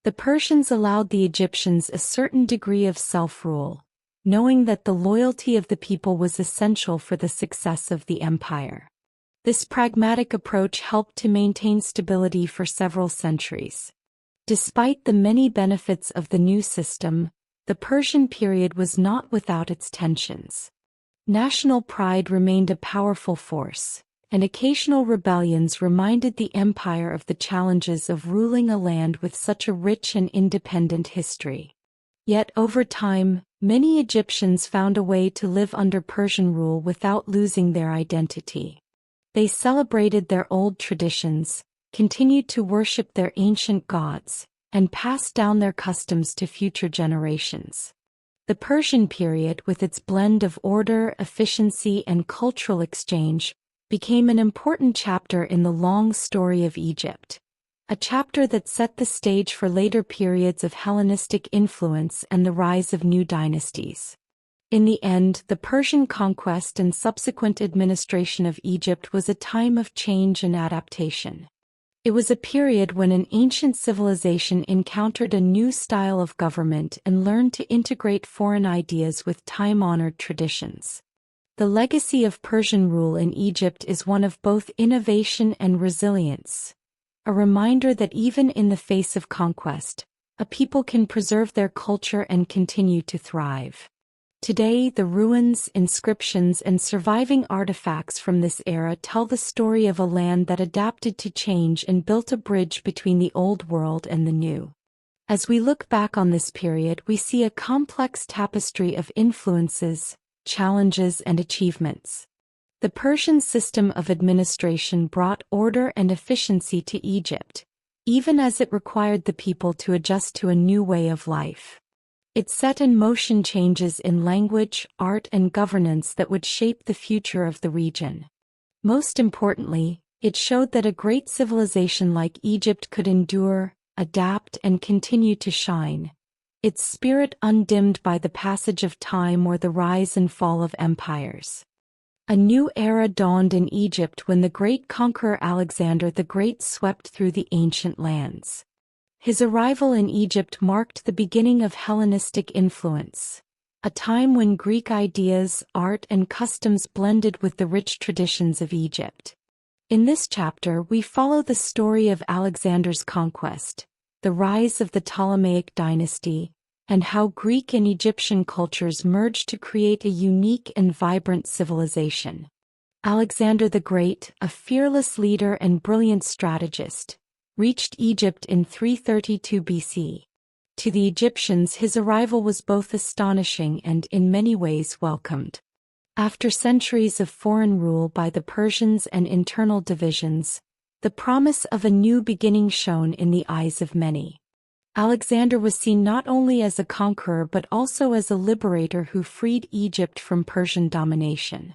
The Persians allowed the Egyptians a certain degree of self-rule, knowing that the loyalty of the people was essential for the success of the empire. This pragmatic approach helped to maintain stability for several centuries. Despite the many benefits of the new system, the Persian period was not without its tensions. National pride remained a powerful force, and occasional rebellions reminded the empire of the challenges of ruling a land with such a rich and independent history. Yet over time, many Egyptians found a way to live under Persian rule without losing their identity. They celebrated their old traditions, continued to worship their ancient gods, and passed down their customs to future generations. The Persian period, with its blend of order, efficiency, and cultural exchange, became an important chapter in the long story of Egypt, a chapter that set the stage for later periods of Hellenistic influence and the rise of new dynasties. In the end, the Persian conquest and subsequent administration of Egypt was a time of change and adaptation. It was a period when an ancient civilization encountered a new style of government and learned to integrate foreign ideas with time-honored traditions. The legacy of Persian rule in Egypt is one of both innovation and resilience, a reminder that even in the face of conquest, a people can preserve their culture and continue to thrive. Today, the ruins, inscriptions, and surviving artifacts from this era tell the story of a land that adapted to change and built a bridge between the old world and the new. As we look back on this period, we see a complex tapestry of influences, challenges, and achievements. The Persian system of administration brought order and efficiency to Egypt, even as it required the people to adjust to a new way of life. It set in motion changes in language, art, and governance that would shape the future of the region. Most importantly, it showed that a great civilization like Egypt could endure, adapt, and continue to shine, its spirit undimmed by the passage of time or the rise and fall of empires. A new era dawned in Egypt when the great conqueror Alexander the Great swept through the ancient lands. His arrival in Egypt marked the beginning of Hellenistic influence, a time when Greek ideas, art, and customs blended with the rich traditions of Egypt. In this chapter, we follow the story of Alexander's conquest, the rise of the Ptolemaic dynasty, and how Greek and Egyptian cultures merged to create a unique and vibrant civilization. Alexander the Great, a fearless leader and brilliant strategist, reached Egypt in 332 BC. To the Egyptians, his arrival was both astonishing and, in many ways, welcomed. After centuries of foreign rule by the Persians and internal divisions, the promise of a new beginning shone in the eyes of many. Alexander was seen not only as a conqueror but also as a liberator who freed Egypt from Persian domination.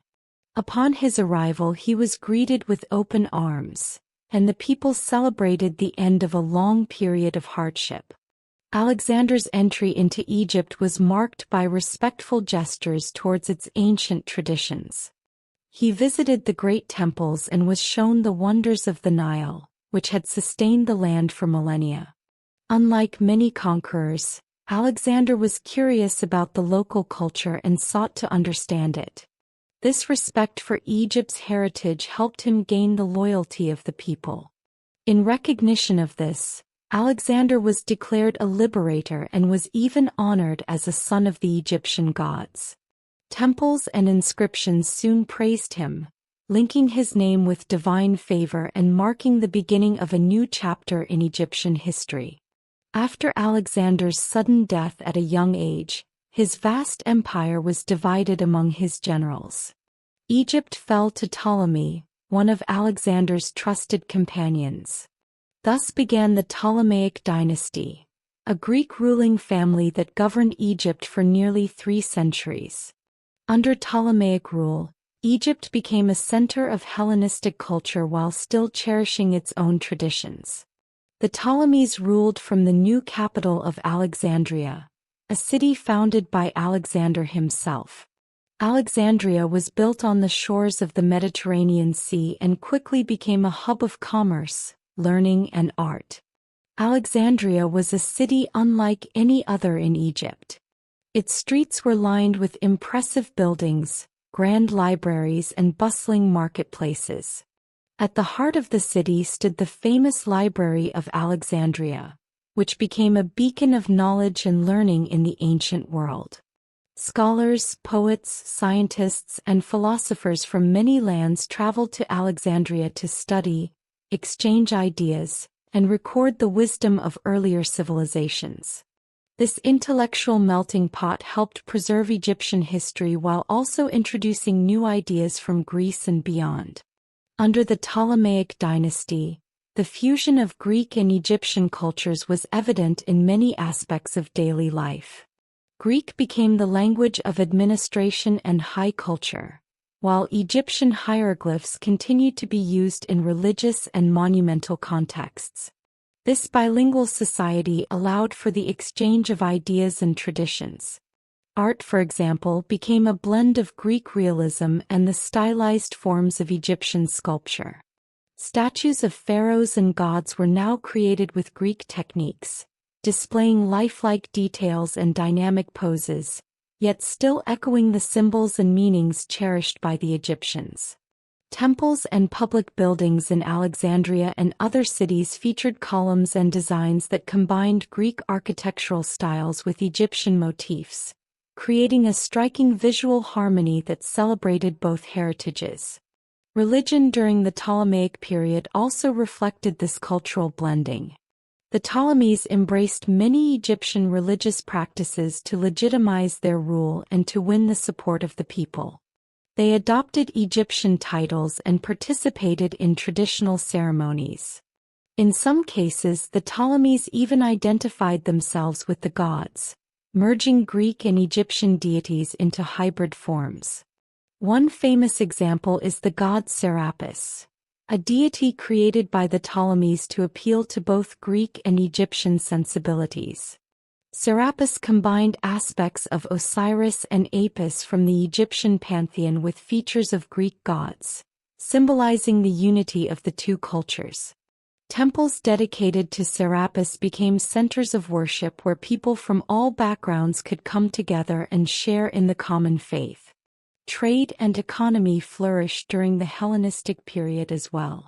Upon his arrival, he was greeted with open arms, and the people celebrated the end of a long period of hardship. Alexander's entry into Egypt was marked by respectful gestures towards its ancient traditions. He visited the great temples and was shown the wonders of the Nile, which had sustained the land for millennia. Unlike many conquerors, Alexander was curious about the local culture and sought to understand it. This respect for Egypt's heritage helped him gain the loyalty of the people. In recognition of this, Alexander was declared a liberator and was even honored as a son of the Egyptian gods. Temples and inscriptions soon praised him, linking his name with divine favor and marking the beginning of a new chapter in Egyptian history. After Alexander's sudden death at a young age, his vast empire was divided among his generals. Egypt fell to Ptolemy, one of Alexander's trusted companions. Thus began the Ptolemaic dynasty, a Greek ruling family that governed Egypt for nearly 3 centuries. Under Ptolemaic rule, Egypt became a center of Hellenistic culture while still cherishing its own traditions. The Ptolemies ruled from the new capital of Alexandria, a city founded by Alexander himself. Alexandria was built on the shores of the Mediterranean Sea and quickly became a hub of commerce, learning, and art. Alexandria was a city unlike any other in Egypt. Its streets were lined with impressive buildings, grand libraries, and bustling marketplaces. At the heart of the city stood the famous Library of Alexandria, which became a beacon of knowledge and learning in the ancient world. Scholars, poets, scientists, and philosophers from many lands traveled to Alexandria to study, exchange ideas, and record the wisdom of earlier civilizations. This intellectual melting pot helped preserve Egyptian history while also introducing new ideas from Greece and beyond. Under the Ptolemaic dynasty, the fusion of Greek and Egyptian cultures was evident in many aspects of daily life. Greek became the language of administration and high culture, while Egyptian hieroglyphs continued to be used in religious and monumental contexts. This bilingual society allowed for the exchange of ideas and traditions. Art, for example, became a blend of Greek realism and the stylized forms of Egyptian sculpture. Statues of pharaohs and gods were now created with Greek techniques, displaying lifelike details and dynamic poses, yet still echoing the symbols and meanings cherished by the Egyptians. Temples and public buildings in Alexandria and other cities featured columns and designs that combined Greek architectural styles with Egyptian motifs, creating a striking visual harmony that celebrated both heritages. Religion during the Ptolemaic period also reflected this cultural blending. The Ptolemies embraced many Egyptian religious practices to legitimize their rule and to win the support of the people. They adopted Egyptian titles and participated in traditional ceremonies. In some cases, the Ptolemies even identified themselves with the gods, merging Greek and Egyptian deities into hybrid forms. One famous example is the god Serapis, a deity created by the Ptolemies to appeal to both Greek and Egyptian sensibilities. Serapis combined aspects of Osiris and Apis from the Egyptian pantheon with features of Greek gods, symbolizing the unity of the two cultures. Temples dedicated to Serapis became centers of worship where people from all backgrounds could come together and share in the common faith. Trade and economy flourished during the Hellenistic period as well.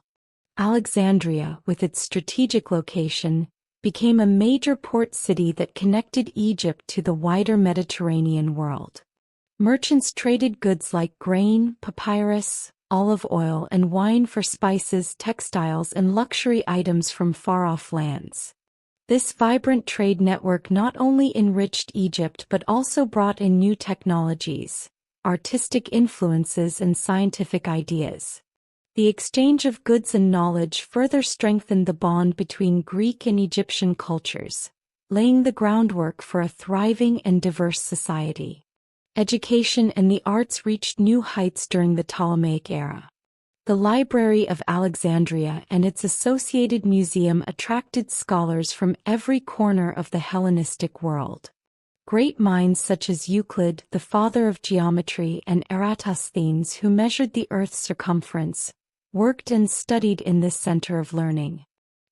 Alexandria, with its strategic location, became a major port city that connected Egypt to the wider Mediterranean world. Merchants traded goods like grain, papyrus, olive oil, and wine for spices, textiles, and luxury items from far-off lands. This vibrant trade network not only enriched Egypt but also brought in new technologies, artistic influences, and scientific ideas. The exchange of goods and knowledge further strengthened the bond between Greek and Egyptian cultures, laying the groundwork for a thriving and diverse society. Education and the arts reached new heights during the Ptolemaic era. The Library of Alexandria and its associated museum attracted scholars from every corner of the Hellenistic world. Great minds such as Euclid, the father of geometry, and Eratosthenes, who measured the Earth's circumference, worked and studied in this center of learning.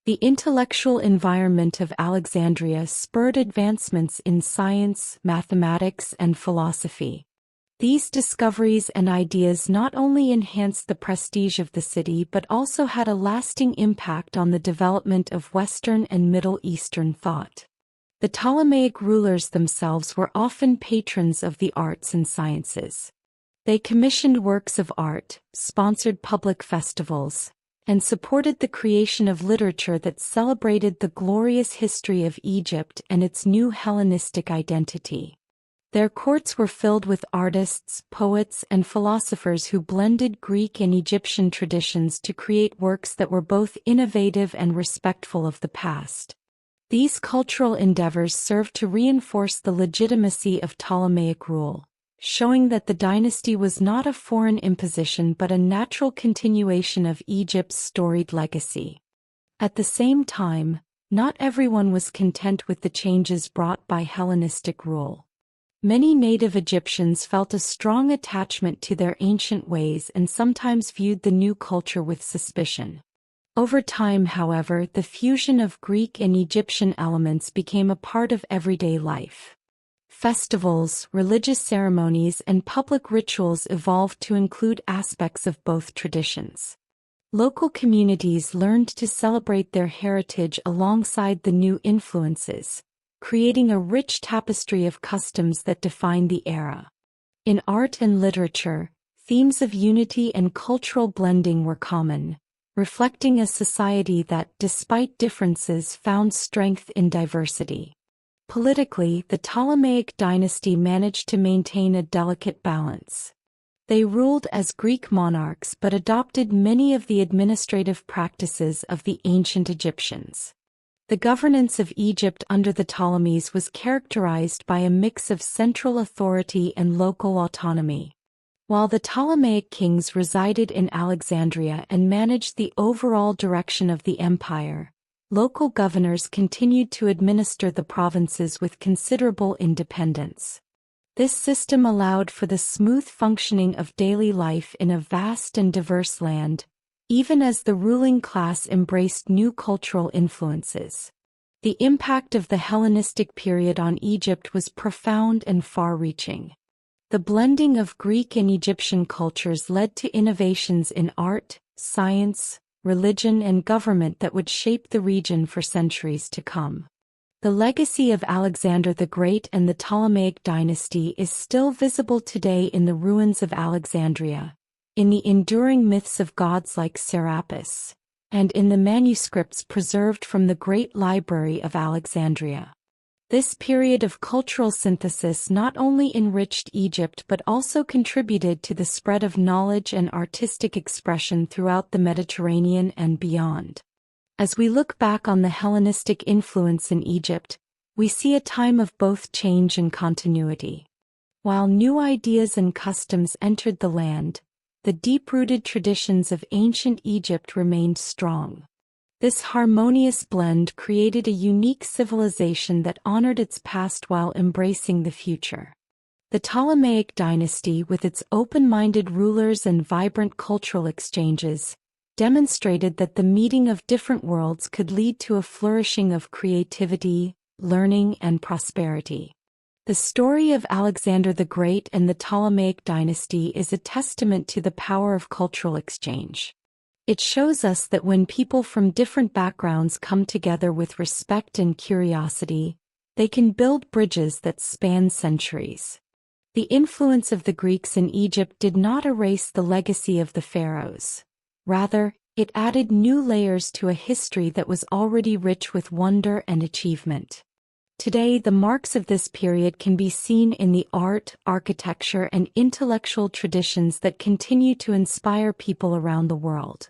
The intellectual environment of Alexandria spurred advancements in science, mathematics, and philosophy. These discoveries and ideas not only enhanced the prestige of the city but also had a lasting impact on the development of Western and Middle Eastern thought. The Ptolemaic rulers themselves were often patrons of the arts and sciences. They commissioned works of art, sponsored public festivals, and supported the creation of literature that celebrated the glorious history of Egypt and its new Hellenistic identity. Their courts were filled with artists, poets, and philosophers who blended Greek and Egyptian traditions to create works that were both innovative and respectful of the past. These cultural endeavors served to reinforce the legitimacy of Ptolemaic rule, showing that the dynasty was not a foreign imposition but a natural continuation of Egypt's storied legacy. At the same time, not everyone was content with the changes brought by Hellenistic rule. Many native Egyptians felt a strong attachment to their ancient ways and sometimes viewed the new culture with suspicion. Over time, however, the fusion of Greek and Egyptian elements became a part of everyday life. Festivals, religious ceremonies, and public rituals evolved to include aspects of both traditions. Local communities learned to celebrate their heritage alongside the new influences, creating a rich tapestry of customs that defined the era. In art and literature, themes of unity and cultural blending were common, reflecting a society that, despite differences, found strength in diversity. Politically, the Ptolemaic dynasty managed to maintain a delicate balance. They ruled as Greek monarchs but adopted many of the administrative practices of the ancient Egyptians. The governance of Egypt under the Ptolemies was characterized by a mix of central authority and local autonomy. While the Ptolemaic kings resided in Alexandria and managed the overall direction of the empire, local governors continued to administer the provinces with considerable independence. This system allowed for the smooth functioning of daily life in a vast and diverse land, even as the ruling class embraced new cultural influences. The impact of the Hellenistic period on Egypt was profound and far-reaching. The blending of Greek and Egyptian cultures led to innovations in art, science, religion, and government that would shape the region for centuries to come. The legacy of Alexander the Great and the Ptolemaic dynasty is still visible today in the ruins of Alexandria, in the enduring myths of gods like Serapis, and in the manuscripts preserved from the Great Library of Alexandria. This period of cultural synthesis not only enriched Egypt but also contributed to the spread of knowledge and artistic expression throughout the Mediterranean and beyond. As we look back on the Hellenistic influence in Egypt, we see a time of both change and continuity. While new ideas and customs entered the land, the deep-rooted traditions of ancient Egypt remained strong. This harmonious blend created a unique civilization that honored its past while embracing the future. The Ptolemaic dynasty, with its open-minded rulers and vibrant cultural exchanges, demonstrated that the meeting of different worlds could lead to a flourishing of creativity, learning, and prosperity. The story of Alexander the Great and the Ptolemaic dynasty is a testament to the power of cultural exchange. It shows us that when people from different backgrounds come together with respect and curiosity, they can build bridges that span centuries. The influence of the Greeks in Egypt did not erase the legacy of the pharaohs. Rather, it added new layers to a history that was already rich with wonder and achievement. Today, the marks of this period can be seen in the art, architecture, and intellectual traditions that continue to inspire people around the world.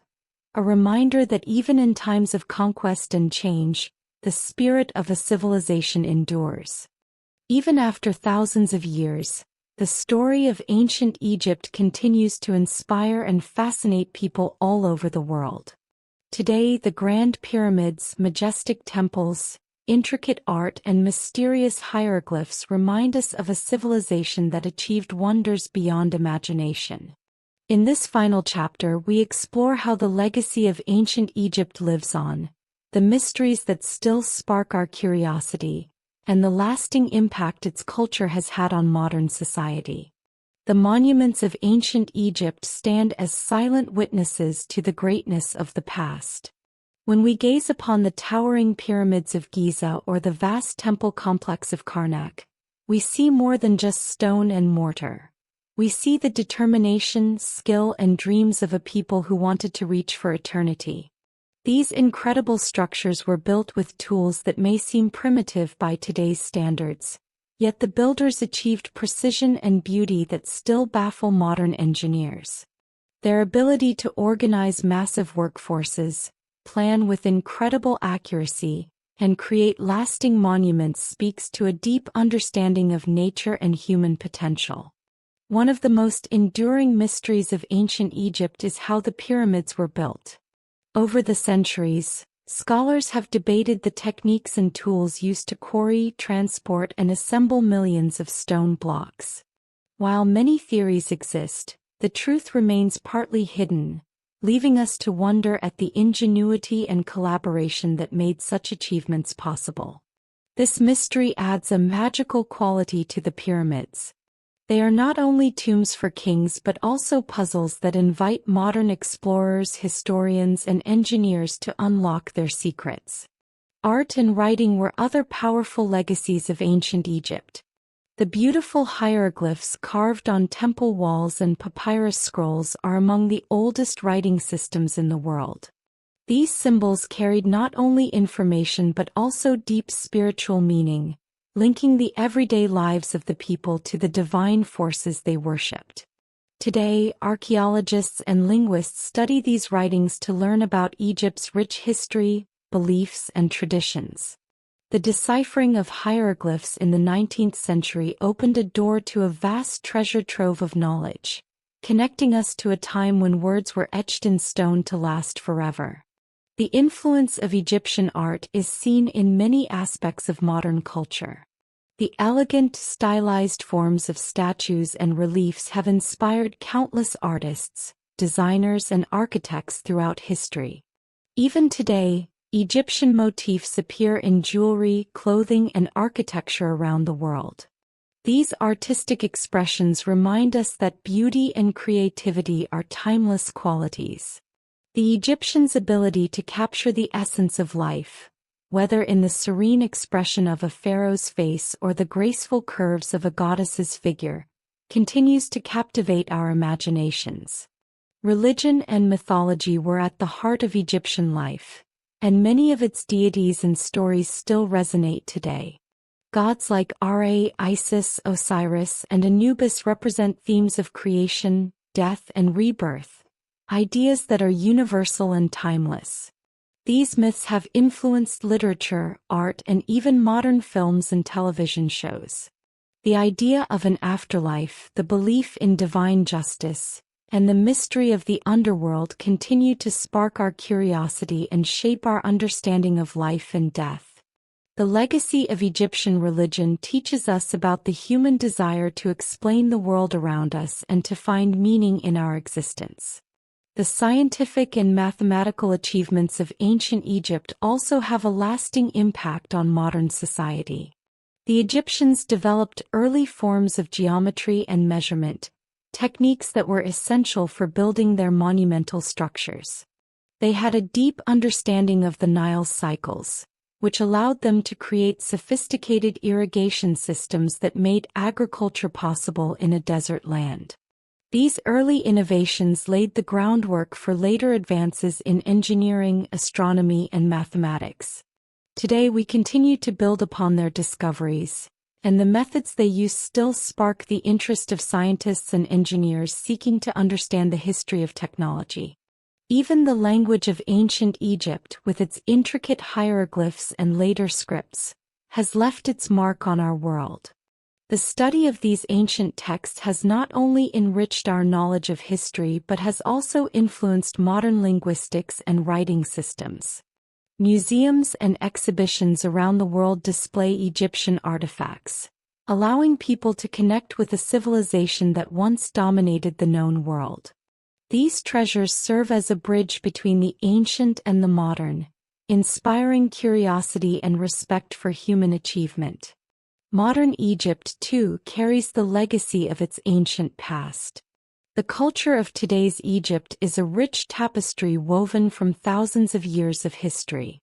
A reminder that even in times of conquest and change, the spirit of a civilization endures. Even after thousands of years, the story of ancient Egypt continues to inspire and fascinate people all over the world. Today, the grand pyramids, majestic temples, intricate art, and mysterious hieroglyphs remind us of a civilization that achieved wonders beyond imagination. In this final chapter, we explore how the legacy of ancient Egypt lives on, the mysteries that still spark our curiosity, and the lasting impact its culture has had on modern society. The monuments of ancient Egypt stand as silent witnesses to the greatness of the past. When we gaze upon the towering pyramids of Giza or the vast temple complex of Karnak, we see more than just stone and mortar. We see the determination, skill, and dreams of a people who wanted to reach for eternity. These incredible structures were built with tools that may seem primitive by today's standards, yet the builders achieved precision and beauty that still baffle modern engineers. Their ability to organize massive workforces, plan with incredible accuracy, and create lasting monuments speaks to a deep understanding of nature and human potential. One of the most enduring mysteries of ancient Egypt is how the pyramids were built. Over the centuries, scholars have debated the techniques and tools used to quarry, transport, and assemble millions of stone blocks. While many theories exist, the truth remains partly hidden, leaving us to wonder at the ingenuity and collaboration that made such achievements possible. This mystery adds a magical quality to the pyramids. They are not only tombs for kings but also puzzles that invite modern explorers, historians, and engineers to unlock their secrets. Art and writing were other powerful legacies of ancient Egypt. The beautiful hieroglyphs carved on temple walls and papyrus scrolls are among the oldest writing systems in the world. These symbols carried not only information but also deep spiritual meaning, linking the everyday lives of the people to the divine forces they worshipped. Today, archaeologists and linguists study these writings to learn about Egypt's rich history, beliefs, and traditions. The deciphering of hieroglyphs in the 19th century opened a door to a vast treasure trove of knowledge, connecting us to a time when words were etched in stone to last forever. The influence of Egyptian art is seen in many aspects of modern culture. The elegant, stylized forms of statues and reliefs have inspired countless artists, designers, and architects throughout history. Even today, Egyptian motifs appear in jewelry, clothing, and architecture around the world. These artistic expressions remind us that beauty and creativity are timeless qualities. The Egyptians' ability to capture the essence of life, whether in the serene expression of a pharaoh's face or the graceful curves of a goddess's figure, continues to captivate our imaginations. Religion and mythology were at the heart of Egyptian life, and many of its deities and stories still resonate today. Gods like Ra, Isis, Osiris, and Anubis represent themes of creation, death, and rebirth, ideas that are universal and timeless. These myths have influenced literature, art, and even modern films and television shows. The idea of an afterlife, the belief in divine justice, and the mystery of the underworld continue to spark our curiosity and shape our understanding of life and death. The legacy of Egyptian religion teaches us about the human desire to explain the world around us and to find meaning in our existence. The scientific and mathematical achievements of ancient Egypt also have a lasting impact on modern society. The Egyptians developed early forms of geometry and measurement, techniques that were essential for building their monumental structures. They had a deep understanding of the Nile cycles, which allowed them to create sophisticated irrigation systems that made agriculture possible in a desert land. These early innovations laid the groundwork for later advances in engineering, astronomy, and mathematics. Today we continue to build upon their discoveries, and the methods they use still spark the interest of scientists and engineers seeking to understand the history of technology. Even the language of ancient Egypt, with its intricate hieroglyphs and later scripts, has left its mark on our world. The study of these ancient texts has not only enriched our knowledge of history but has also influenced modern linguistics and writing systems. Museums and exhibitions around the world display Egyptian artifacts, allowing people to connect with a civilization that once dominated the known world. These treasures serve as a bridge between the ancient and the modern, inspiring curiosity and respect for human achievement. Modern Egypt, too, carries the legacy of its ancient past. The culture of today's Egypt is a rich tapestry woven from thousands of years of history.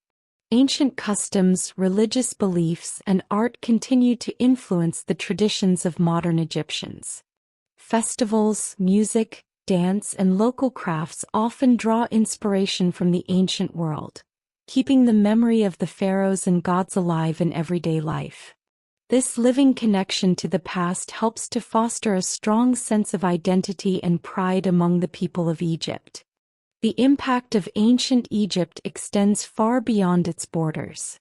Ancient customs, religious beliefs, and art continue to influence the traditions of modern Egyptians. Festivals, music, dance, and local crafts often draw inspiration from the ancient world, keeping the memory of the pharaohs and gods alive in everyday life. This living connection to the past helps to foster a strong sense of identity and pride among the people of Egypt. The impact of ancient Egypt extends far beyond its borders.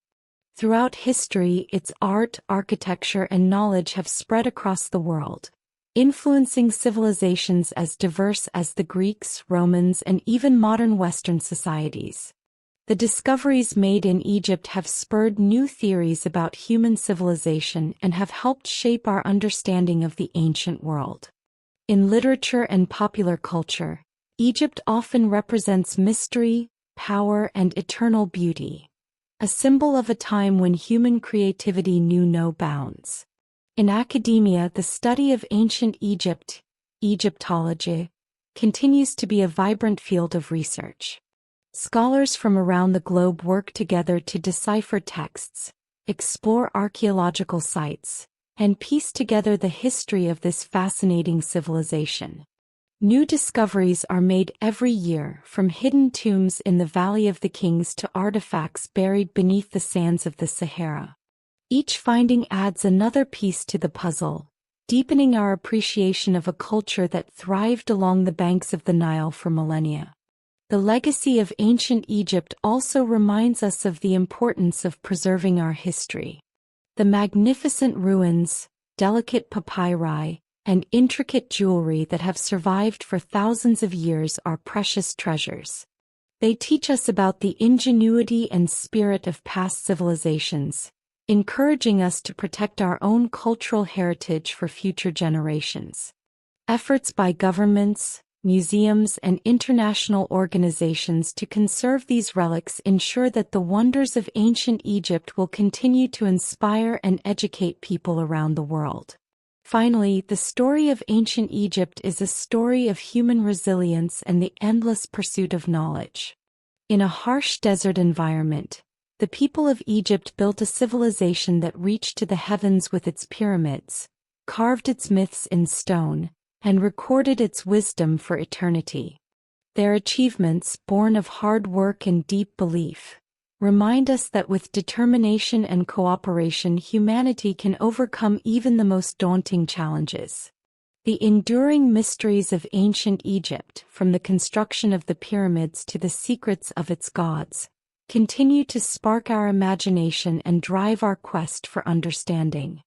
Throughout history, its art, architecture, and knowledge have spread across the world, influencing civilizations as diverse as the Greeks, Romans, and even modern Western societies. The discoveries made in Egypt have spurred new theories about human civilization and have helped shape our understanding of the ancient world. In literature and popular culture, Egypt often represents mystery, power, and eternal beauty, a symbol of a time when human creativity knew no bounds. In academia, the study of ancient Egypt, Egyptology, continues to be a vibrant field of research. Scholars from around the globe work together to decipher texts, explore archaeological sites, and piece together the history of this fascinating civilization. New discoveries are made every year, from hidden tombs in the Valley of the Kings to artifacts buried beneath the sands of the Sahara. Each finding adds another piece to the puzzle, deepening our appreciation of a culture that thrived along the banks of the Nile for millennia. The legacy of ancient Egypt also reminds us of the importance of preserving our history. The magnificent ruins, delicate papyri, and intricate jewelry that have survived for thousands of years are precious treasures. They teach us about the ingenuity and spirit of past civilizations, encouraging us to protect our own cultural heritage for future generations. Efforts by governments, museums, and international organizations to conserve these relics ensure that the wonders of ancient Egypt will continue to inspire and educate people around the world. Finally, the story of ancient Egypt is a story of human resilience and the endless pursuit of knowledge. In a harsh desert environment, the people of Egypt built a civilization that reached to the heavens with its pyramids, carved its myths in stone, and recorded its wisdom for eternity. Their achievements, born of hard work and deep belief, remind us that with determination and cooperation, humanity can overcome even the most daunting challenges. The enduring mysteries of ancient Egypt, from the construction of the pyramids to the secrets of its gods, continue to spark our imagination and drive our quest for understanding.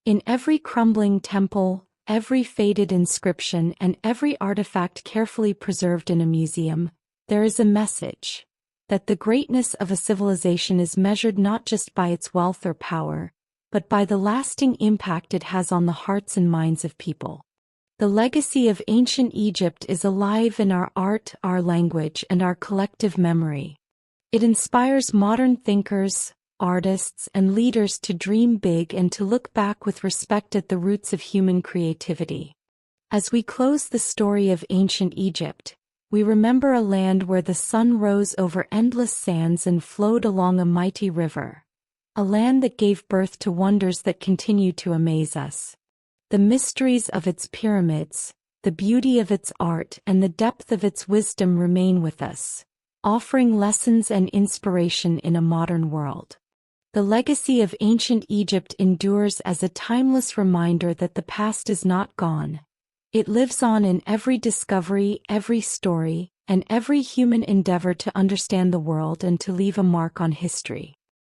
In every crumbling temple, every faded inscription, and every artifact carefully preserved in a museum, there is a message that the greatness of a civilization is measured not just by its wealth or power, but by the lasting impact it has on the hearts and minds of people. The legacy of ancient Egypt is alive in our art, our language, and our collective memory. It inspires modern thinkers, artists, and leaders to dream big and to look back with respect at the roots of human creativity. As we close the story of ancient Egypt, we remember a land where the sun rose over endless sands and flowed along a mighty river, a land that gave birth to wonders that continue to amaze us. The mysteries of its pyramids, the beauty of its art, and the depth of its wisdom remain with us, offering lessons and inspiration in a modern world. The legacy of ancient Egypt endures as a timeless reminder that the past is not gone. It lives on in every discovery, every story, and every human endeavor to understand the world and to leave a mark on history.